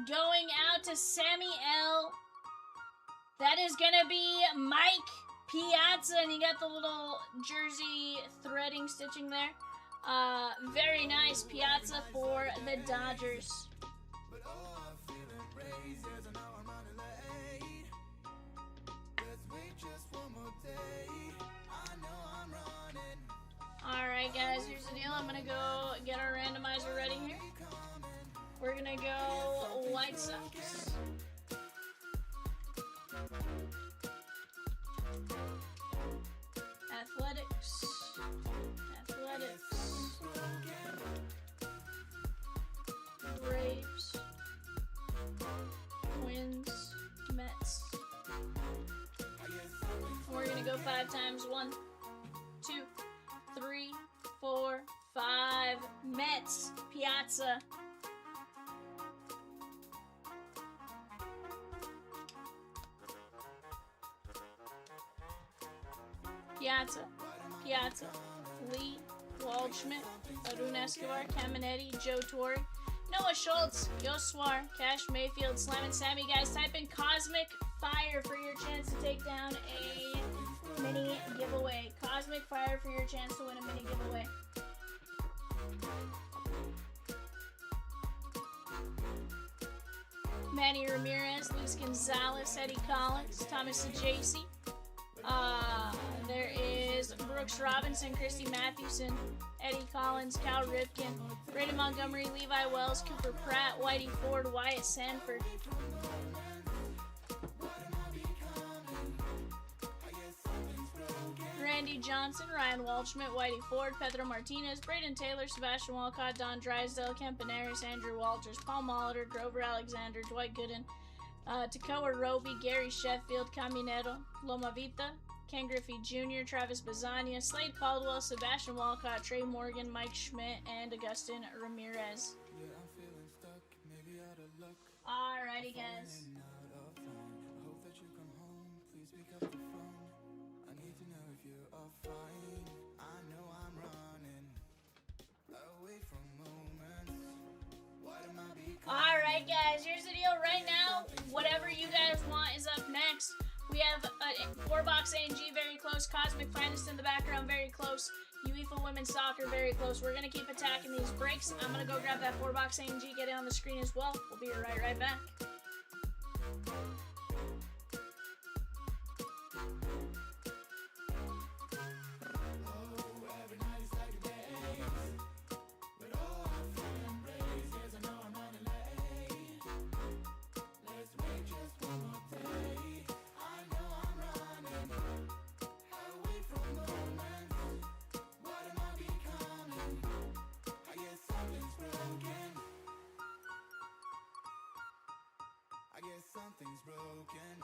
Going out to Sammy L. That is going to be Mike Piazza. And you got the little jersey threading stitching there. Very nice Piazza for the Dodgers. Alright guys, here's the deal. I'm going to go get our randomizer ready here. We're going to go White Sox. go 5 times. 1, 2, 3, 4, 5. Mets, Piazza. Piazza, Piazza, Lee, Waldschmidt, Arun Escobar, Caminetti, Joe Torre, Noah Schultz, Yoswar, Cash Mayfield, Slam and Sammy. Guys, type in Cosmic Fire for your chance to take down a mini giveaway. Cosmic Fire for your chance to win a mini giveaway. Manny Ramirez, Luis Gonzalez, Eddie Collins, Thomas Ajacey. There is Brooks Robinson, Christy Mathewson, Eddie Collins, Cal Ripken, Brandon Montgomery, Levi Wells, Cooper Pratt, Whitey Ford, Wyatt Sanford. Randy Johnson, Ryan Waldschmidt, Whitey Ford, Pedro Martinez, Braden Taylor, Sebastian Walcott, Don Drysdale, Ken Panaris, Andrew Walters, Paul Molitor, Grover Alexander, Dwight Gooden, Takoa Roby, Gary Sheffield, Caminero, Loma Vita, Ken Griffey Jr., Travis Bazania, Slade Caldwell, Sebastian Walcott, Trey Morgan, Mike Schmidt, and Augustin Ramirez. Alrighty, guys. Alright, guys, here's the deal. Right now, whatever you guys want is up next. We have a 4-box A&G very close, Cosmic Finest in the background very close, UEFA Women's Soccer very close. We're going to keep attacking these breaks. I'm going to go grab that 4-box A&G, get it on the screen as well. We'll be right back. Something's broken.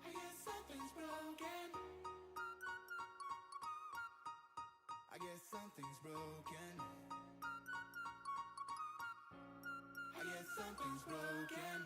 I guess something's broken. I guess something's broken. I guess something's broken.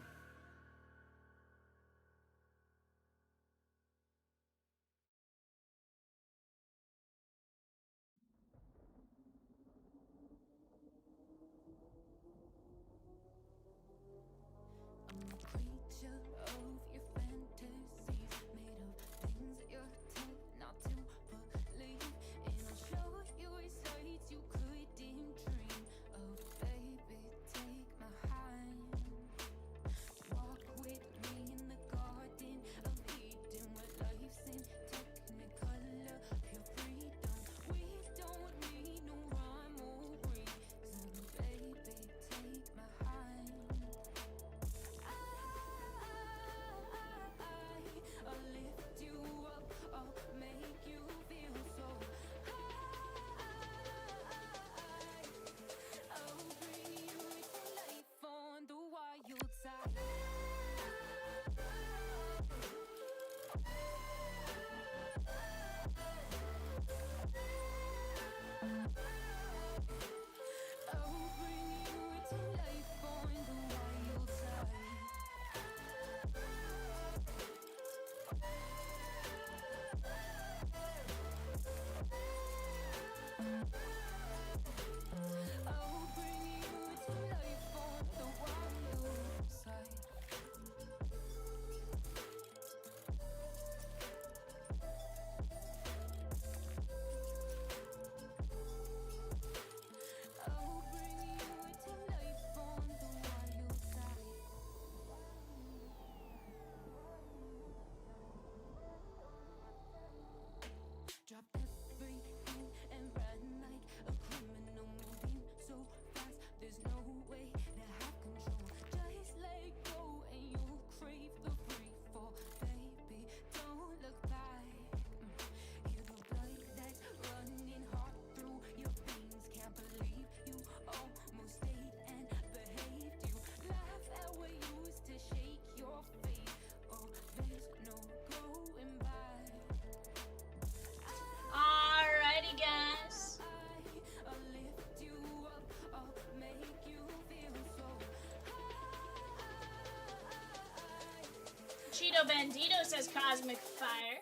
Bandito says Cosmic Fire.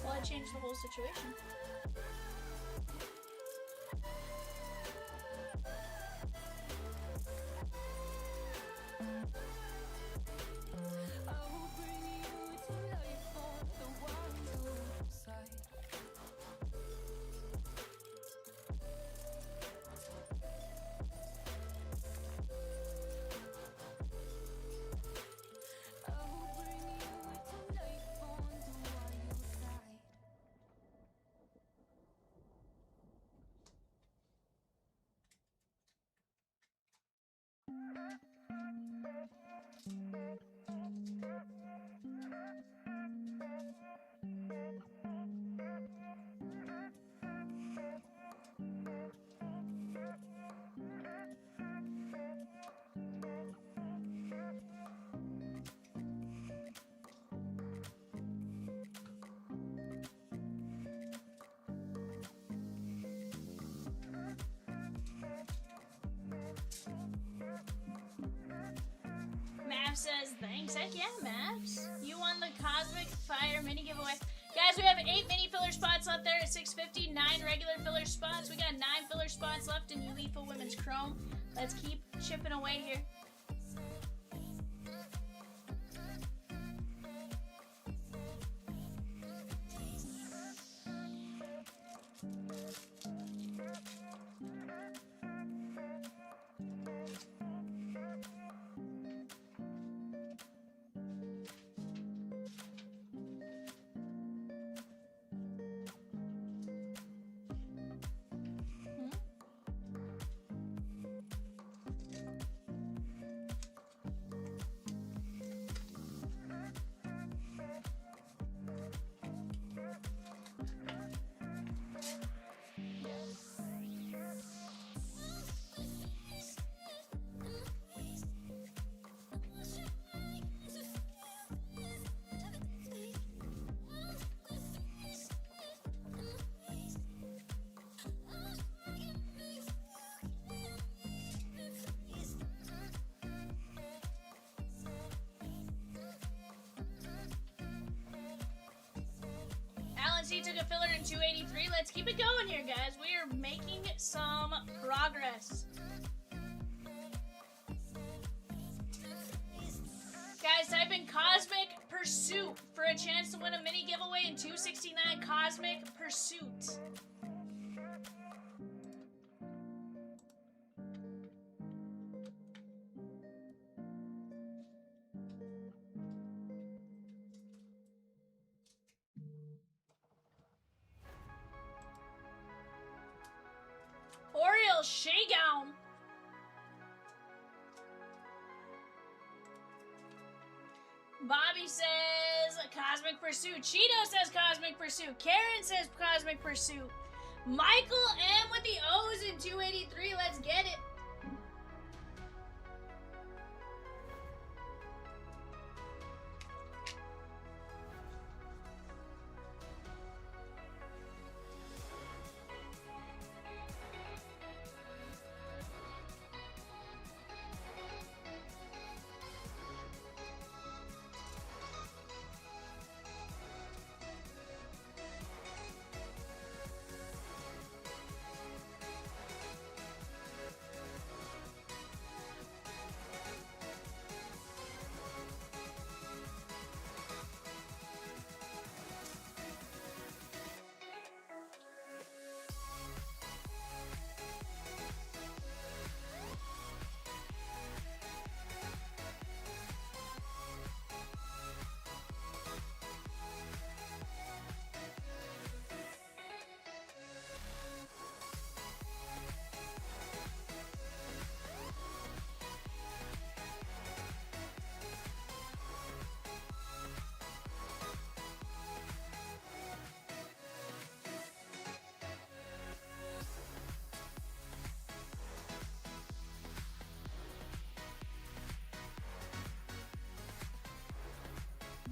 Well, I changed the whole situation. Says thanks. Heck yeah, Maps. You won the Cosmic Fire mini giveaway. Guys, we have 8 mini filler spots left there at 650, 9 regular filler spots. We got 9 filler spots left in UEFA Women's Chrome. Let's keep chipping away here. He took a filler in 283. Let's keep it going here, guys. We are making some progress. Guys, type in Cosmic Pursuit for a chance to win a mini giveaway in 269 Cosmic Pursuit. Shakedown. Bobby says Cosmic Pursuit. Cheeto says Cosmic Pursuit. Karen says Cosmic Pursuit. Michael M with the O's in 283. Let's get it.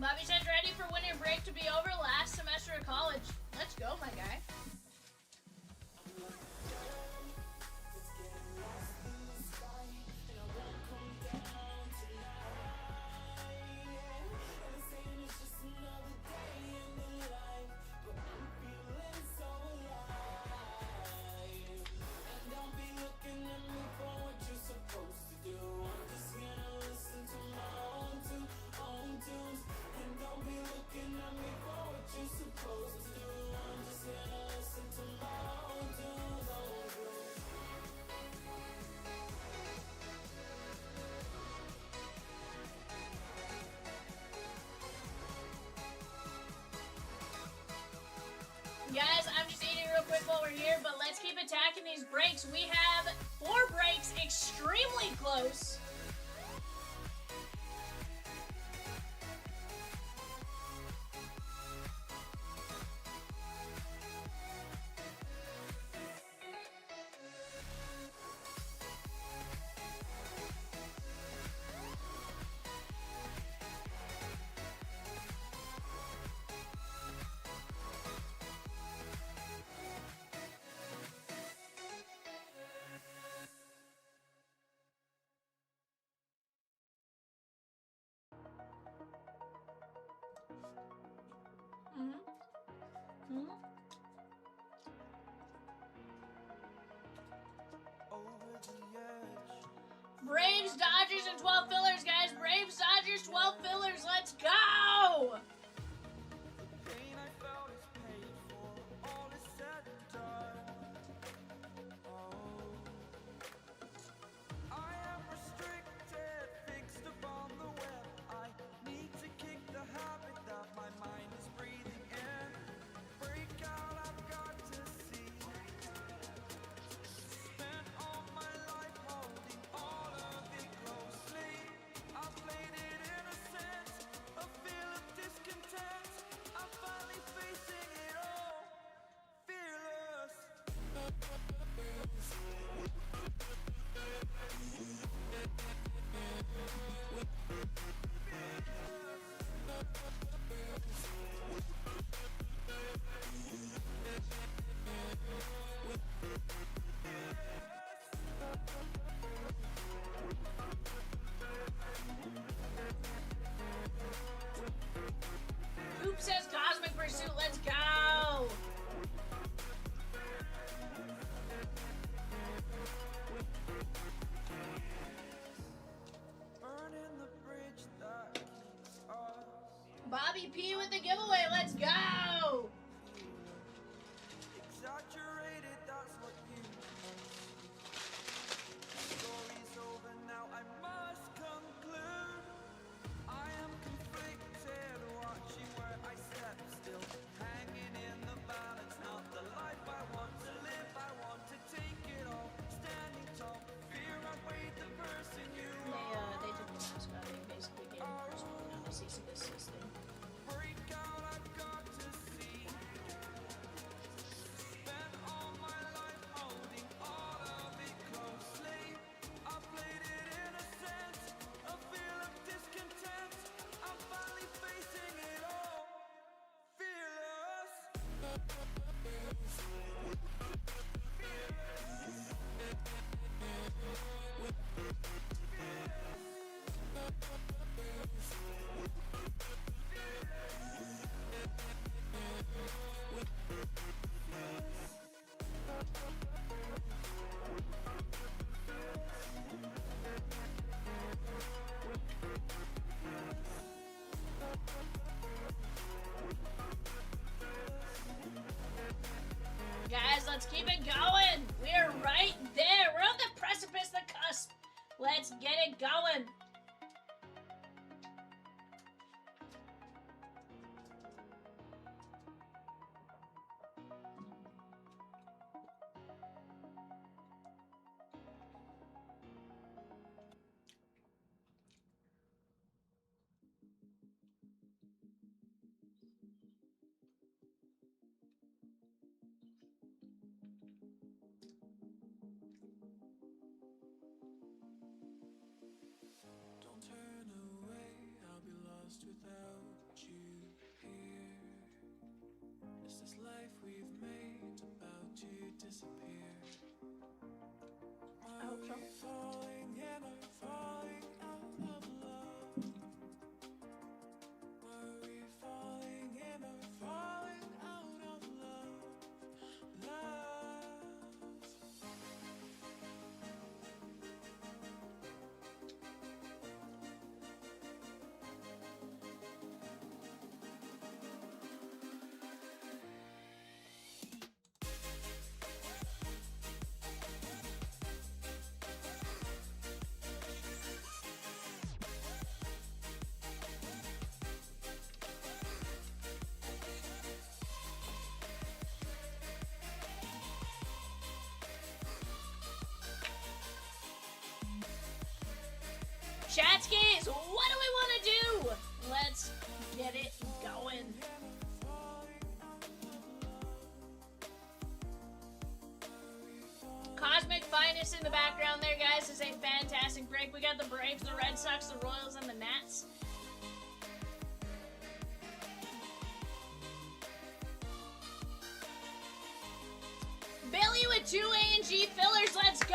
Bobby says ready for winter break to be over, last semester of college. Let's go, my guy. Guys, I'm just eating real quick while we're here, but let's keep attacking these breaks. We have 4 breaks extremely close. Braves, Dodgers, and 12 fillers, guys. Braves, Dodgers, 12 fillers. Let's go! Oop says Cosmic Pursuit, let's go! Bobby P with the giveaway, let's go! Exaggerated, that's what you story's over now, I must conclude. I am conflicted, watching where I step still, hanging in the balance, not the life I want to live. I want to take it all, standing tall, fear outweighed the person you are. They did the mascot, they basically gave him first one on a cease and desist thing. Break out, I've got to see. Spent all my life holding all of it closely. I played it in a sense, a feel of discontent. I'm finally facing it all, fearless. Guys, let's keep it going. We're right there. We're on the precipice, the cusp. Let's get it going. Don't turn away, I'll be lost without I hope so. Chatskis, what do we want to do? Let's get it going. Cosmic Finest in the background there, guys, is a fantastic break. We got the Braves, the Red Sox, the Royals, and the Nats. Billy with 2 A&G fillers, let's go!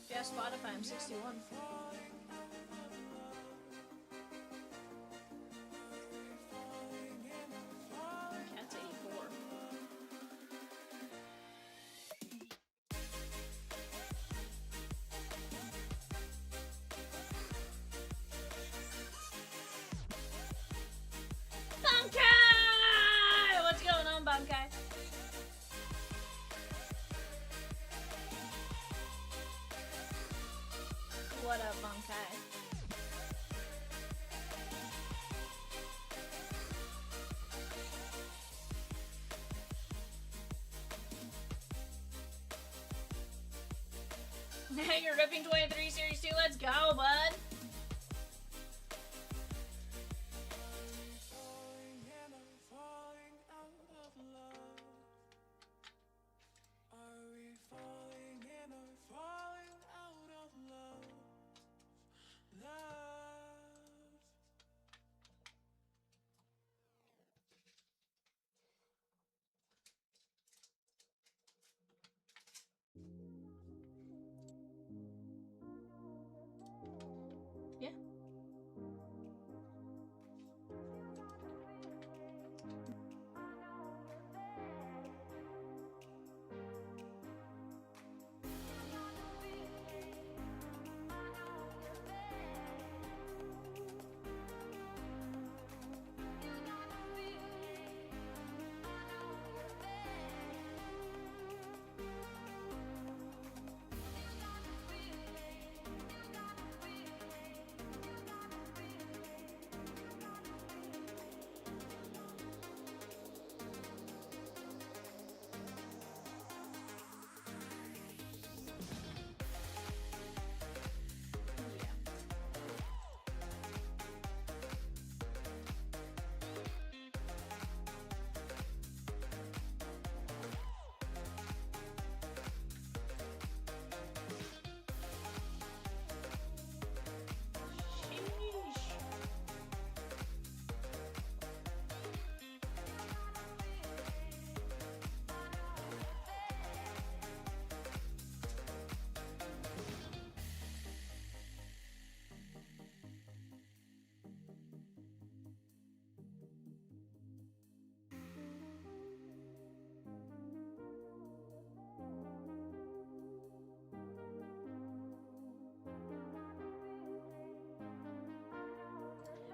Yeah, Spotify, I'm 61. Cat's 84. Bunkai! What's going on, Bunkai? What up, Bunkai? You're ripping 23 Series 2. Let's go, bud. Yeah.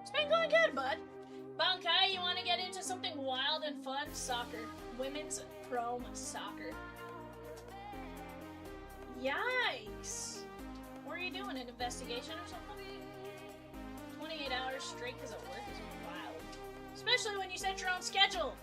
It's been going good, bud. Bankai, you want to get into something wild and fun? Soccer. Women's Chrome Soccer. Yikes. What are you doing? An investigation or something? 28 hours straight because of work is wild. Especially when you set your own schedule.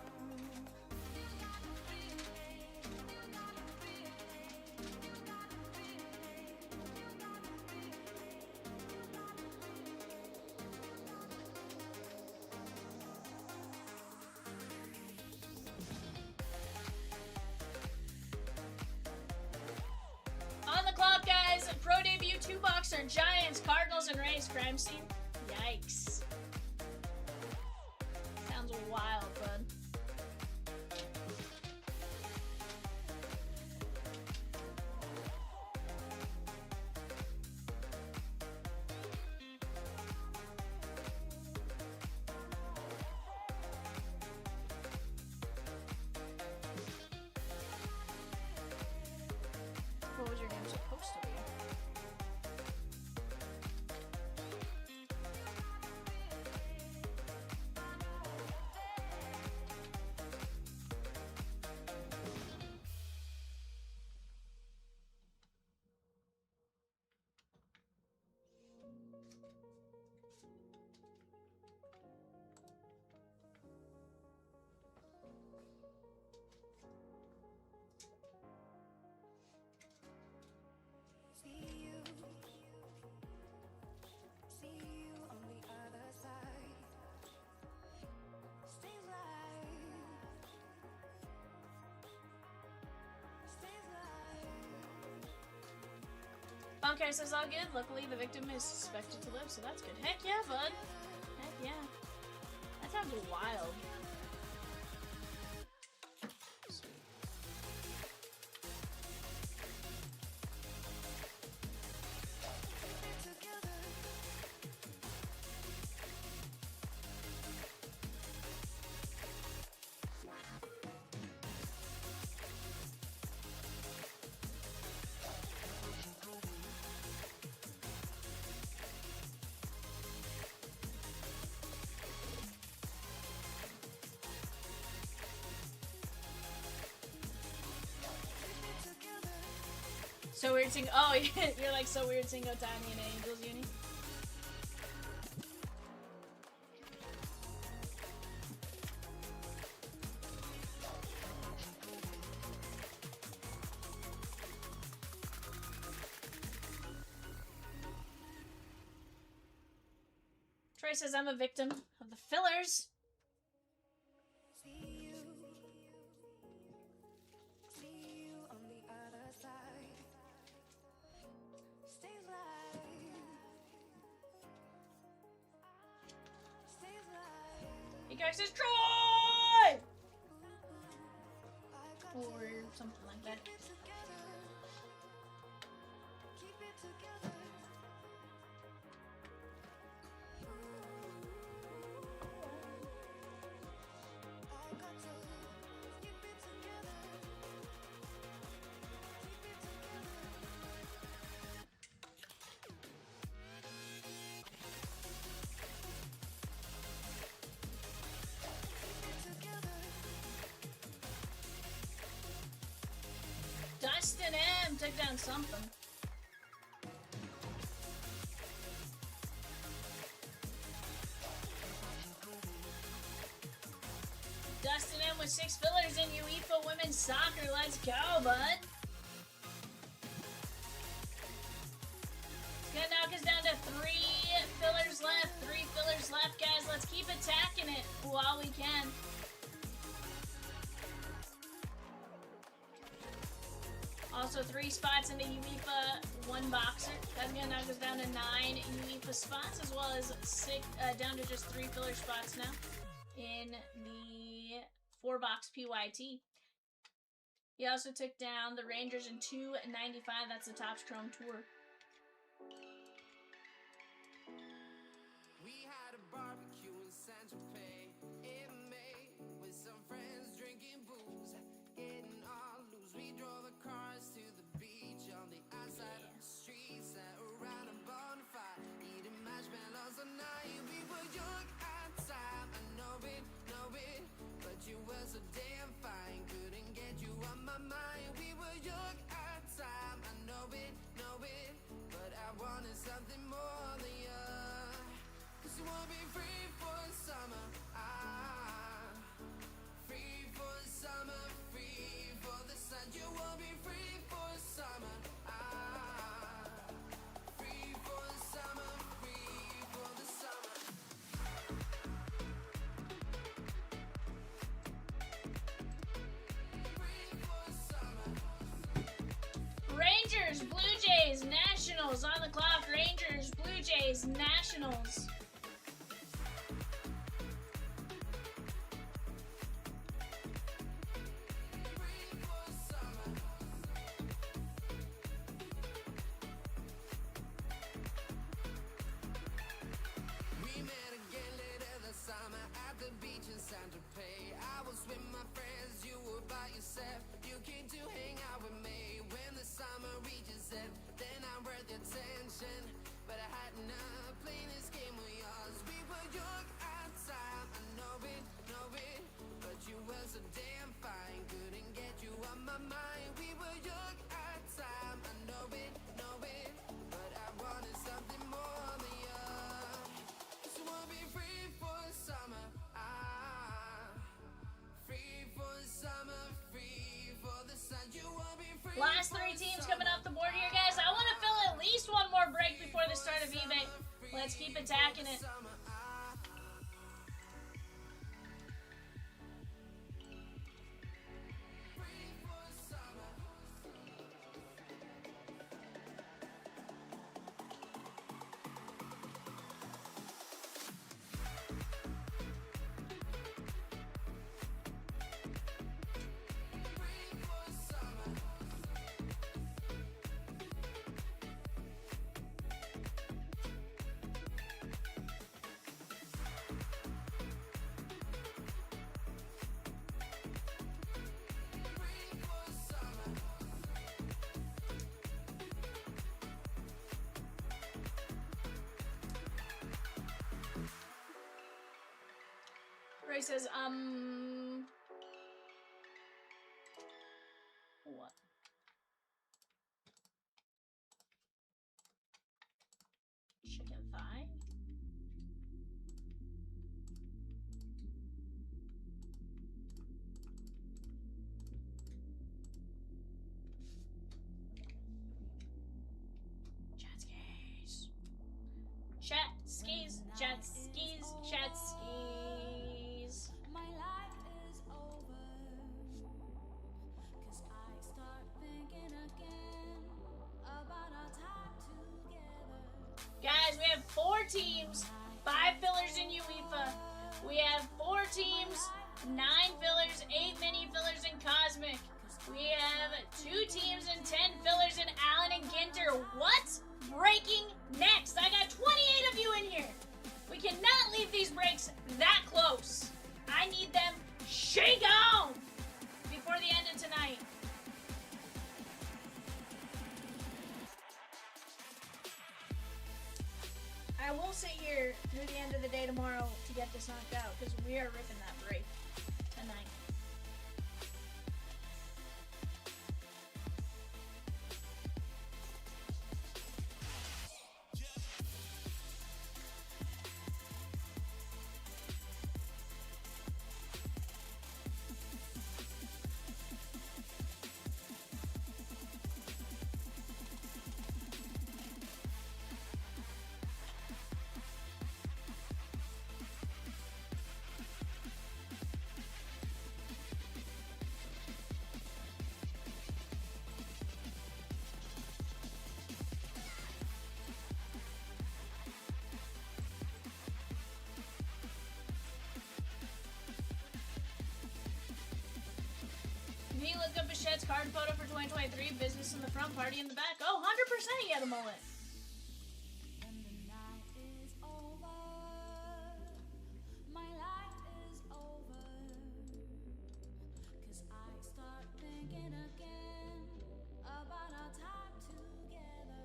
are Giants, Cardinals, and Rays. Crime scene. Yikes. Sounds wild, bud. What was your name supposed to be? Bunker says all good. Luckily, the victim is suspected to live, so that's good. Heck yeah, bud. Heck yeah. That sounds wild. So weird seeing. Oh, you're like so weird seeing Otani in Angels Uni. Trey says I'm a victim of the fillers. You guys is Troy! Or something like that. Dustyn M took down something. Dustyn M with 6 fillers in UEFA Women's Soccer. Let's go, bud. It's gonna knock us down to 3 fillers left. 3 fillers left, guys. Let's keep attacking it while we can. Also 3 spots in the UEFA 1 boxer. That's gonna knock us down to 9 UEFA spots, as well as down to just 3 filler spots now in the 4 box PYT. He also took down the Rangers in 295. That's the Topps Chrome Tour. We had a barbecue in San Tropez in May with some friends drinking booze, getting all loose. We drove the cars to the beach on the outside of the street, sat around a bonfire, eating marshmallows all night. We were young at the time, I know it, but you were so damn fine. Couldn't get you on my mind. We were young at the time, I know it, but I wanted something more than you. 'Cause you wanna be free for the summer, free for the summer, free for the sun. You wanna be free for the summer, free for the summer, free for the sun. Cardinals on the clock. Rangers, Blue Jays, Nationals. We met again later this summer at the beach in Santa Fe. I was with my friends, you were by yourself. You came to hang out with me when the summer reaches end. Then I worth your attention, but I had enough playing this game with yours. We were young at time, I know it, but you were so damn fine. Couldn't get you on my mind. We were young at time, I know it, but I wanted something more than you. So we'll be free for summer, free for summer, free for the sun. You will be free. Last three teams coming off the board here, guys. I want to fill at least one more break before the start of VIVIAN. Let's keep attacking it. Ray says, what? Chicken thigh? Chat skis. Chat skis. Chat skis. Chat skis. My life is over, 'cause I start thinking again about our time together. Guys, we have 4 teams, 5 fillers in UEFA. We have 4 teams, 9 fillers, 8 mini fillers in Cosmic. We have 2 teams and 10 fillers in Allen and Ginter. What's breaking next? I got 28 of you in here. We cannot leave these breaks that close. I need them shake on before the end of tonight. I will sit here through the end of the day tomorrow to get this knocked out because we are ripping that break tonight. If you look up Bichette's card photo for 2023, business in the front, party in the back. Oh, 100% he had a mullet. When the night is over, my life is over, 'cause I start thinking again about our time together.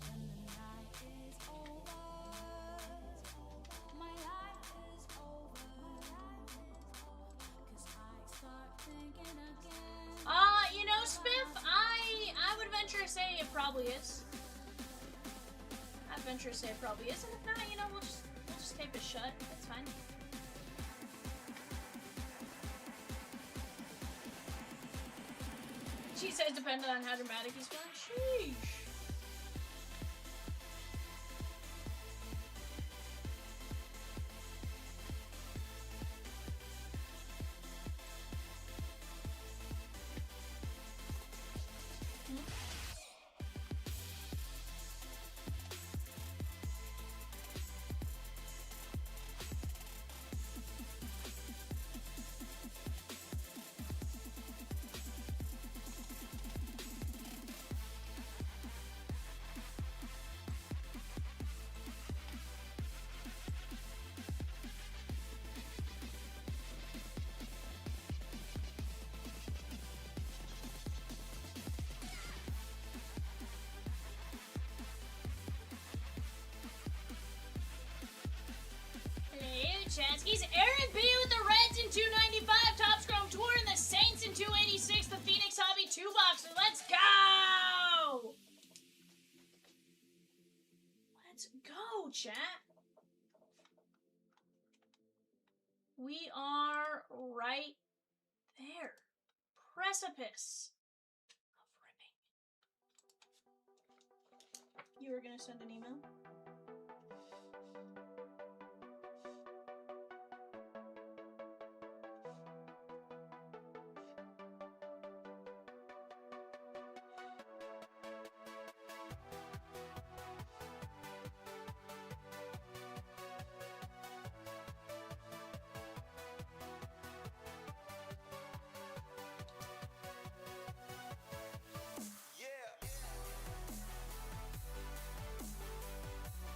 When the night is over, my life is over, 'cause I start thinking again. You know, Spiff, I would venture to say it probably is. I'd venture to say it probably is, and if not, you know, we'll just tape it shut. That's fine. She says depending on how dramatic he's feeling. Sheesh. Chansky's. Aaron B with the Reds in 295. Topps Chrome Tour and the Saints in 286. The Phoenix Hobby 2-boxer. Let's go! Let's go, chat. We are right there. Precipice of ripping. You were gonna send an email?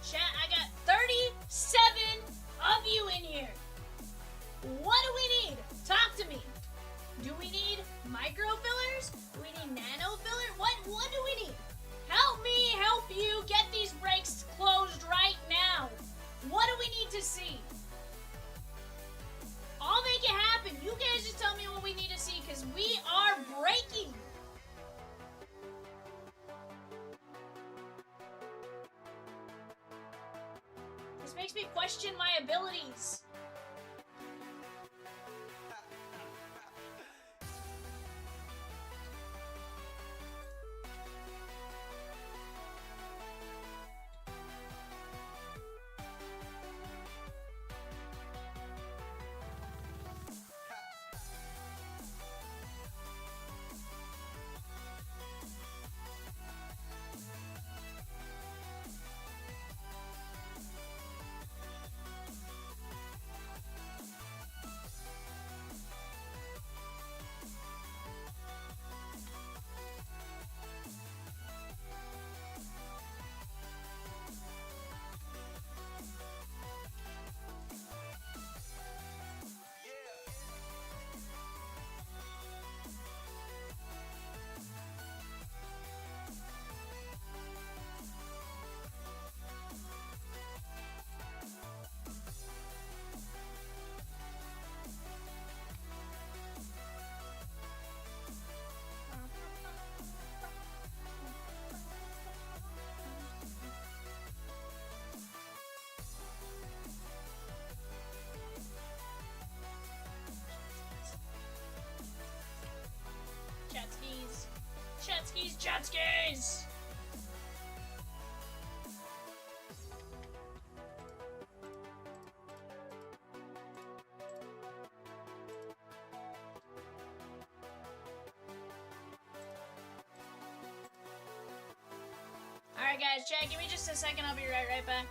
Chat, I got 37 of you in here. What do we need? Talk to me. Do we need micro fillers? Do we need nano filler? What do we need? Help me help you get these breaks closed right now. What do we need to see? I'll make it happen. You guys just tell me what we need to see because we are breaking. This makes me question my abilities. Jet skis! Alright guys, chat, give me just a second, I'll be right back.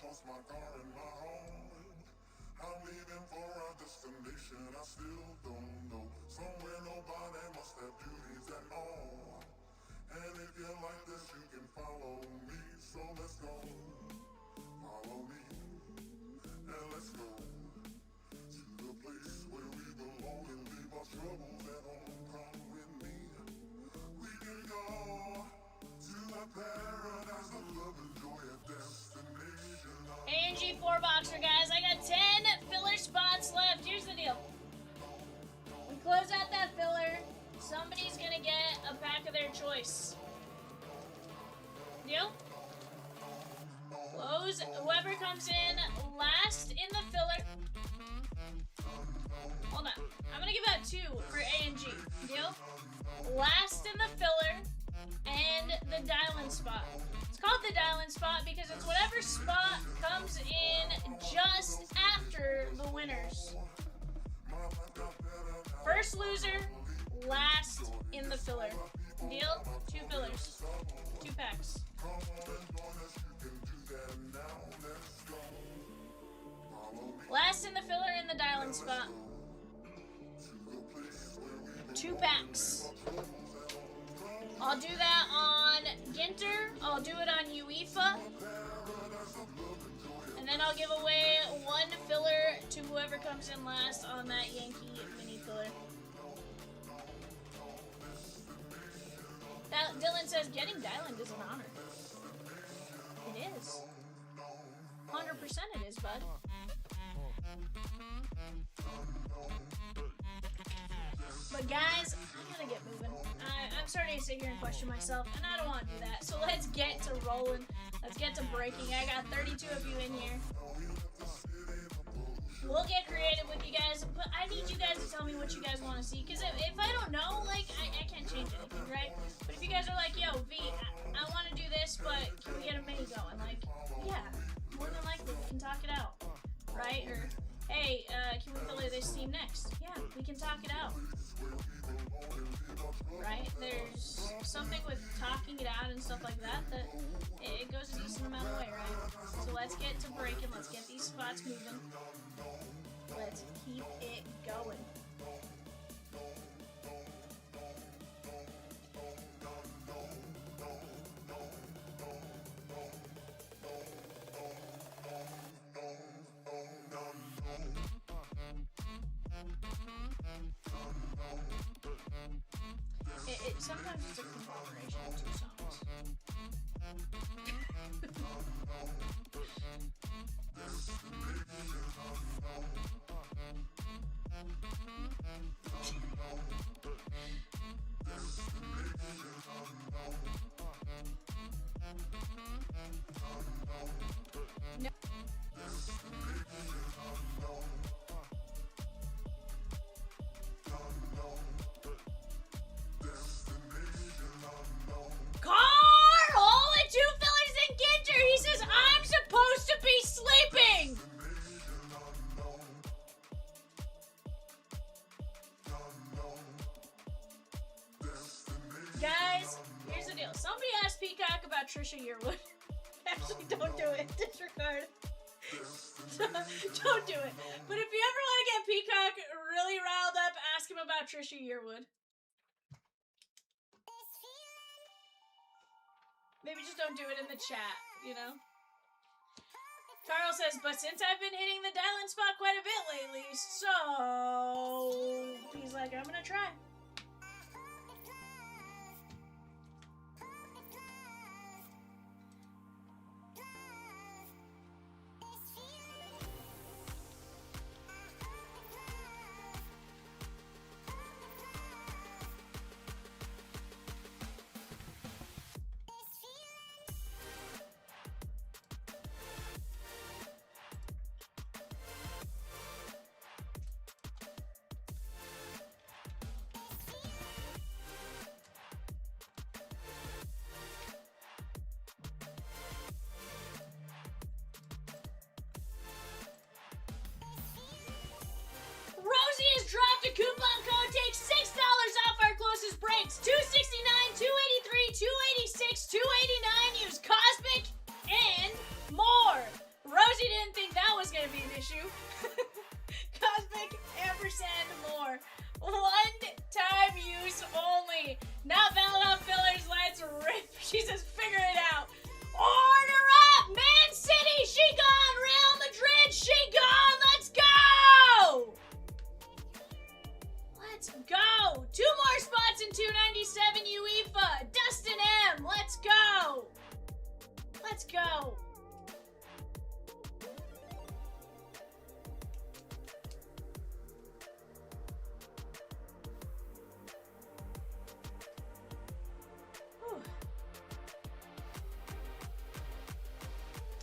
post my car in my home. I'm leaving for a destination I still don't know. Somewhere nobody must have beauties at all. And if you like this, you can follow me. So let's go. Follow me. And let's go to the place where we belong and leave our troubles at home. Come with me. We can go to a paradise of love and joy, a destination. ANG 4-boxer, guys. I got 10 filler spots left. Here's the deal. We close out that filler. Somebody's gonna get a pack of their choice. Deal? Close. Whoever comes in last in the filler. Hold on. I'm gonna give out 2 for ANG. Deal? Last in the filler and the dial-in spot. It's called the dial-in spot because it's whatever spot comes in just after the winners. First loser, last in the filler. Deal? 2 fillers. 2 packs. Last in the filler in the dial-in spot. 2 packs. I'll do that on Ginter. I'll do it on UEFA. And then I'll give away 1 filler to whoever comes in last on that Yankee mini filler. Dylan says, getting dial-in is an honor. It is. 100% it is, bud. But guys, I'm gonna get moving. I'm starting to sit here and question myself, and I don't want to do that. So let's get to rolling. Let's get to breaking. I got 32 of you in here. We'll get creative with you guys, but I need you guys to tell me what you guys want to see. Because if I don't know, like, I can't change anything, right? But if you guys are like, yo, V, I want to do this, but can we get a mini going? Like, yeah, more than likely we can talk it out, right? Or, hey, can we filler this team next? Yeah, we can talk it out. Right? There's something with talking it out and stuff like that that it goes a decent amount of way, right? So let's get to breaking. Let's get these spots moving. Let's keep it going. Sometimes it's a conglomeration of 2 songs. No. He says, I'm supposed to be sleeping! Guys, here's the deal. Somebody asked Peacock about Trisha Yearwood. Actually, don't do it. Disregard. Don't do it. But if you ever want to get Peacock really riled up, ask him about Trisha Yearwood. Maybe just don't do it in the chat, you know? Carl says, but since I've been hitting the dial-in spot quite a bit lately, so... He's like, I'm gonna try. gonna be an issue. Cosmic ampersand more. One-time use only. Not valid on fillers. Let's rip. She says, figure it out. Order up! Man City, she gone! Real Madrid, she gone! Let's go! Let's go! 2 more spots in 297 UEFA. Dustyn M, let's go! Let's go!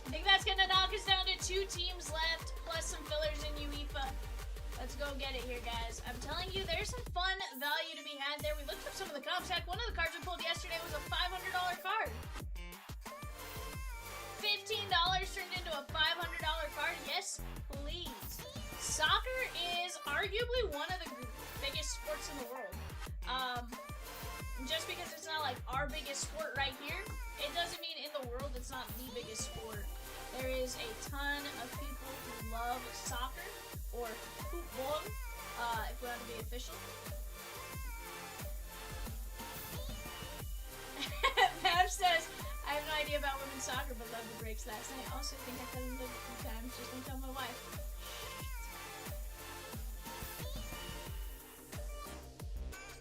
I think that's gonna knock us down to 2 teams left, plus some fillers in UEFA. Let's go get it here, guys. I'm telling you, there's some fun value to be had there. We looked up some of the comps. Heck, one of the cards we pulled yesterday was a $500 card. $15 turned into a $500 card. Yes, please. Soccer is arguably one of the biggest sports in the world. Just because it's not like our biggest sport right here, it doesn't mean in the world it's not the biggest sport. There is a ton of people who love soccer, or football, if we want to be official. Mav says, I have no idea about women's soccer, but loved the breaks last night. Also think I fell in love a few times, just don't tell my wife.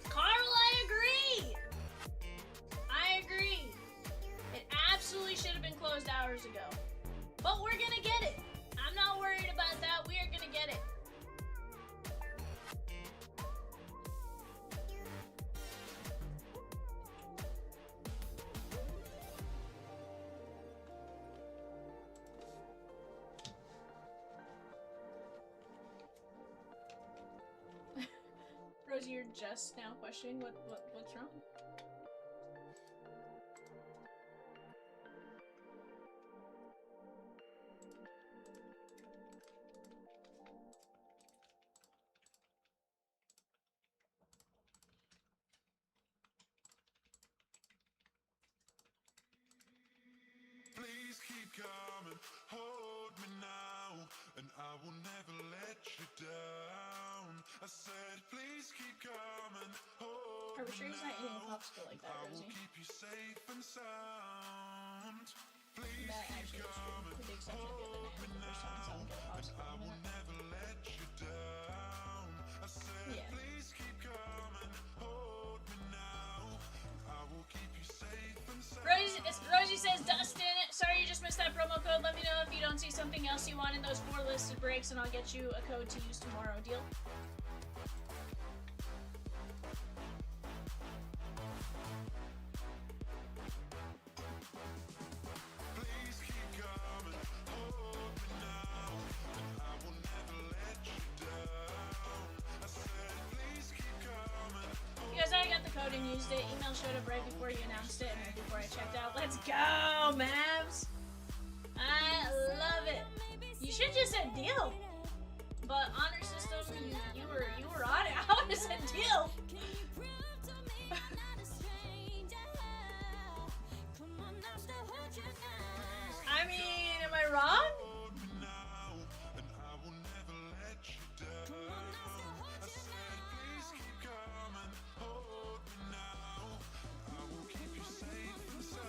Carl, I agree! I agree. It absolutely should have been closed hours ago. But we're gonna get it. I'm not worried about that. We are gonna get it. Rosie, you're just now questioning what's wrong? Please keep coming, hold me now, and I will never let you down. I said, please keep coming, hold Are we sure me he's not eating a now. popsicle like that, I will Rosie? keep you safe and sound. Please That keep actually is true. coming, With the exception of the other night, hold me the first time I saw him get a now, and popsicle I in a will minute. never let you down. I said, Yeah. please keep coming, hold me now. I will keep you safe and sound. Rosie says, Dustyn, sorry you just missed that promo code. Let me know if you don't see something else you want in those 4 listed breaks, and I'll get you a code to use tomorrow. Deal? Please keep coming, hold me now, and I will never let you down. I said, please keep coming. You guys already got the code and used it. Email showed up right before you announced it and right before I checked out. Let's go, Mavs! I love it. You should just said deal. But honor system, you were on it. I would have said deal. I mean, am I wrong? Hold me now, and I will never let you down. I said, please keep coming, hold me now. I will keep you safe and sound.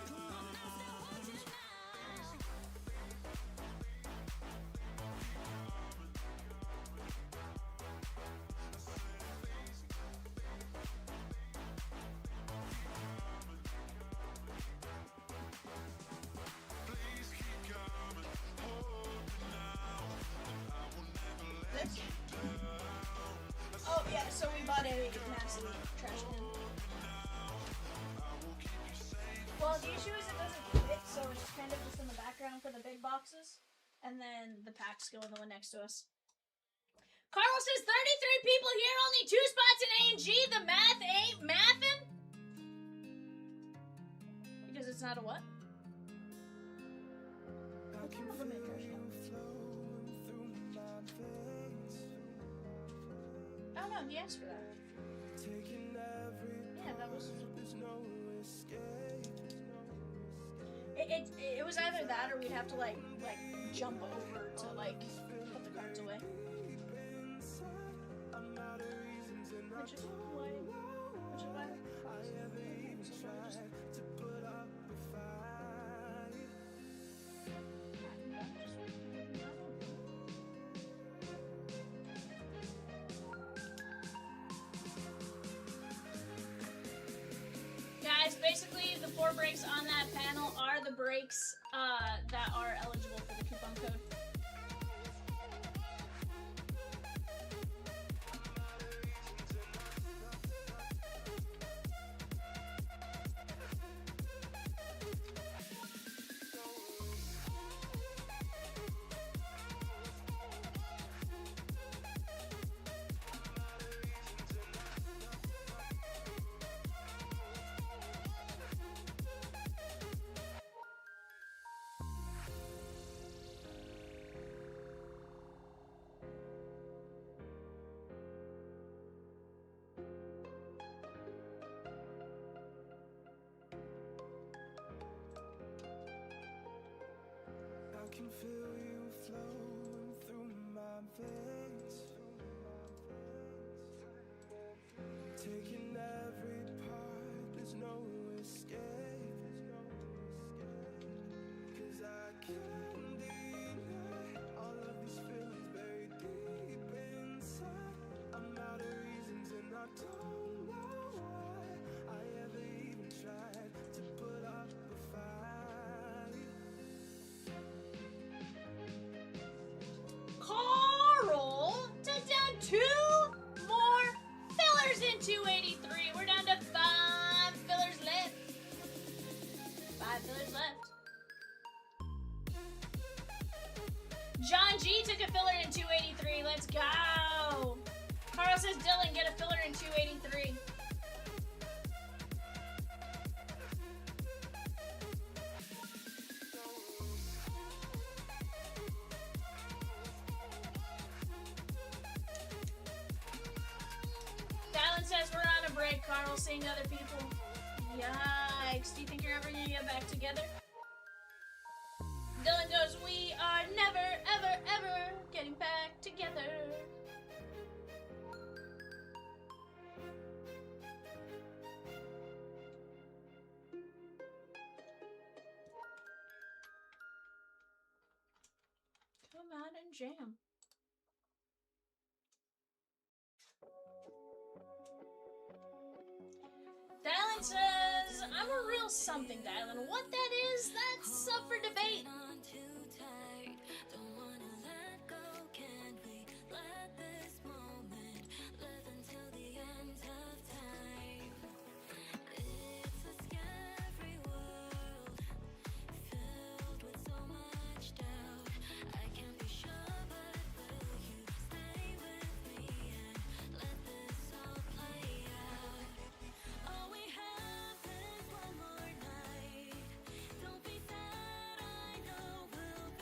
Please keep coming, hold me now, and I will never let This? you down. Oh yeah, so we bought a massive trash can. I will keep you safe. Well, the issue is it doesn't fit, so it's kind of just in the background for the big boxes. And then the packs go in the one next to us. Carl says 33 people here, only 2 spots in A&G. The math ain't mathin'. Because it's not a what? What came up in my trash can? Oh no, he asked for that. Yeah, that was... It was either that or we'd have to like jump over to like Which is why? Which is why? Guys, basically the 4 breaks on that panel are the breaks that are eligible for the coupon code. I can feel you flowing through my veins, taking every part, there's no escape, 'cause I can't deny all of these feelings buried deep inside. I'm out of reasons and I don't know why I ever even tried to put up a fight. Carl took down 2 more fillers in 283. We're down to 5 fillers left. 5 fillers left. John G took a filler in 283. Let's go. Carl says, Dylan, get a filler in 283. Dylan says, we're on a break. Carl seeing other people. Yikes. Do you think you're ever going to get back together? Dylan goes, we are never, ever, ever getting back together. Come out and jam. Dylan says, I'm a real something, Dylan. What that is, that's up for debate.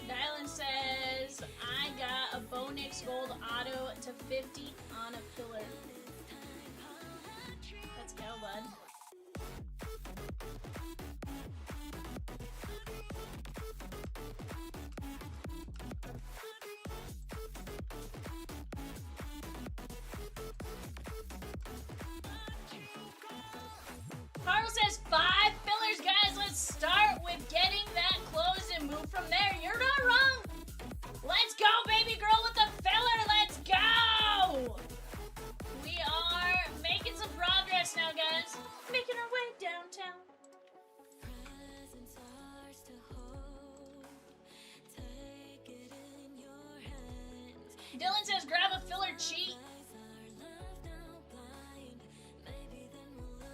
Dylan says, I got a Bonix Gold Auto to 50 on a filler. Let's go, bud. Carl says 5 fillers, guys. Let's start with getting that closed and move from there. You're not wrong. Let's go, baby girl, with the filler. Let's go. We are making some progress now, guys. Making our way downtown. Dylan says grab a filler cheat.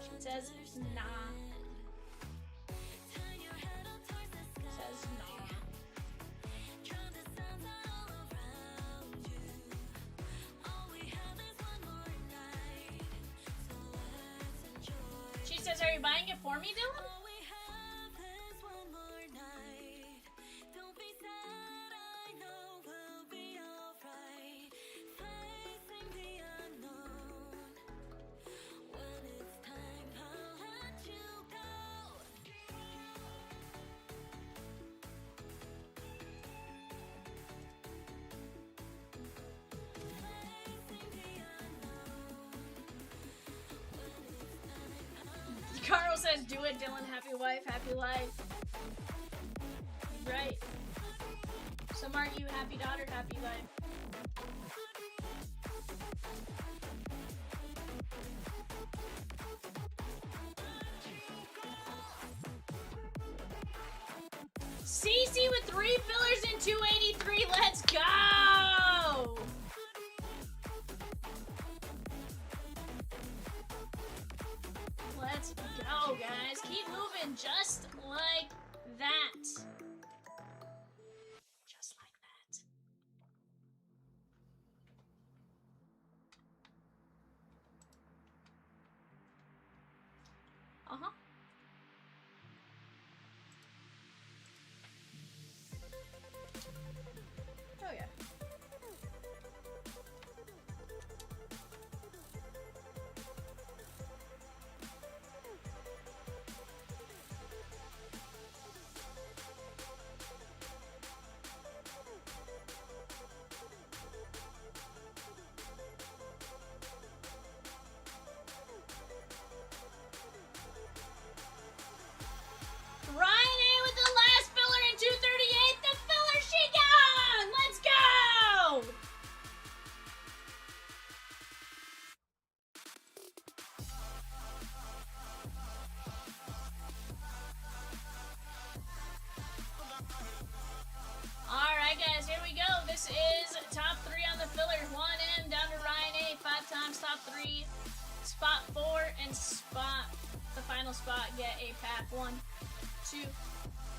She says nah. Says nah. She says, are you buying it for me, Dylan? Carl says, do it, Dylan. Happy wife, happy life. Right. Some argue, happy daughter, happy life. CC with 3 fillers and 283. Let's go! Let's go, guys. Keep moving just like that. Just like that. Uh-huh. Oh, yeah. Ryan A with the last filler in 238. The filler she got! Let's go! Alright guys, here we go. This is top 3 on the filler. 1M down to Ryan A. 5 times top 3. Spot 4 and spot the final spot. Get a pack. 1, 2,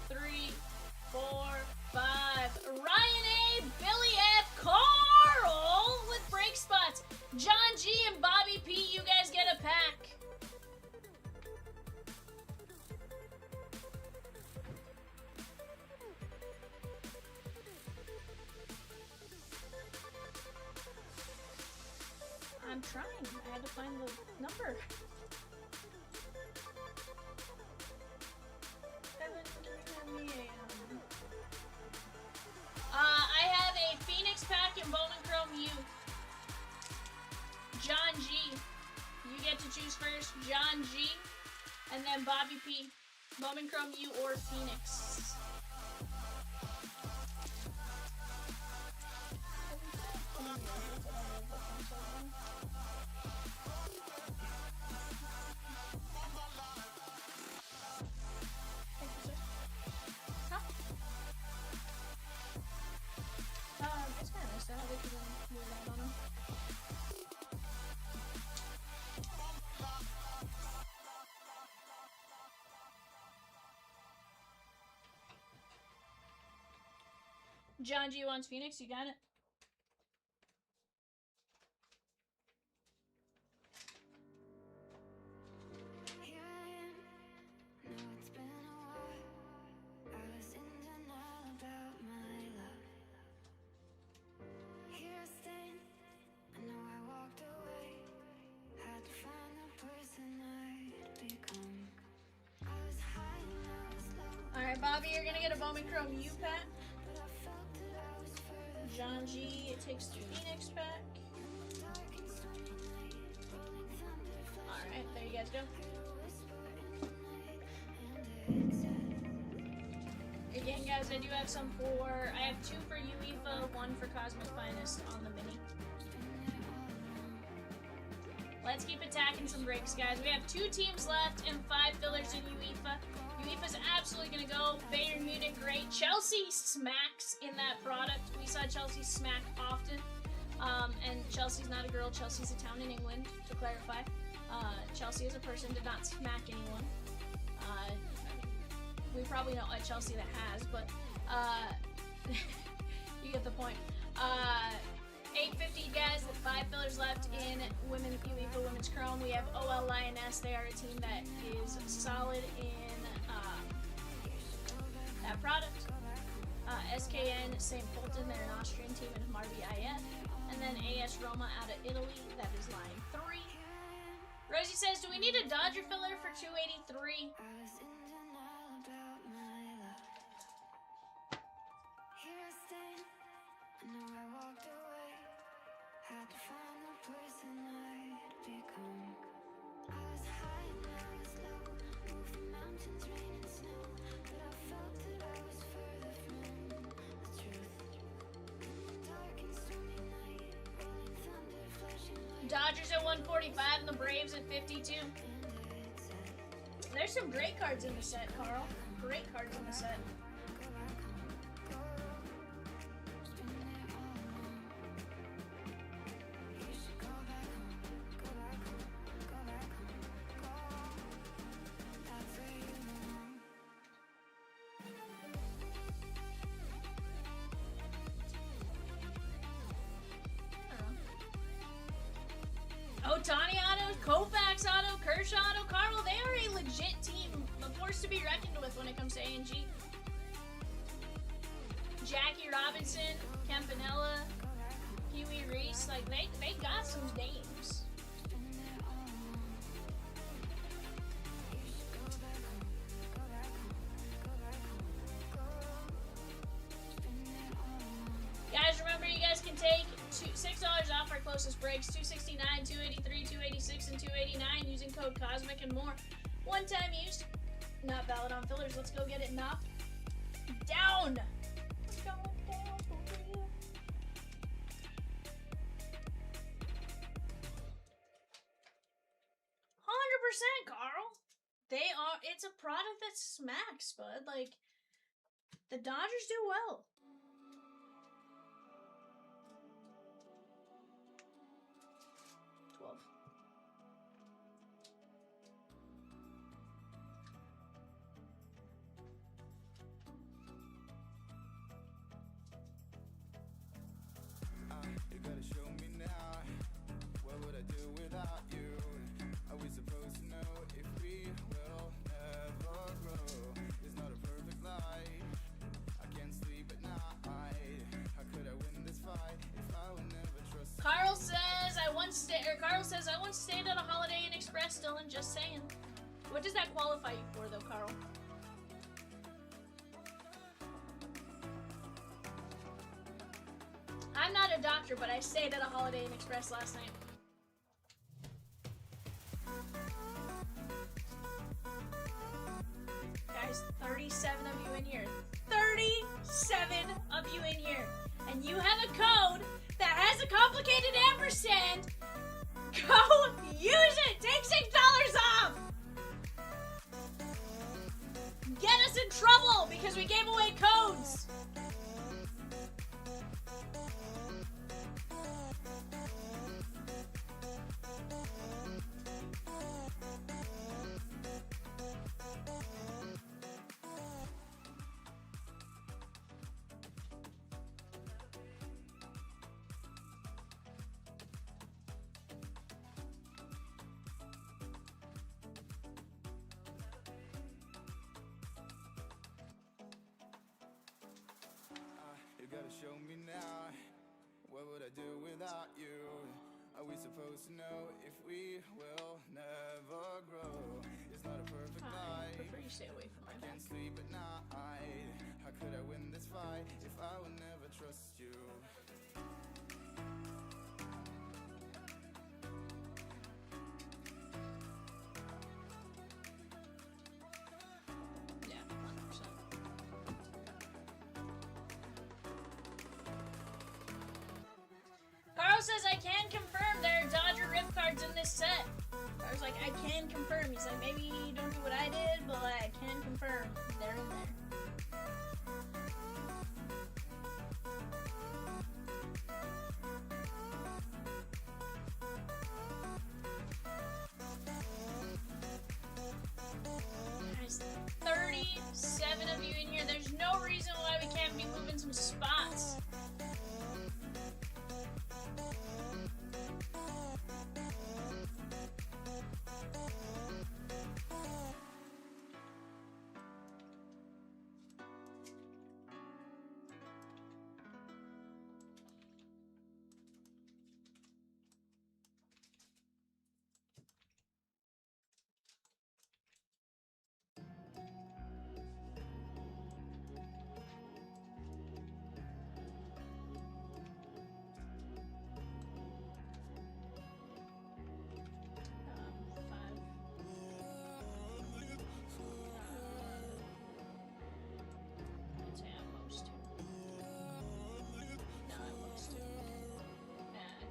3, 4, 5. Ryan A, Billy F, Carl with break spots. John G and Bobby P, you guys get a pack. I'm trying. I had to find the number. I have a Phoenix pack in Bowman Chrome U. John G. You get to choose first. John G. And then Bobby P. Bowman Chrome U or Phoenix. It's kind of nice to have it because I'm moving out on them. John G wants Phoenix, you got it? Here I am. Know it's been a while. I was in denial about my love. Here staying. I know I walked away. Had to find the person I'd become. I was high and I was low. Alright, Bobby, you're gonna get a Bowman Chrome U pack. But I felt that I was further John G, it takes the Phoenix pack. dark and stormy night. Rolling thunder flash. Alright, there you guys go. Again, guys, I do have some for... I have 2 for UEFA, 1 for Cosmic Finest on the mini. Let's keep attacking some breaks, guys. We have 2 teams left and 5 fillers in UEFA. UEFA's absolutely going to go. Bayern Munich, great. Chelsea smacks in that product. We saw Chelsea smack often. And Chelsea's not a girl. Chelsea's a town in England, to clarify. Chelsea as a person did not smack anyone. We probably know a Chelsea that has, but you get the point. 850 guys, with 5 fillers left in UEFA Women's Chrome. We have OL Lioness. They are a team that is solid in that product. SKN, St. Polten, they're an Austrian team, and Marby IF. And then AS Roma out of Italy, that is line 3. Rosie says, do we need a Dodger filler for 283? I was in denial about my love. Here staying. I know I walked away. Had to find the person I'd become. I was high and I was low. Dodgers at 145 and the Braves at 52. There's some great cards in the set, Carl. Great cards in the set. Otani auto, Koufax auto, Kershaw auto, Carl, they are a legit team, a force to be reckoned with when it comes to A&G. Jackie Robinson, Campanella, Huey Reese, like they got some names. Guys, remember you guys can take $6 off our closest breaks, $269, $283, $286, and $289 using code COSMIC and more. One time used, not valid on fillers. Let's go get it knocked down. It's going down for real. %, Carl. They are, it's a product that smacks, bud. Like, the Dodgers do well. You gotta show me now. What would I do without you? Are we supposed to know if we will never grow? It's not a perfect life. I can't sleep at night. How could I win this fight if I would never trust? Carl says I once stayed at a Holiday Inn Express. Dylan, just saying. What does that qualify you for, though, Carl? I'm not a doctor, but I stayed at a Holiday Inn Express last night. Guys, 37 of you in here. 37 of you in here. And you have a code that has a complicated ampersand. Go use it! Take $6 off! Get us in trouble because we gave away codes! You gotta show me now. What would I do without you? Are we supposed to know if we will never grow? It's not a perfect I life. prefer you stay away from my I back. can't sleep at night. How could I win this fight if I would never trust you? Yeah, 100%. Carl says I can confirm there are Dodger rip cards in this set. I was like, I can confirm. He's like, maybe don't do what I did, but I can confirm they're in there. Guys, 37 of you in here. There's no reason why we can't be moving some spots.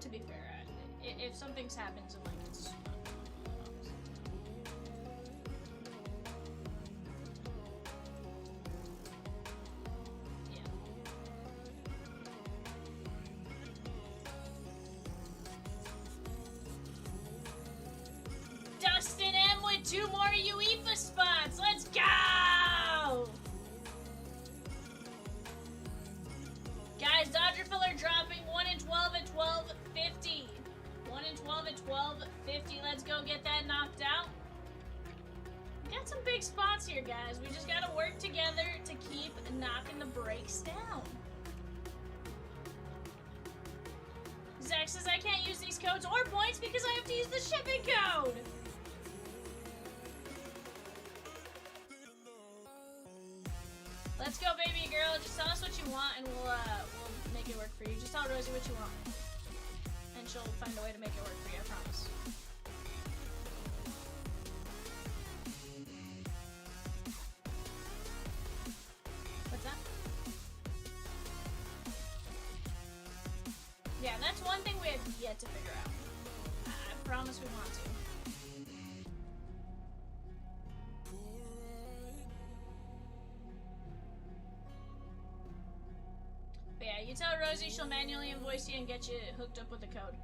To be fair, if something's happens and like it's Dustyn M with 2 more UEFA spots. Let's go! Guys, Dodger filler dropping 1 and 12 at 12.50. 1 and 12 at 12.50. Let's go get that knocked out. We got some big spots here, guys. We just gotta work together to keep knocking the breaks down. Zach says I can't use these codes or points because I have to use the shipping code. Let's go, baby girl. Just tell us what you want and we'll make it work for you. Just tell Rosie what you want. And she'll find a way to make it work for you, I promise. What's that? Yeah, that's one thing we have yet to figure out. I promise we want to. But yeah, you tell Rosie, she'll manually invoice you and get you hooked up with a code.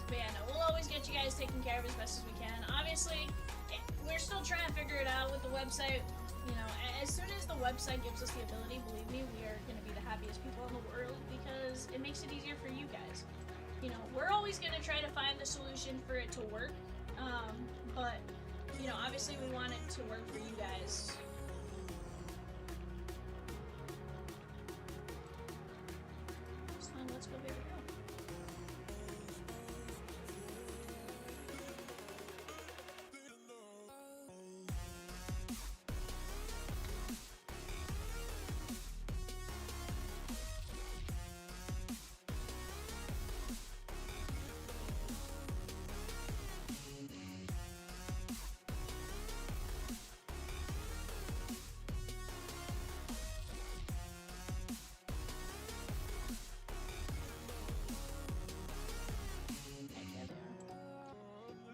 But yeah, no, we'll always get you guys taken care of as best as we can. Obviously, we're still trying to figure it out with the website. You know, as soon as the website gives us the ability, believe me, we are going to be the happiest people in the world because it makes it easier for you guys. You know, we're always going to try to find the solution for it to work. But, you know, obviously we want it to work for you guys. It's fine, let's go, baby girl.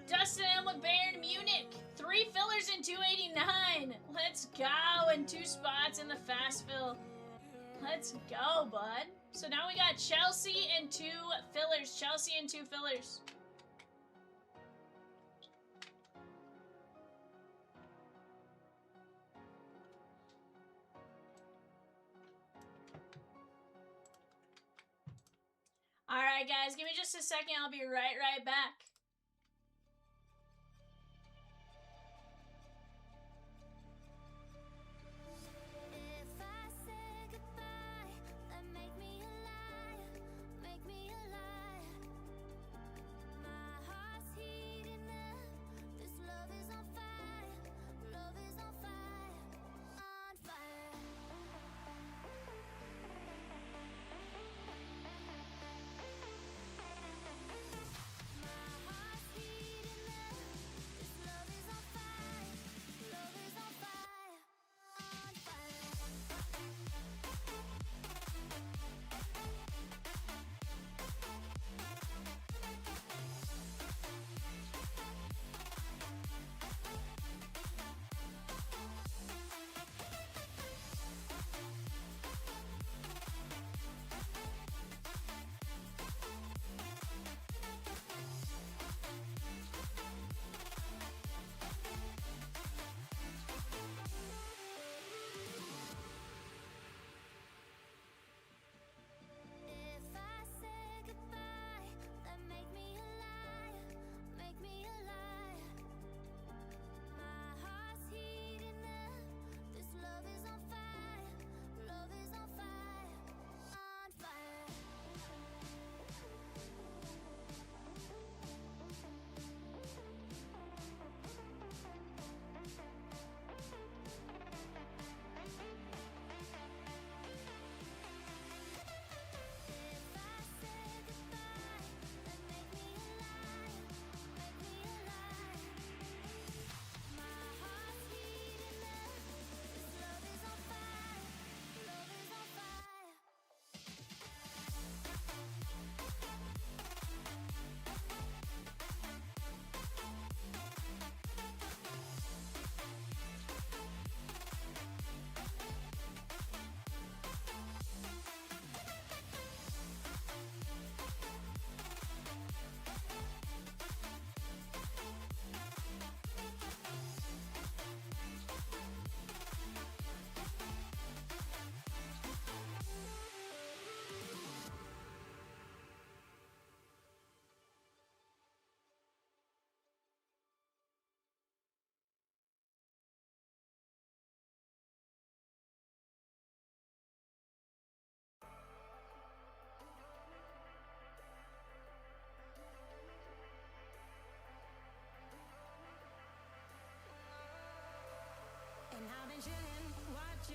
Dustyn M with Bayern Munich. 3 fillers in 289. Let's go. And 2 spots in the fast fill. Let's go, bud. So now we got Chelsea and 2 fillers. Chelsea and 2 fillers. Alright, guys. Give me just a second. I'll be right back. If I say goodbye, then make me a liar, make me a liar. My heart's heating up, this love is on fire, love is on fire, on fire. My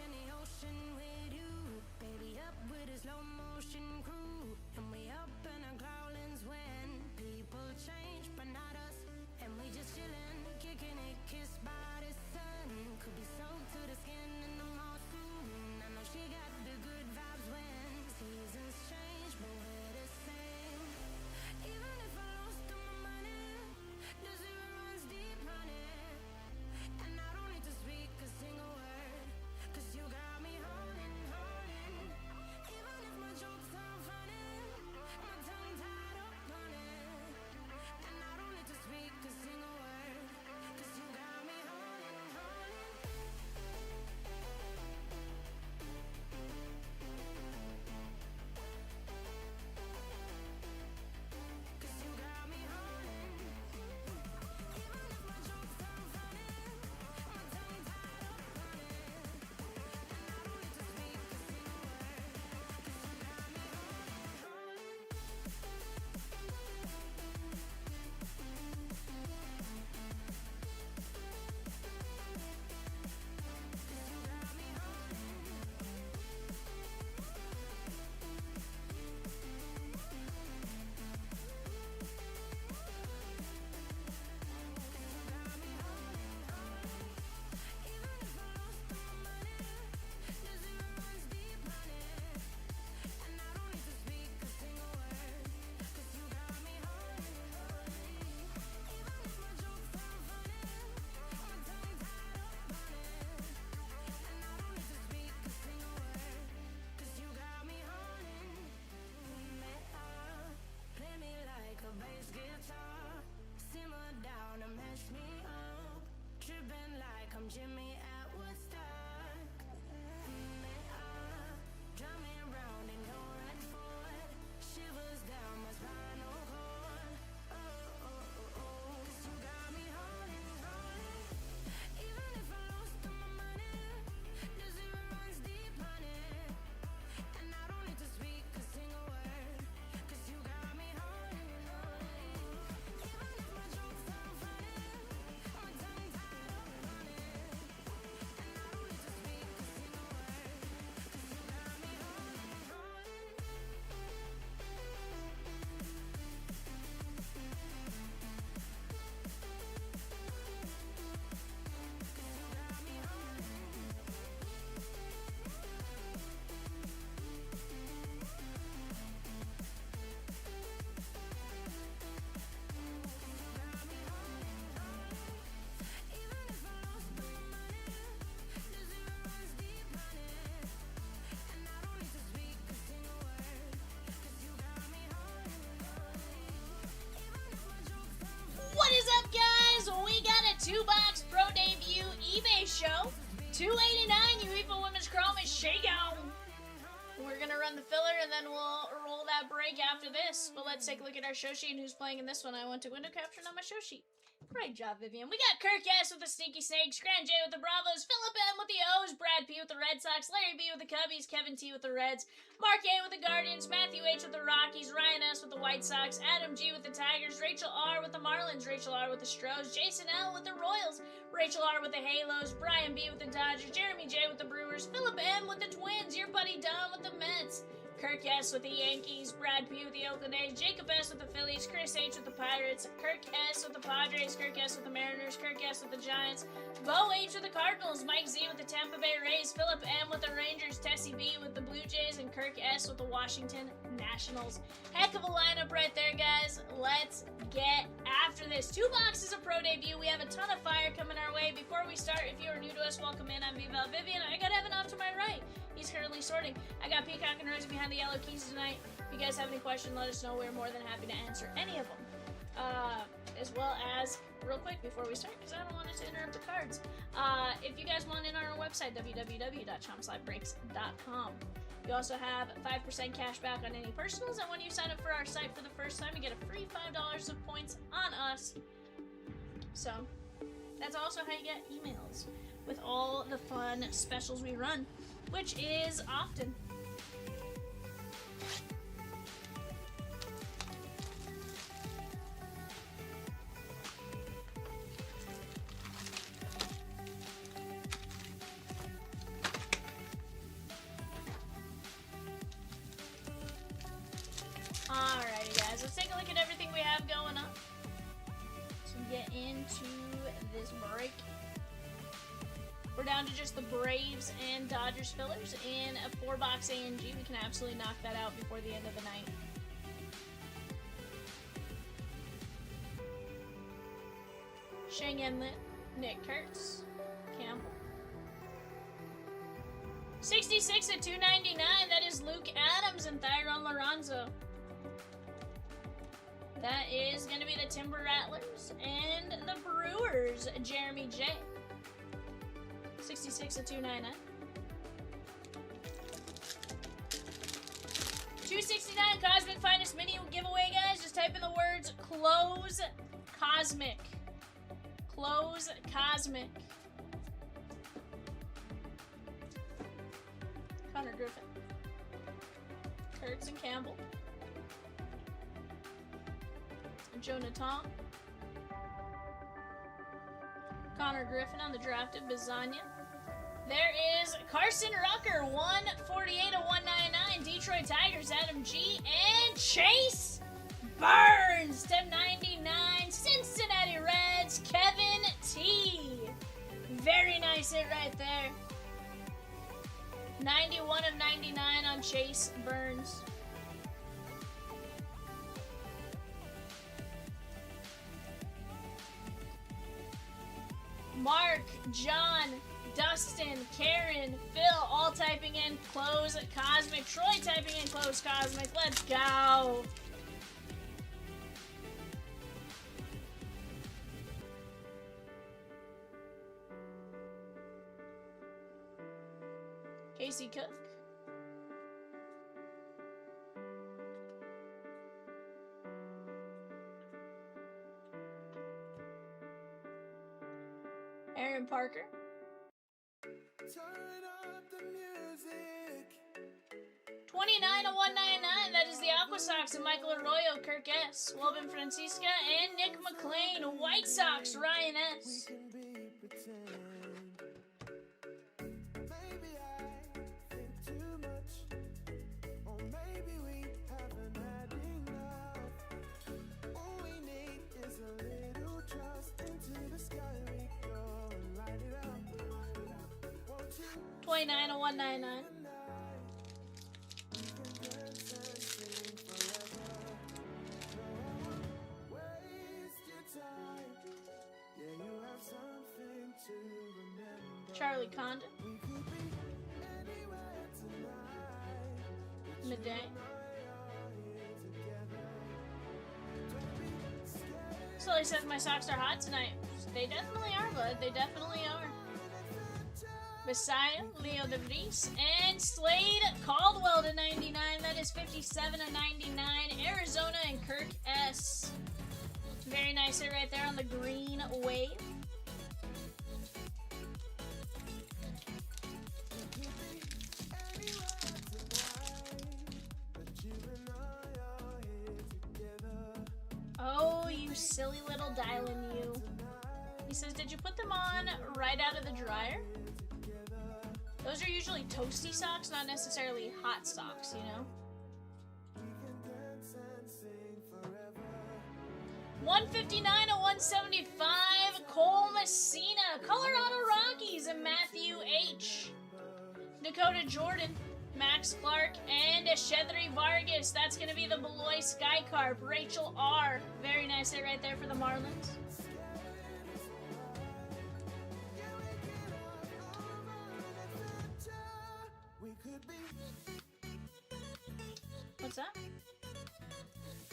in the ocean with you. Baby, up with a slow motion crew. And we up in our growlings when people change, but not us. And we just chillin', kicking it, kissed by the sun. Could be soaked to the skin in the mall soon. I know she got the good vibes when seasons change, but we're the same. Even if I lost all my money, the zero runs deep, honey. And I don't need to speak a single word, 'cause you got me holding, holding. Even if my jokes sound funny, my tongue tied up on it. And I don't need to speak a single word, 'cause you got me holding, holding. 'Cause you got me holding. Even if my jokes sound funny, my tongue tied up on it. And I don't need to speak a single word, 'cause you got me holding, holding. 'Cause you got me holding. Got me holding, holding. Even if I lost all my money, the zero runs deep, honey. And I don't need to speak a single word, 'cause you got me holding, holding. Even if my jokes sound funny, my tongue tied up on it. And I don't need to speak a single word, 'cause you got me holding. Me up, play me like a bass guitar. Simmer down and mess me up. Tripping like I'm Jimmy at Woodstock. Me up, drum me round and go right forward. Shivers down my spinal cord. Oh, oh, oh, oh. 'Cause you got me holding, holding. Even if I lost all my money, the zero runs deep, honey. And I don't need to speak a single word, 'cause you got me holding, holding. Even if my jokes sound funny, my tongue tied up on it. And I don't need to speak a single word, 'cause you got me holding, holding. 'Cause you got me holding. Got me holding, holding. Even if I lost all my money, the zero runs deep, honey. And I don't need to speak a single word, 'cause you got me holding, holding. Even if my jokes sound funny. What is up, guys? We got a 2-box pro debut eBay show. $289 UEFA Women's Chrome is shakeout. We're gonna run the filler and then we'll roll that break after this. But let's take a look at our show sheet and who's playing in this one. I went to window capture on my show sheet. Great job, Vivian. We got Kirk S with the Sneaky Snakes, Grand J with the Bravos, Philip M with the O's, Brad P with the Red Sox, Larry B with the Cubbies, Kevin T with the Reds, Mark A with the Guardians, Matthew H with the Rockies, Ryan S with the White Sox, Adam G with the Tigers, Rachel R with the Marlins, Rachel R with the Stros, Jason L with the Royals, Rachel R with the Halos, Brian B with the Dodgers, Jeremy J with the Brewers, Philip M with the Twins, your buddy Don with the Mets, Kirk S with the Yankees, Brad P with the Oakland A's, Jacob S with the Phillies, Chris H with the Pirates, Kirk S with the Padres, Kirk S with the Mariners, Kirk S with the Giants, Bo H with the Cardinals, Mike Z with the Tampa Bay Rays, Philip M with the Rangers, Tessie B with the Blue Jays, and Kirk S with the Washington Nationals. Heck of a lineup right there, guys. Let's get after this. 2 boxes of pro debut. We have a ton of fire coming our way. Before we start, if you are new to us, welcome in. I'm VAL Vivian. I got Evan off to my right. He's currently sorting. I got Peacock and Rosie behind the yellow keys tonight. If you guys have any questions, let us know. We're more than happy to answer any of them. As well as, real quick before we start, because I don't want it to interrupt the cards, if you guys want in on our website, www.chompslivebreaks.com. You also have 5% cash back on any personals, and when you sign up for our site for the first time, you get a free $5 of points on us. So, that's also how you get emails with all the fun specials we run, which is often. guys. Let's take a look at everything we have going on. Let's get into this break. We're down to just the Braves and Dodgers fillers in a 4-box ANG. We can absolutely knock that out before the end of the night. Shang Enlin, Nick Kurtz, Campbell. 66 at 299, that is Luke Adams and Thyron Lorenzo. That is going to be the Timber Rattlers and the Brewers, Jeremy J. 66 at 299. 269 Cosmic Finest Mini giveaway, guys. Just type in the words Close Cosmic. Close Cosmic. Connor Griffin. Kurtz and Campbell. Jonathan. Connor Griffin on the drafted Bazania. There is Carson Rucker, 148 of 199. Detroit Tigers, Adam G. And Chase Burns, 1099. Cincinnati Reds, Kevin T. Very nice hit right there. 91 of 99 on Chase Burns. Mark, John, Dustin, Karen, Phil, all typing in Close Cosmic. Troy typing in Close Cosmic. Let's go. Casey Cook. Aaron Parker. Turn up the music. 29 of 199. That is the Aqua Sox and Michael Arroyo, Kirk S. Welvin Francisca and Nick McLean. White Sox, Ryan S. We can be pretend. Maybe I think too much, or maybe we haven't had enough. All we need is a little trust. Into the sky we go and light it up. Won't you 29 of 199. waste your time? Yeah, you have something to remember. Charlie Condon. We could be anywhere tonight. Midday. Slowly says my socks are hot tonight. They definitely are, bud. They definitely are. Messiah, Leo DeVries, and Slade Caldwell to 99. That is 57 of 99. Arizona and Kirk S. Very nice hit right there on the green wave. Oh, you silly little Dylan, you. He says, did you put them on right out of the dryer? Those are usually toasty socks, not necessarily hot socks, you know? 159 of 175, Cole Messina, Colorado Rockies, and Matthew H. Dakota Jordan, Max Clark, and Shedri Vargas. That's going to be the Beloy Skycarp. Rachel R. Very nice hit right there for the Marlins. What's that?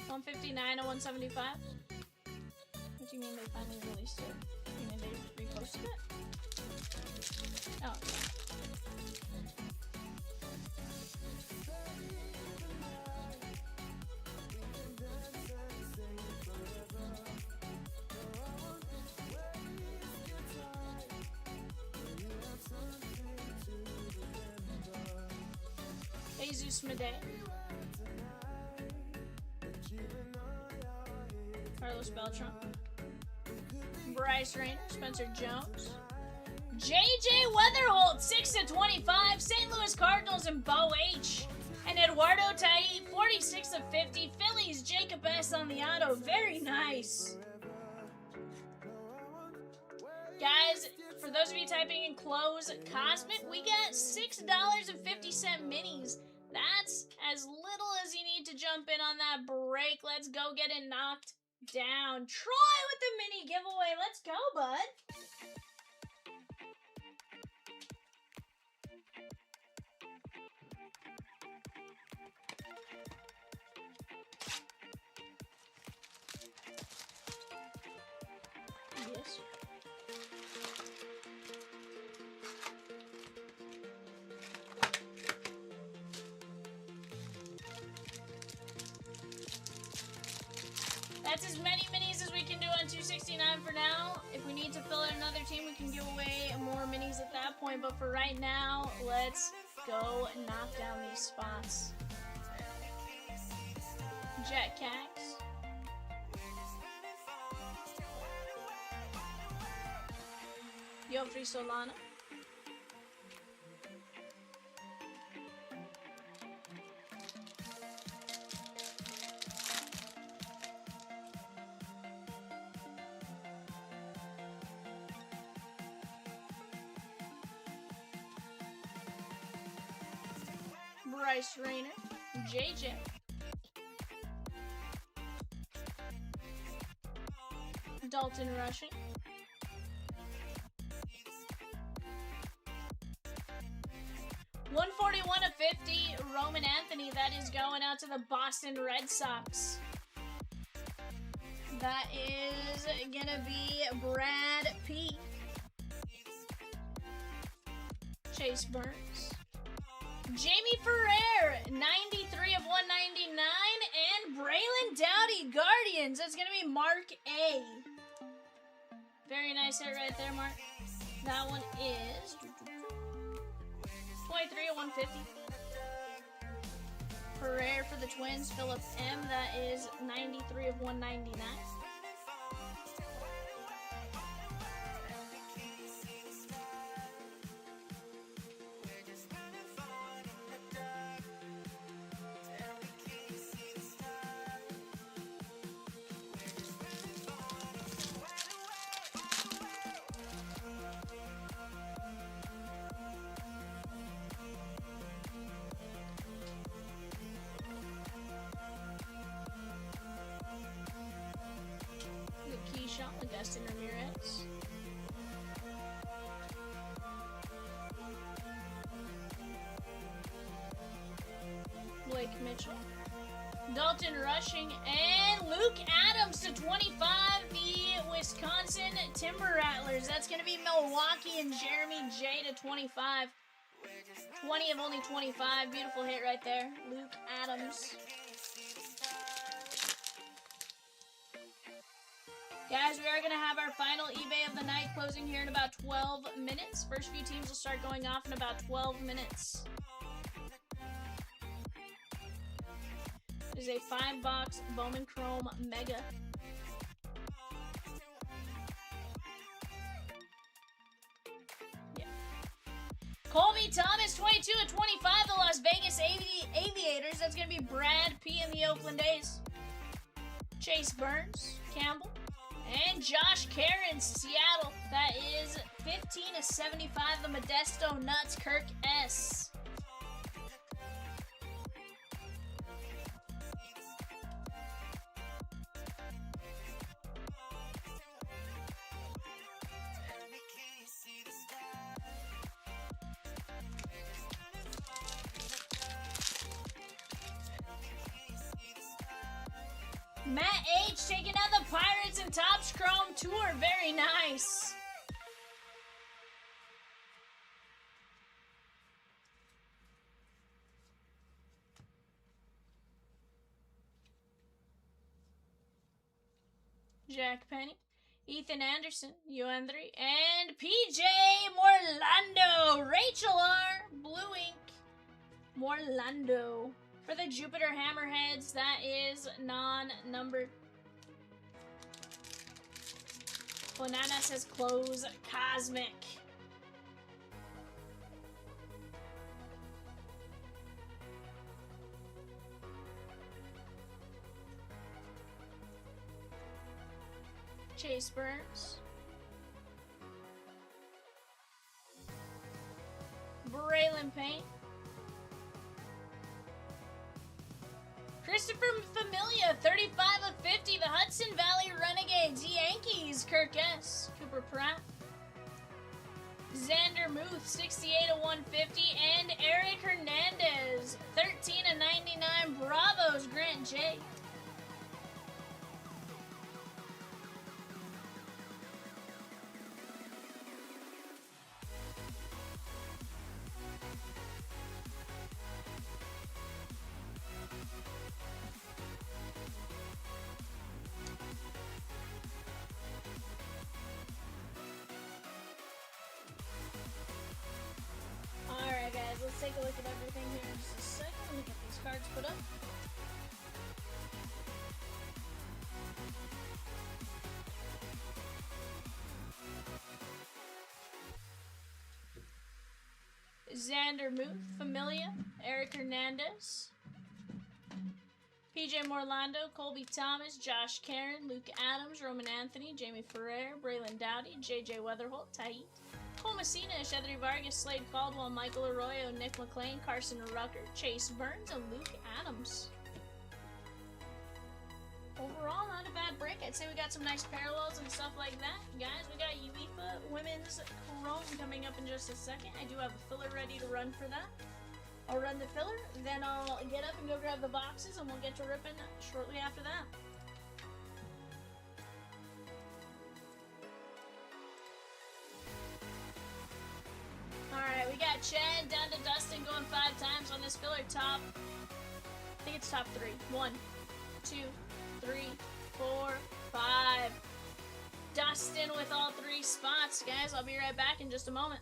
159 or 175? What do you mean they finally released it? You mean they reposted it? Oh. Jesus Medei. Carlos Beltran. Bryce Rayner. Spencer Jones. JJ Weatherholt, 6 of 25. St. Louis Cardinals and Bo H. And Eduardo Tai, 46 of 50. Phillies, Jacob S. S on the auto. Very nice. Guys, for those of you typing in close Cosmic, we got $6.50 minis. That's as little as you need to jump in on that break. Let's go get it knocked down. Troy with the mini giveaway. Let's go, bud. Yes. That's as many minis as we can do on 269 for now. If we need to fill in another team, we can give away more minis at that point. But for right now, let's go knock down these spots. Jet Cax. Yofri Solana. Bryce Rayner, JJ, Dalton Rushing, $141 of 50, Roman Anthony. That is going out to the Boston Red Sox. That is gonna be Brad P. Chase Burns. Jamie Ferrer, 93 of 199, and Braylon Dowdy, Guardians. That's going to be Mark A. Very nice hit right there, Mark. That one is 23 of 150. Ferrer for the Twins, Philip M. That is 93 of 199. Dustyn Ramirez. Blake Mitchell. Dalton Rushing and Luke Adams to 25, the Wisconsin Timber Rattlers. That's going to be Milwaukee and Jeremy J to 25. 20 of only 25. Beautiful hit right there. Luke Adams. Guys, we are going to have our final eBay of the night closing here in about 12 minutes. First few teams will start going off in about 12 minutes. This is a 5-box Bowman Chrome Mega. Yeah. Colby Thomas, 22 of 25, the Las Vegas Aviators. That's going to be Brad P. in the Oakland A's. Chase Burns, Campbell. And Josh Caron, Seattle. That is 15 of 75, the Modesto Nuts, Kirk S. Matt H. taking out the Pirates and Topps Chrome Tour. Very nice. Jack Penny, Ethan Anderson, UN3, and PJ Morlando. Rachel R. Blue Ink. Morlando. For the Jupiter Hammerheads, that is non-numbered. Bonana says close Cosmic. Chase Burns. Braylon Payne. Christopher Familia, 35 of 50. The Hudson Valley Renegades. Yankees. Kirk S. Cooper Pratt. Xander Muth, 68 of 150. And Eric Hernandez, 13 of 99. Bravos. Grant J. Alright guys, let's take a look at everything here in just a second. Let me get these cards put up. Xander Muth, Familia, Eric Hernandez, PJ Morlando, Colby Thomas, Josh Karen, Luke Adams, Roman Anthony, Jamie Ferrer, Braylon Dowdy, JJ Weatherholt, Tahit, Cole Messina, Shedri Vargas, Slade Caldwell, Michael Arroyo, Nick McLean, Carson Rucker, Chase Burns, and Luke Adams. Overall, not a bad break. I'd say we got some nice parallels and stuff like that. Guys, we got UEFA Women's Chrome coming up in just a second. I do have a filler ready to run for that. I'll run the filler, then I'll get up and go grab the boxes, and we'll get to ripping shortly after that. Alright, we got Chad down to Dustyn going 5 times on this filler top. I think it's top 3. 1, 2, 3, 4, 5. Dustyn with all 3 spots, guys. I'll be right back in just a moment.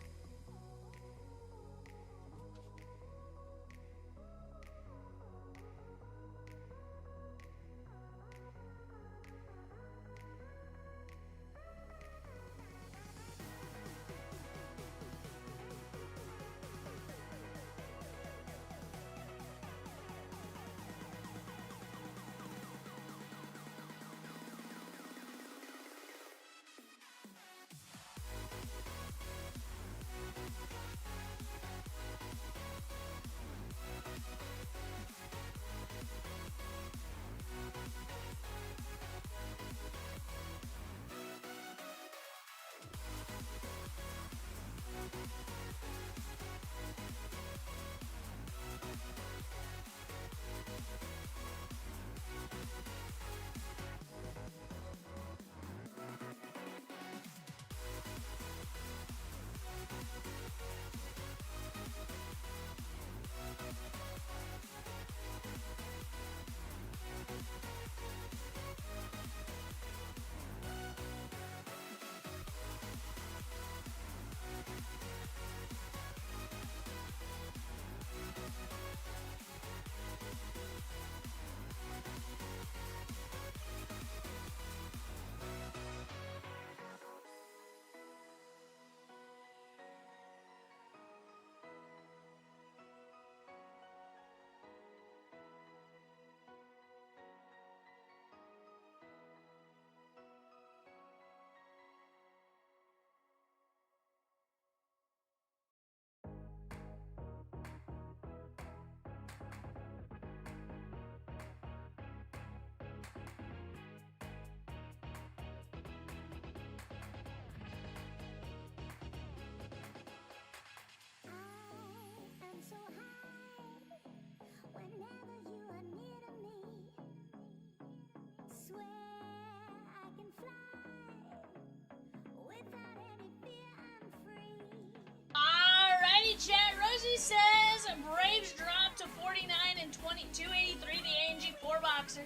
Chat, Rosie says Braves dropped to 49 and 283, the ANG 4-boxer.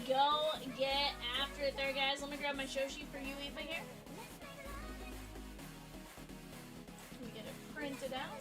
Go get after it there, guys. Let me grab my show sheet for UEFA here. Let me get it printed out.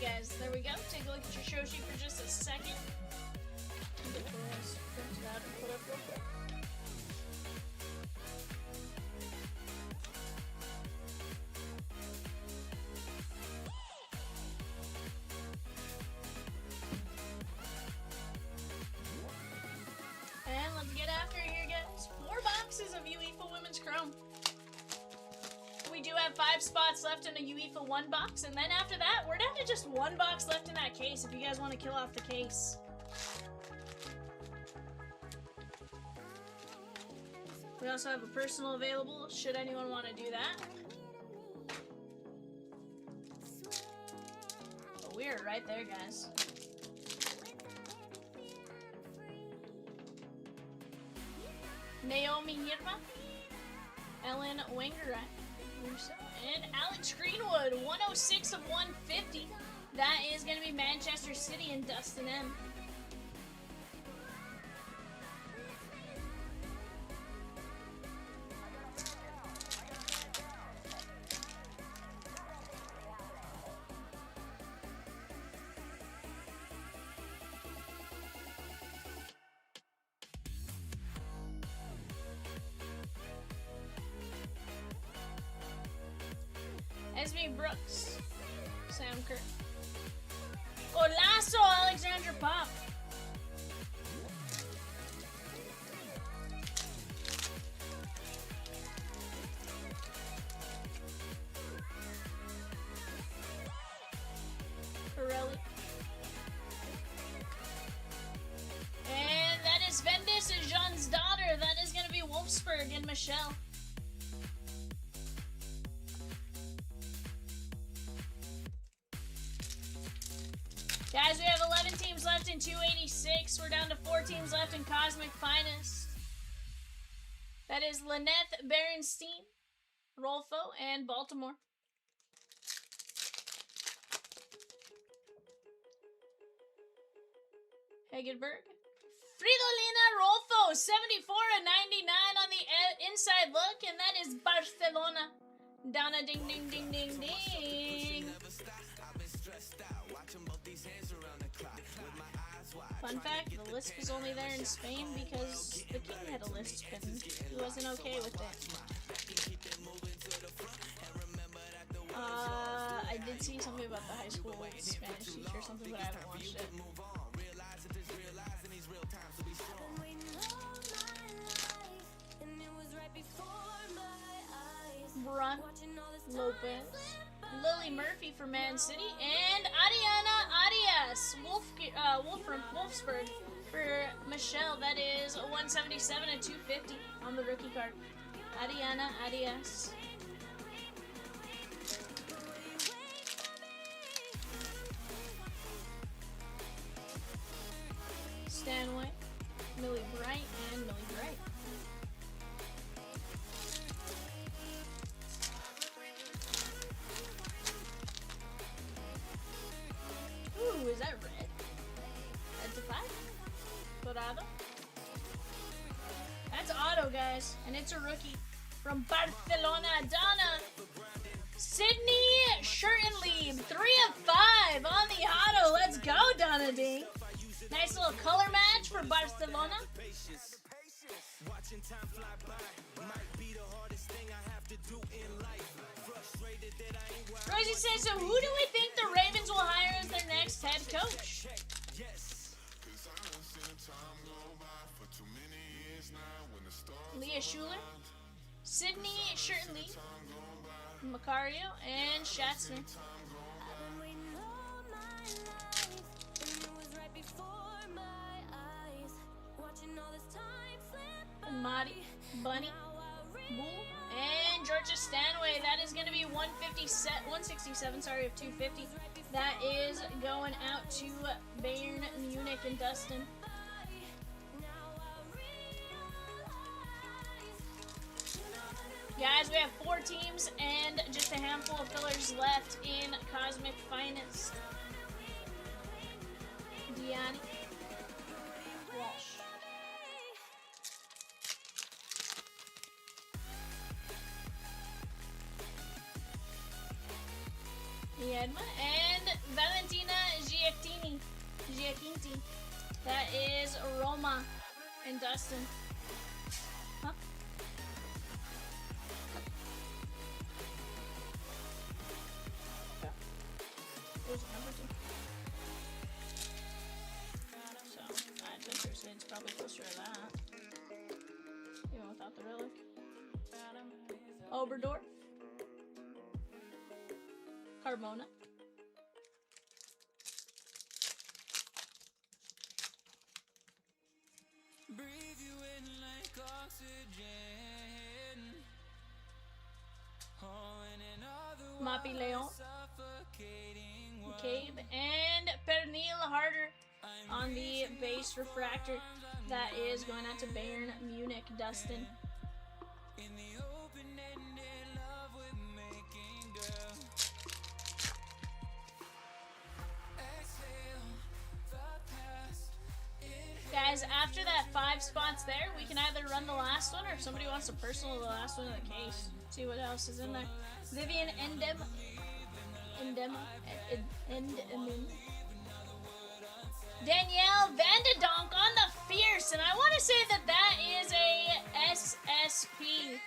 guys, there we go. Take a look at your show sheet for just a second. Get this printed out and put up real quick. And let's get after it here, guys. 4 boxes of UEFA Women's Chrome. We do have 5 spots left in a UEFA 1 box, and then after that, we're down to just 1 box left in that case if you guys want to kill off the case. We also have a personal available, should anyone want to do that. But we are right there, guys. Naomi Hirma, Ellen Wenger, and Alex Greenwood, 106 of 150. That is going to be Manchester City and Dustyn M. Esme Brooks, Sam Kerr. Golazo, Alexandra Pop. Pirelli. And that is Vendis and Jean's daughter. That is going to be Wolfsburg and Michelle. Guys, we have 11 teams left in 286. We're down to 4 teams left in Cosmic Finest. That is Lynette Berenstein, Rolfo, and Baltimore. Hegenberg. Fridolina Rolfo, 74 and 99 on the inside look, and that is Barcelona. Donna ding ding ding ding ding. Fun fact, the lisp was only there in Spain because the king had a lisp and he wasn't okay with it. I did see something about the high school Spanish teacher or something, but I haven't watched it. Brunt, Lopez, Lily Murphy for Man City, and Ariana Arias, Wolf from Wolfsburg for Michelle. That is 177 and 250 on the rookie card. Ariana Arias. Stanway, Millie Bright, and Millie Bright. Ooh, is that red? That's a 5. Dorado. That's auto, guys, and it's a rookie from Barcelona. Donna. Sydney Schertenlieb, 3 of 5 on the auto. Let's go, Donna D. Nice little color match for Barcelona. Rosie says, so who do we think the Ravens will hire as their next head coach? Leah Schuler, Sydney Schertenlieb, Macario, and Schatzner. Madi, Bunny, Bull, and Georgia Stanway. That is going to be 167, sorry, of 250. That is going out to Bayern Munich and Dustyn. Guys, we have 4 teams and just a handful of fillers left in Cosmic Finest. Deani, Walsh. Miedma and Valentina Giacinti. That is Roma and Dustyn. Huh? Where's the number 2? So, I think it's probably closer to that. Even without the relic. Oberdorf. Carmona. Breathe you in like oxygen. Oh, and in other Mapi Leon. suffocating Cave. And Pernil Harder on the base refractor. That is going out to Bayern Munich, Dustyn. in the open-ended love with making do. Exhale the past. Guys, after that 5 spots there, we can either run the last one, or if somebody wants to personal the last one in the case. See what else is in there. Vivian Danielle Vanderdonk on the Fierce, and I want to say that that is a SSP.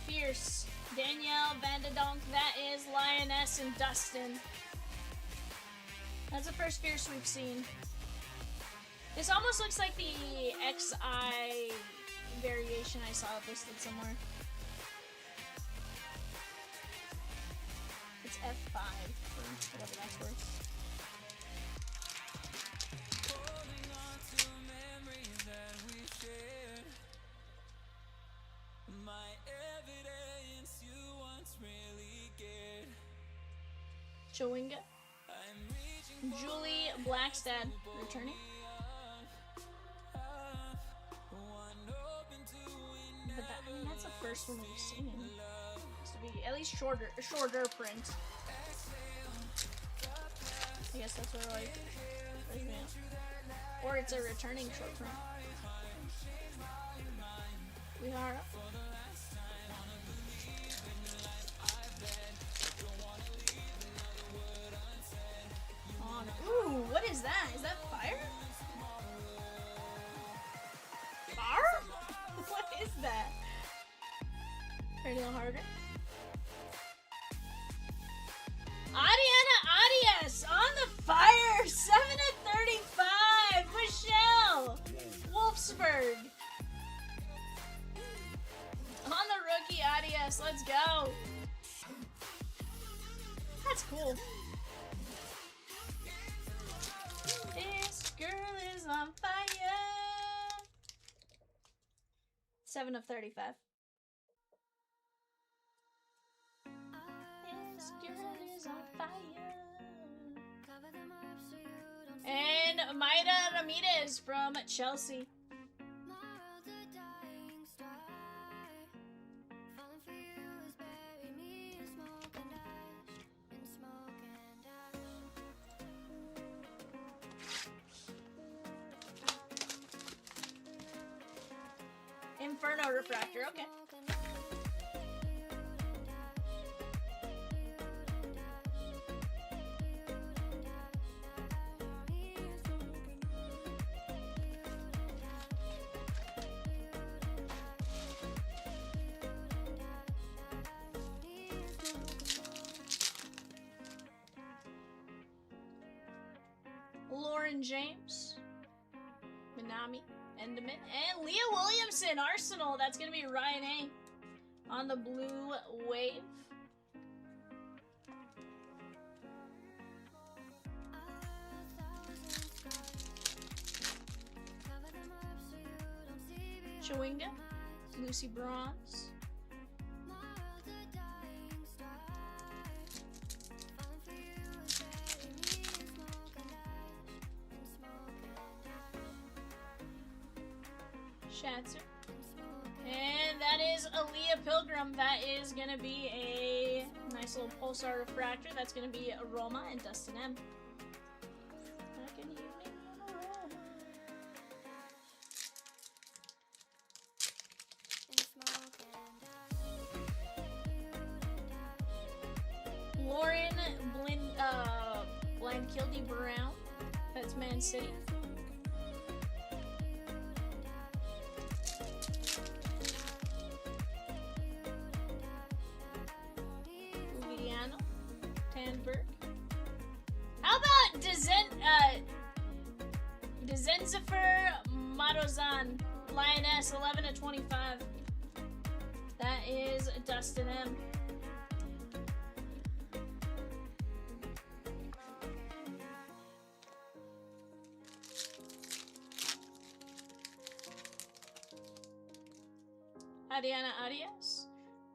Fierce. Danielle Vanderdonk, that is Lioness and Dustyn. That's the first Fierce we've seen. This almost looks like the XI variation I saw listed somewhere. It's F5 for whatever that's worth. Holding on to memories that we shared. My evidence you once really cared. Chewinga. Julie Blackstad returning. But that, I mean, that's the first one we've seen. Has to be at least a shorter print. I guess that's what like, or it's a returning short print. We are. Ooh, what is that? Is that fire? Fire? What is that? Try a little harder. Adriana Arias on the fire! 7 of 35! Michelle! Wolfsburg! On the rookie Arias, let's go! That's cool. This girl is on fire. 7 of 35. This girl is on fire. And Mayra Ramirez from Chelsea. Inferno refractor, okay. Lauren James, Minami, Enderman, and Leah Williamson, Arsenal. That's going to be Ryan A. on the blue wave. Chewinga, Lucy Bronze. Shatzer. And that is Aaliyah Pilgrim. That is going to be a nice little pulsar refractor. That's going to be Roma and Dustyn M. Back in the evening, Roma. Lauren Kildy Brown. That's Man City. VIVIAN. Tandberg. How about Dezenzifer Marozan, Lioness, 11/25. That is Dustyn M. Adriana Arias,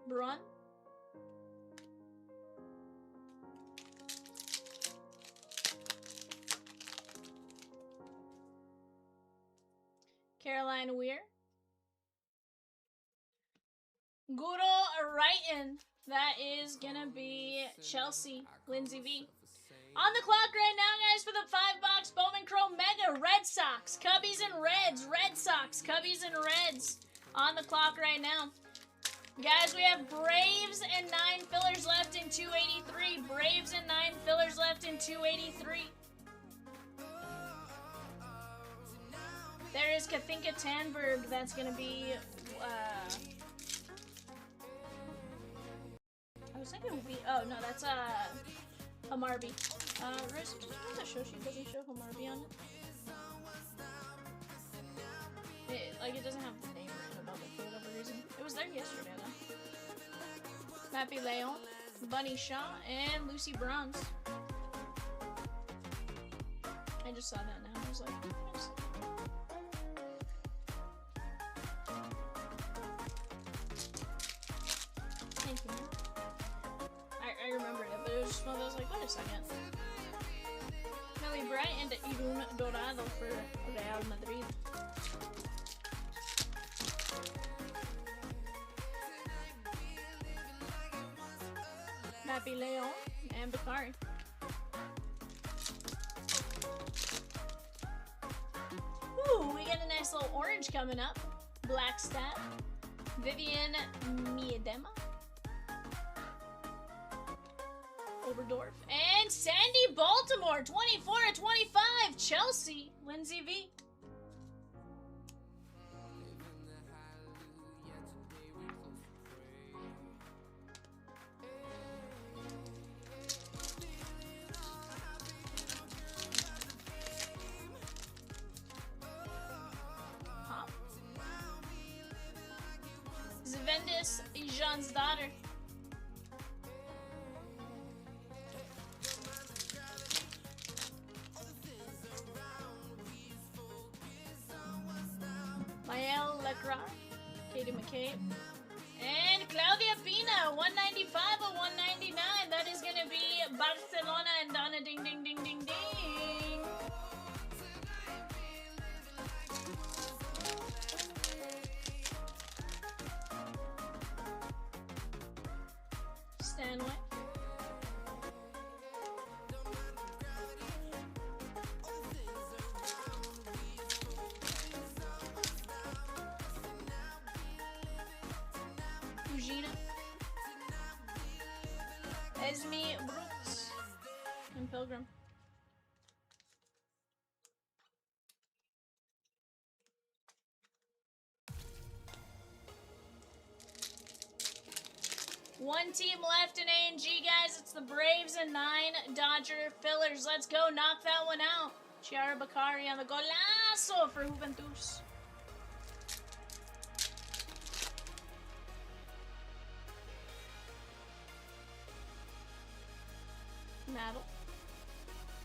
Brun. Caroline Weir. Guro Wrighton. That is gonna be Chelsea. Lindsay V. On the clock right now, guys, for the 5-box Bowman Chrome Mega. Red Sox, Cubbies and Reds. Red Sox, Cubbies and Reds. On the clock right now. Guys, we have Braves and 9 fillers left in 283. Braves and 9 fillers left in 283. There is Kathinka Tandberg. That's going to be, I was thinking it would be, oh no, that's, Hamarby. Riz, the show sheet doesn't show Hamarby on it. Like, it doesn't have the name written above it for whatever reason. It was there yesterday, though. Mappy Leon, Bunny Shaw, and Lucy Bronze. I just saw that now. I was like, oops. Thank you, man. I remembered it, but it was just one of those, like, wait a second. Millie Bright and Irun Dorado for Real Madrid. Mappy Leon and Bakari. Ooh, we get a nice little orange coming up. Black Stat. Vivian Miedema. Oberdorf. And Sandy Baltimore, 24/25. Chelsea, Lindsay V. Zvendis, Jean's daughter. Mael Lecra, Katie McCabe, and Claudia Pina, 195/199. That is gonna be Barcelona and Donna Ding Ding Ding Ding Ding. Stanley. Fujina. Esme Brooks. And Pilgrim. One team left in A&G, guys. It's the Braves and 9 Dodger fillers. Let's go knock that one out. Chiara Bakari on the golazo for Juventus. Nadal.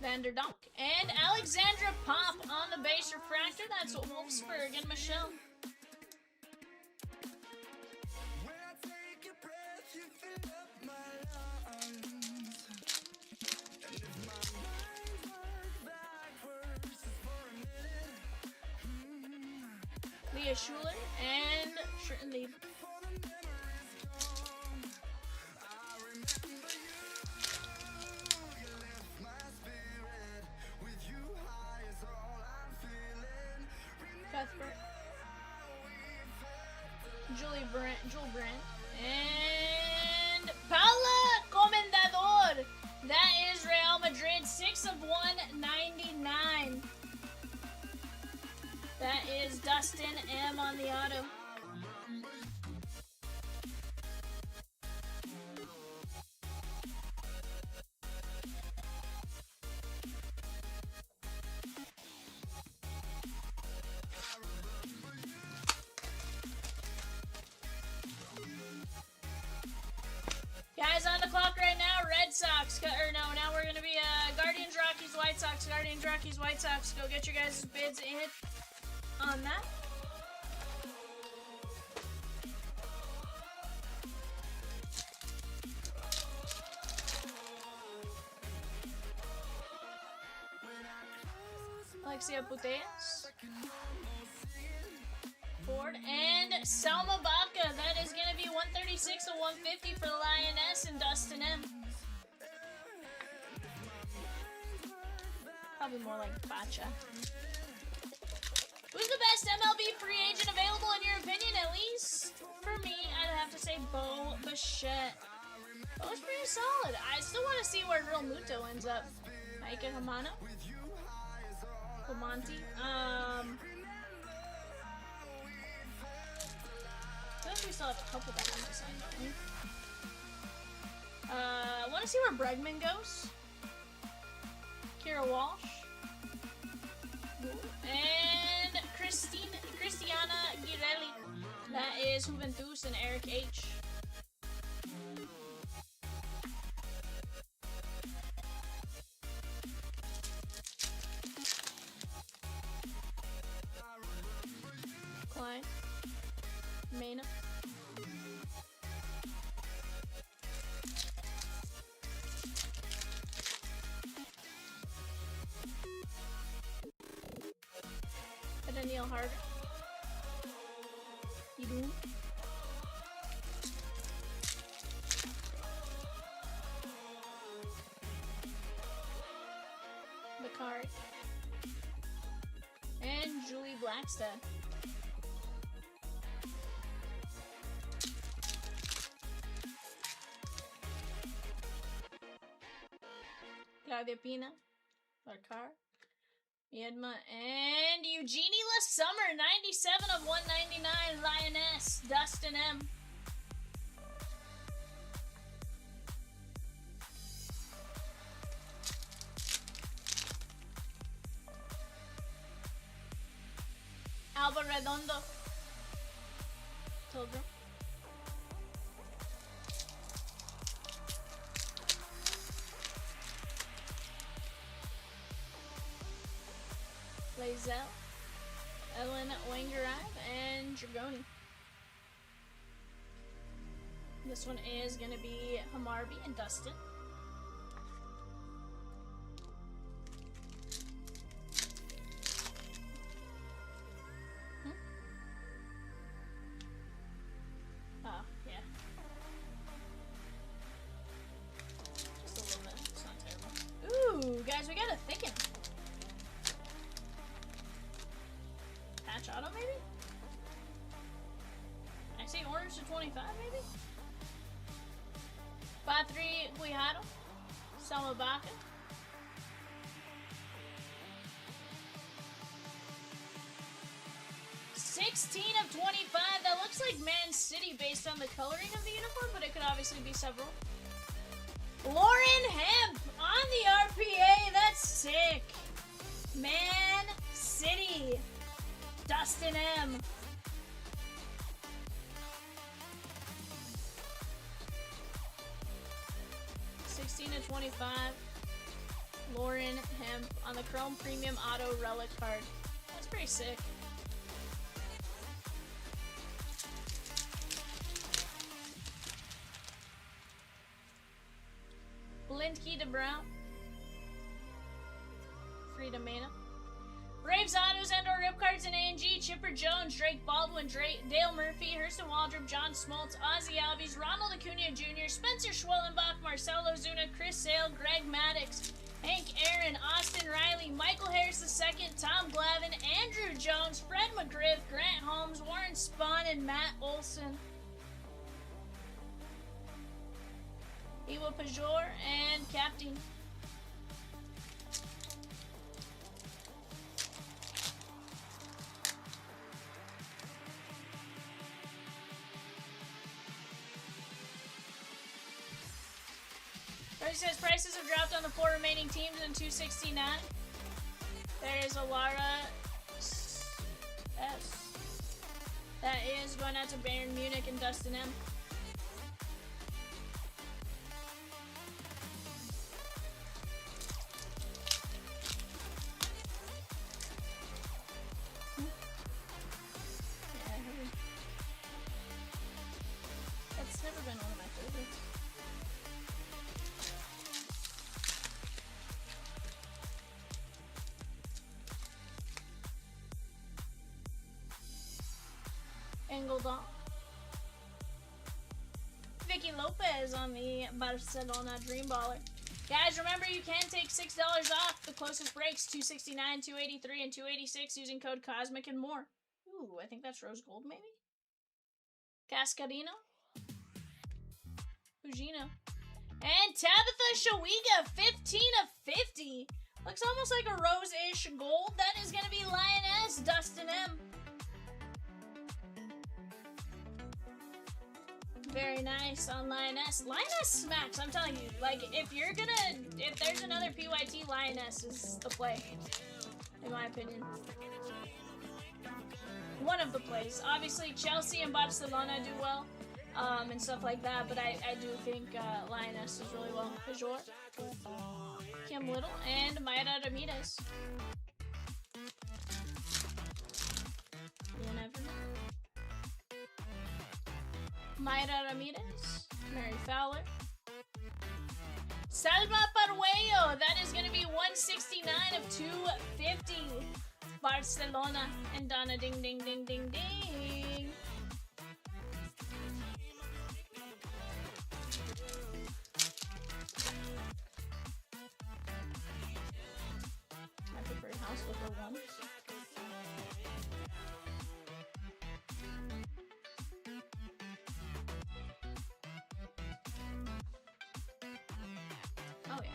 Vanderdonk. And Alexandra Pop on the base refractor. That's Wolfsburg and Michelle. Leah Schuler and Schurtenlieb. Cuthbert. Jewel Brand. And Paula Comendador. That is Real Madrid, 6/1 Dustyn M on the auto. Guys, on the clock right now, Red Sox. Or no, now we're going to be Guardians, Rockies, White Sox. Guardians, Rockies, White Sox. Go get your guys' bids in on that. Alexia Putellas. Ford and Salma Baca. That is going to be 136 to 150 for the Lioness and Dustyn M. Probably more like Bacha. Who's the best MLB free agent available in your opinion? At least for me, I'd have to say Bo Bichette. That was pretty solid. I still want to see where Real Muto ends up. Mike Hamano. Lamonti. I think we still have a couple that want to sign, don't we? I want to see where Bregman goes. Kira Walsh. And Cristiana Girelli. That is Juventus and Eric H. Klein. Mena. Daniel Harder. Idun. Bakari. And Julie Blackstead. Claudia Pina. Barcar. Yedma and Eugenie La Summer, 97 of 199, Lioness, Dustyn M. Alba Redondo. Pilgrim. Lazel, Ellen Wangarive, and Dragoni. This one is going to be Hamarby and Dustyn. Oh, yeah. Just a little bit. It's not terrible. Ooh, guys, we got a thicken. Patch auto, maybe? I see orange to 25, maybe? 5-3 Guijarro. Salma Baca. $16 of 25. That looks like Man City based on the coloring of the uniform, but it could obviously be several. Lauren Hemp on the RPA. That's sick. Man City. Dustyn M. $16 of 25. Lauren Hemp on the Chrome Premium Auto Relic card. That's pretty sick. Blindkey de Brown. Frida Mena. Braves Autos and or Rip Cards and A&G. Chipper Jones, Drake Baldwin, Dale Murphy, Hurston Waldrop, John Smoltz, Ozzy Albies, Ronald Acuna Jr., Spencer Schwellenbach, Marcelo Zuna, Chris Sale, Greg Maddox, Hank Aaron, Austin Riley, Michael Harris II, Tom Glavine, Andrew Jones, Fred McGriff, Grant Holmes, Warren Spahn, and Matt Olson. Iwa Pajor and Captain. Rosie says prices have dropped on the 4 remaining teams in 269. There is a Lara S. That is going out to Bayern Munich and Dustyn M. That's never been one of my favorites. Engeldon. Vicky Lopez on the Barcelona Dream Baller. Guys, remember you can take $6 off the closest breaks, 269, 283, and 286 using code Cosmic and more. Ooh, I think that's rose gold maybe? Cascarino. Fujino. And Tabitha Shawiga, 15 of 50. Looks almost like a rose-ish gold. That is going to be Lioness Dustyn M. Very nice on Lioness. Lioness smacks, I'm telling you. Like, if there's another PYT, Lioness is the play. In my opinion. One of the plays. Obviously, Chelsea and Barcelona do well. And stuff like that, but I do think Lioness does really well. Pajor, Kim Little, and Mayra Ramirez. You never know. Mayra Ramirez, Mary Fowler, Salma Parhuello. That is going to be 169 of 250. Barcelona and Donna Ding Ding Ding Ding Ding. I prefer House Flipper 1. Oh yeah.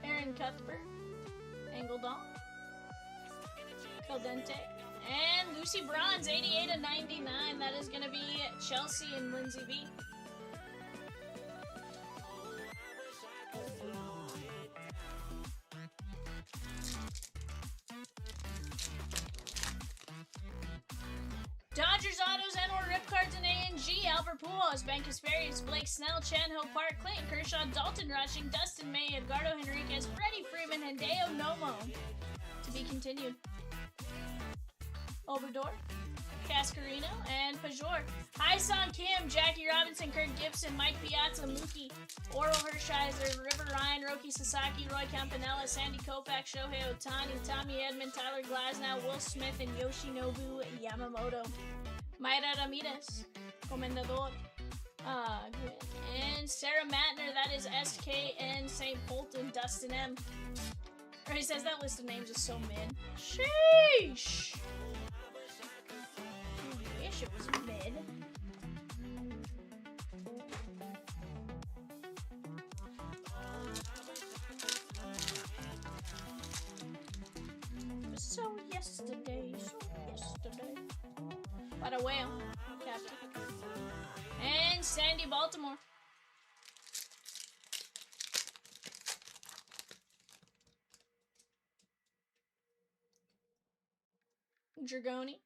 Aaron Cuthbert, Engeldon, Caldente, and Lucy Bronze, 88 of 99. That is going to be Chelsea and Lindsay B. Dodgers autos and or rip cards in A&G. Albert Pujols, Ben Kasperius, Blake Snell, Chan-Ho Park, Clayton Kershaw, Dalton Rushing, Dustin May, Edgardo Henriquez, Freddie Freeman, and Hideo Nomo. To be continued. Obrador, Cascarino, and Pajor. Hi-Son Kim, Jackie Robinson, Kirk Gibson, Mike Piazza, Mookie, Oral Hershiser, River Ryan, Roki Sasaki, Roy Campanella, Sandy Koufax, Shohei Ohtani, Tommy Edmond, Tyler Glasnow, Will Smith, and Yoshinobu Yamamoto. Mayra Ramirez, Comendador, and Sarah Matner. That is SKN St. Polton, Dustyn M. Or he says that list of names is so mid. Sheesh! I wish it was mid. So yesterday. What a whale. Captain. And Sandy Baltimore. Dragoni.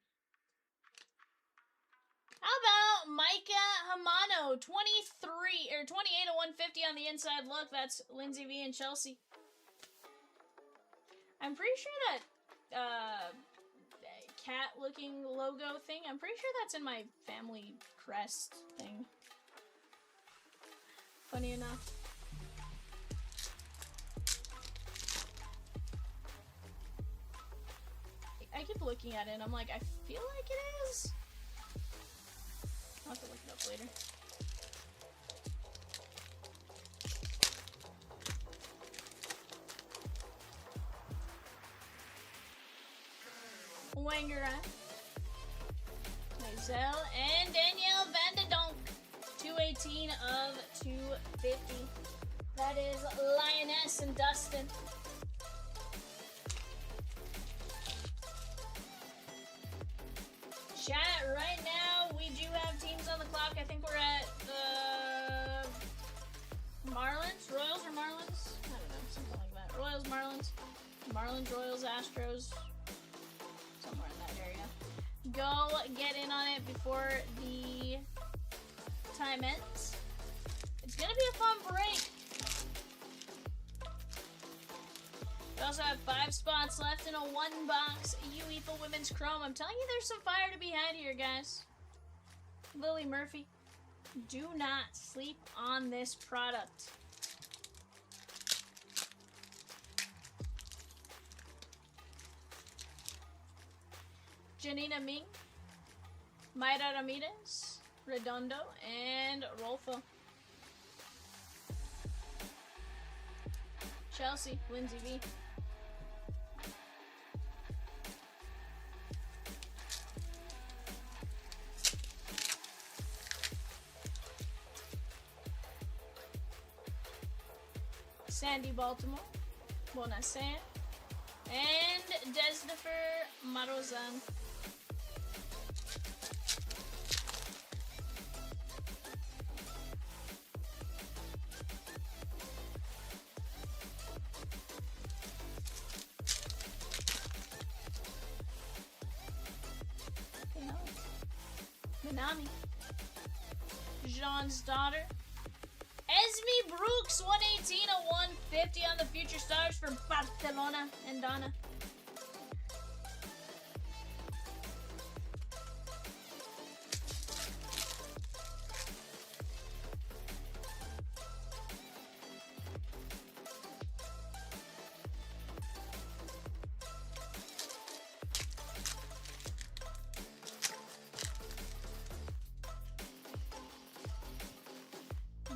How about Micah Hamano, 23 or 28 of 150 on the inside look. That's Lindsay V and Chelsea. I'm pretty sure that cat-looking logo thing, I'm pretty sure that's in my family crest thing. Funny enough. I keep looking at it and I'm like, I feel like it is. I'll have to look it up later. Wangeran, Maisel, and Danielle Vanderdonk. 218 of 250. That is Lioness and Dustyn. Chat, right now we do have teams on the clock. I think we're at the Marlins, Royals or Marlins? I don't know, something like that. Royals, Marlins, Marlins, Royals, Astros, somewhere in that area. Go get in on it before the time ends. It's gonna be a fun break. We also have 5 spots left in a 1-box UEFA Women's Chrome. I'm telling you, there's some fire to be had here, guys. Lily Murphy, do not sleep on this product. Janina Ming, Mayra Ramirez, Redondo, and Rolfo. Chelsea, Lindsay V. Sandy Baltimore, Bonacer, and Desnifer Marozan. Minami, Jean's daughter, Esme Brooks, 118 of 150 on the Future Stars for Barcelona and Donna.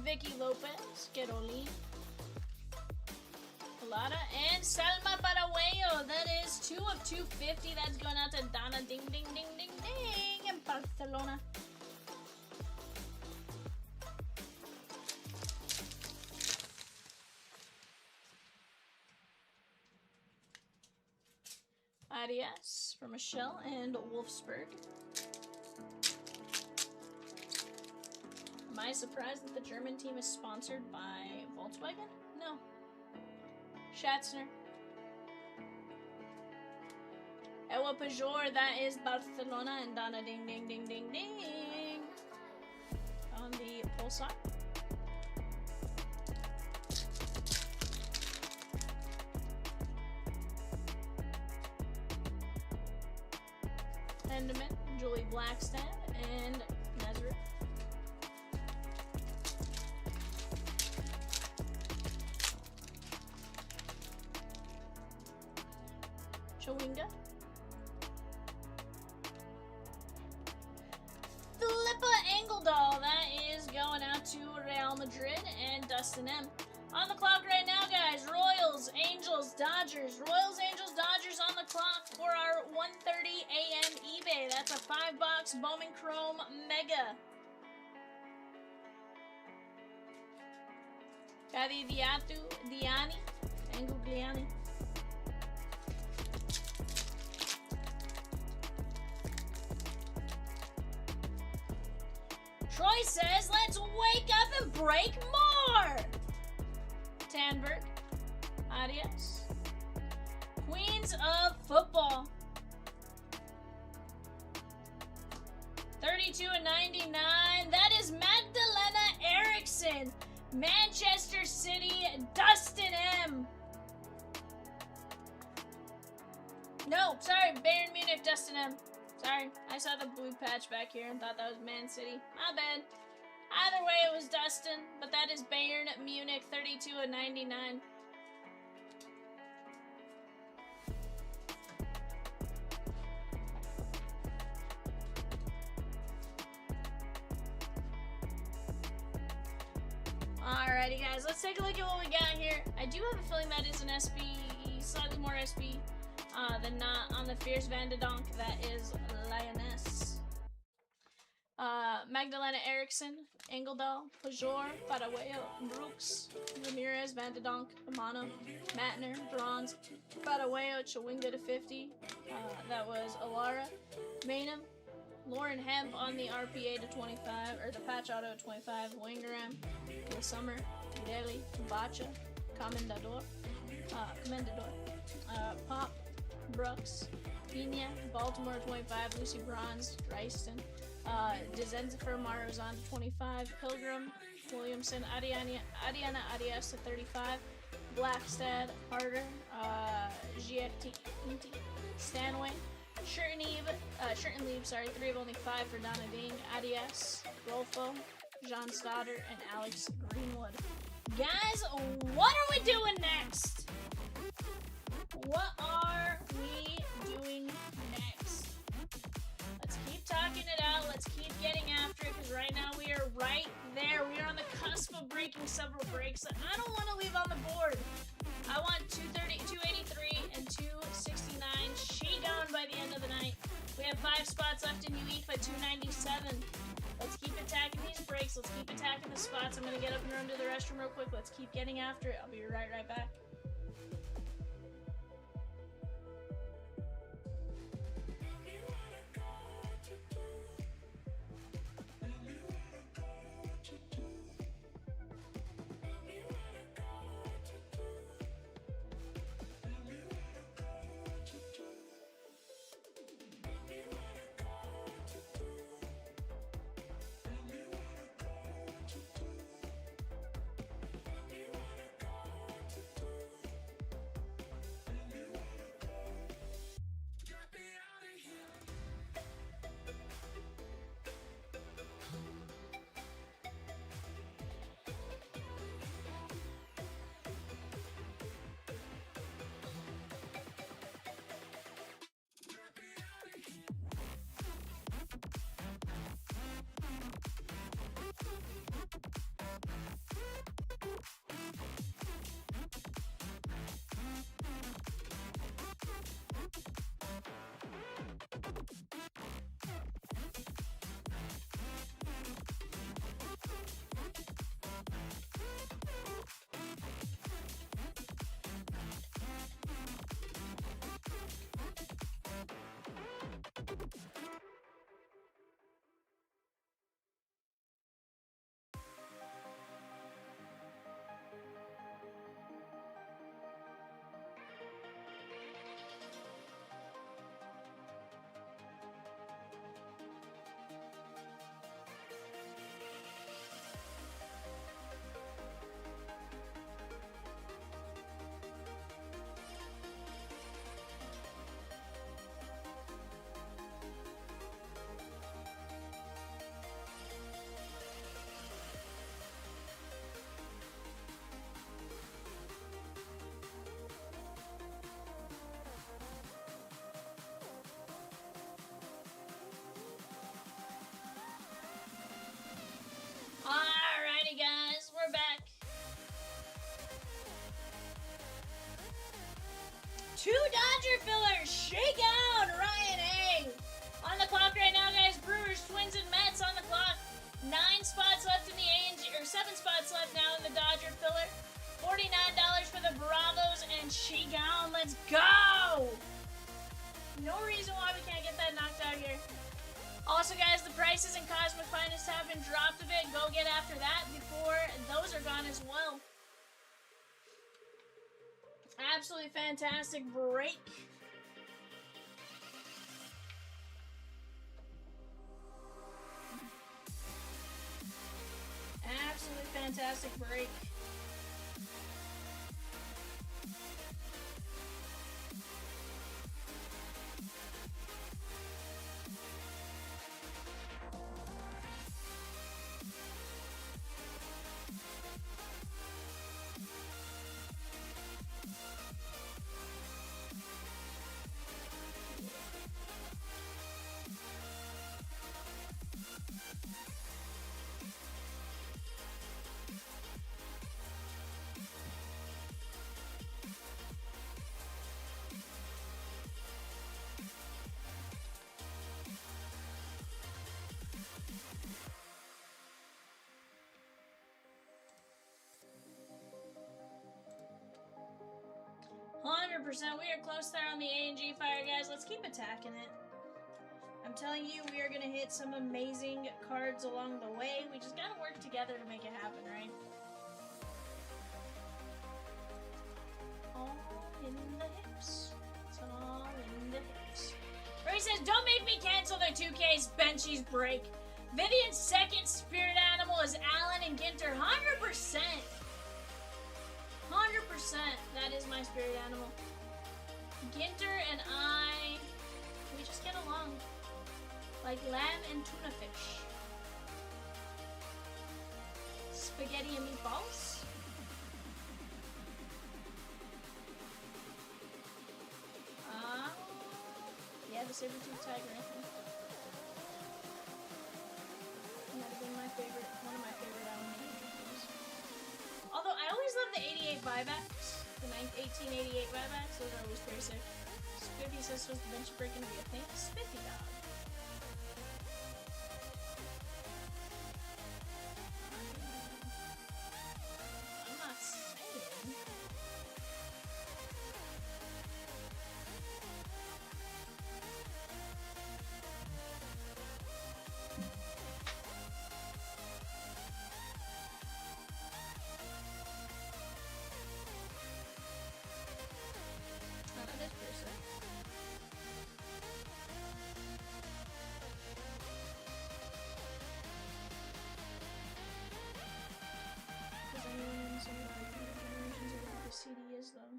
Vicky Lopez, Kerolin, Alada, and Salma Paraguayo. That is 2 of 250. That's going out to Donna. Ding, ding, ding, ding, ding. In Barcelona. Arias for Michelle and Wolfsburg. Am I surprised that the German team is sponsored by Volkswagen? No. Schatzner. Ewa Pajor, that is Barcelona and Donna. Ding, ding, ding, ding, ding. On the Pulsar. Enderman, Julie Blackstad, and Nazareth. Chowinga. Philippa Engeldahl, that is going out to Real Madrid, and Dustyn M. On the clock right now, guys. Royals, Angels, Dodgers. Royals, Angels, Dodgers on the clock for our 1:30 a.m. eBay. That's a 5-box Bowman Chrome Mega. Cadidiatu, Diani, and Gugliani. Troy says, let's wake up and break more! Tanberg, Arias, Queens of Football, 32 and 99. That is Magdalena Eriksson, Manchester City, Dustyn M. No, sorry, Bayern Munich, Dustyn M. Sorry, I saw the blue patch back here and thought that was Man City. My bad. Either way, it was Dustyn, but that is Bayern Munich, 32 and 99. Alrighty, guys, let's take a look at what we got here. I do have a feeling that is an SB, slightly more SB The knot on the Fierce Van de Donk, that is Lioness. Magdalena Eriksson, Engeldahl, Pajor, Paraguayo, Brooks, Ramirez, Van de Donk, Amano, Matner, Bronze, Paraguayo, Chawinga to 50. That was Alara. Maynham, Lauren Hemp on the RPA to 25, or the patch auto to 25. Wingram, The Summer, Videli, Bacha, Comendador, Pop, Brooks, Pina, Baltimore 25, Lucy Bronze, Dreisten, Dezenzifer Marozan to 25, Pilgrim, Williamson, Adiana Arias to 35, Blackstad, Harder, Giacti, Stanway, Shirt and Leave, 3 of only 5 for Donna Ding, Adias, Rolfo, Jean Stoddard, and Alex Greenwood. Guys, what are we doing next? What are we doing next? Let's keep talking it out. Let's keep getting after it, because right now we are right there. We are on the cusp of breaking several breaks that I don't want to leave on the board. I want 230, 283, and 269 Shigon by the end of the night. We have 5 spots left in UEFA 297. Let's keep attacking these breaks. Let's keep attacking the spots. I'm going to get up and run to the restroom real quick. Let's keep getting after it. I'll be right back. Alrighty guys, we're back. 2 Dodger fillers, shake out Ryan A. On the clock right now, guys. Brewers, Twins, and Mets on the clock. 9 spots left in the A&G, or 7 spots left now in the Dodger filler. $49 for the Bravos and Shigon. Let's go! No reason why we can't get that knocked out here. Also, guys, the prices in Cosmic Finest have been dropped a bit. Go get after that before those are gone as well. Absolutely fantastic break. Absolutely fantastic break. We are close there on the A&G fire, guys. Let's keep attacking it. I'm telling you, we are going to hit some amazing cards along the way. We just got to work together to make it happen, right? All in the hips. It's all in the hips. Ray says, don't make me cancel their 2K's benchies break. Vivian's second spirit animal is Alan and Ginter. 100%. 100%. That is my spirit animal. Ginter and I, we just get along. Like lamb and tuna fish. Spaghetti and meatballs. Yeah, the saber-tooth tiger, I think. Might have been my favorite, one of my favorite animals. Although, I always love the 88 buybacks. The 1888 buybacks, those are always pretty sick. Spiffy says, was the bench break gonna be a thing? Spiffy dog. I'm not saying. CD is though.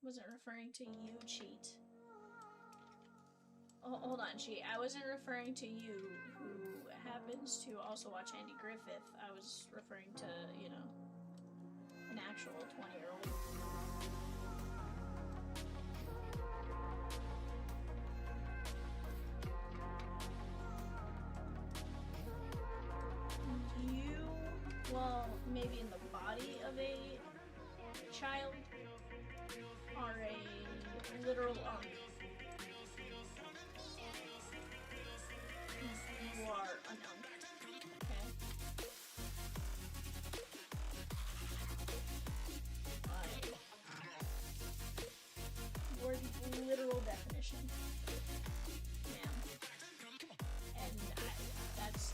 Wasn't referring to you, cheat. Oh, hold on, cheat. I wasn't referring to you, who happens to also watch Andy Griffith. I was referring to, you know, an actual 20-year-old. Well, maybe in the body of a child, are a literal unk. You are an unk, okay? You're the literal definition. Yeah. And that's...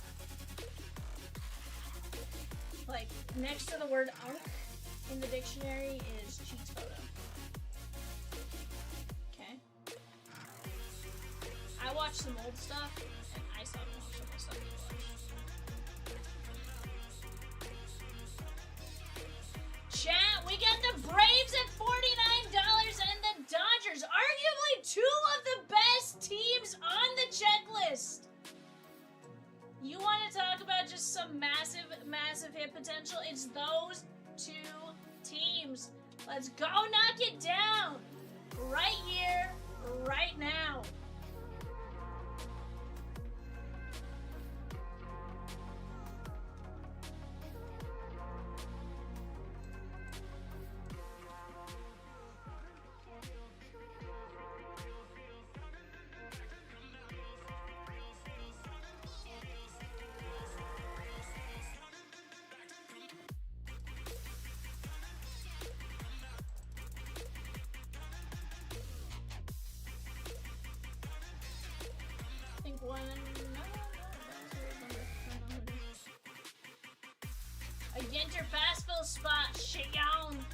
Like, next to the word unk in the dictionary is cheat's photo. Okay? I watched some old stuff, and I saw some of the stuff you watched. Chat, we got the Braves at $49 and the Dodgers. Arguably two of the best teams on the checklist. You want to talk about just some massive, massive hit potential? It's those two teams. Let's go knock it down. Right here, right now. A Ginter fastball spot, shit down.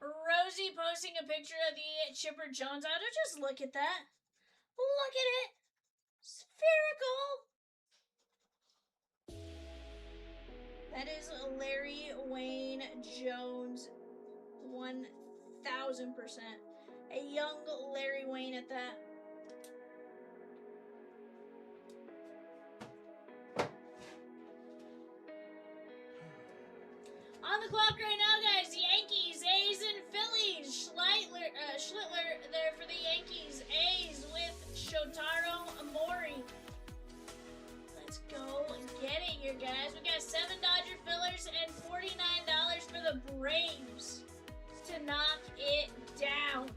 Rosie posting a picture of the Chipper Jones auto. Just look at that. Look at it. Spherical. That is Larry Wayne Jones, 1000%. A young Larry Wayne at that. On the clock right now, guys. Yankees, A's, and Phillies. Schlittler there for the Yankees. A's with Shotaro Mori. Let's go and get it here, guys. We got 7 Dodger fillers and $49 for the Braves to knock it down.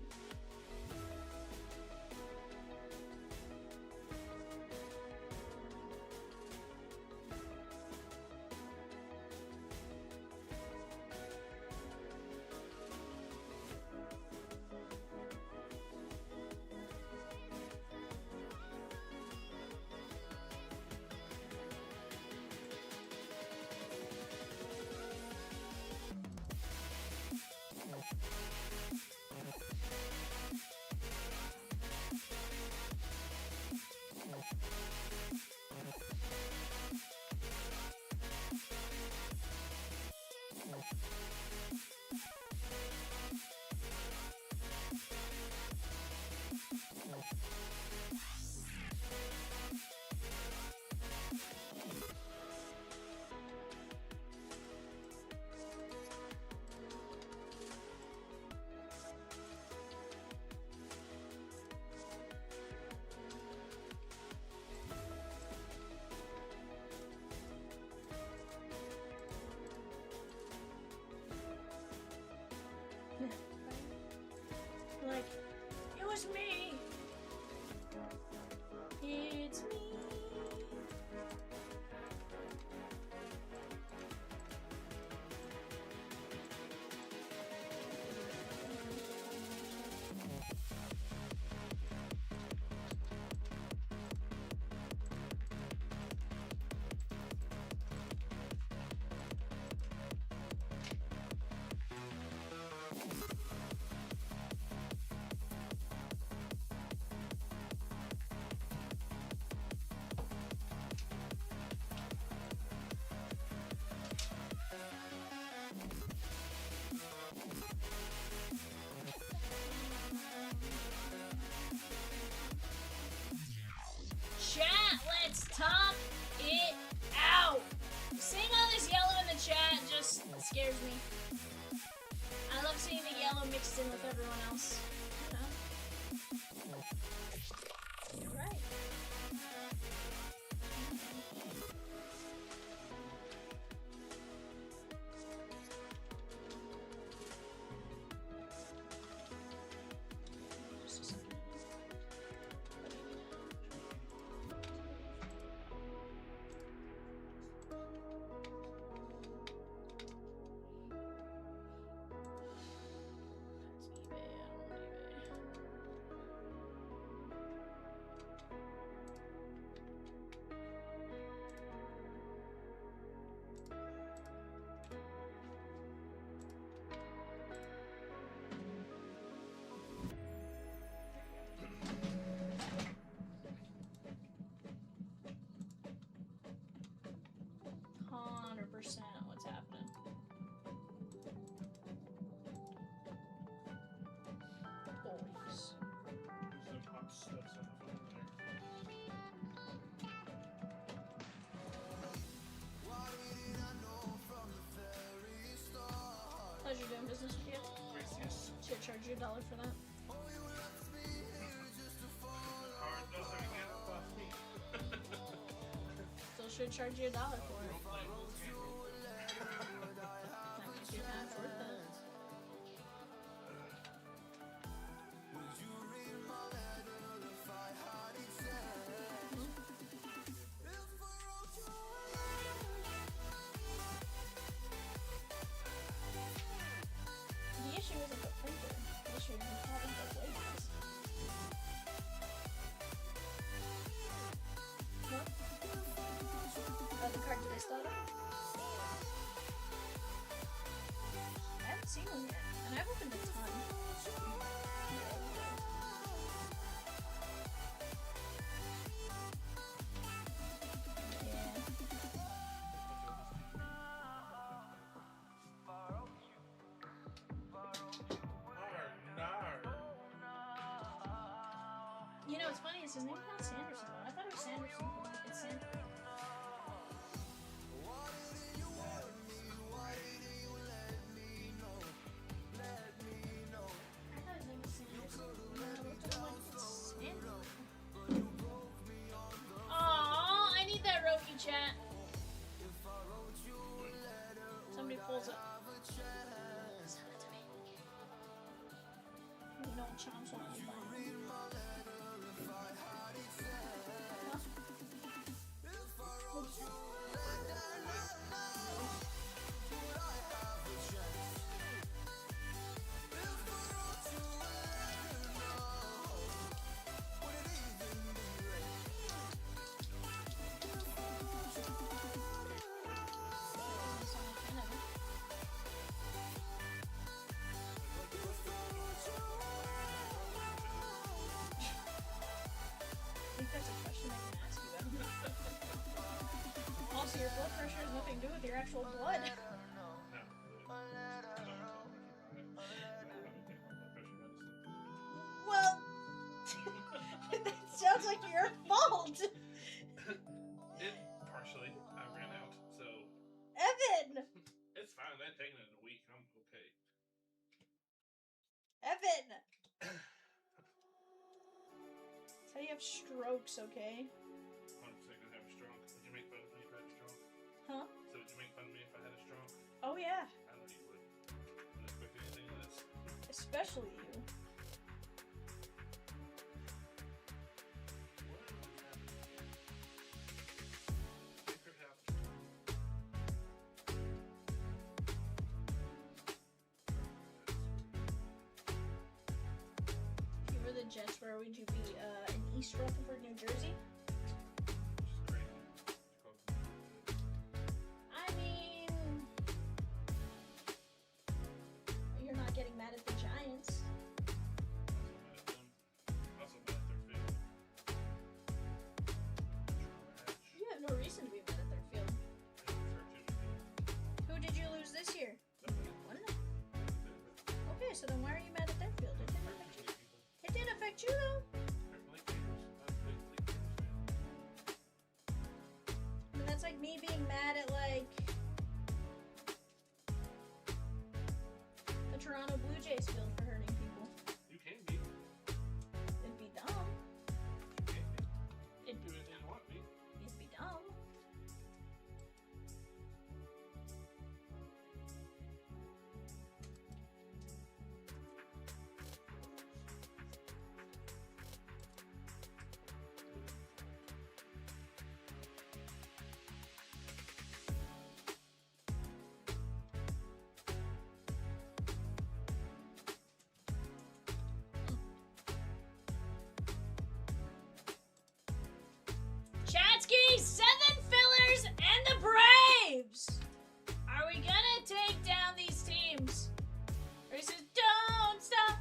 Like, it was me. It's me. Chat, let's talk it out. Seeing all this yellow in the chat just scares me. I love seeing the yellow mixed in with everyone else. You know? You're right. What's happening? Boys. There's hot steps on the phone there. Pleasure doing business with you. Yes. Should charge you $1 for that. Card doesn't get a coffee. Still should charge you $1 for it. Role play, role play, role play. That makes your time worth it. The issue isn't the printer. The issue is having the labels. What? Oh, the card that I still have? Is his name not Sanderson though? I thought it was Sanderson. It's Sanderson. Aww, I need that Roki chat. Somebody pulls up. Send it to me. You know Chomps want me by. That's a question I can ask you then. Also, your blood pressure has nothing to do with your actual blood. Well, that sounds like your fault. It partially. I ran out, so. Evan! It's fine. I've taken it in a week. I'm okay. Evan! That's how you have strokes, okay? 100% gonna have a stroke. Would you make fun of me if I had a stroke? Huh? So would you make fun of me if I had a stroke? Oh, yeah. I know you would. I don't expect anything less. Especially you. It could happen. If you were the Jets, where would you be? In East Rutherford, New Jersey? I mean, you're not getting mad at the Giants. Also mad at their field. You have no reason to be mad at their field. Who did you lose this year? One? Okay, so then why are you mad at their field? It didn't affect you. It didn't affect you though. I mean, that's like me being mad at like the Toronto Blue Jays field for hurting people. You can be. It'd be dumb. You can be. It'd Do anything you want me. It'd be dumb. Chatsky, 7 fillers, and the Braves! Are we gonna take down these teams? Or he says, don't stop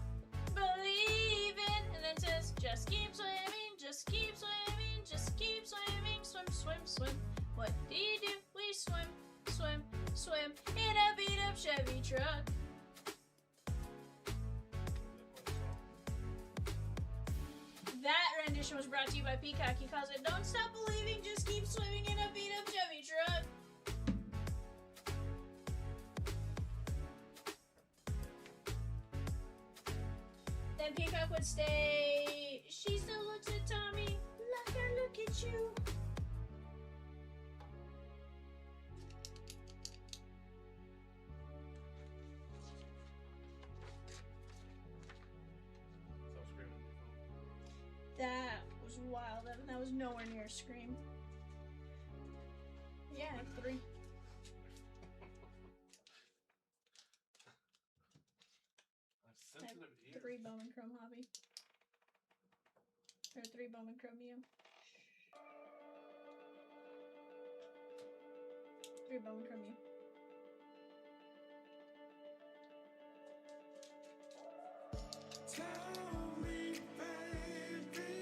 believing, and then says, just keep swimming, just keep swimming, just keep swimming, swim, swim, swim. What do you do? We swim, swim, swim, in a beat-up Chevy truck. That rendition was brought to you by Peacock. He calls it Don't Stop Believing, Just Keep Swimming in a Beat-Up Chevy Truck. Then Peacock would say, she still looks at Tommy like I look at you. Stop screaming on your phone. That was wild. That was nowhere near a scream. Yeah, I have 3. I'm sensitive ears. 3 Bowman Chrome Hobby. Or 3 Bowman Chrome Mew. 3 Bowman Chrome Mew. Tell me, baby,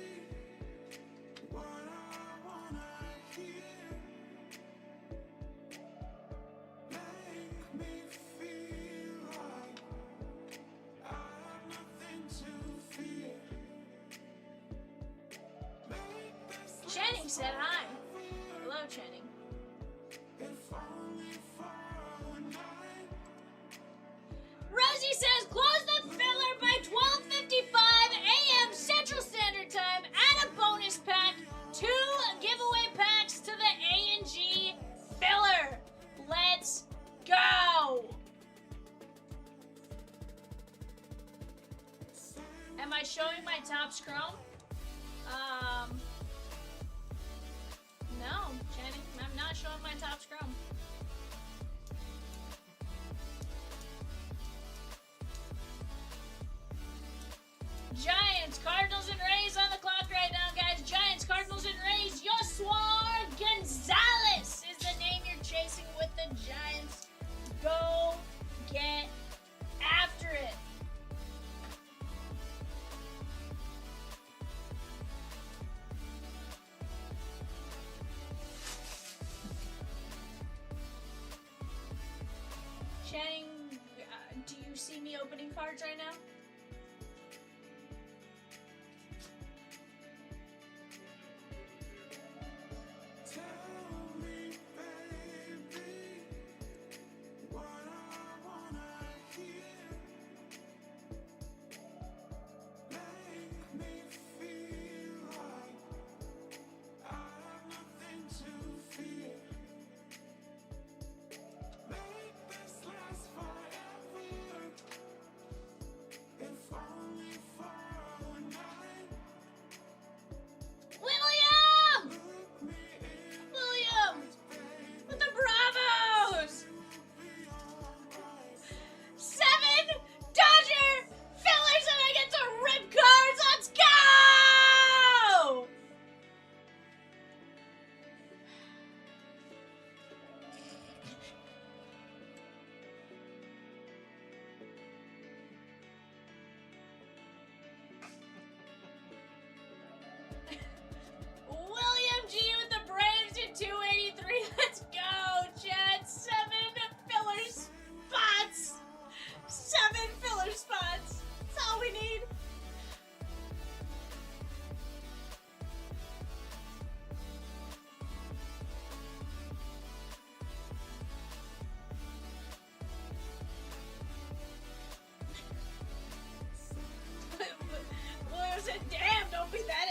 what I wanna hear. Make me feel like I have nothing to fear. said hi. Hello, Channing. Rosie says, close the filler by 12:55 a.m. Central Standard Time. Add a bonus pack. 2 giveaway packs to the A&G filler. Let's go. Am I showing my top scrum? No, Channing, I'm not showing my top scrum. Giants, Cardinals, and Rays on the clock right now, guys. Giants, Cardinals, and Rays. Yoswar Gonzalez is the name you're chasing with the Giants. Go get after it. Channing, do you see me opening cards right now?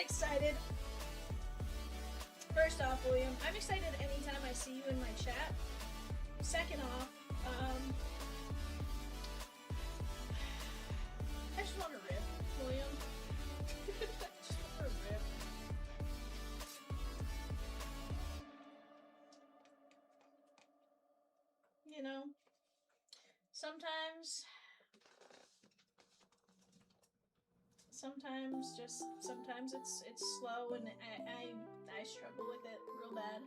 Excited. First off, William, I'm excited anytime I see you in my chat. Second off, I just want to rip, William. I just want to rip. You know, sometimes it's slow and I struggle with it real bad.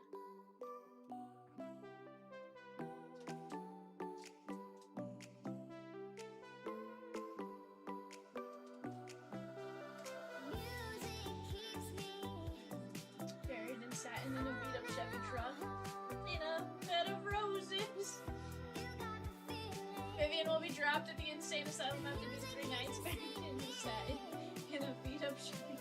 Buried in satin in a beat up Chevy truck in a bed of roses. Vivian will be dropped at the insane asylum after these 3 nights buried in satin in a beat up Chevy truck.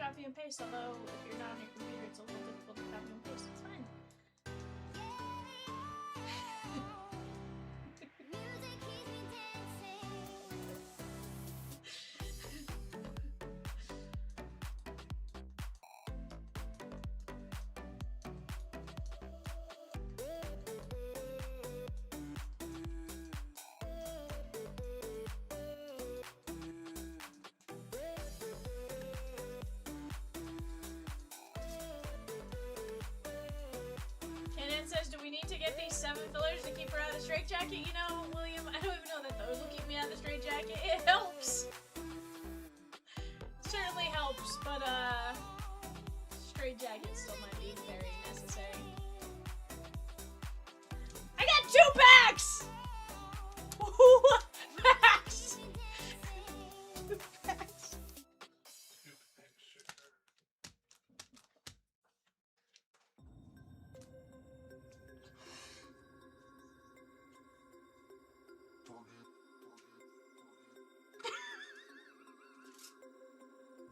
copy and paste, although if you're not on your computer, it's a little difficult to copy and paste. It's fine. Music keeps me dancing. Kenan says, do we need to get these 7 fillers to keep her out of the straitjacket? You know, William, I don't even know that those will keep me out of the straitjacket. It helps. Certainly helps, but straitjacket still might be very necessary. I got 2 packs! Packs! 2 packs.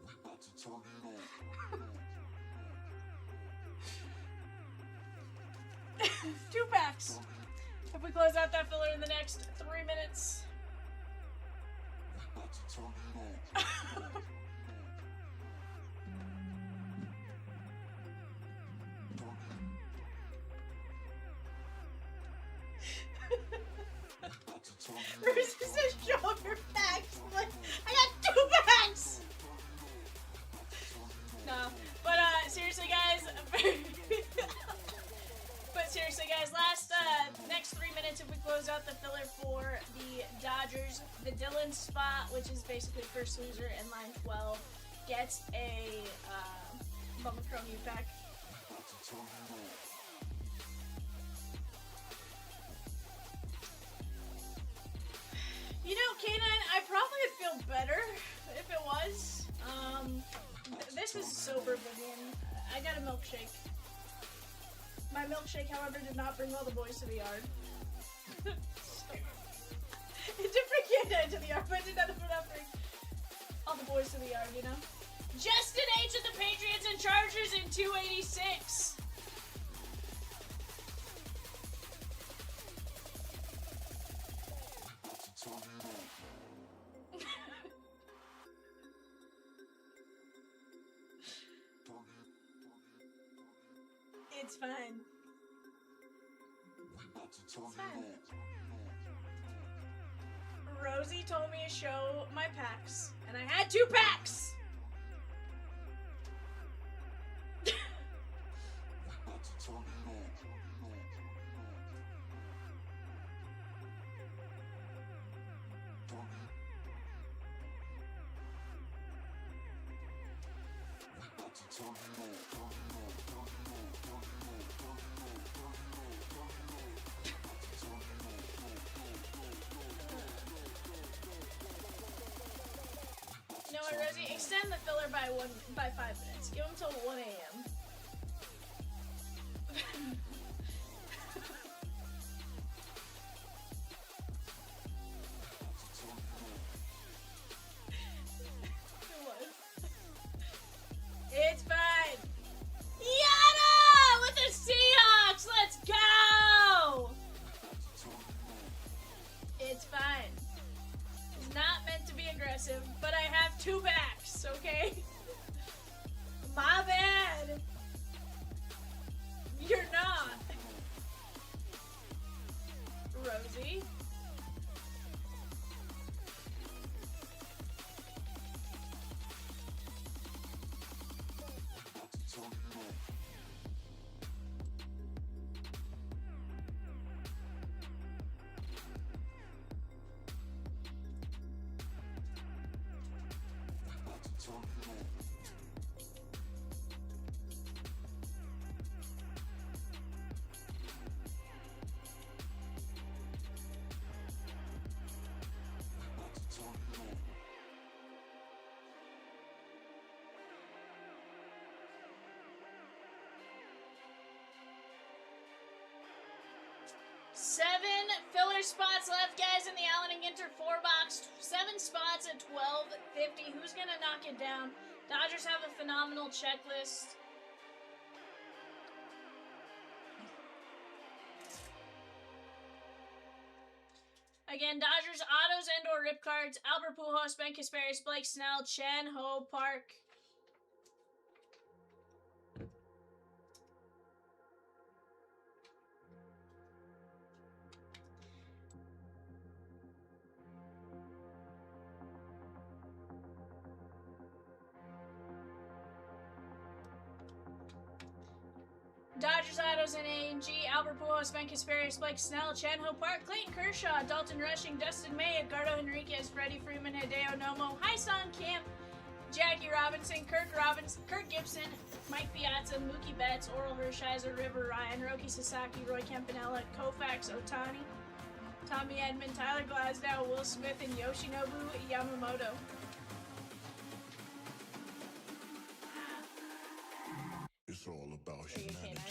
We about to turn it on. Two packs. If we close out that filler in the next 3 minutes. We about to turn it on. Bruce says, show off your packs. I'm like, I got 2 packs. No, but seriously, guys. But seriously, guys, next 3 minutes, if we close out the filler for the Dodgers, the Dylan spot, which is basically first loser in line 12, gets a Bowman Chrome U pack. You know, K9, I probably would feel better if it was. This is sober Vivian. I got a milkshake. My milkshake, however, did not bring all the boys to the yard. It did bring K9 to the yard, but it did not bring all the boys to the yard, you know? Justin H of the Patriots and Chargers in 286. It's fine. It's fine. Rosie told me to show my packs, and I had 2 packs! You know what, Rosie? Extend the filler by 5 minutes. Give them till 1 a.m. It's fine. Yada! With the Seahawks! Let's go! It's fine. It's not meant to be aggressive, but I have 2 backs, okay? My bad. You're not. Rosie. Seven filler spots left, guys, in the Allen and Ginter 4-box. 7 spots at $12.50. Who's gonna knock it down? Dodgers have a phenomenal checklist. Again, Dodgers autos and or rip cards. Albert Pujols, Ben Kasparius, Blake Snell, Chen Ho Park. Dodgers autos and A&G, Albert Pujols, Ben Kasparius, Blake Snell, Chen Ho Park, Clayton Kershaw, Dalton Rushing, Dustin May, Edgardo Henriquez, Freddie Freeman, Hideo Nomo, Hyson Camp, Jackie Robinson, Kirk Gibson, Mike Piazza, Mookie Betts, Oral Hershiser, River Ryan, Roki Sasaki, Roy Campanella, Koufax, Otani, Tommy Edman, Tyler Glasnow, Will Smith, and Yoshinobu Yamamoto. It's all about humanity.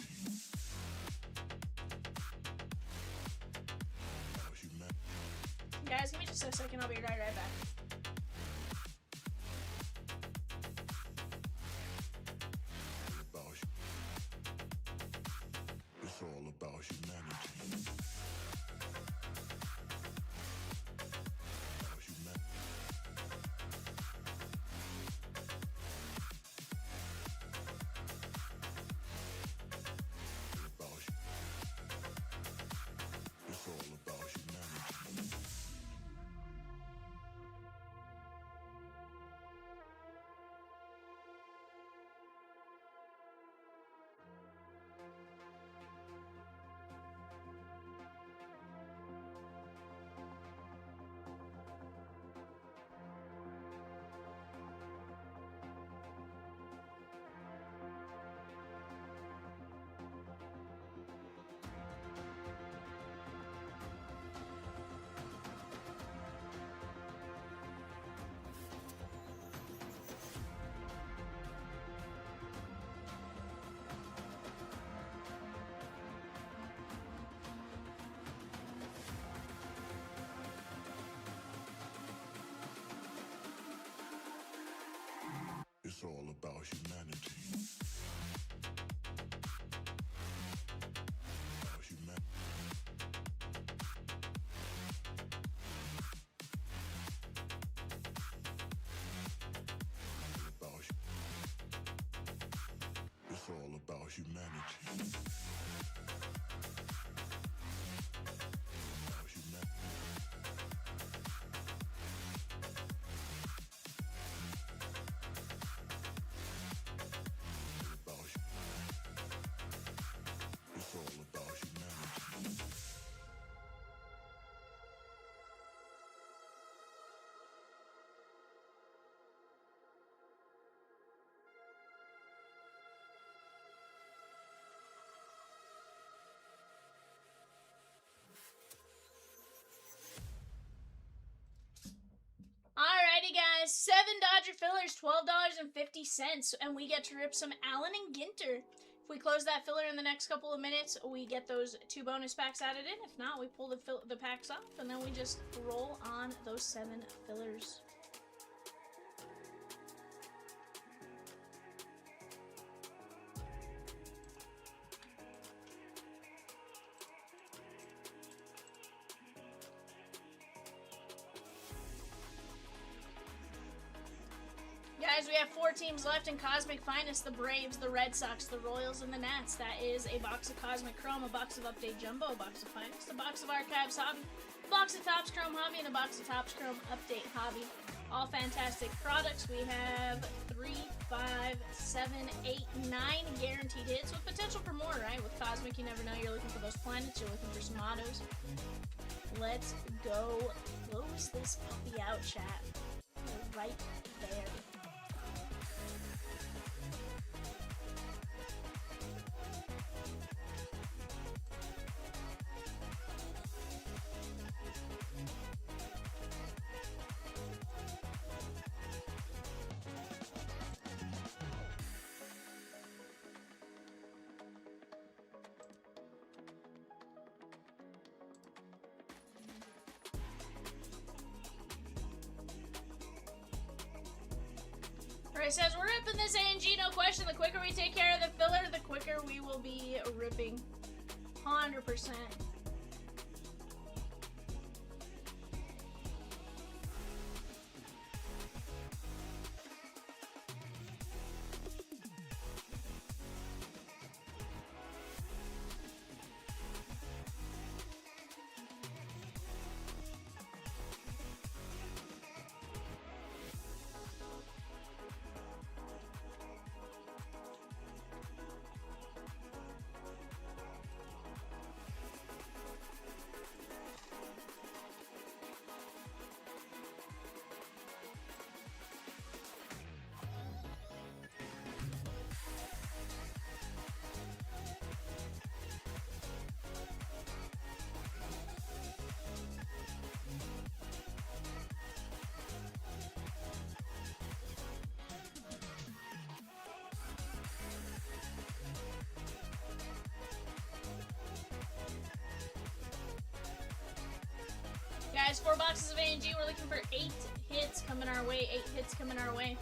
Guys, give me just a second. I'll be right back. It's all about humanity. It's all about humanity. It's all about humanity. Alrighty, guys. 7 Dodger fillers, $12.50, and we get to rip some Allen and Ginter. If we close that filler in the next couple of minutes, we get those 2 bonus packs added in. If not, we pull the packs off, and then we just roll on those 7 fillers. Guys, we have 4 teams left in Cosmic Finest: the Braves, the Red Sox, the Royals, and the Nats. That is a box of Cosmic Chrome, a box of Update Jumbo, a box of Finest, a box of Archives Hobby, a box of Topps Chrome Hobby, and a box of Topps Chrome Update Hobby. All fantastic products. We have 3, 5, 7, 8, 9 guaranteed hits with potential for more, right? With Cosmic, you never know. You're looking for those planets. You're looking for some autos. Let's go close this puppy out, chat. We're right there. Troy says, we're ripping this ANG, no question. The quicker we take care of the filler, the quicker we will be ripping. 100%. Guys, 4 boxes of ANG. We're looking for 8 hits coming our way. 8 hits coming our way.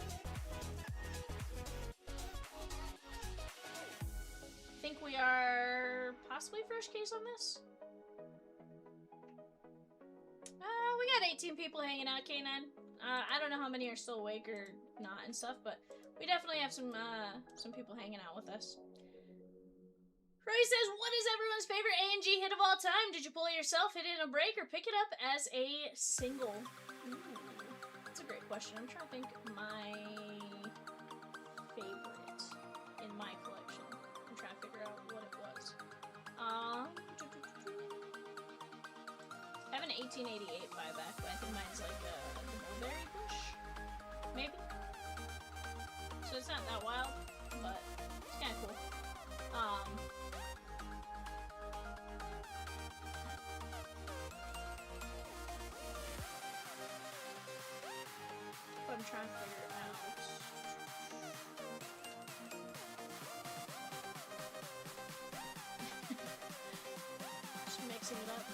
I think we are possibly first case on this. We got 18 people hanging out, K9. I don't know how many are still awake or not and stuff, but we definitely have some people hanging out with us. Roy says, what is everyone's favorite ANG hit of all time? Did you pull it yourself, hit it in a break, or pick it up as a single? Ooh, that's a great question. I'm trying to think my favorite in my collection. I'm trying to figure out what it was. I have an 1888 buyback, but I think mine's like the mulberry bush, maybe? So it's not that wild, but it's kind of cool. I'm trying to figure it out. Just mixing it up.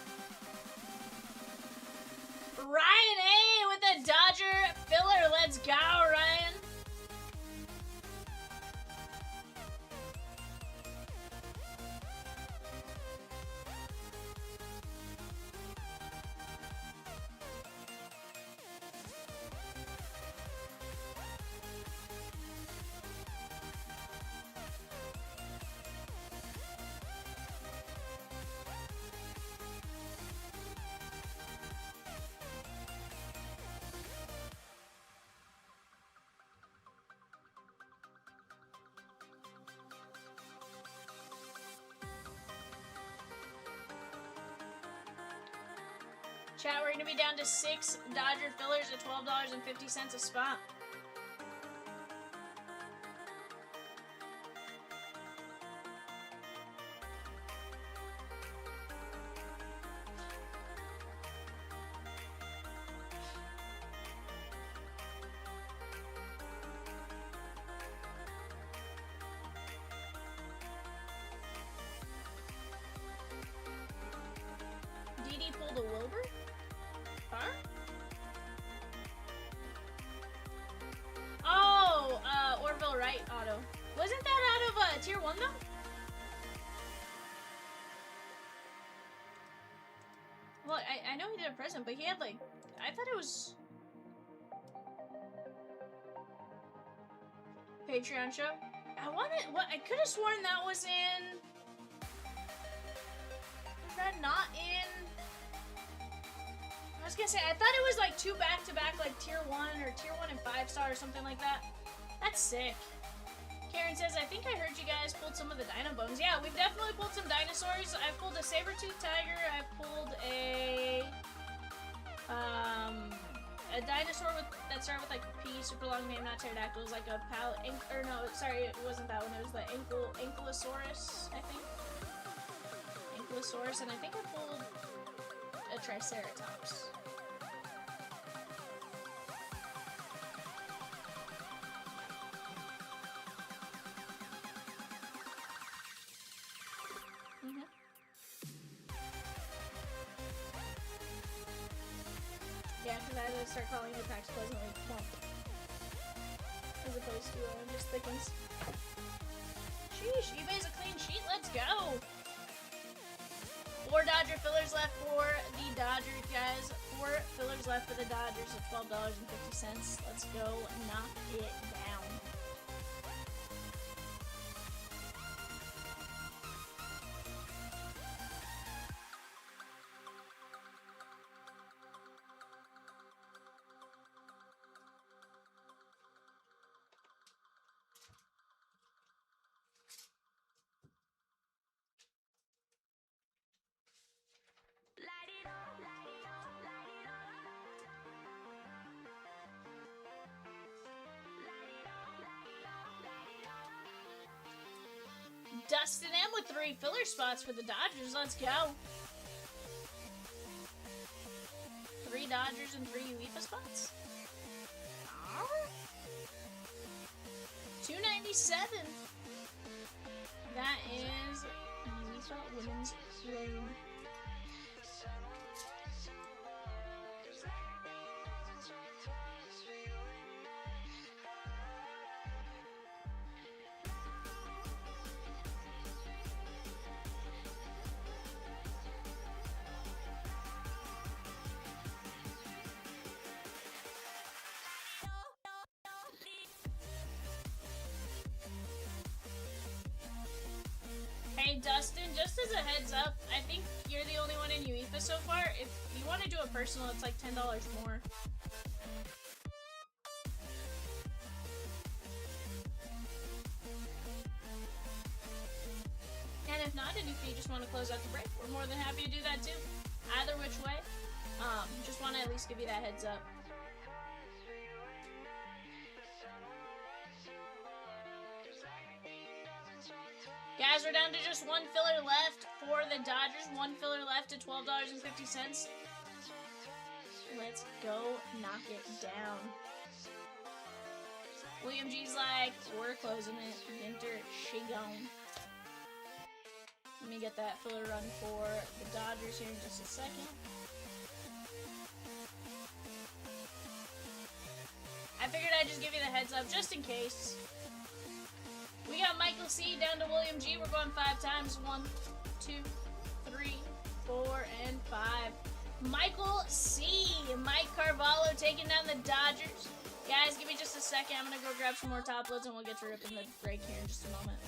Ryan A with a Dodger filler. Let's go, Ryan. Chat, we're gonna be down to 6 Dodger fillers at $12.50 a spot. DD pulled a Wilbur? Huh? Oh, Orville Wright auto. Wasn't that out of tier 1 though? Well, I know he did a present, but he had like, I thought it was Patreon show. I could have sworn that was in. Was that not in? I was gonna say, I thought it was like 2 back-to-back, like tier 1 or tier 1 and 5-star or something like that. That's sick. Karen says, I think I heard you guys pulled some of the dino bones. Yeah, we've definitely pulled some dinosaurs. I've pulled a saber-tooth tiger. I've pulled a dinosaur that started with like P, super long name, not pterodactyl. It was like a or no, sorry, it wasn't that one. It was the Ankylosaurus, I think. Ankylosaurus, and I think I pulled a Triceratops. Yeah, because I had to start calling the packs pleasantly plump. as opposed to just thickens. Sheesh, eBay's a clean sheet. Let's go. 4 Dodger fillers left for the Dodgers, guys. 4 fillers left for the Dodgers at $12.50. Let's go knock it down. Dustyn M with 3 filler spots for the Dodgers. Let's go. 3 Dodgers and 3 UEFA spots. $297. That is UEFA Women's Room. Hey Dustyn, just as a heads up, I think you're the only one in UEFA so far. If you want to do a personal, it's like $10 more. And if not, and if you just want to close out the break, we're more than happy to do that too. Either which way, just want to at least give you that heads up. Guys, we're down to just 1 filler left for the Dodgers. 1 filler left at $12.50. Let's go knock it down. William G's like, we're closing it. Ginter, she gone. Let me get that filler run for the Dodgers here in just a second. I figured I'd just give you the heads up just in case. We got Michael C down to William G. We're going 5 times. 1, 2, 3, 4, and 5. Michael C. Mike Carvalho taking down the Dodgers. Guys, give me just a second. I'm going to go grab some more top loads and we'll get to ripping the break here in just a moment.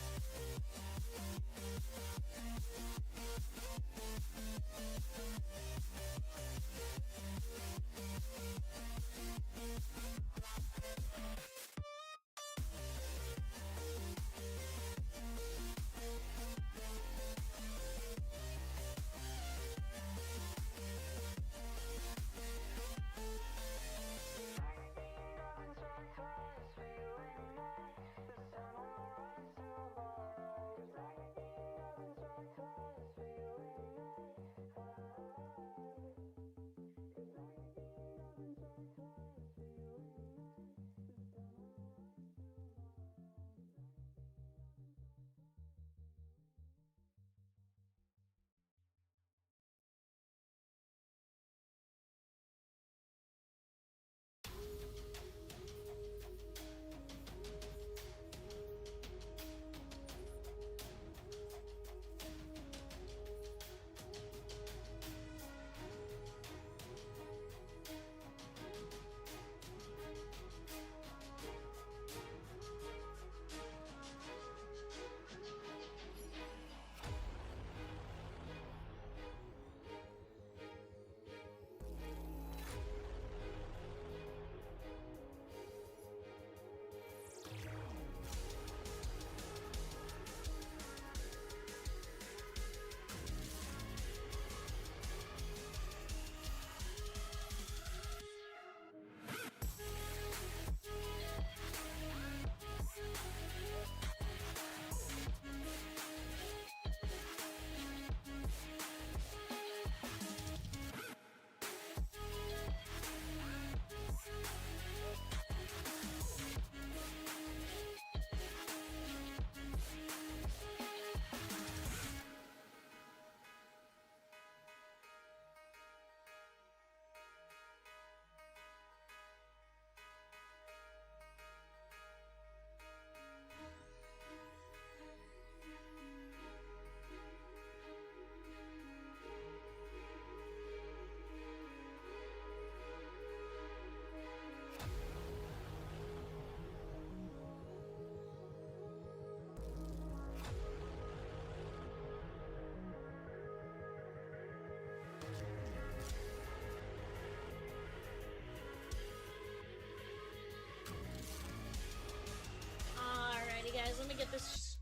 gonna get this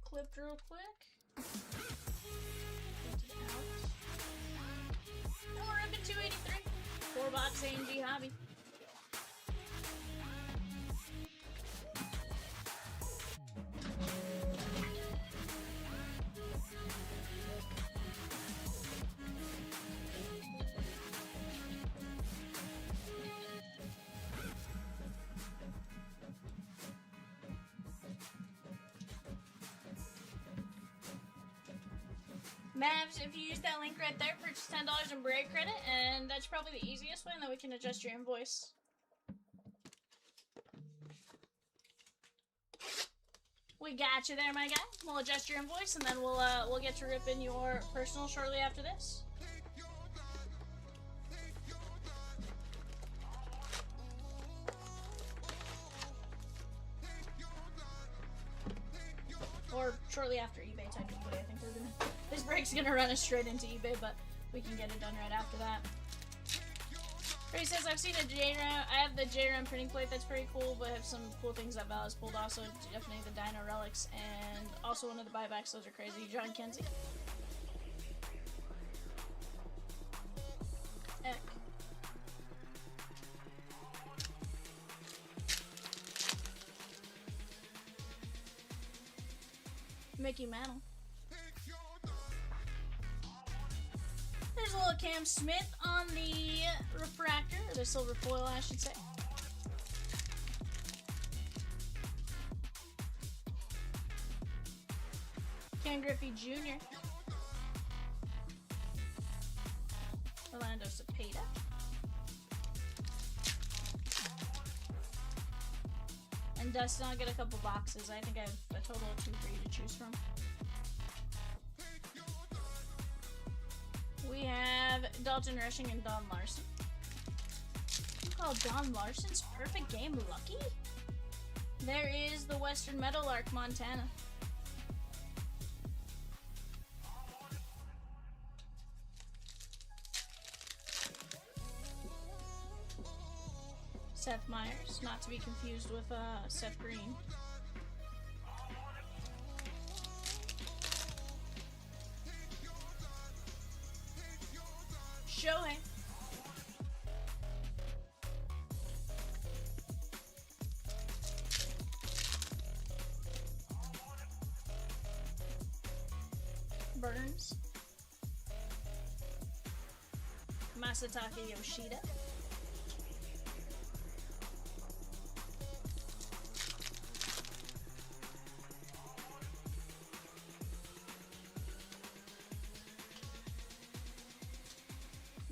clipped real quick. And we're up at 283. 4-box A&G Hobby. Mavs, if you use that link right there, purchase $10 in break credit, and that's probably the easiest way, and then we can adjust your invoice. We got you there, my guy. We'll adjust your invoice, and then we'll get to ripping your personal shortly after this. Or shortly after eBay, technically. I think we're gonna. This break's gonna run us straight into eBay, but we can get it done right after that. Ray says, I've seen a JRAM. I have the JRAM printing plate. That's pretty cool, but I have some cool things that VAL has pulled. Also, definitely the Dino Relics, and also one of the buybacks. Those are crazy. John Kenzie. Eck. Mickey Mantle. There's a little Cam Smith on the refractor, or the silver foil, I should say. Ken Griffey Jr. Orlando Cepeda. And Dustyn, I'll get a couple boxes. I think I have a total of 2 for you to choose from. We have Dalton Rushing and Don Larson. You call Don Larson's perfect game lucky? There is the Western Meadowlark, Montana. Seth Meyers, not to be confused with Seth Green. Shohei. Burns. Masataka Yoshida.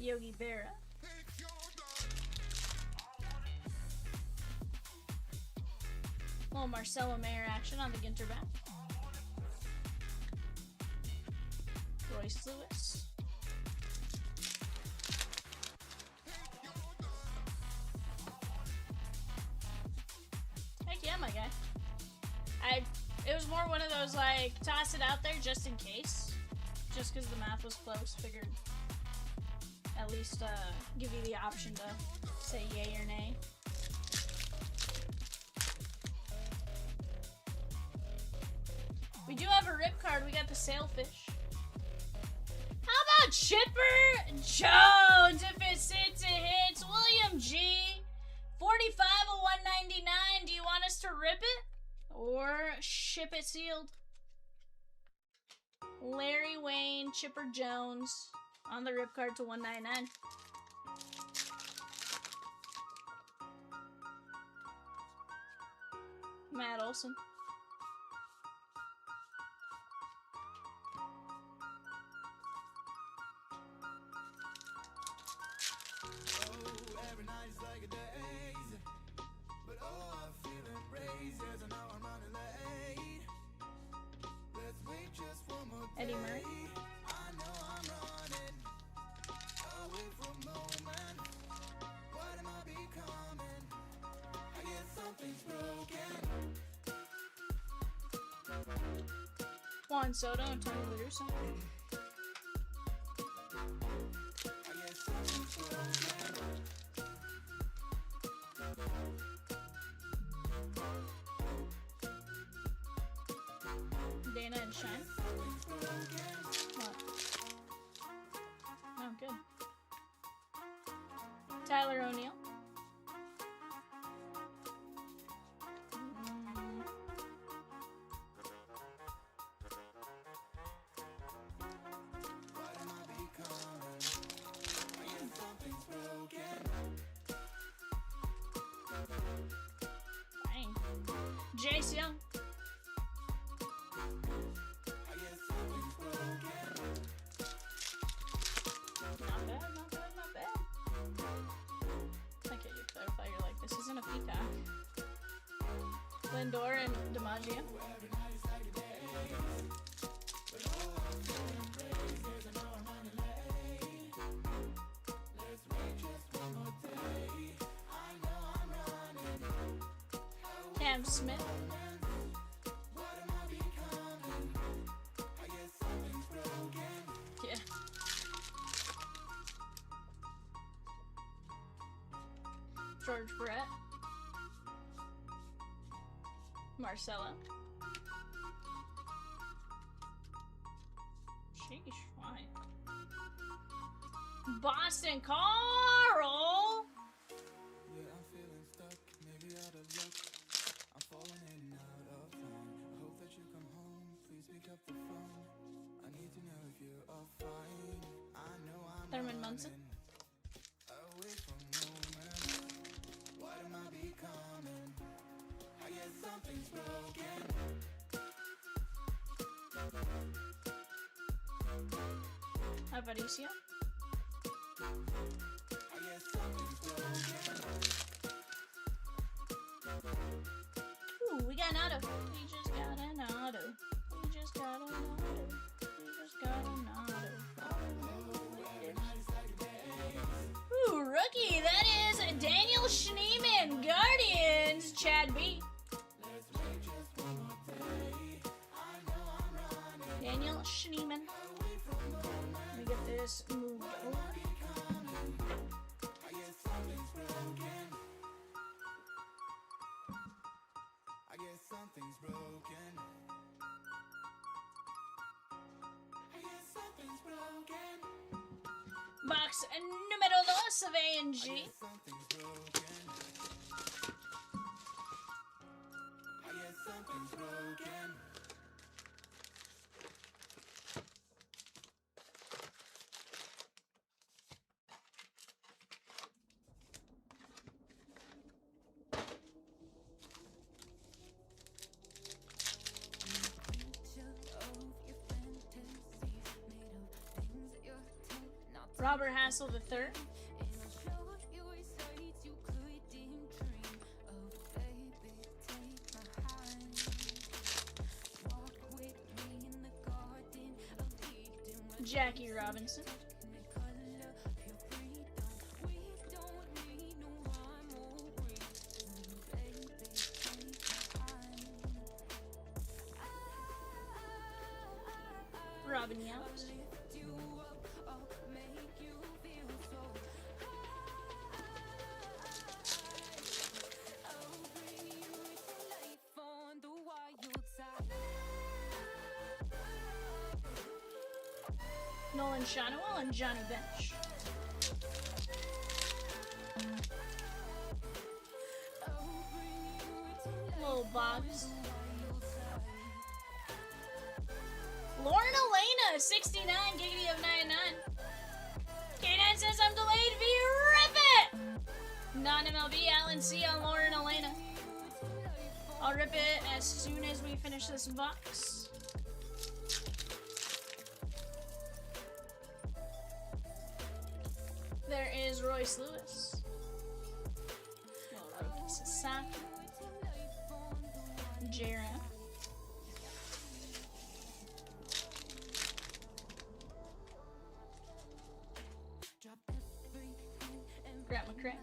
Yogi Berra. Little Marcelo Mayer action on the Ginter back. Royce Lewis. Heck yeah, my guy. It was more one of those, like, toss it out there just in case. Just because the math was close, figured at least give you the option to say yay or nay. We do have a rip card. We got the Sailfish. How about Chipper Jones? If it sits, it hits. William G. 45 of 199. Do you want us to rip it or ship it sealed? Larry Wayne, Chipper Jones on the rip card to 199. Matt Olson. Every night's like a daze, but oh, I feel embraced. Yes, I know I'm running late. Let's wait just one more day. Eddie Murray. I know I'm running away from moment. What am I becoming? I guess something's broken. Juan Soto and Tony La Russa. I guess something's broken. and shine. What? Oh, good. Tyler O'Neill. Dang. Jace Young. Not bad, not bad, not bad. Okay, you clarify, you're like, this isn't a peacock. Lindor and DiMaggio. Cam Smith. Yeah. George Brett. Marcelo. Sheesh, why? Boston Carl! Yeah, I'm feeling stuck, maybe out of luck. I'm falling in and out of line. I hope that you come home, please pick up the phone. I need to know if you are fine. I know I'm Thurman Munson. away from home. What am I becoming? I guess something's broken. Aparicio. I guess something's broken. Ooh, we got an auto. We just got an auto. We just got an auto. We just got an auto. Ooh, rookie. That is Daniel Schneeman. Guardians. Chad B. Daniel Schneeman. Let me get this moved over. I guess something's broken. I guess something's broken. Box número 2 of A&G. Something's broken. I guess something's broken. Robert Hassel III. Jackie Robinson. Robin Yount. Nolan Shonowell and Johnny Bench. Little Bobs. Lauren Elena, 69, Giggity of 99. K9 says I'm delayed, V, rip it! Non-MLB, Alan C on Lauren Elena. I'll rip it as soon as we finish this box. There is Royce Lewis. Little rookie Sasaki. J-Ram. Grant McCray.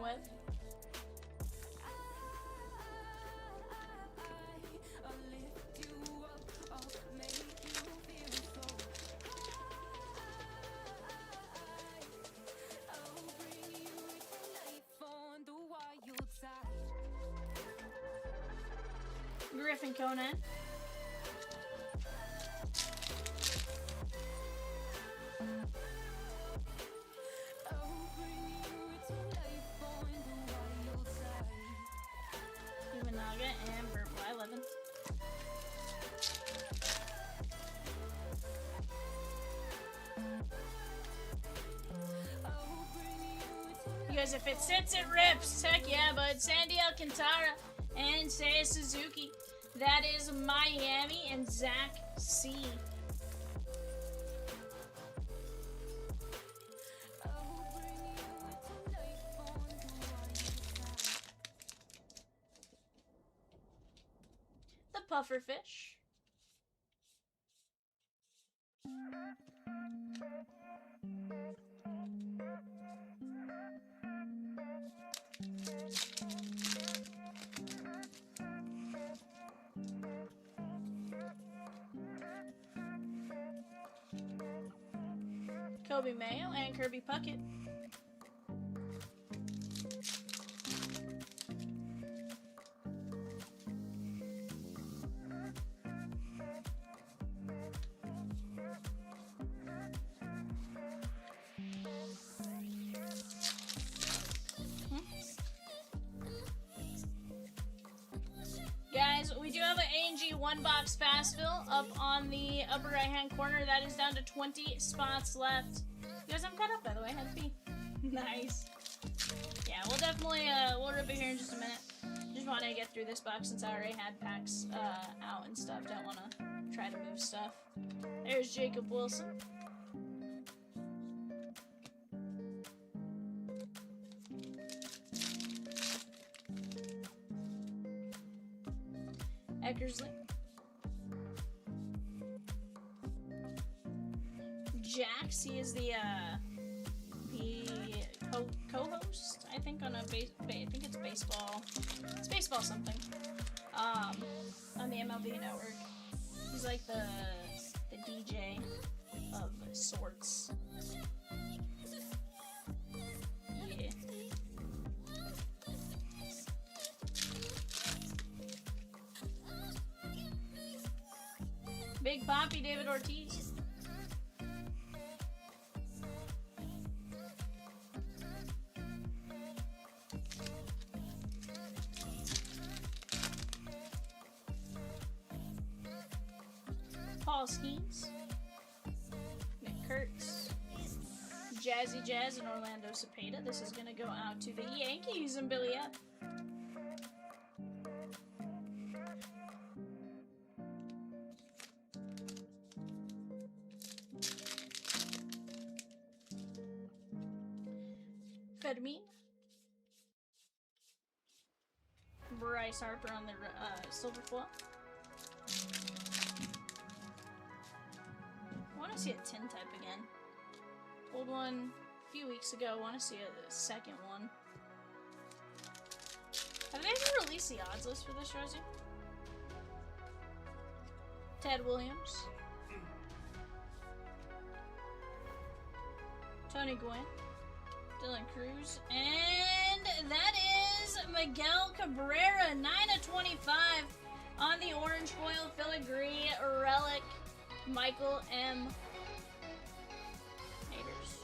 with. Griffin Conan. Humanaga and Burply 11. You guys, if it sits, it rips. Heck yeah, bud. Sandy Alcantara and Seiya Suzuki. That is Miami and Zach C. The pufferfish. Kobe Mayo and Kirby Puckett. Guys, we do have an A&G one box fast fill up on the upper right hand corner. That is down to 20 spots left. You guys, I'm caught up, by the way. Had to be nice. Yeah, we'll definitely we'll rip it here in just a minute. Just want to get through this box since I already had packs out and stuff. Don't want to try to move stuff. There's Jacob Wilson. Eckersley. Jax, he is the co-host, I think, on a I think it's baseball. It's baseball something. On the MLB network. He's like the DJ of sorts. Yeah. Big Poppy, David Ortiz. Paul Skeens. Nick Kurtz. Jazzy Jazz and Orlando Cepeda. This is going to go out to the Yankees and Billy F. Fermin. Bryce Harper on the silver foil. I want to see a tin type again. Pulled one a few weeks ago. I want to see a second one. Have they ever released the odds list for this, Rosie? Ted Williams. Tony Gwynn. Dylan Cruz. And that is Miguel Cabrera, 9/25 on the orange foil filigree relic. Michael M. Haters.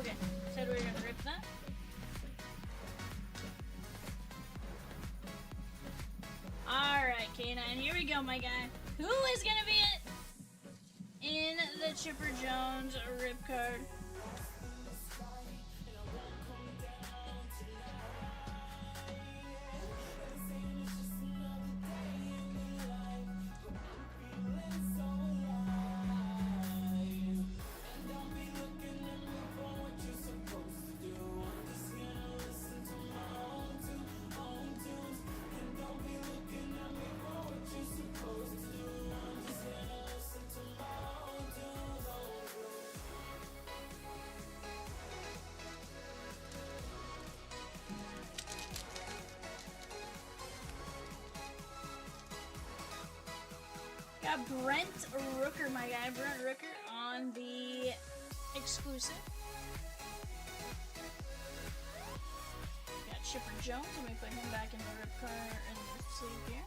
Okay, said we were gonna rip that. Alright, K9, here we go, my guy. Who is gonna be it in the Chipper Jones rip card? Got Brent Rooker, my guy. Brent Rooker on the exclusive. Got Chipper Jones. Let me put him back in the rip card in the sleeve here.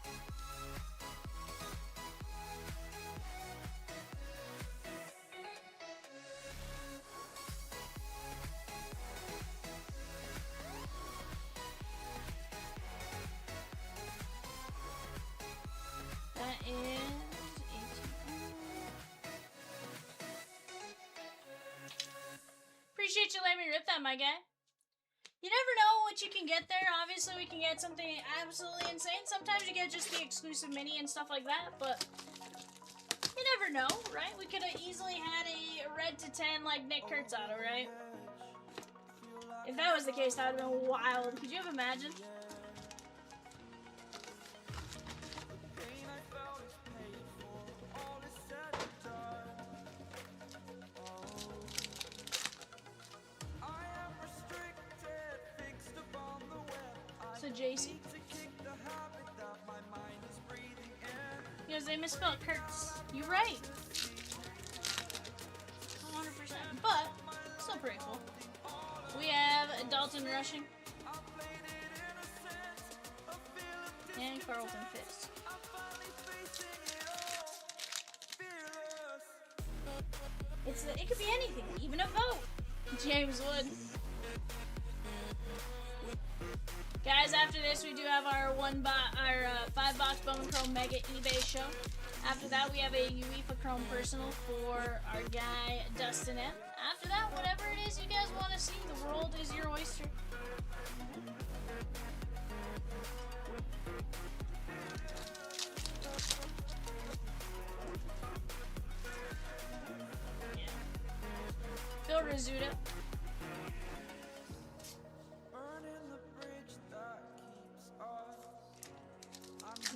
That is 18. Appreciate you letting me rip that, my guy. You never know what you can get there. Obviously, we can get something absolutely insane. Sometimes you get just the exclusive mini and stuff like that, but you never know, right? We could have easily had a red to 10 like Nick Kurtz auto, right? If that was the case, that would have been wild. Could you have imagined? So JC. Because they misspelled Kurtz. You're right. 100%. But, still pretty cool. We have Dalton rushing. And Carlton Fisk. It could be anything, even a vote. James Wood. Guys, after this, we do have our 5-box Bowman Chrome Mega eBay show. After that, we have a UEFA Chrome Personal for our guy, Dustyn. After that, whatever it is you guys want to see, the world is your oyster. Yeah. Phil Rizzuto.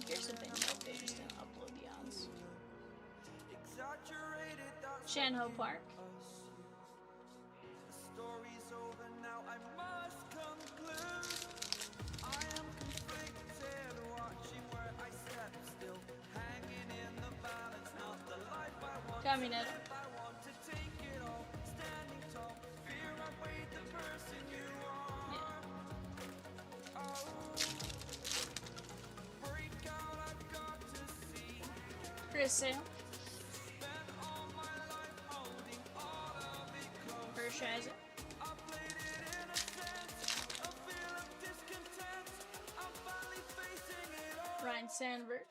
Here's the thing, they're just gonna upload the odds. Shanho Park. Caminero. Chris Sale. Hershiser. Ryan Sandberg.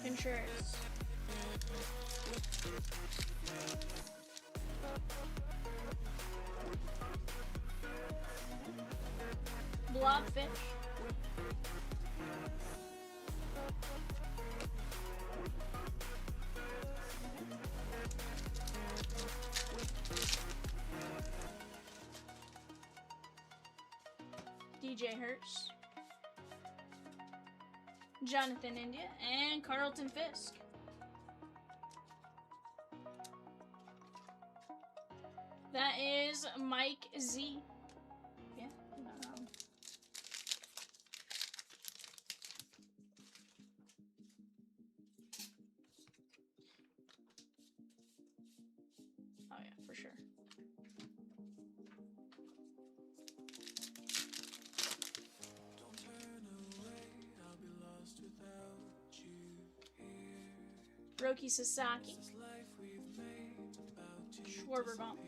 Contreras. Blobfish. DJ Hurst. Jonathan India and Carlton Fisk. That is Mike Z. Yeah. Oh yeah, for sure. Roki Sasaki. Schwarber Bump.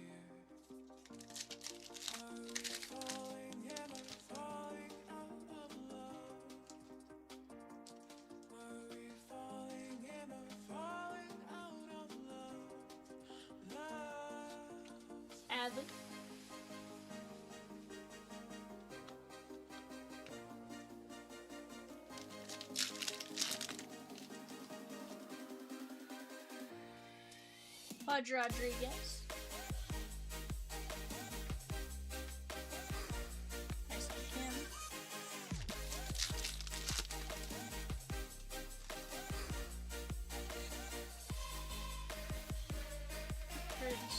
Adley. Pudge Rodriguez. Nice on Kim. Curtis.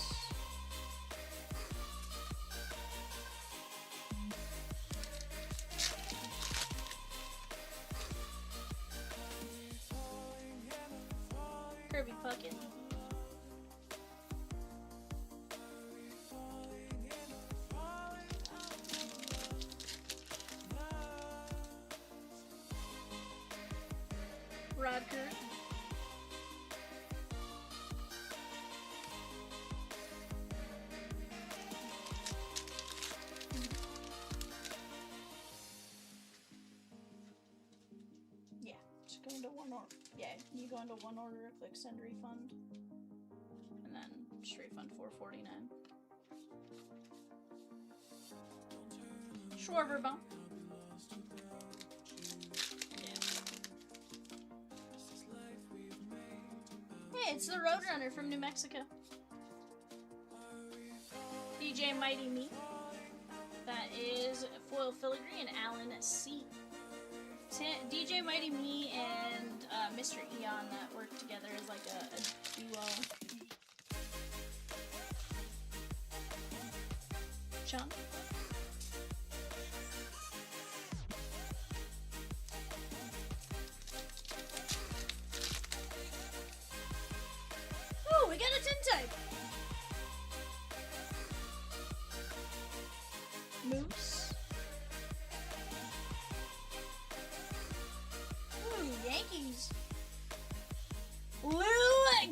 Kirby Puckett. Rodker. Yeah, just go into one order. Yeah, you go into one order, click send refund, and then just refund $4.49. Schwarber Bump. Hey, it's the Roadrunner from New Mexico. DJ Mighty Me. That is Foil Filigree and Alan C. DJ Mighty Me and Mr. Eon that work together as like a duo. Chunk. Oh, we got a Tintype! Moose. Ooh, Yankees. Lou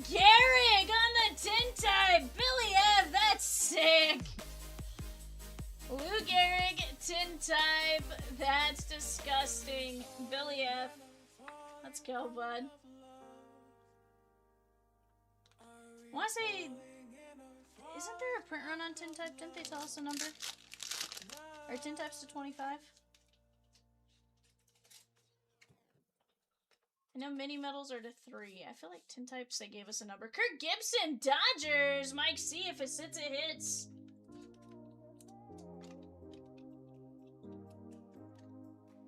Gehrig on the Tintype! Billy F, that's sick! Lou Gehrig, Tintype, that's disgusting. Billy F. Let's go, bud. I want to say, isn't there a print run on Tintype? Didn't they tell us a number? Are Tintypes to 25? I know mini medals are to 3. I feel like Tintypes, they gave us a number. Kirk Gibson, Dodgers! Mike C, if it sits, it hits.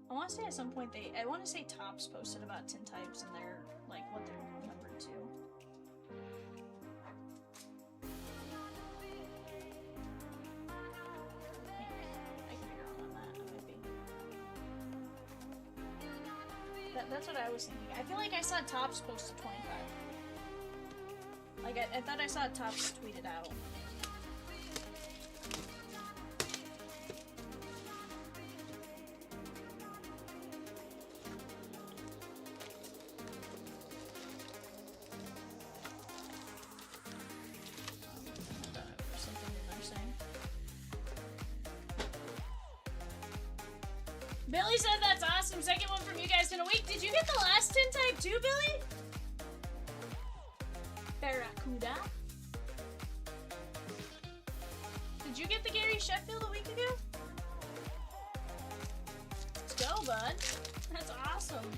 I want to say at some point I want to say Topps posted about Tintypes and they're, like, what they're numbered to. That's what I was thinking. I feel like I saw Topps posted 25. Like, I thought I saw Topps tweet it out. Billy said that's awesome. Second one from you guys in a week. Did you get the last Tintype too, Billy? Barracuda. Did you get the Gary Sheffield a week ago? Let's go, bud. That's awesome.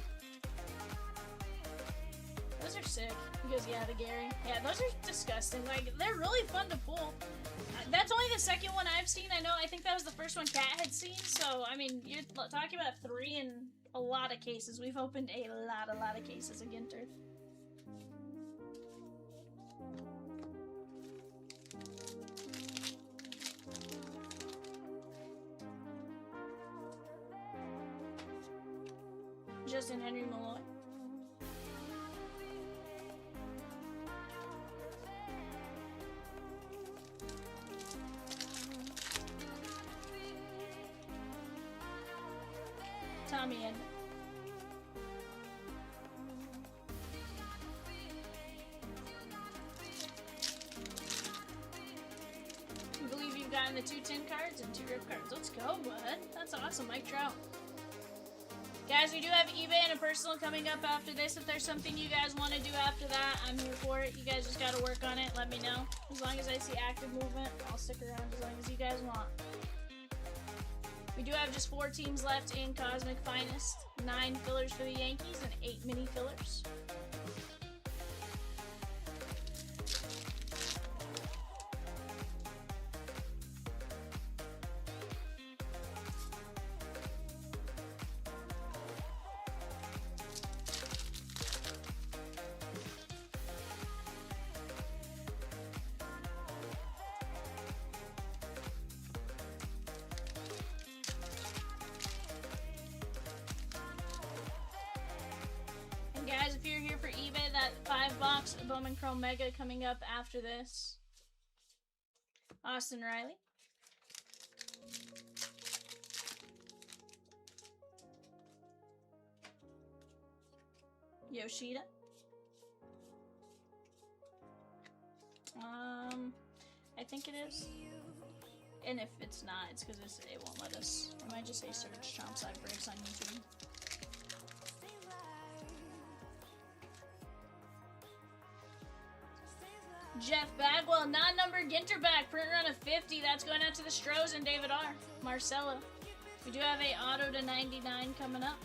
Those are sick. He goes, yeah, the Gary. Yeah, those are disgusting. Like, they're really fun to pull. That's only the second one I've seen. I think that was the first one Kat had seen. So, I mean, you're talking about 3 in a lot of cases. We've opened a lot of cases of Ginter. Justin Henry Malloy. Tommy and find the 2 tin cards and 2 rip cards. Let's go, bud. That's awesome, Mike Trout. Guys, we do have eBay and a personal coming up after this. If there's something you guys want to do after that, I'm here for it. You guys just got to work on it. Let me know. As long as I see active movement, I'll stick around as long as you guys want. We do have just 4 teams left in Cosmic Finest. 9 fillers for the Yankees and 8 mini fillers. Guys, if you're here for eBay, that 5-box Bowman Chrome Mega coming up after this. Austin Riley. Yoshida. I think it is. And if it's not, it's because it won't let us. It might just say search Chomp Side Breaks on YouTube. Jeff Bagwell, non-numbered Ginter back, print run of 50. That's going out to the Stros and David R. Marcella. We do have a auto to 99 coming up.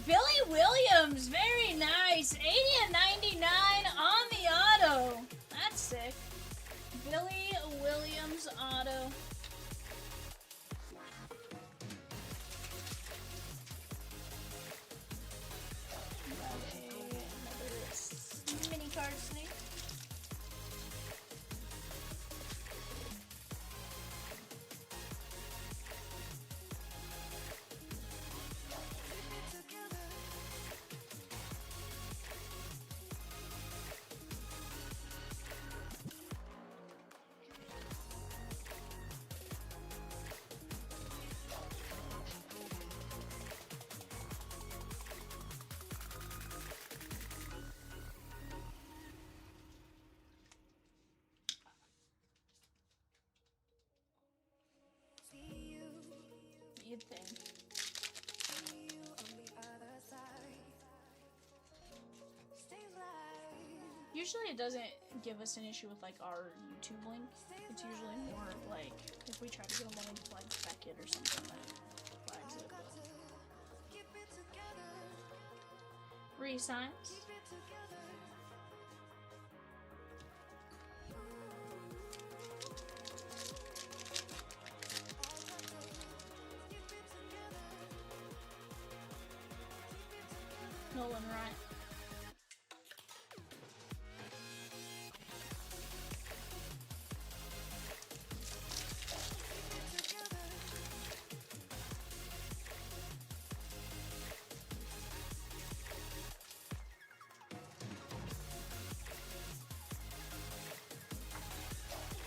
Billy Williams, very nice. 80 and 99 on the auto. That's sick. Billy Williams auto. Mini card snake. You'd think. Usually it doesn't give us an issue with like our YouTube link. It's usually more of like if we try to go more into like Beckett or something that flags it. Resigns. Nolan Wright.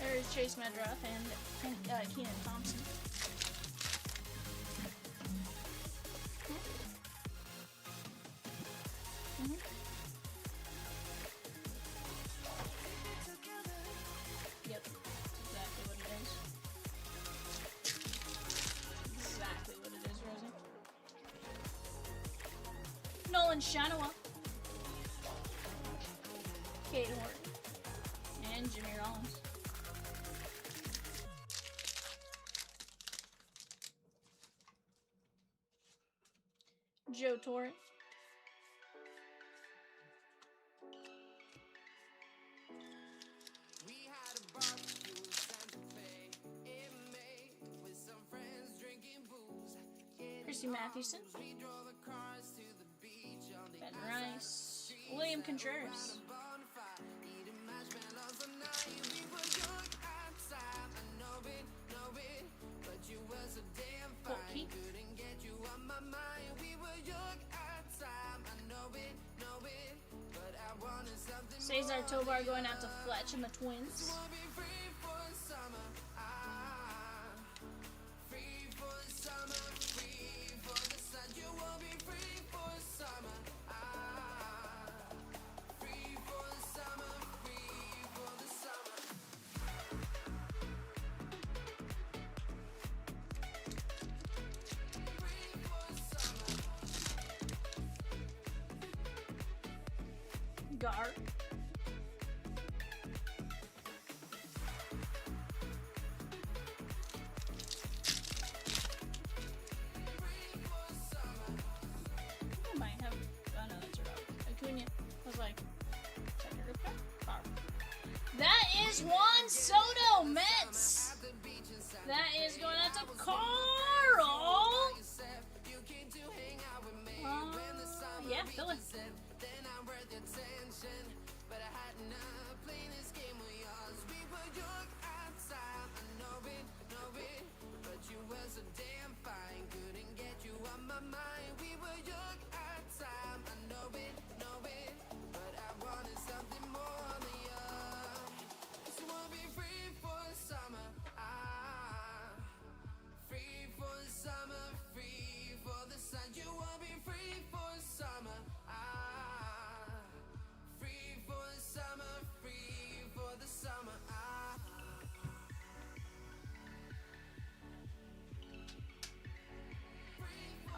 There's Chase Medruff and Keenan Thompson. Yep, exactly what it is. Exactly what it is, Rosie. Nolan Shanawa. Kate Horton. And Jimmy Rollins. Joe Torre. Christy Mathewson. Ben Rice. William Contreras. Colt Keith. Cesar Tobar going out to Fletch and the Twins. Gar. I might have. Oh no, that's right. Acuna. I was like, second group card? Car. That is Juan Soto, Mets. That is going out to Carl. Yeah, Philly.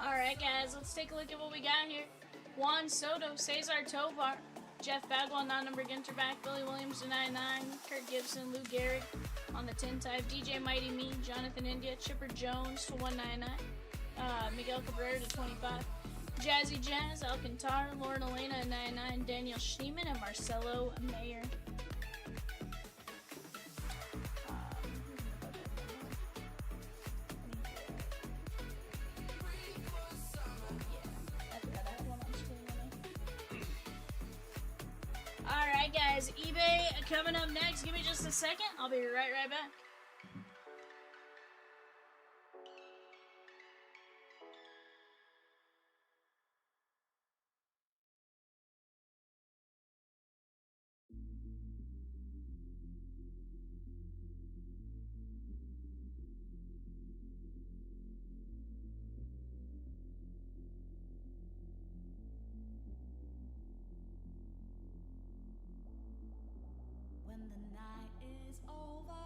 Alright guys, let's take a look at what we got here. Juan Soto, Cesar Tovar, Jeff Bagwell, non-number Ginter back, Billy Williams to 99, Kurt Gibson, Lou Gehrig on the 10 type, DJ Mighty Me, Jonathan India, Chipper Jones to 199, Miguel Cabrera to 25, Jazzy Jazz, Alcantara, Lauren Elena at 99, Daniel Schneemann, and Marcelo Mayer. Alright guys, eBay coming up next. Give me just a second. I'll be right back. When the night is over,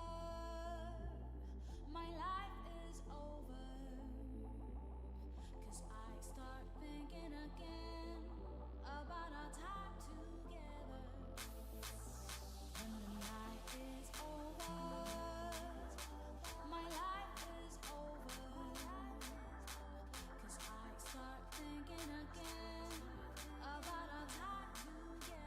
my life is over. 'Cause I start thinking again about our time together. When the night is over, my life is over. 'Cause I start thinking again about our time together.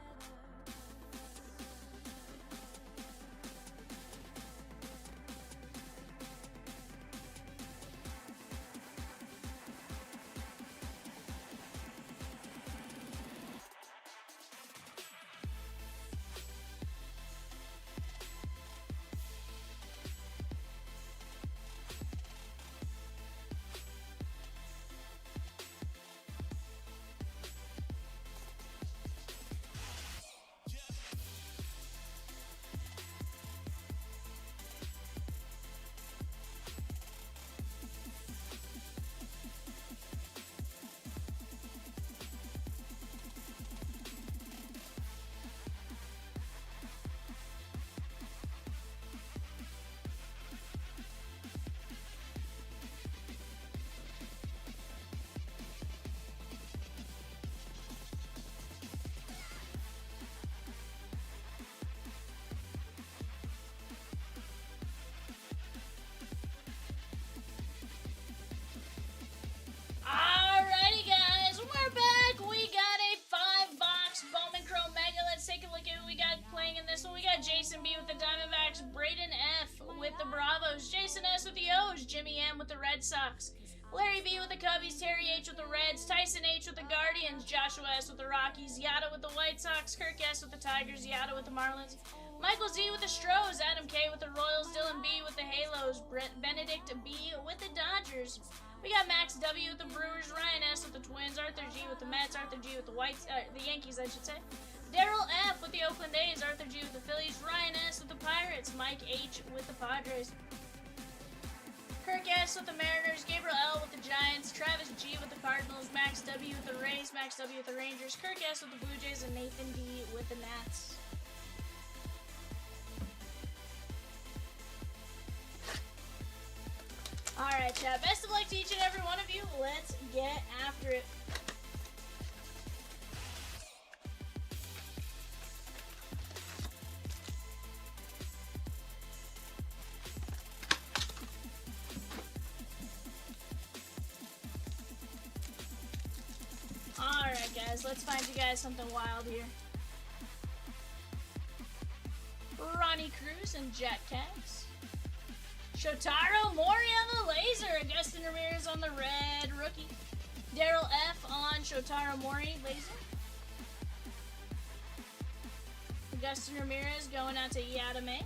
Alrighty guys, we're back. We got a 5-box Bowman Chrome Mega. Let's take a look at what we got playing in this one. We got Jason B with the Diamondbacks, Braden F with the Bravos, Jason S with the O's, Jimmy M with the Red Sox, Larry B with the Cubbies, Terry H with the Reds, Tyson H with the Guardians, Joshua S with the Rockies, Yada with the White Sox, Kirk S with the Tigers, Yada with the Marlins, Michael Z with the Stros, Adam K with the Royals, Dylan B with the Halos, Benedict B with the Dodgers. We got Max W with the Brewers, Ryan S with the Twins, Arthur G with the Mets, Arthur G with the the Yankees, I should say. Daryl F with the Oakland A's, Arthur G with the Phillies, Ryan S with the Pirates, Mike H with the Padres. Kirk S with the Mariners, Gabriel L with the Giants, Travis G with the Cardinals, Max W with the Rays, Max W with the Rangers, Kirk S with the Blue Jays, and Nathan D with the Nats. Alright, chat. Best of luck to each and every one of you. Let's get after it. guys. Let's find you guys something wild here. Ronnie Cruz and Jack Cags. Shotaro Mori on the laser. Dustyn Ramirez on the red rookie. Daryl F on Shotaro Mori laser. Dustyn Ramirez going out to Yadame.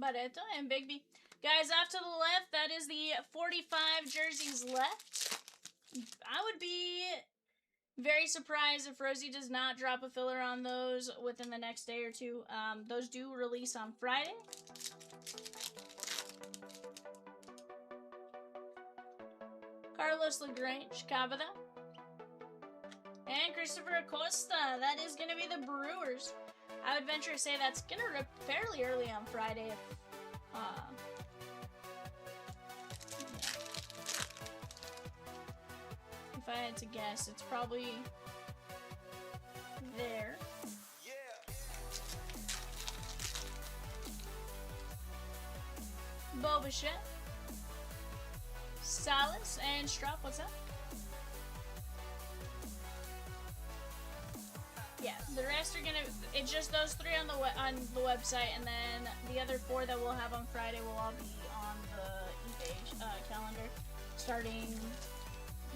Barreto and Bigby. Guys, off to the left, that is the 45 jerseys left. I would be very surprised if Rosie does not drop a filler on those within the next day or two. Those do release on Friday. Carlos LaGrange, Cavada. And Christopher Acosta. That is going to be the Brewers. I would venture to say that's going to rip fairly early on Friday. If I had to guess, it's probably there. Boba Salas and Strop, what's that? Yeah, the rest are gonna. It's just those three on the website, and then the other four that we'll have on Friday will all be on the eBay calendar, starting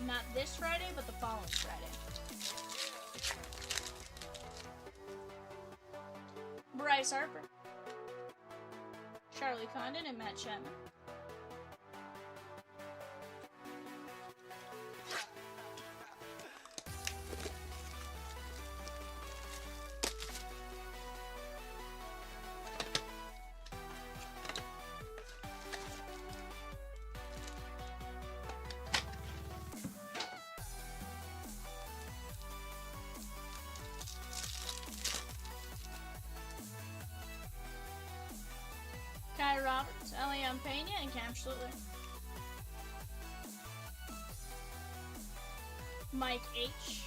not this Friday, but the following Friday. Bryce Harper, Charlie Condon, and Matt Chapman. Kai Roberts, Elian Pena, and Cam Schlittler. Mike H.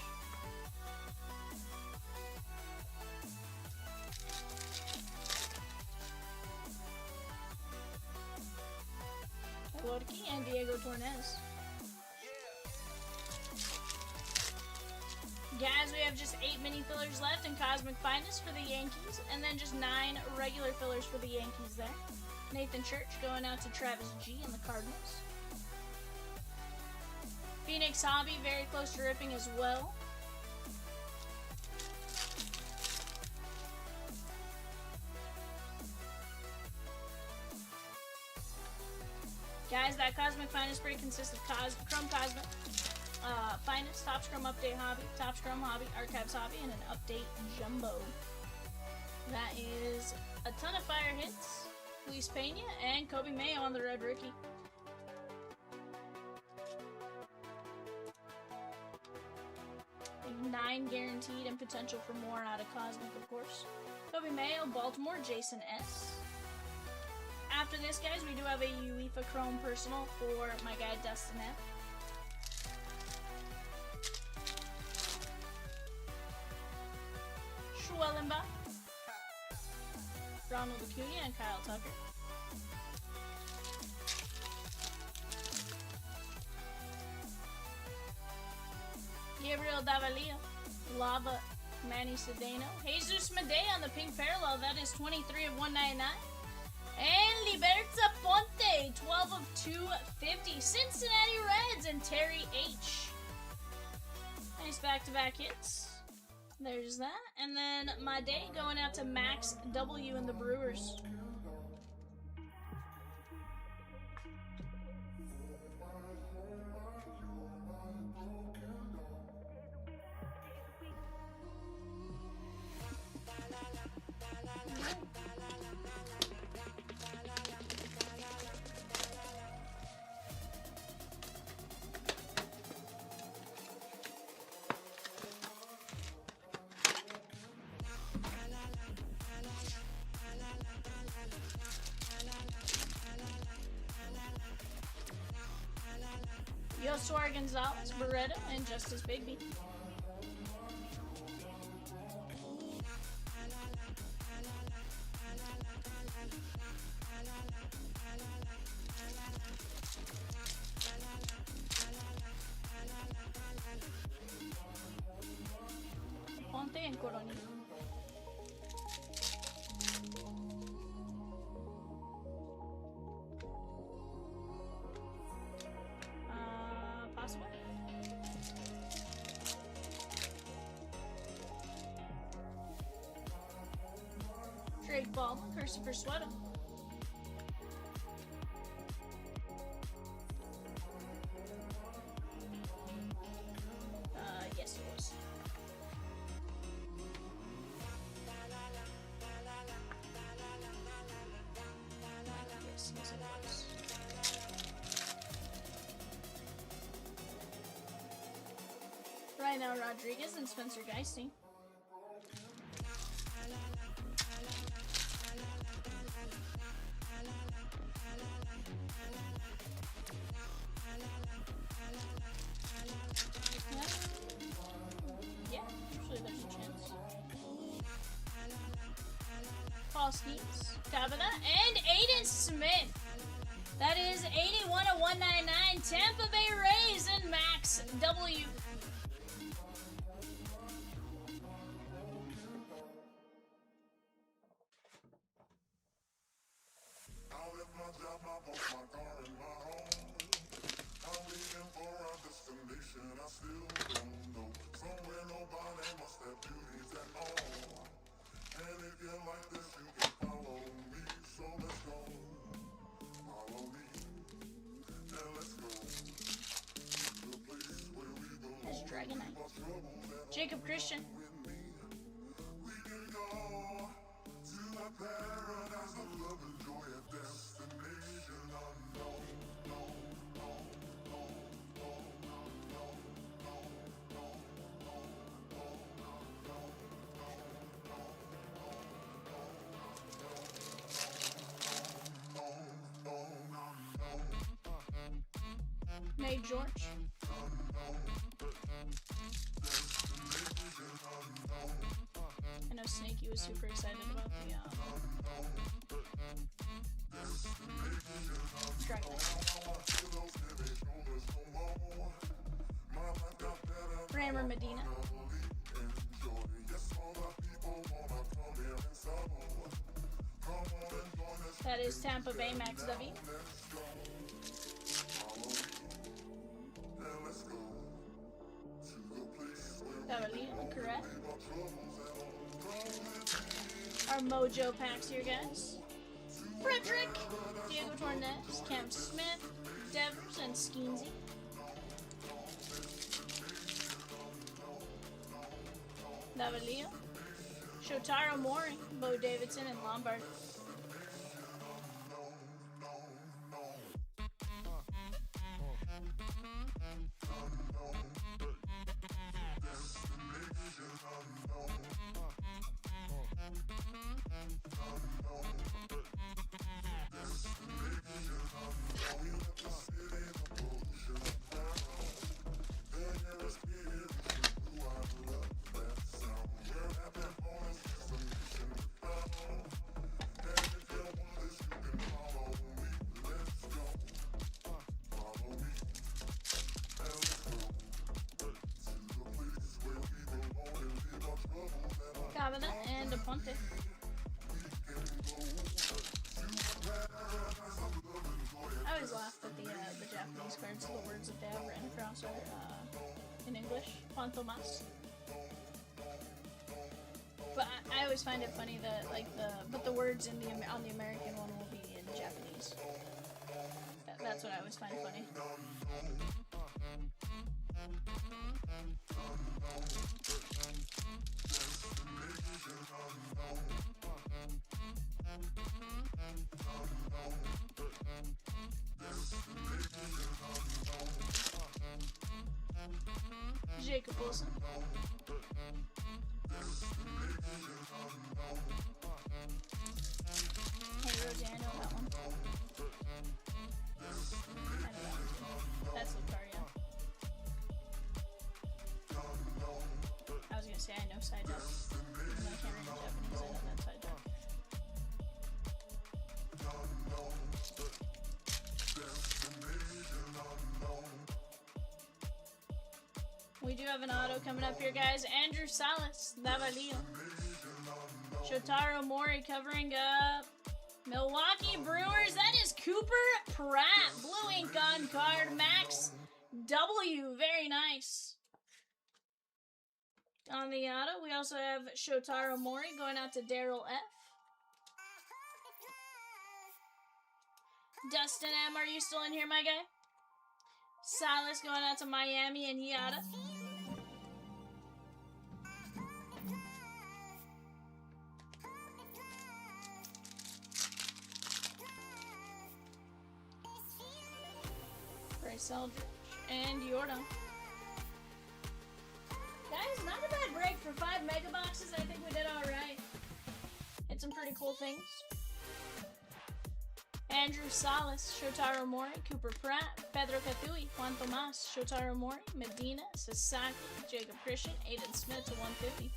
Lorki and Diego Tornes. Guys, we have just 8 mini fillers left in Cosmic Finest for the Yankees, and then just 9 regular fillers for the Yankees there. Nathan Church going out to Travis G and the Cardinals. Phoenix Hobby very close to ripping as well. Guys, that Cosmic Finest break consists of Chrome Cosmic, Finest, Topps Chrome Update Hobby, Topps Chrome Hobby, Archives Hobby, and an Update Jumbo. That is a ton of fire hits. Luis Pena and Kobe Mayo on the red rookie. Nine guaranteed and potential for more out of Cosmic, of course. Kobe Mayo, Baltimore, Jason S. After this, guys, we do have a UEFA Chrome personal for my guy Dustyn F. Schwellenbach, Ronald Acuna, and Kyle Tucker. Gabriel Davalillo, Lava, Manny Cedeno, Jesus Medea on the pink parallel, that is 23 of 199. And Liberta Ponte, 12 of 250. Cincinnati Reds and Terry H. Nice back-to-back hits. There's that. And then my day going out to Max W and the Brewers. Yoswar Gonzalez, Beretta, and Justice Bigby. and Coroni. Possible? Drake Ball, Christopher Sweatham. Yes, it was. Yes, it was. Rhino Rodriguez and Spencer Geisting. Yeah, usually there's a chance. Paul Skeets, Tabitha, and Aiden Smith. That is 81 of 199, Tampa Bay Rays and Max W. I left my job, my boss, my car, and my home. I'm leaving for a destination I still don't know. Somewhere nobody must have beauties at all. And if you like this, you can follow me. So let's go. Follow me. And let's go. To the place where we belong. There's Dragonite. Jacob Christian. We can go to a paradise of love and joy, a destination unknown. Nate George. I know Snakey was super excited about the Rammer Medina. That is Tampa Bay Max W. Correct. Our Mojo packs here, guys. Frederick, Diego Tornes, Cam Smith, Devers, and Skeensy. Davalio, Shotaro Mori, Bo Davidson, and Lombard. Cavana and a Ponte. I always laugh at the Japanese cards, the words that they have written across are in English. Pontomas. But I always find it funny that but the words in on the American one will be in Japanese. That's what I always find funny. Jacob Wilson. Hey Rosie, I know that one. I know that one too. That's Lucario. I was gonna say I know Psyduck. Even though I can't read Japanese, I know that Psyduck. We do have an auto coming up here, guys. Andrew Salas, Davalio. Shotaro Mori covering up Milwaukee Brewers. That is Cooper Pratt. Blue ink on card. Max W. Very nice. On the auto, we also have Shotaro Mori going out to Daryl F. Dustyn M, are you still in here, my guy? Salas going out to Miami and Yada. Bryce Eldridge and Jordan. Guys, not a bad break for 5 mega boxes. I think we did alright. Hit some pretty cool things. Andrew Salas, Shotaro Mori, Cooper Pratt, Pedro Catui, Juan Tomas, Shotaro Mori, Medina, Sasaki, Jacob Christian, Aiden Smith to 150,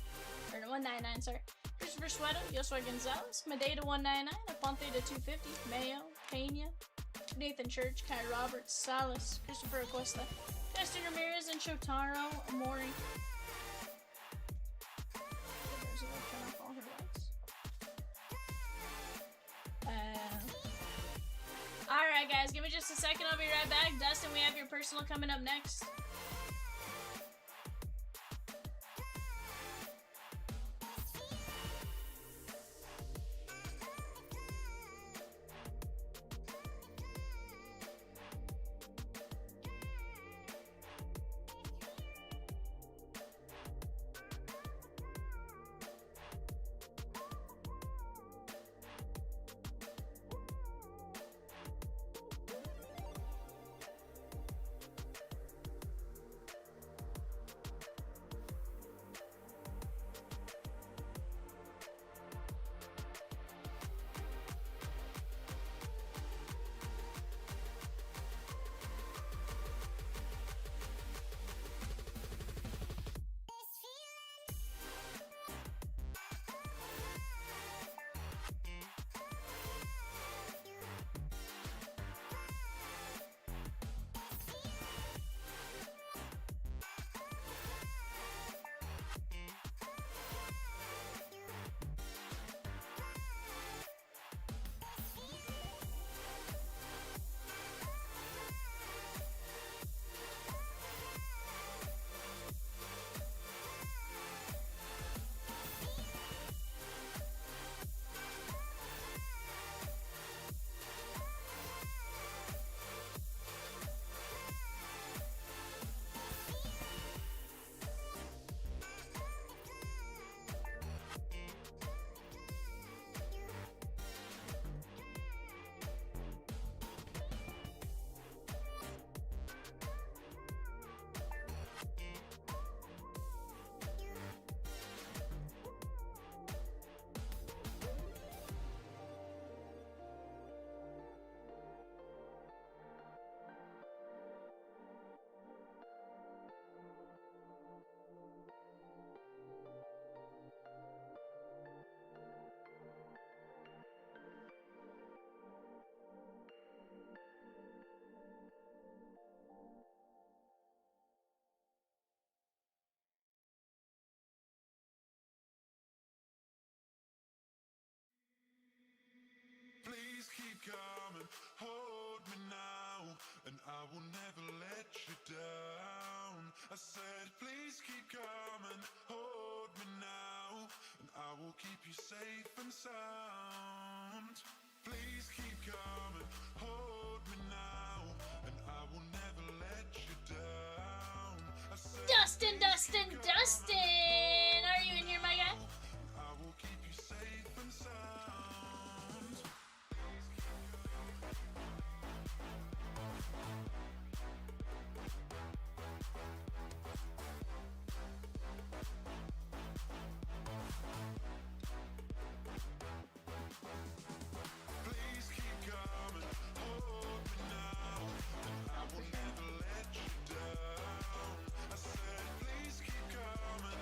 or 199, sorry. Christopher Sueto, Joshua Gonzalez, Medea to 199, Aponte to 250, Mayo, Pena, Nathan Church, Kai Roberts, Salas, Christopher Acosta, Justin Ramirez, and Shotaro Mori. Alright guys, give me just a second, I'll be right back. Dustyn, we have your personal coming up next. Please keep coming, hold me now, and I will never let you down. I said, please keep coming, hold me now, and I will keep you safe and sound. Please keep coming, hold me now, and I will never let you down. I said, Dustyn, Dustyn, Dustyn! Are you in here, my guy? I will keep you safe and sound. Please keep coming, hold me now, and I will never let you down. I said, please keep coming,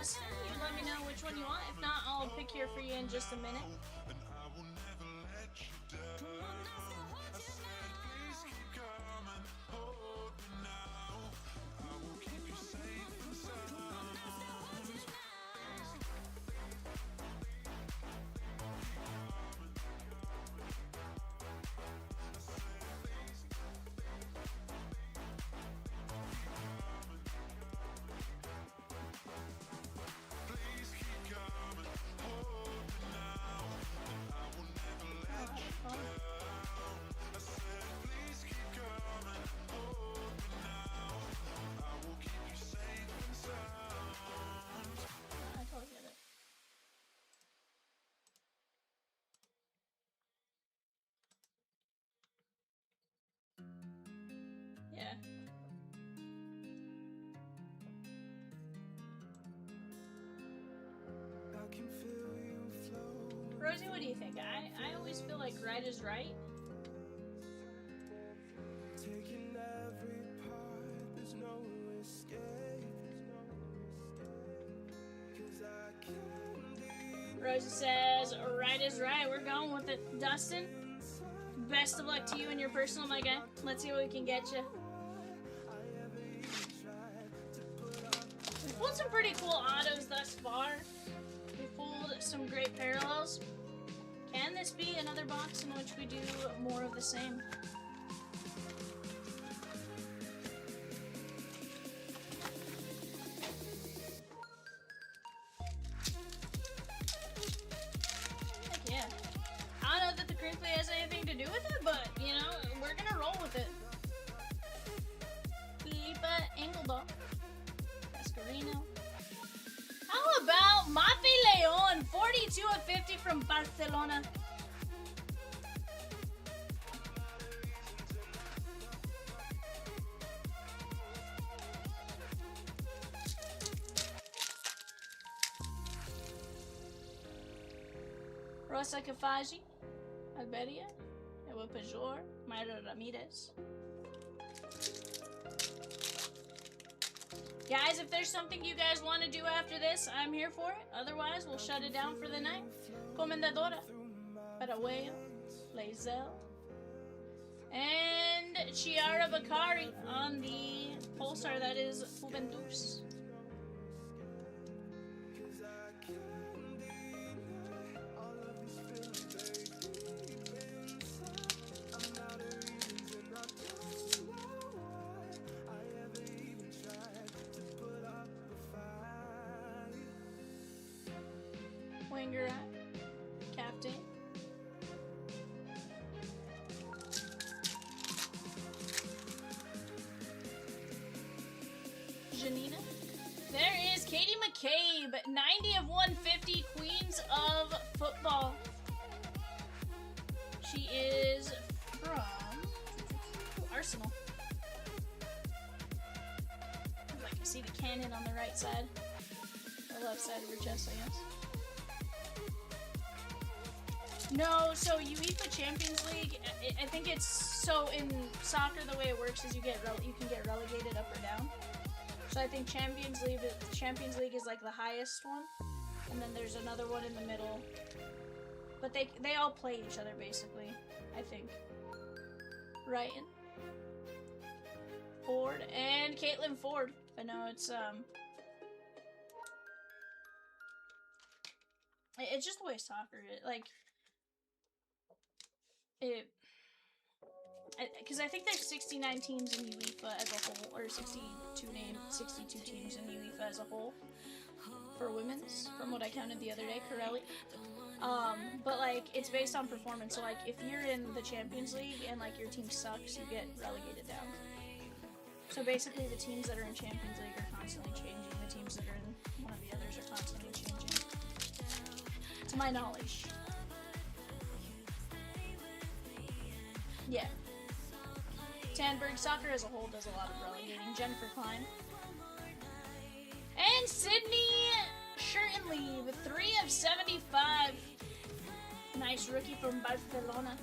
Dustyn. You let me know which one you want. If not, I'll pick here for you in just a minute. And I will never let you down. I said, please keep coming, hold me now. I will keep you safe and sound. Please keep coming, hold me now. And I will never let you down. I said, please keep coming, hold me now. I will keep you safe and sound. I totally get it. Yeah. I can feel you flow. Rosie, what do you think? I always feel like right is right. Taking every part, there's no escape. 'Cause I can't leave. Rosie says, right is right. We're going with it. Dustyn, best of luck to you and your personal, my guy. Let's see what we can get you. We've pulled some pretty cool autos thus far. We've pulled some great parallels. Can this be another box in which we do more of the same? Heck yeah. I don't know that the crinkly has anything to do with it, but, you know, we're gonna roll with it. Felipa Engelbach. Masquerade. How about Mafi Leon, 42 of 50 from Barcelona? Rosa Kafaji, Alberia, Ewa Pajor, Mayra Ramirez. Guys, if there's something you guys want to do after this, I'm here for it. Otherwise, we'll shut it down for the night. Comendadora, Paraguayo, Lazel, and Chiara Bakari on the Pulsar that is Juventus. Winger, captain. Janina. There is Katie McCabe, 90 of 150, Queens of Football. She is from Arsenal. Like you see the cannon on the right side, or left side of her chest, I guess. No, so UEFA Champions League, I think it's, so in soccer the way it works is you can get relegated up or down. So I think Champions League is like the highest one, and then there's another one in the middle. But they all play each other basically, I think. Ryan, Ford, and Caitlin Ford. But no, it's just the way soccer is, like. Because I think there's 69 teams in UEFA as a whole, or 62 teams in UEFA as a whole for women's, from what I counted the other day, Corelli. But like, it's based on performance, so like, if you're in the Champions League and like your team sucks, you get relegated down. So basically the teams that are in Champions League are constantly changing, the teams that are in one of the others are constantly changing. To my knowledge. Yeah. Tandberg soccer as a whole does a lot of relegating. Jennifer Klein. And Sydney Shirtenleave, 3 of 75. Nice rookie from Barcelona.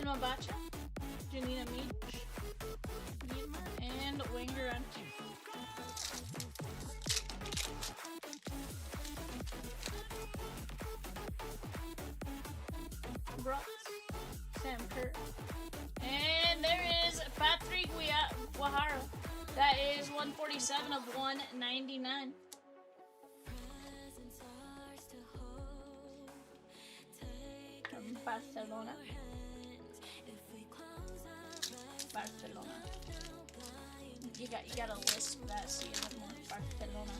Emma Bacha, Janina Meach, and Wenger on Brooks, Sam Kerr, and there is Patrick Guajaro. That is 147 of 199. From Barcelona. Barcelona. You gotta lisp that C a little more. Barcelona.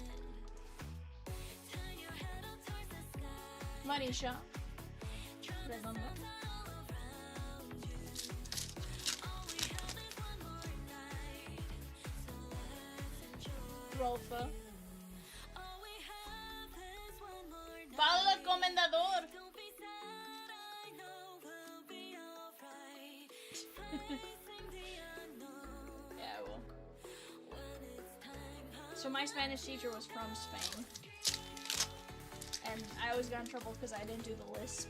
Marisha. Redondo. Rolfo. Paulo Comendador. Yeah, well. So my Spanish teacher was from Spain. And I always got in trouble because I didn't do the lisp.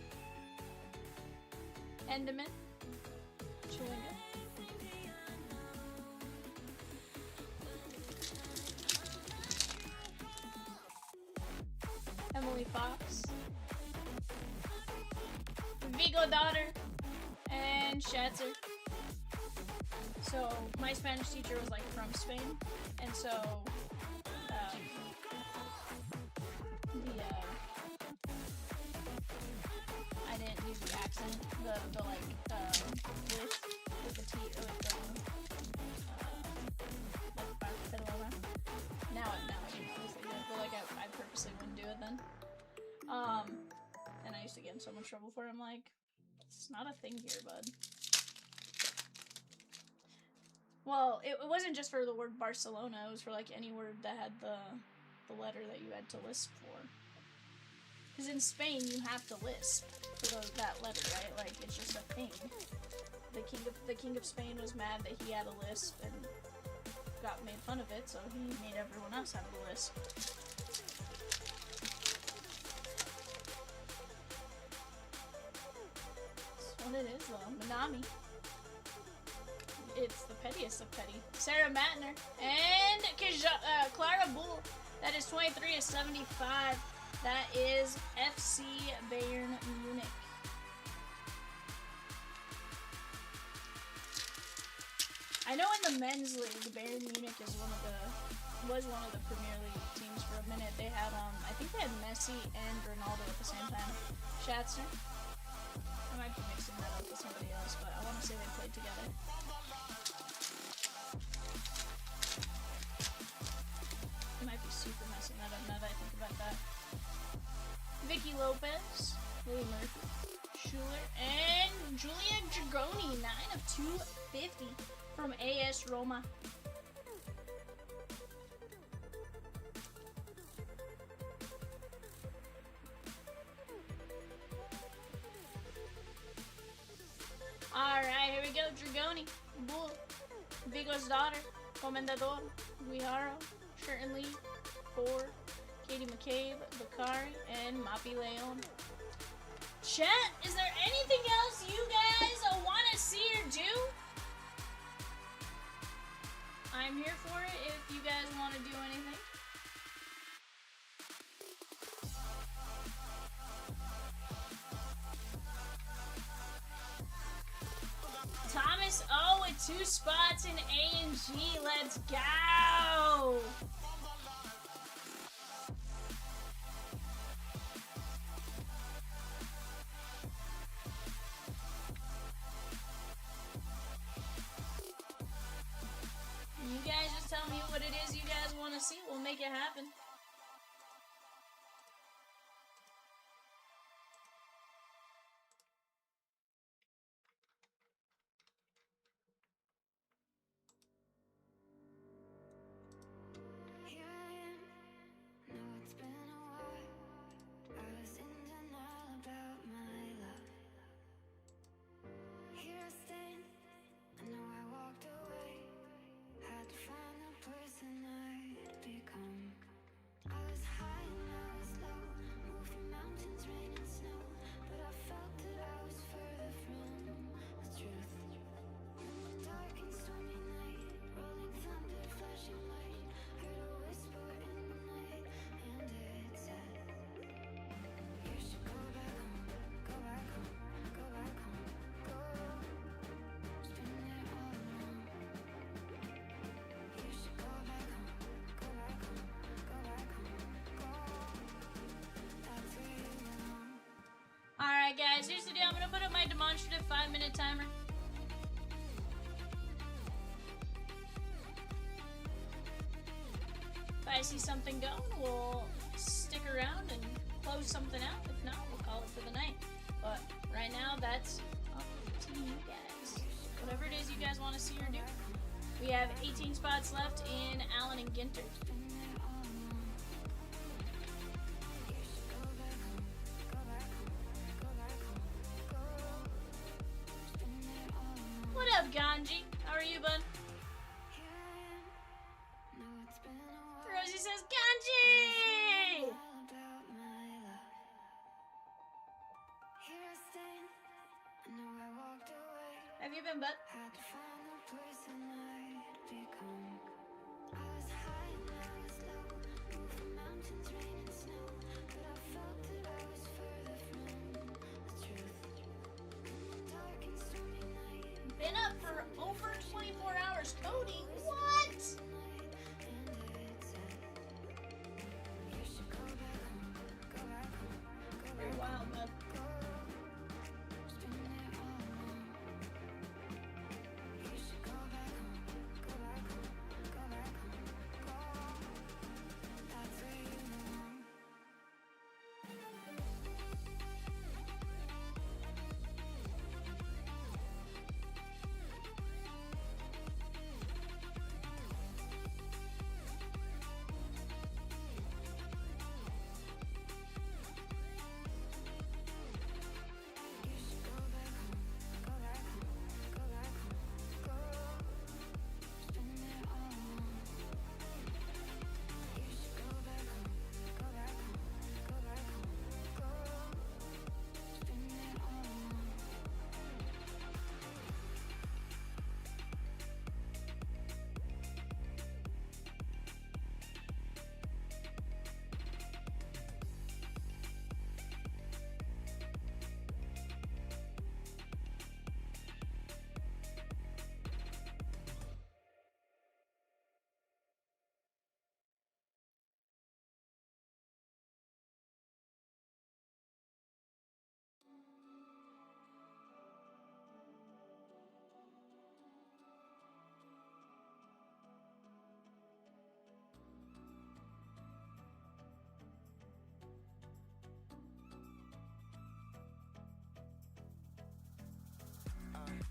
Enderman. Chewinga. Emily Fox. Vigo Daughter. And Schatzer. So my Spanish teacher was like from Spain, and so I didn't use the accent, the like with the T with the like Barcelona. Now I do obviously do it, but like I purposely wouldn't do it then. And I used to get in so much trouble for it. I'm like, it's not a thing here, bud. Well, it wasn't just for the word Barcelona, it was for like any word that had the letter that you had to lisp for. Because in Spain, you have to lisp for that letter, right? Like, it's just a thing. The king of Spain was mad that he had a lisp and got made fun of it, so he made everyone else have a lisp. That's what it is, though. Minami. It's the pettiest of petty. Sarah Matner and Clara Bull. That is 23 of 75. That is FC Bayern Munich. I know in the men's league, Bayern Munich is was one of the Premier League teams for a minute. They had I think they had Messi and Ronaldo at the same time. Schatzner. I might be mixing that up with somebody else, but I want to say they played together. I might be super messing that up now that I think about that. Vicky Lopez, Lily Murphy, Schuler, and Julia Dragoni, 9 of 250 from AS Roma. Alright, here we go. Dragoni, Bull, Vigo's daughter, Comendador, Guijaro, Shirton Lee, Ford, Katie McCabe, Bakari, and Mapi Leon. Chat, is there anything else you guys want to see or do? I'm here for it if you guys want to do anything. Thomas O with 2 spots in A and G. Let's go! You guys just tell me what it is you guys want to see. We'll make it happen. Here I am. Know it's been a while. I was in denial about my love. Here I stand. I know I walked away. Had to find the person I'd become. Alright guys, here's the deal. I'm gonna put up my demonstrative 5-minute timer. If I see something going, we'll stick around and close something out. If not, we'll call it for the night. But right now, that's up to you guys. Whatever it is you guys want to see or do. We have 18 spots left in Allen and Ginter. What up, Ganji? How are you, bud? Rosie says, Ganji! Have you been, bud? Been up for over 24 hours coding? What? Very wild, bud.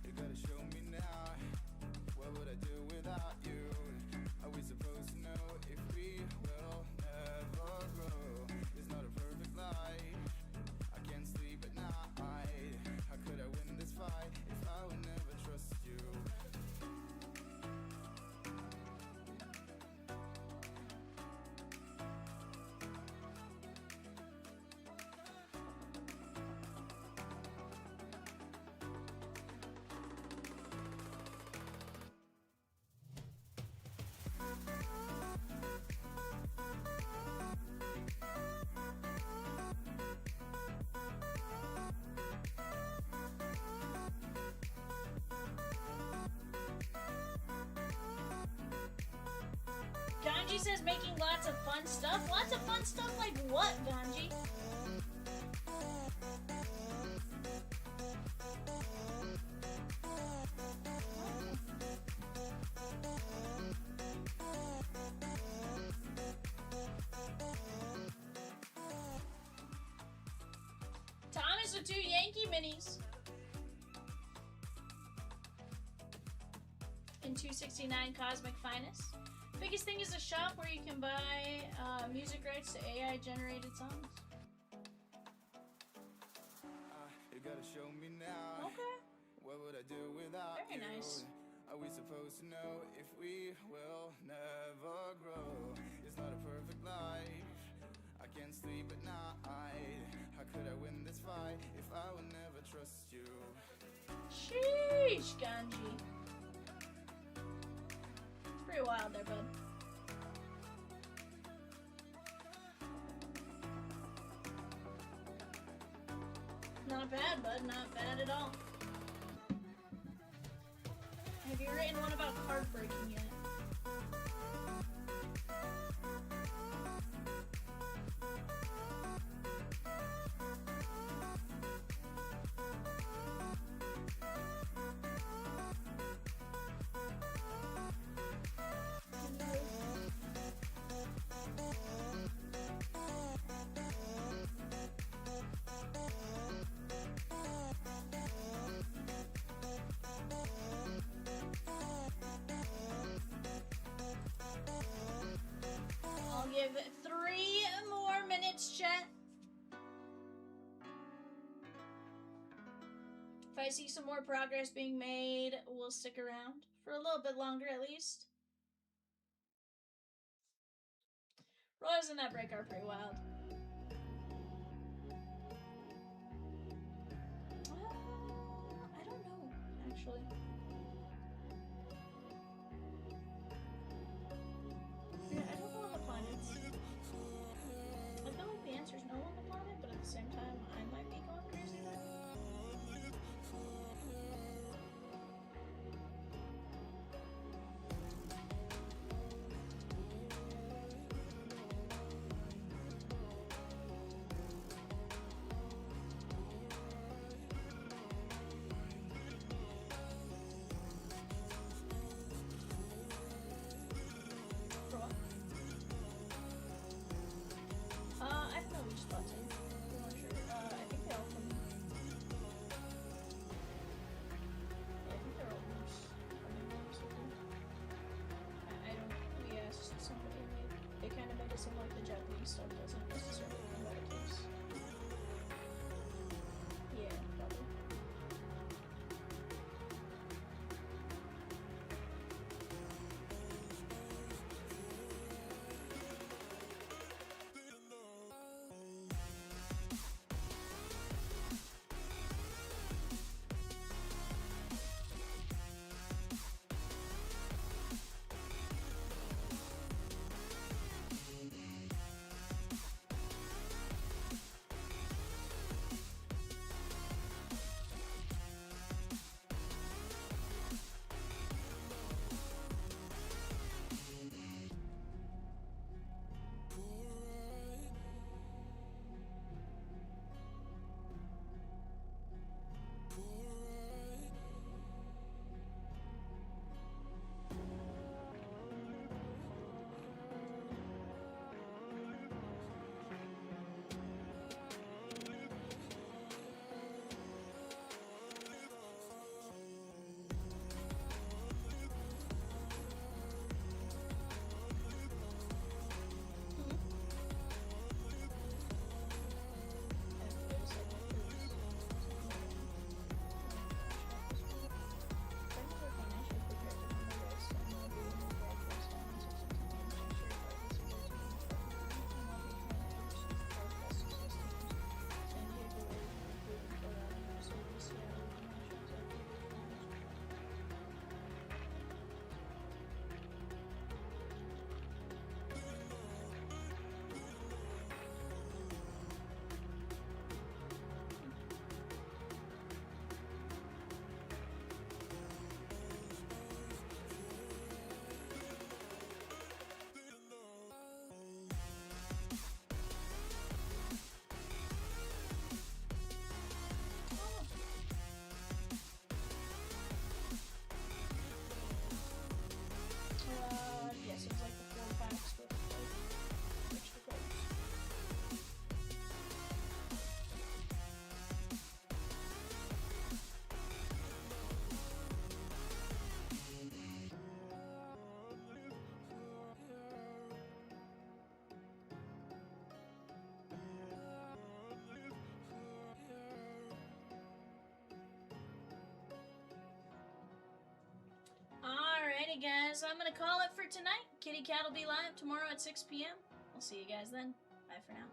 You gotta show me now. What would I do without you? Are we supposed to know if we will never grow? It's not a perfect life. I can't sleep at night. How could I win this fight if I would never trust you? Ganji says making lots of fun stuff. Lots of fun stuff like what, Ganji? Thomas with 2 Yankee minis. And 269 Cosmic Finest. Biggest thing is a shop where you can buy music rights to AI generated songs. You gotta show me now. Okay. What would I do without Very you? nice. Are we supposed to know if we will never grow? It's not a perfect life. I can't sleep at night. How could I win this fight if I would never trust you? Sheesh, Ganji. It's pretty wild there, bud. Not bad, bud. Not bad at all. Have you written one about card breaking yet? I see some more progress being made, we'll stick around for a little bit longer at least. Rollers in that break are pretty wild. I don't know, actually. Yeah, I don't know on the planets. I feel like the answer's no on the planet, but at the same time, I might be going crazy there. I don't know which spots I'm not sure. I think they all come. Yeah, I think they're all loose. I don't. We asked somebody and they kind of made it seem like the Japanese stuff doesn't necessarily come by the case. Yeah, probably. Yes, it's like the 4 packs with like extra cards. Alrighty guys, I'm gonna call it for tonight. Kitty Cat will be live tomorrow at 6 p.m. We'll see you guys then. Bye for now.